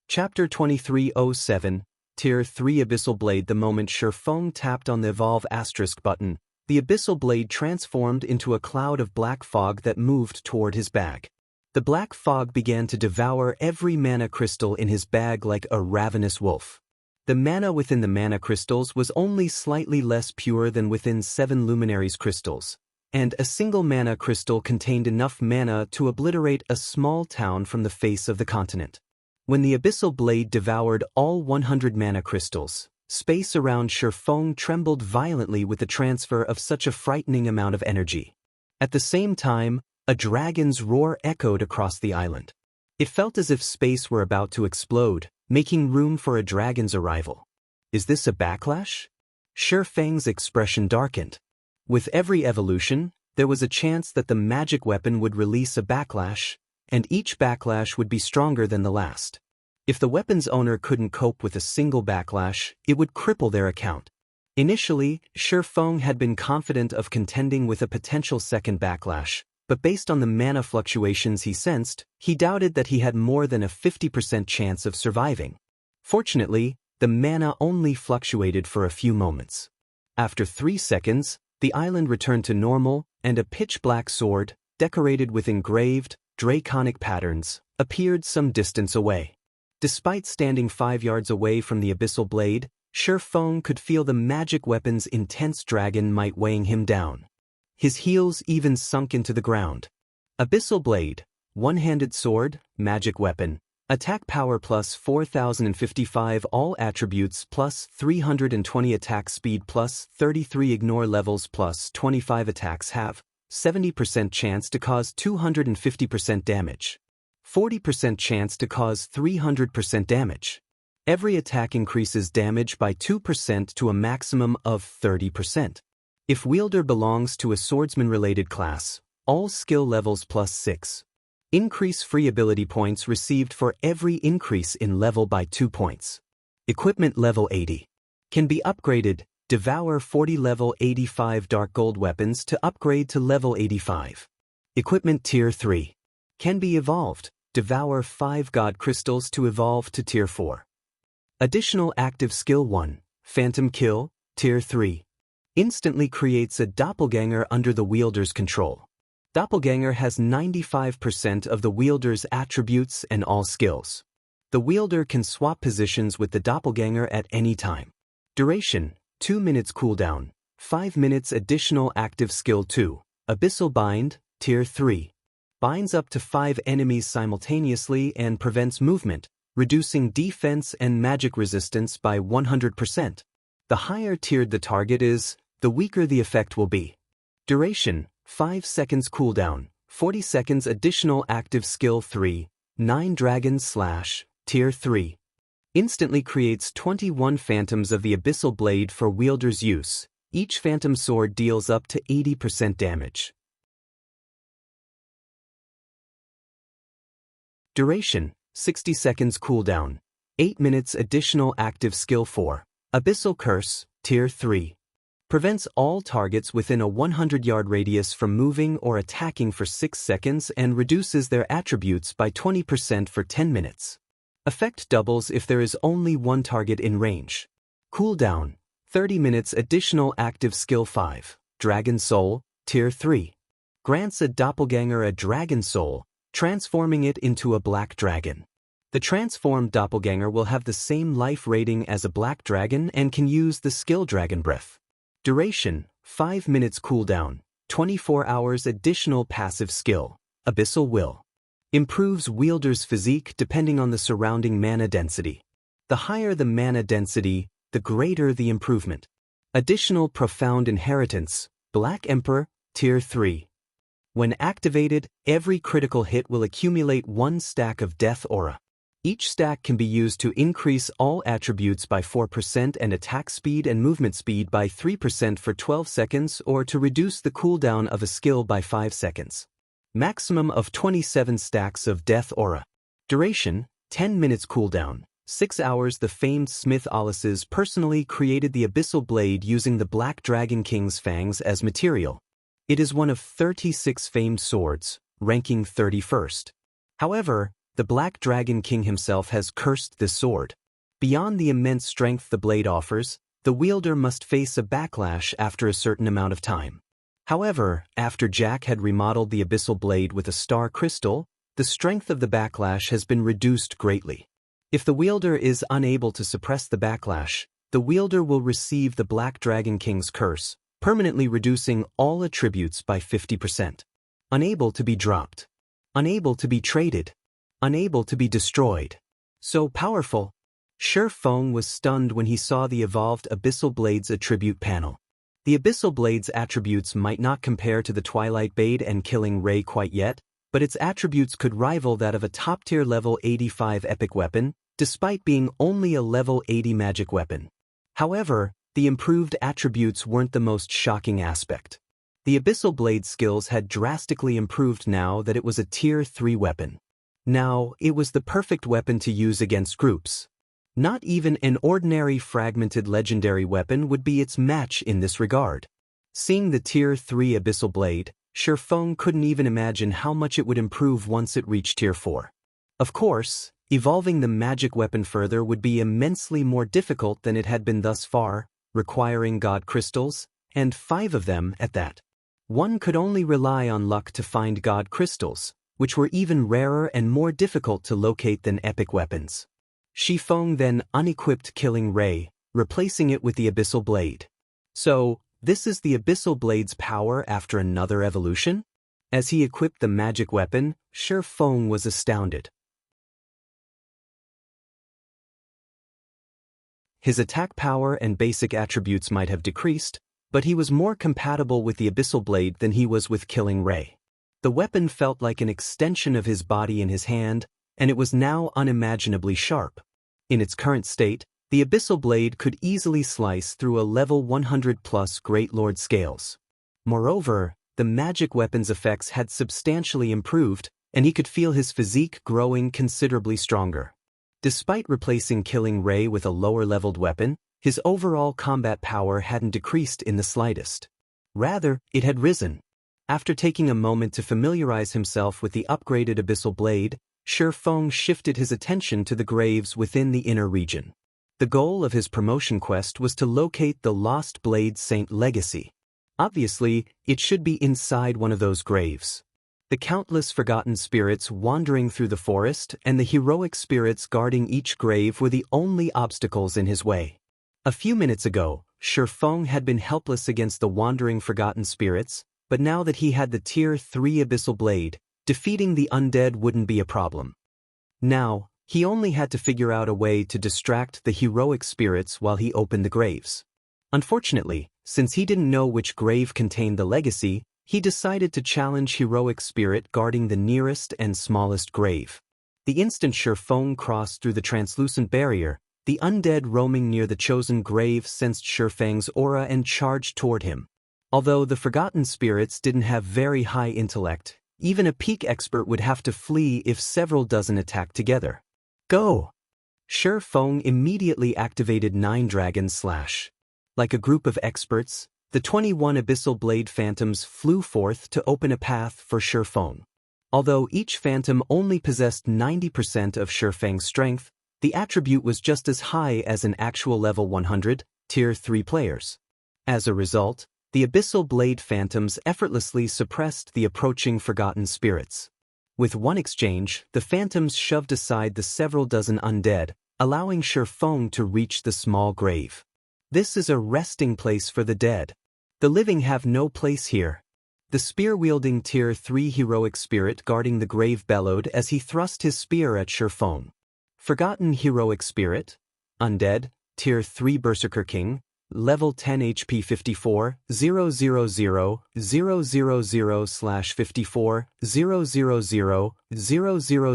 Chapter 2307, Tier 3 Abyssal Blade. The moment Shifeng tapped on the Evolve * button, the Abyssal Blade transformed into a cloud of black fog that moved toward his bag. The black fog began to devour every mana crystal in his bag like a ravenous wolf. The mana within the mana crystals was only slightly less pure than within 7 Luminaries crystals, and a single mana crystal contained enough mana to obliterate a small town from the face of the continent. When the Abyssal Blade devoured all 100 mana crystals, space around Shifeng trembled violently with the transfer of such a frightening amount of energy. At the same time, a dragon's roar echoed across the island. It felt as if space were about to explode, making room for a dragon's arrival. Is this a backlash? Shifeng's expression darkened. With every evolution, there was a chance that the magic weapon would release a backlash, and each backlash would be stronger than the last. If the weapon's owner couldn't cope with a single backlash, it would cripple their account. Initially, Shifeng had been confident of contending with a potential second backlash, but based on the mana fluctuations he sensed, he doubted that he had more than a 50% chance of surviving. Fortunately, the mana only fluctuated for a few moments. After 3 seconds, the island returned to normal, and a pitch-black sword, decorated with engraved, draconic patterns, appeared some distance away. Despite standing 5 yards away from the Abyssal Blade, Shifeng could feel the magic weapon's intense dragon might weighing him down. His heels even sunk into the ground. Abyssal Blade, one-handed sword, magic weapon. Attack power plus 4055, all attributes plus 320, attack speed plus 33, ignore levels plus 25, attacks have 70% chance to cause 250% damage. 40% chance to cause 300% damage. Every attack increases damage by 2% to a maximum of 30%. If wielder belongs to a swordsman-related class, all skill levels plus 6. Increase free ability points received for every increase in level by 2 points. Equipment level 80. Can be upgraded, devour 40 level 85 dark gold weapons to upgrade to level 85. Equipment tier 3. Can be evolved, devour 5 god crystals to evolve to tier 4. Additional active skill 1, Phantom Kill, tier 3. Instantly creates a doppelganger under the wielder's control. Doppelganger has 95% of the wielder's attributes and all skills. The wielder can swap positions with the doppelganger at any time. Duration, 2 minutes cooldown, 5 minutes additional active skill 2, Abyssal Bind, tier 3. Binds up to 5 enemies simultaneously and prevents movement, reducing defense and magic resistance by 100%. The higher tiered the target is, the weaker the effect will be. Duration, 5 seconds cooldown, 40 seconds additional active skill 3, 9 Dragon Slash, tier 3. Instantly creates 21 phantoms of the Abyssal Blade for wielder's use. Each phantom sword deals up to 80% damage. Duration, 60 seconds cooldown, 8 minutes additional active skill 4, Abyssal Curse, tier 3. Prevents all targets within a 100-yard radius from moving or attacking for 6 seconds and reduces their attributes by 20% for 10 minutes. Effect doubles if there is only one target in range. Cooldown, 30 minutes additional active skill 5, Dragon Soul, tier 3. Grants a doppelganger a dragon soul, transforming it into a black dragon. The transformed doppelganger will have the same life rating as a black dragon and can use the skill Dragon Breath. Duration, 5 minutes cooldown, 24 hours additional passive skill, Abyssal Will. Improves wielder's physique depending on the surrounding mana density. The higher the mana density, the greater the improvement. Additional Profound Inheritance, Black Emperor, tier 3. When activated, every critical hit will accumulate 1 stack of Death Aura. Each stack can be used to increase all attributes by 4% and attack speed and movement speed by 3% for 12 seconds or to reduce the cooldown of a skill by 5 seconds. Maximum of 27 stacks of Death Aura. Duration, 10 minutes cooldown, 6 hours. The famed Smith Alice's personally created the Abyssal Blade using the Black Dragon King's fangs as material. It is one of 36 famed swords, ranking 31st. However, the Black Dragon King himself has cursed this sword. Beyond the immense strength the blade offers, the wielder must face a backlash after a certain amount of time. However, after Jack had remodeled the Abyssal Blade with a star crystal, the strength of the backlash has been reduced greatly. If the wielder is unable to suppress the backlash, the wielder will receive the Black Dragon King's curse, permanently reducing all attributes by 50%. Unable to be dropped. Unable to be traded. Unable to be destroyed. So powerful. Shi Feng was stunned when he saw the evolved Abyssal Blade's attribute panel. The Abyssal Blade's attributes might not compare to the Twilight Blade and Killing Ray quite yet, but its attributes could rival that of a top-tier level 85 epic weapon, despite being only a level 80 magic weapon. However, the improved attributes weren't the most shocking aspect. The Abyssal Blade's skills had drastically improved now that it was a tier 3 weapon. Now, it was the perfect weapon to use against groups. Not even an ordinary fragmented legendary weapon would be its match in this regard. Seeing the tier 3 Abyssal Blade, Shi Feng couldn't even imagine how much it would improve once it reached tier 4. Of course, evolving the magic weapon further would be immensely more difficult than it had been thus far, requiring god crystals, and 5 of them at that. One could only rely on luck to find god crystals, which were even rarer and more difficult to locate than epic weapons. Shi Feng then unequipped Killing Ray, replacing it with the Abyssal Blade. So, This is the Abyssal Blade's power after another evolution? As he equipped the magic weapon, Shi Feng was astounded. His attack power and basic attributes might have decreased, but he was more compatible with the Abyssal Blade than he was with Killing Ray. The weapon felt like an extension of his body in his hand, and it was now unimaginably sharp. In its current state, the Abyssal Blade could easily slice through a level 100+ Great Lord scales. Moreover, the magic weapon's effects had substantially improved, and he could feel his physique growing considerably stronger. Despite replacing Killing Ray with a lower-leveled weapon, his overall combat power hadn't decreased in the slightest. Rather, it had risen. After taking a moment to familiarize himself with the upgraded Abyssal Blade, Shi Feng shifted his attention to the graves within the inner region. The goal of his promotion quest was to locate the Lost Blade Saint Legacy. Obviously, it should be inside one of those graves. The countless forgotten spirits wandering through the forest and the heroic spirits guarding each grave were the only obstacles in his way. A few minutes ago, Shi Feng had been helpless against the wandering forgotten spirits, but now that he had the Tier 3 Abyssal Blade, defeating the undead wouldn't be a problem. Now, he only had to figure out a way to distract the heroic spirits while he opened the graves. Unfortunately, since he didn't know which grave contained the legacy, he decided to challenge heroic spirit guarding the nearest and smallest grave. The instant Shi Feng crossed through the translucent barrier, the undead roaming near the chosen grave sensed Shi Feng's aura and charged toward him. Although the forgotten spirits didn't have very high intellect, even a peak expert would have to flee if several dozen attacked together. Go! Shi Feng immediately activated 9 Dragon Slash. Like a group of experts, the 21 Abyssal Blade Phantoms flew forth to open a path for Shi Feng. Although each phantom only possessed 90% of Shi Feng's strength, the attribute was just as high as an actual level 100, Tier 3 players. As a result, the Abyssal Blade Phantoms effortlessly suppressed the approaching forgotten spirits. With one exchange, the phantoms shoved aside the several dozen undead, allowing Shi Feng to reach the small grave. This is a resting place for the dead. The living have no place here. The spear-wielding Tier 3 heroic spirit guarding the grave bellowed as he thrust his spear at Shi Feng. Forgotten heroic spirit, undead, Tier 3 Berserker King, level 10 HP 54, 000, 000/54, 000,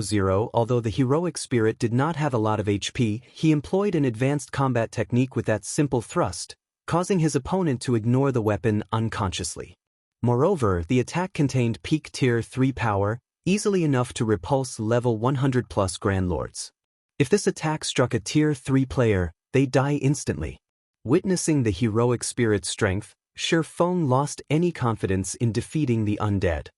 000. Although the heroic spirit did not have a lot of HP, he employed an advanced combat technique with that simple thrust, causing his opponent to ignore the weapon unconsciously. Moreover, the attack contained peak Tier 3 power, easily enough to repulse level 100+ Grand Lords. If this attack struck a Tier 3 player, they die instantly. Witnessing the heroic spirit's strength, Shi Feng lost any confidence in defeating the undead.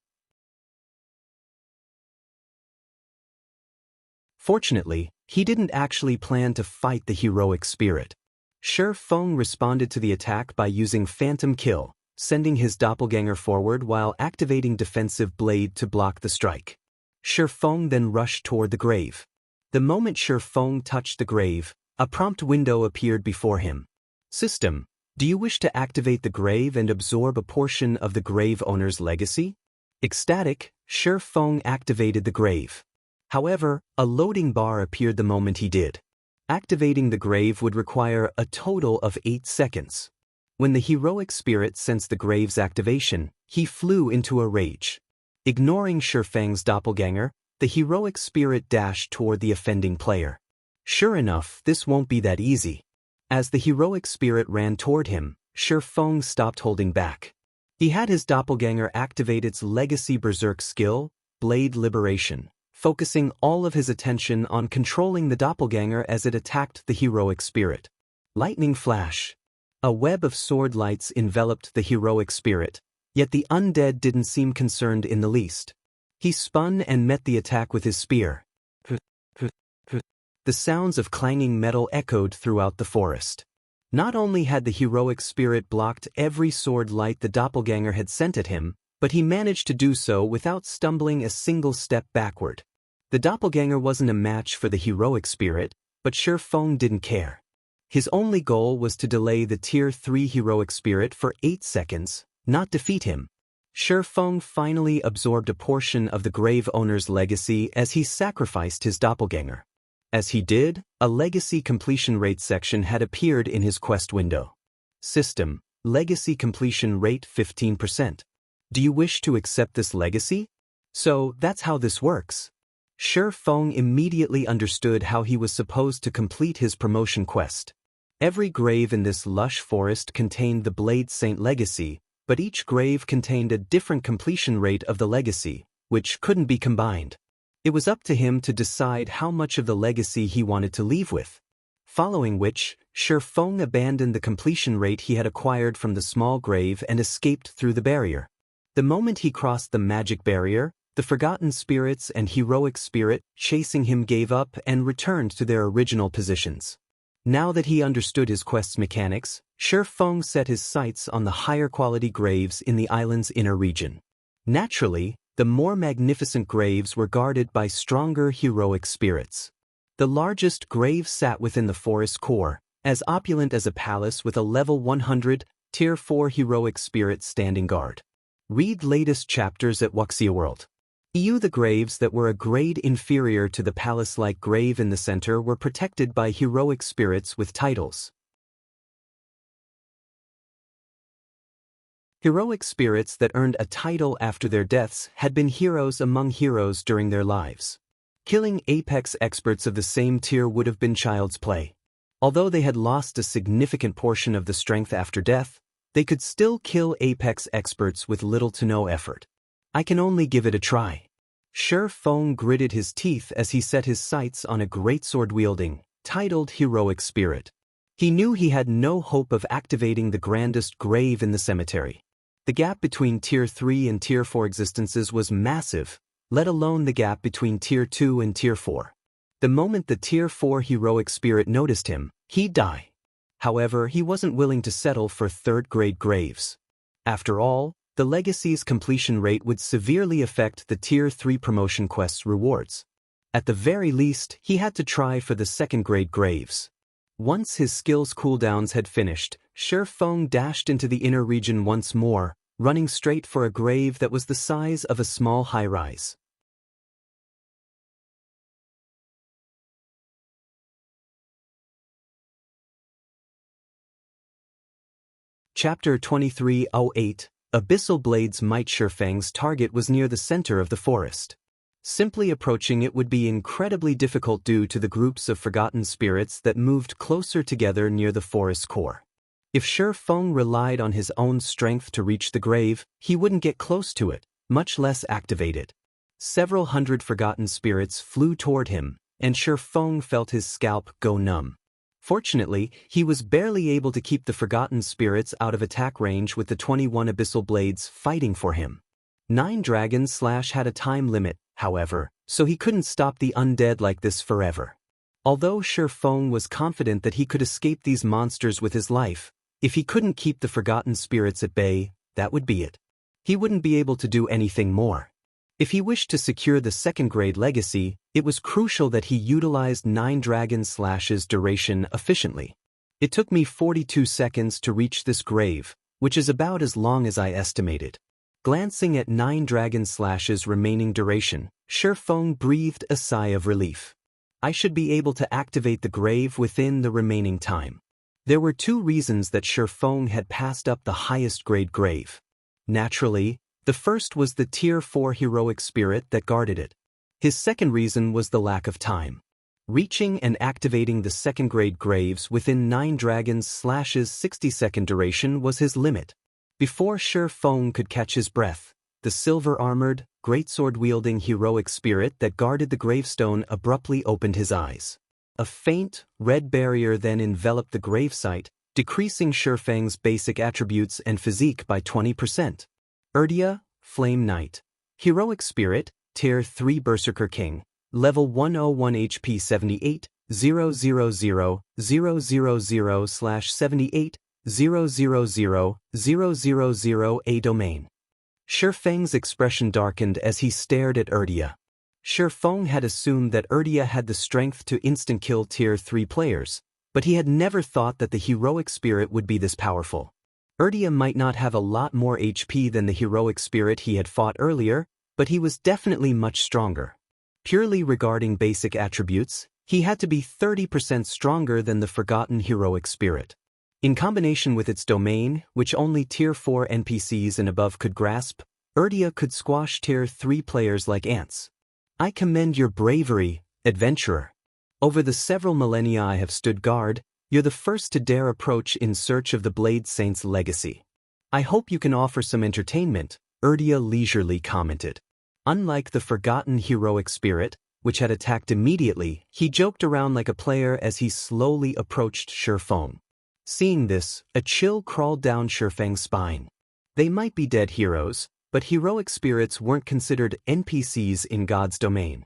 Fortunately, he didn't actually plan to fight the heroic spirit. Shi Feng responded to the attack by using Phantom Kill, sending his doppelganger forward while activating Defensive Blade to block the strike. Shi Feng then rushed toward the grave. The moment Shi Feng touched the grave, a prompt window appeared before him. System, do you wish to activate the grave and absorb a portion of the grave owner's legacy? Ecstatic, Shi Feng activated the grave. However, a loading bar appeared the moment he did. Activating the grave would require a total of 8 seconds. When the heroic spirit sensed the grave's activation, he flew into a rage. Ignoring Shi Feng's doppelganger, the heroic spirit dashed toward the offending player. Sure enough, this won't be that easy. As the heroic spirit ran toward him, Shi Feng stopped holding back. He had his doppelganger activate its legacy berserk skill, Blade Liberation, focusing all of his attention on controlling the doppelganger as it attacked the heroic spirit. Lightning Flash. A web of sword lights enveloped the heroic spirit, yet the undead didn't seem concerned in the least. He spun and met the attack with his spear. The sounds of clanging metal echoed throughout the forest. Not only had the heroic spirit blocked every sword light the doppelganger had sent at him, but he managed to do so without stumbling a single step backward. The doppelganger wasn't a match for the heroic spirit, but Shi Feng didn't care. His only goal was to delay the Tier 3 heroic spirit for 8 seconds, not defeat him. Shi Feng finally absorbed a portion of the grave owner's legacy as he sacrificed his doppelganger. As he did, a legacy completion rate section had appeared in his quest window. System: Legacy completion rate 15%. Do you wish to accept this legacy? So, that's how this works. Shi Feng immediately understood how he was supposed to complete his promotion quest. Every grave in this lush forest contained the Blade Saint legacy, but each grave contained a different completion rate of the legacy, which couldn't be combined. It was up to him to decide how much of the legacy he wanted to leave with. Following which, Shi Feng abandoned the completion rate he had acquired from the small grave and escaped through the barrier. The moment he crossed the magic barrier, the forgotten spirits and heroic spirit chasing him gave up and returned to their original positions. Now that he understood his quest's mechanics, Shi Feng set his sights on the higher quality graves in the island's inner region. Naturally, the more magnificent graves were guarded by stronger heroic spirits. The largest grave sat within the forest core, as opulent as a palace with a level 100, Tier 4 heroic spirit standing guard. Read latest chapters at Wuxia World. The graves that were a grade inferior to the palace-like grave in the center were protected by heroic spirits with titles. Heroic spirits that earned a title after their deaths had been heroes among heroes during their lives. Killing apex experts of the same tier would have been child's play. Although they had lost a significant portion of the strength after death, they could still kill apex experts with little to no effort. I can only give it a try. Shi Feng gritted his teeth as he set his sights on a greatsword-wielding, titled heroic spirit. He knew he had no hope of activating the grandest grave in the cemetery. The gap between Tier 3 and Tier 4 existences was massive, let alone the gap between Tier 2 and Tier 4. The moment the Tier 4 heroic spirit noticed him, he'd die. However, he wasn't willing to settle for third-grade graves. After all, the legacy's completion rate would severely affect the Tier 3 promotion quest's rewards. At the very least, he had to try for the second-grade graves. Once his skills cooldowns had finished, Shi Feng dashed into the inner region once more, running straight for a grave that was the size of a small high-rise. Chapter 2308 Abyssal Blade's Might. Shi Feng's target was near the center of the forest. Simply approaching it would be incredibly difficult due to the groups of forgotten spirits that moved closer together near the forest's core. If Shi Feng relied on his own strength to reach the grave, he wouldn't get close to it, much less activate it. Several hundred forgotten spirits flew toward him, and Shi Feng felt his scalp go numb. Fortunately, he was barely able to keep the forgotten spirits out of attack range with the 21 abyssal blades fighting for him. 9 dragons had a time limit, however, so he couldn't stop the undead like this forever. Although Shi Feng was confident that he could escape these monsters with his life, if he couldn't keep the forgotten spirits at bay, that would be it. He wouldn't be able to do anything more. If he wished to secure the second-grade legacy, it was crucial that he utilized 9 dragon/'s duration efficiently. It took me 42 seconds to reach this grave, which is about as long as I estimated. Glancing at 9 dragon/'s remaining duration, Shi Feng breathed a sigh of relief. I should be able to activate the grave within the remaining time. There were 2 reasons that Shi Feng had passed up the highest-grade grave. Naturally, the first was the Tier 4 heroic spirit that guarded it. His second reason was the lack of time. Reaching and activating the second-grade graves within 9 dragons/'s 60-second duration was his limit. Before Shi Feng could catch his breath, the silver-armored, greatsword-wielding heroic spirit that guarded the gravestone abruptly opened his eyes. A faint, red barrier then enveloped the gravesite, decreasing Shi Feng's basic attributes and physique by 20%. Erdia, Flame Knight. Heroic Spirit, Tier 3 Berserker King, Level 101 HP 78, 000, 000/78, 000, 000 A domain. Shi Feng's expression darkened as he stared at Erdia. Shi Feng had assumed that Erdia had the strength to instant-kill Tier 3 players, But he had never thought that the heroic spirit would be this powerful. Erdia might not have a lot more HP than the heroic spirit he had fought earlier, but he was definitely much stronger. Purely regarding basic attributes, he had to be 30% stronger than the forgotten heroic spirit. In combination with its domain, which only Tier 4 NPCs and above could grasp, Erdia could squash Tier 3 players like ants. I commend your bravery, adventurer. Over the several millennia I have stood guard, you're the first to dare approach in search of the Blade Saint's legacy. I hope you can offer some entertainment, Erdia leisurely commented. Unlike the forgotten heroic spirit, which had attacked immediately, he joked around like a player as he slowly approached Shifeng. Seeing this, a chill crawled down Shifeng's spine. They might be dead heroes, but heroic spirits weren't considered NPCs in God's domain.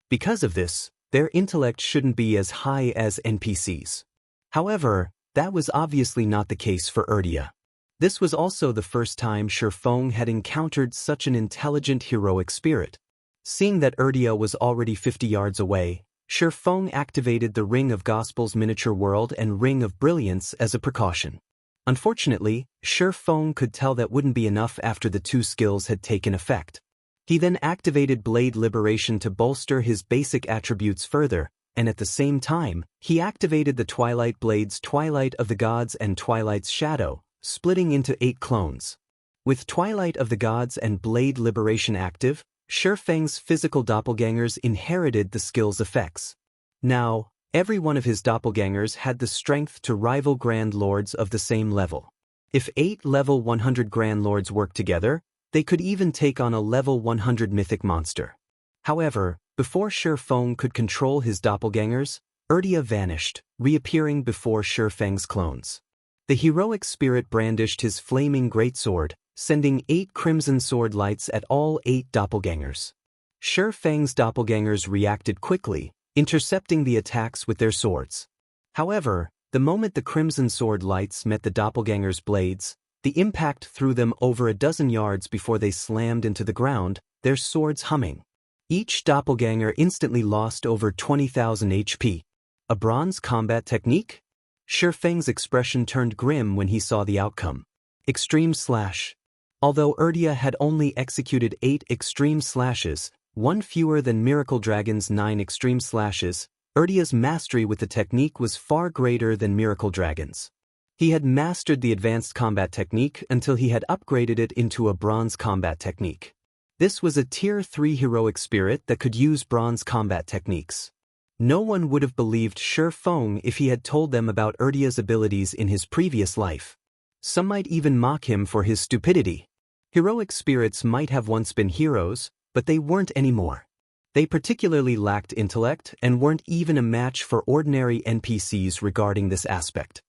Because of this, their intellect shouldn't be as high as NPCs. However, that was obviously not the case for Erdia. This was also the first time Shifeng had encountered such an intelligent heroic spirit. Seeing that Erdia was already 50 yards away, Shifeng activated the Ring of Gospel's miniature world and Ring of Brilliance as a precaution. Unfortunately, Shifeng could tell that wouldn't be enough after the two skills had taken effect. He then activated Blade Liberation to bolster his basic attributes further, and at the same time, he activated the Twilight Blades Twilight of the Gods and Twilight's Shadow, splitting into 8 clones. With Twilight of the Gods and Blade Liberation active, Shifeng's physical doppelgangers inherited the skill's effects. Now, every one of his doppelgangers had the strength to rival Grand Lords of the same level. If 8 level 100 Grand Lords worked together, they could even take on a level 100 mythic monster. However, before Shifeng could control his doppelgangers, Erdia vanished, reappearing before Shifeng's clones. The heroic spirit brandished his flaming greatsword, sending 8 crimson sword lights at all 8 doppelgangers. Shifeng's doppelgangers reacted quickly, intercepting the attacks with their swords. However, the moment the crimson sword lights met the doppelgangers' blades, the impact threw them over a dozen yards before they slammed into the ground, their swords humming. Each doppelganger instantly lost over 20,000 HP. A bronze combat technique? Shifeng's expression turned grim when he saw the outcome. Extreme Slash. Although Erdia had only executed 8 extreme slashes, 1 fewer than Miracle Dragon's 9 extreme slashes, Erdia's mastery with the technique was far greater than Miracle Dragon's. He had mastered the advanced combat technique until he had upgraded it into a bronze combat technique. This was a Tier 3 heroic spirit that could use bronze combat techniques. No one would have believed Shifeng if he had told them about Erdia's abilities in his previous life. Some might even mock him for his stupidity. Heroic spirits might have once been heroes, but they weren't anymore. They particularly lacked intellect and weren't even a match for ordinary NPCs regarding this aspect.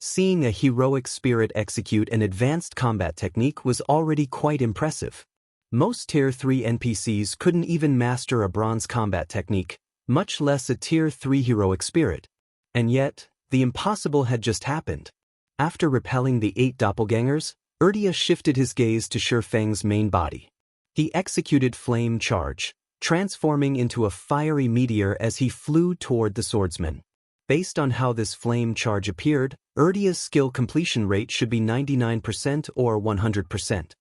Seeing a heroic spirit execute an advanced combat technique was already quite impressive. Most Tier 3 NPCs couldn't even master a bronze combat technique, much less a Tier 3 heroic spirit. And yet, the impossible had just happened. After repelling the 8 doppelgangers, Erdia shifted his gaze to Shifeng's main body. He executed Flame Charge, transforming into a fiery meteor as he flew toward the swordsman. Based on how this flame charge appeared, Erdia's skill completion rate should be 99% or 100%.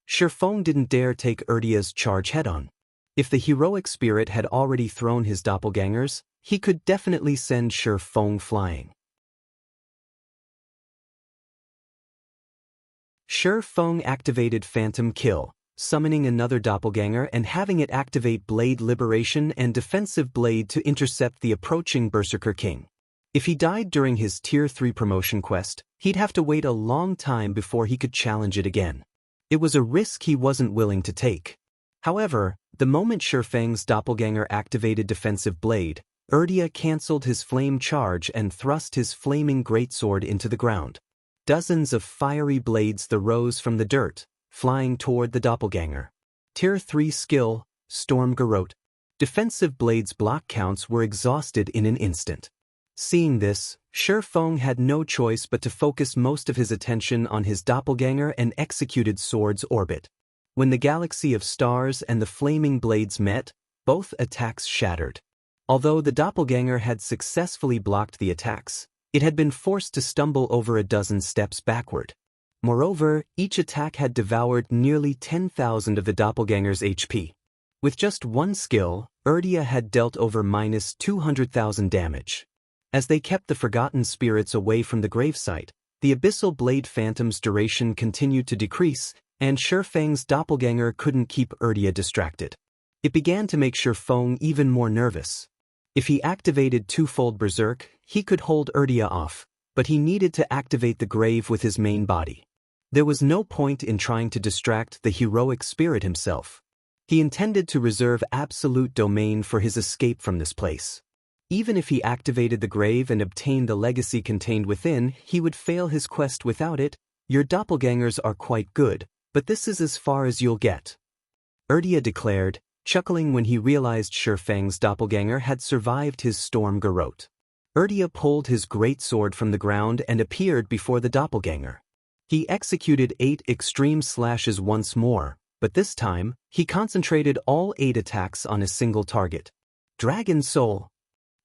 Shifeng didn't dare take Erdia's charge head-on. If the heroic spirit had already thrown his doppelgangers, he could definitely send Shifeng flying. Shifeng activated Phantom Kill, summoning another doppelganger and having it activate Blade Liberation and Defensive Blade to intercept the approaching Berserker King. If he died during his Tier 3 promotion quest, he'd have to wait a long time before he could challenge it again. It was a risk he wasn't willing to take. However, the moment Shifeng's doppelganger activated Defensive Blade, Erdia cancelled his flame charge and thrust his flaming greatsword into the ground. Dozens of fiery blades arose from the dirt, flying toward the doppelganger. Tier 3 skill, Storm Garrote. Defensive Blade's block counts were exhausted in an instant. Seeing this, Shifeng had no choice but to focus most of his attention on his doppelganger and executed Sword's Orbit. When the galaxy of stars and the flaming blades met, both attacks shattered. Although the doppelganger had successfully blocked the attacks, it had been forced to stumble over a dozen steps backward. Moreover, each attack had devoured nearly 10,000 of the doppelganger's HP. With just one skill, Erdia had dealt over minus 200,000 damage. As they kept the forgotten spirits away from the gravesite, the abyssal blade phantom's duration continued to decrease, and Shifeng's doppelganger couldn't keep Erdia distracted. It began to make Shifeng even more nervous. If he activated twofold berserk, he could hold Erdia off, but he needed to activate the grave with his main body. There was no point in trying to distract the heroic spirit himself. He intended to reserve absolute domain for his escape from this place. Even if he activated the grave and obtained the legacy contained within, he would fail his quest without it. Your doppelgangers are quite good, but this is as far as you'll get, Erdia declared, chuckling when he realized Shifeng's doppelganger had survived his storm garrote. Erdia pulled his great sword from the ground and appeared before the doppelganger. He executed 8 extreme slashes once more, but this time, he concentrated all 8 attacks on a single target. Dragon Soul.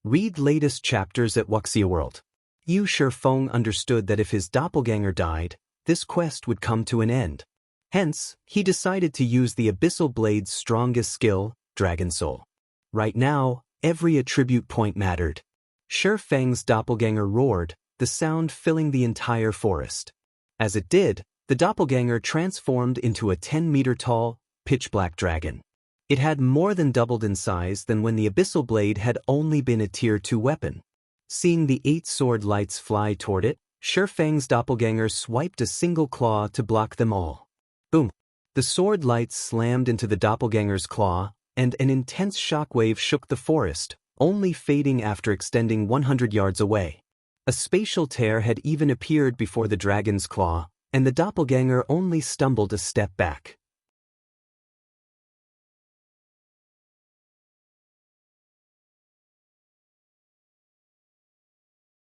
Read latest chapters at Wuxia World. Shifeng understood that if his doppelganger died, this quest would come to an end. Hence, he decided to use the Abyssal Blade's strongest skill, Dragon Soul. Right now, every attribute point mattered. Shifeng's doppelganger roared, the sound filling the entire forest. As it did, the doppelganger transformed into a 10-meter-tall, pitch-black dragon. It had more than doubled in size than when the Abyssal Blade had only been a Tier 2 weapon. Seeing the 8 sword lights fly toward it, Shifeng's doppelganger swiped a single claw to block them all. Boom! The sword lights slammed into the doppelganger's claw, and an intense shockwave shook the forest, only fading after extending 100 yards away. A spatial tear had even appeared before the dragon's claw, and the doppelganger only stumbled a step back.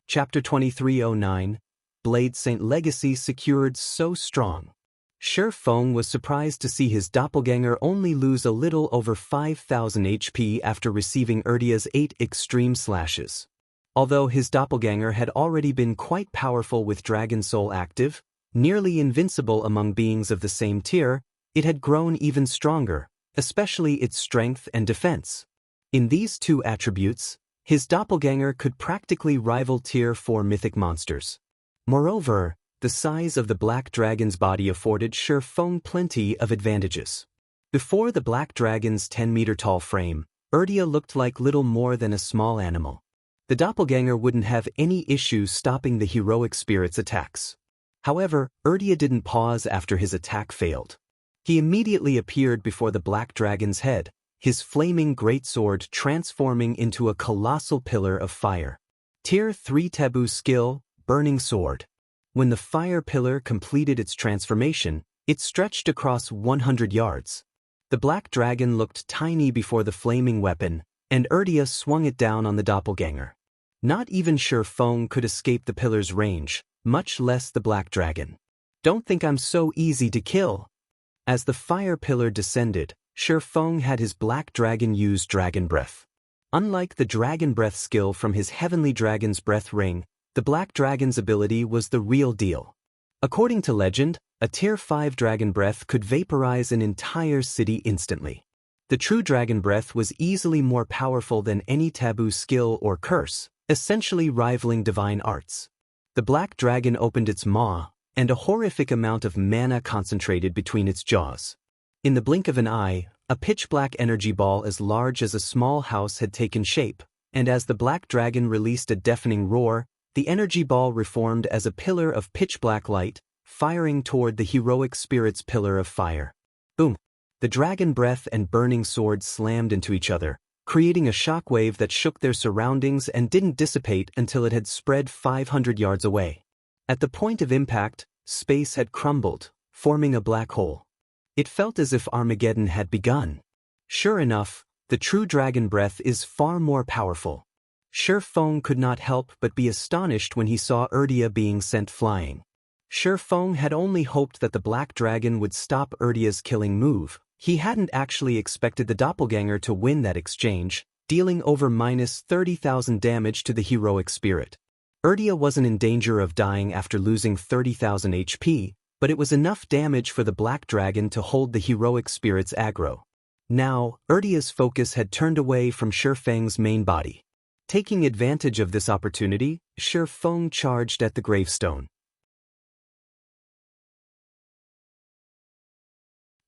Chapter 2309, Blade Saint Legacy secured so strong. Shifeng was surprised to see his doppelganger only lose a little over 5,000 HP after receiving Erdia's 8 extreme slashes. Although his doppelganger had already been quite powerful with Dragon Soul active, nearly invincible among beings of the same tier, it had grown even stronger, especially its strength and defense. In these 2 attributes, his doppelganger could practically rival Tier 4 mythic monsters. Moreover, the size of the black dragon's body afforded Shifeng plenty of advantages. Before the black dragon's 10-meter-tall frame, Erdia looked like little more than a small animal. The doppelganger wouldn't have any issue stopping the heroic spirit's attacks. However, Erdia didn't pause after his attack failed. He immediately appeared before the black dragon's head, his flaming greatsword transforming into a colossal pillar of fire. Tier 3 taboo skill, Burning Sword. When the fire pillar completed its transformation, it stretched across 100 yards. The black dragon looked tiny before the flaming weapon, and Erdia swung it down on the doppelganger. Not even Shifeng could escape the pillar's range, much less the black dragon. Don't think I'm so easy to kill. As the fire pillar descended, Shifeng had his black dragon use Dragon Breath. Unlike the Dragon Breath skill from his Heavenly Dragon's Breath Ring, the black dragon's ability was the real deal. According to legend, a Tier 5 Dragon Breath could vaporize an entire city instantly. The true Dragon Breath was easily more powerful than any taboo skill or curse, essentially rivaling divine arts. The black dragon opened its maw, and a horrific amount of mana concentrated between its jaws. In the blink of an eye, a pitch-black energy ball as large as a small house had taken shape, and as the black dragon released a deafening roar, the energy ball reformed as a pillar of pitch-black light, firing toward the heroic spirit's pillar of fire. Boom! The dragon breath and burning sword slammed into each other, creating a shockwave that shook their surroundings and didn't dissipate until it had spread 500 yards away. At the point of impact, space had crumbled, forming a black hole. It felt as if Armageddon had begun. Sure enough, the true dragon breath is far more powerful. Shifeng could not help but be astonished when he saw Erdia being sent flying. Shifeng had only hoped that the black dragon would stop Erdia's killing move. He hadn't actually expected the doppelganger to win that exchange, dealing over minus 30,000 damage to the heroic spirit. Erdia wasn't in danger of dying after losing 30,000 HP, but it was enough damage for the black dragon to hold the heroic spirit's aggro. Now, Erdia's focus had turned away from Shifeng's main body. Taking advantage of this opportunity, Shifeng charged at the gravestone.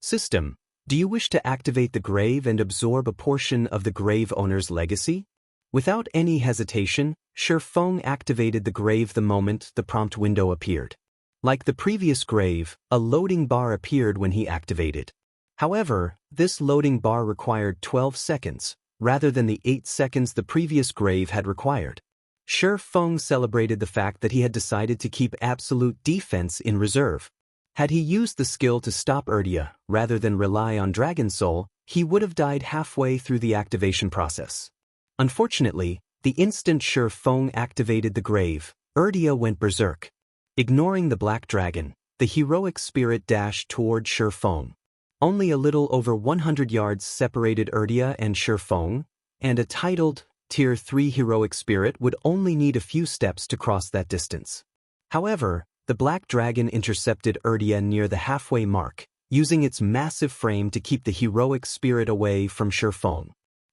System: do you wish to activate the grave and absorb a portion of the grave owner's legacy? Without any hesitation, Shifeng activated the grave the moment the prompt window appeared. Like the previous grave, a loading bar appeared when he activated. However, this loading bar required 12 seconds, rather than the 8 seconds the previous grave had required. Shifeng celebrated the fact that he had decided to keep absolute defense in reserve. Had he used the skill to stop Erdia, rather than rely on Dragon Soul, he would have died halfway through the activation process. Unfortunately, the instant Shifeng activated the grave, Erdia went berserk. Ignoring the black dragon, the heroic spirit dashed toward Shifeng. Only a little over 100 yards separated Erdia and Shifeng, and a titled, Tier 3 heroic spirit would only need a few steps to cross that distance. However, the black dragon intercepted Erdia near the halfway mark, using its massive frame to keep the heroic spirit away from Shifeng.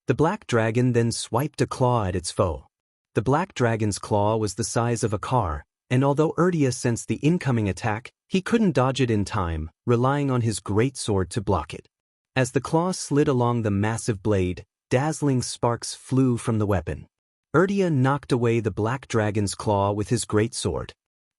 The black dragon then swiped a claw at its foe. The black dragon's claw was the size of a car, and although Erdia sensed the incoming attack, he couldn't dodge it in time, relying on his greatsword to block it. As the claw slid along the massive blade, dazzling sparks flew from the weapon. Erdia knocked away the black dragon's claw with his greatsword.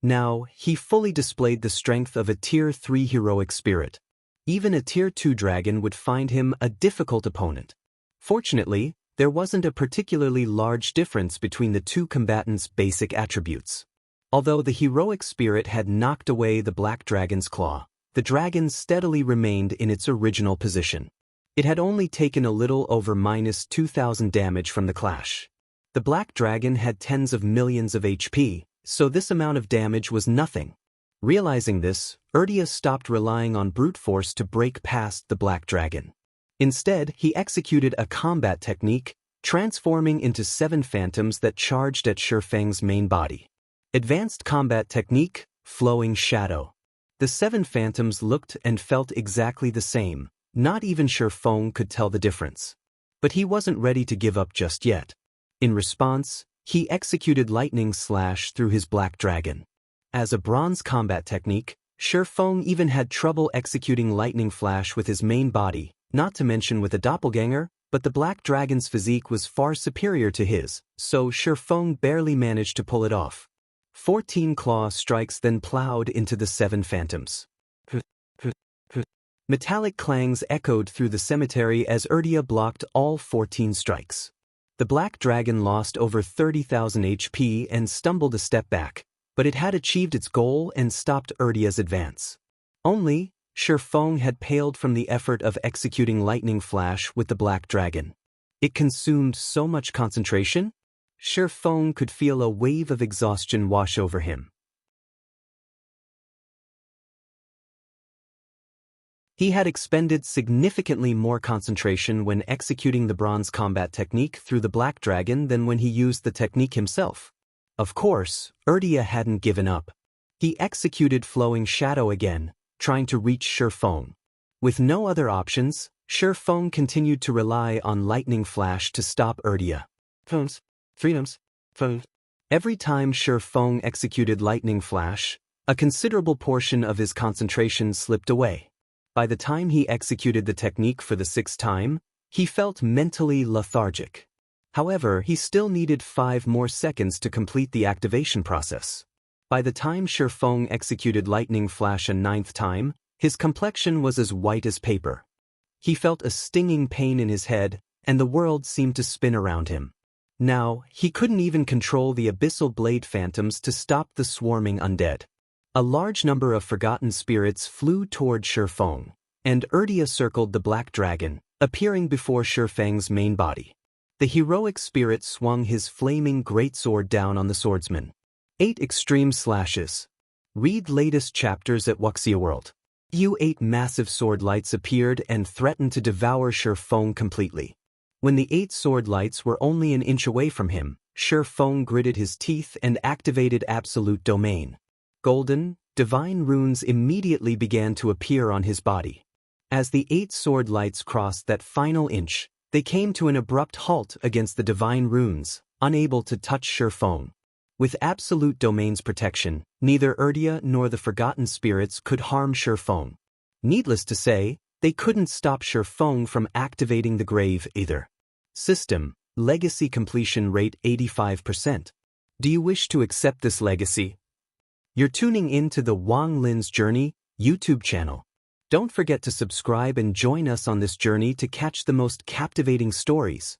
Now, he fully displayed the strength of a Tier 3 heroic spirit. Even a Tier 2 dragon would find him a difficult opponent. Fortunately, there wasn't a particularly large difference between the two combatants' basic attributes. Although the heroic spirit had knocked away the black dragon's claw, the dragon steadily remained in its original position. It had only taken a little over minus 2,000 damage from the clash. The black dragon had tens of millions of HP, so this amount of damage was nothing. Realizing this, Erdia stopped relying on brute force to break past the black dragon. Instead, he executed a combat technique, transforming into 7 phantoms that charged at Shifeng's main body. Advanced combat technique, Flowing Shadow. The 7 phantoms looked and felt exactly the same, not even Shifeng could tell the difference. But he wasn't ready to give up just yet. In response, he executed Lightning Slash through his black dragon. As a bronze combat technique, Shifeng even had trouble executing Lightning Flash with his main body, not to mention with a doppelganger, but the black dragon's physique was far superior to his, so Shifeng barely managed to pull it off. 14 claw strikes then plowed into the 7 phantoms. Metallic clangs echoed through the cemetery as Erdia blocked all 14 strikes. The black dragon lost over 30,000 HP and stumbled a step back, but it had achieved its goal and stopped Erdia's advance. Only, Shifeng had paled from the effort of executing Lightning Flash with the black dragon. It consumed so much concentration, Shifeng could feel a wave of exhaustion wash over him. He had expended significantly more concentration when executing the bronze combat technique through the black dragon than when he used the technique himself. Of course, Erdia hadn't given up. He executed Flowing Shadow again, trying to reach Shifeng. With no other options, Shifeng continued to rely on Lightning Flash to stop Erdia. Every time Shifeng executed Lightning Flash, a considerable portion of his concentration slipped away. By the time he executed the technique for the 6th time, he felt mentally lethargic. However, he still needed 5 more seconds to complete the activation process. By the time Shifeng executed Lightning Flash a 9th time, his complexion was as white as paper. He felt a stinging pain in his head, and the world seemed to spin around him. Now, he couldn't even control the abyssal blade phantoms to stop the swarming undead. A large number of forgotten spirits flew toward Shifeng, and Erdia circled the black dragon, appearing before Shifeng's main body. The heroic spirit swung his flaming greatsword down on the swordsman. 8 extreme slashes. Read latest chapters at Wuxia World. 8 massive sword lights appeared and threatened to devour Shifeng completely. When the 8 sword lights were only an inch away from him, Shi Feng gritted his teeth and activated Absolute Domain. Golden, divine runes immediately began to appear on his body. As the 8 sword lights crossed that final inch, they came to an abrupt halt against the divine runes, unable to touch Shi Feng. With Absolute Domain's protection, neither Erdia nor the Forgotten Spirits could harm Shi Feng. Needless to say, they couldn't stop Shi Feng from activating the grave either. System, legacy completion rate 85%. Do you wish to accept this legacy? You're tuning in to the Wang Lin's Journey YouTube channel. Don't forget to subscribe and join us on this journey to catch the most captivating stories.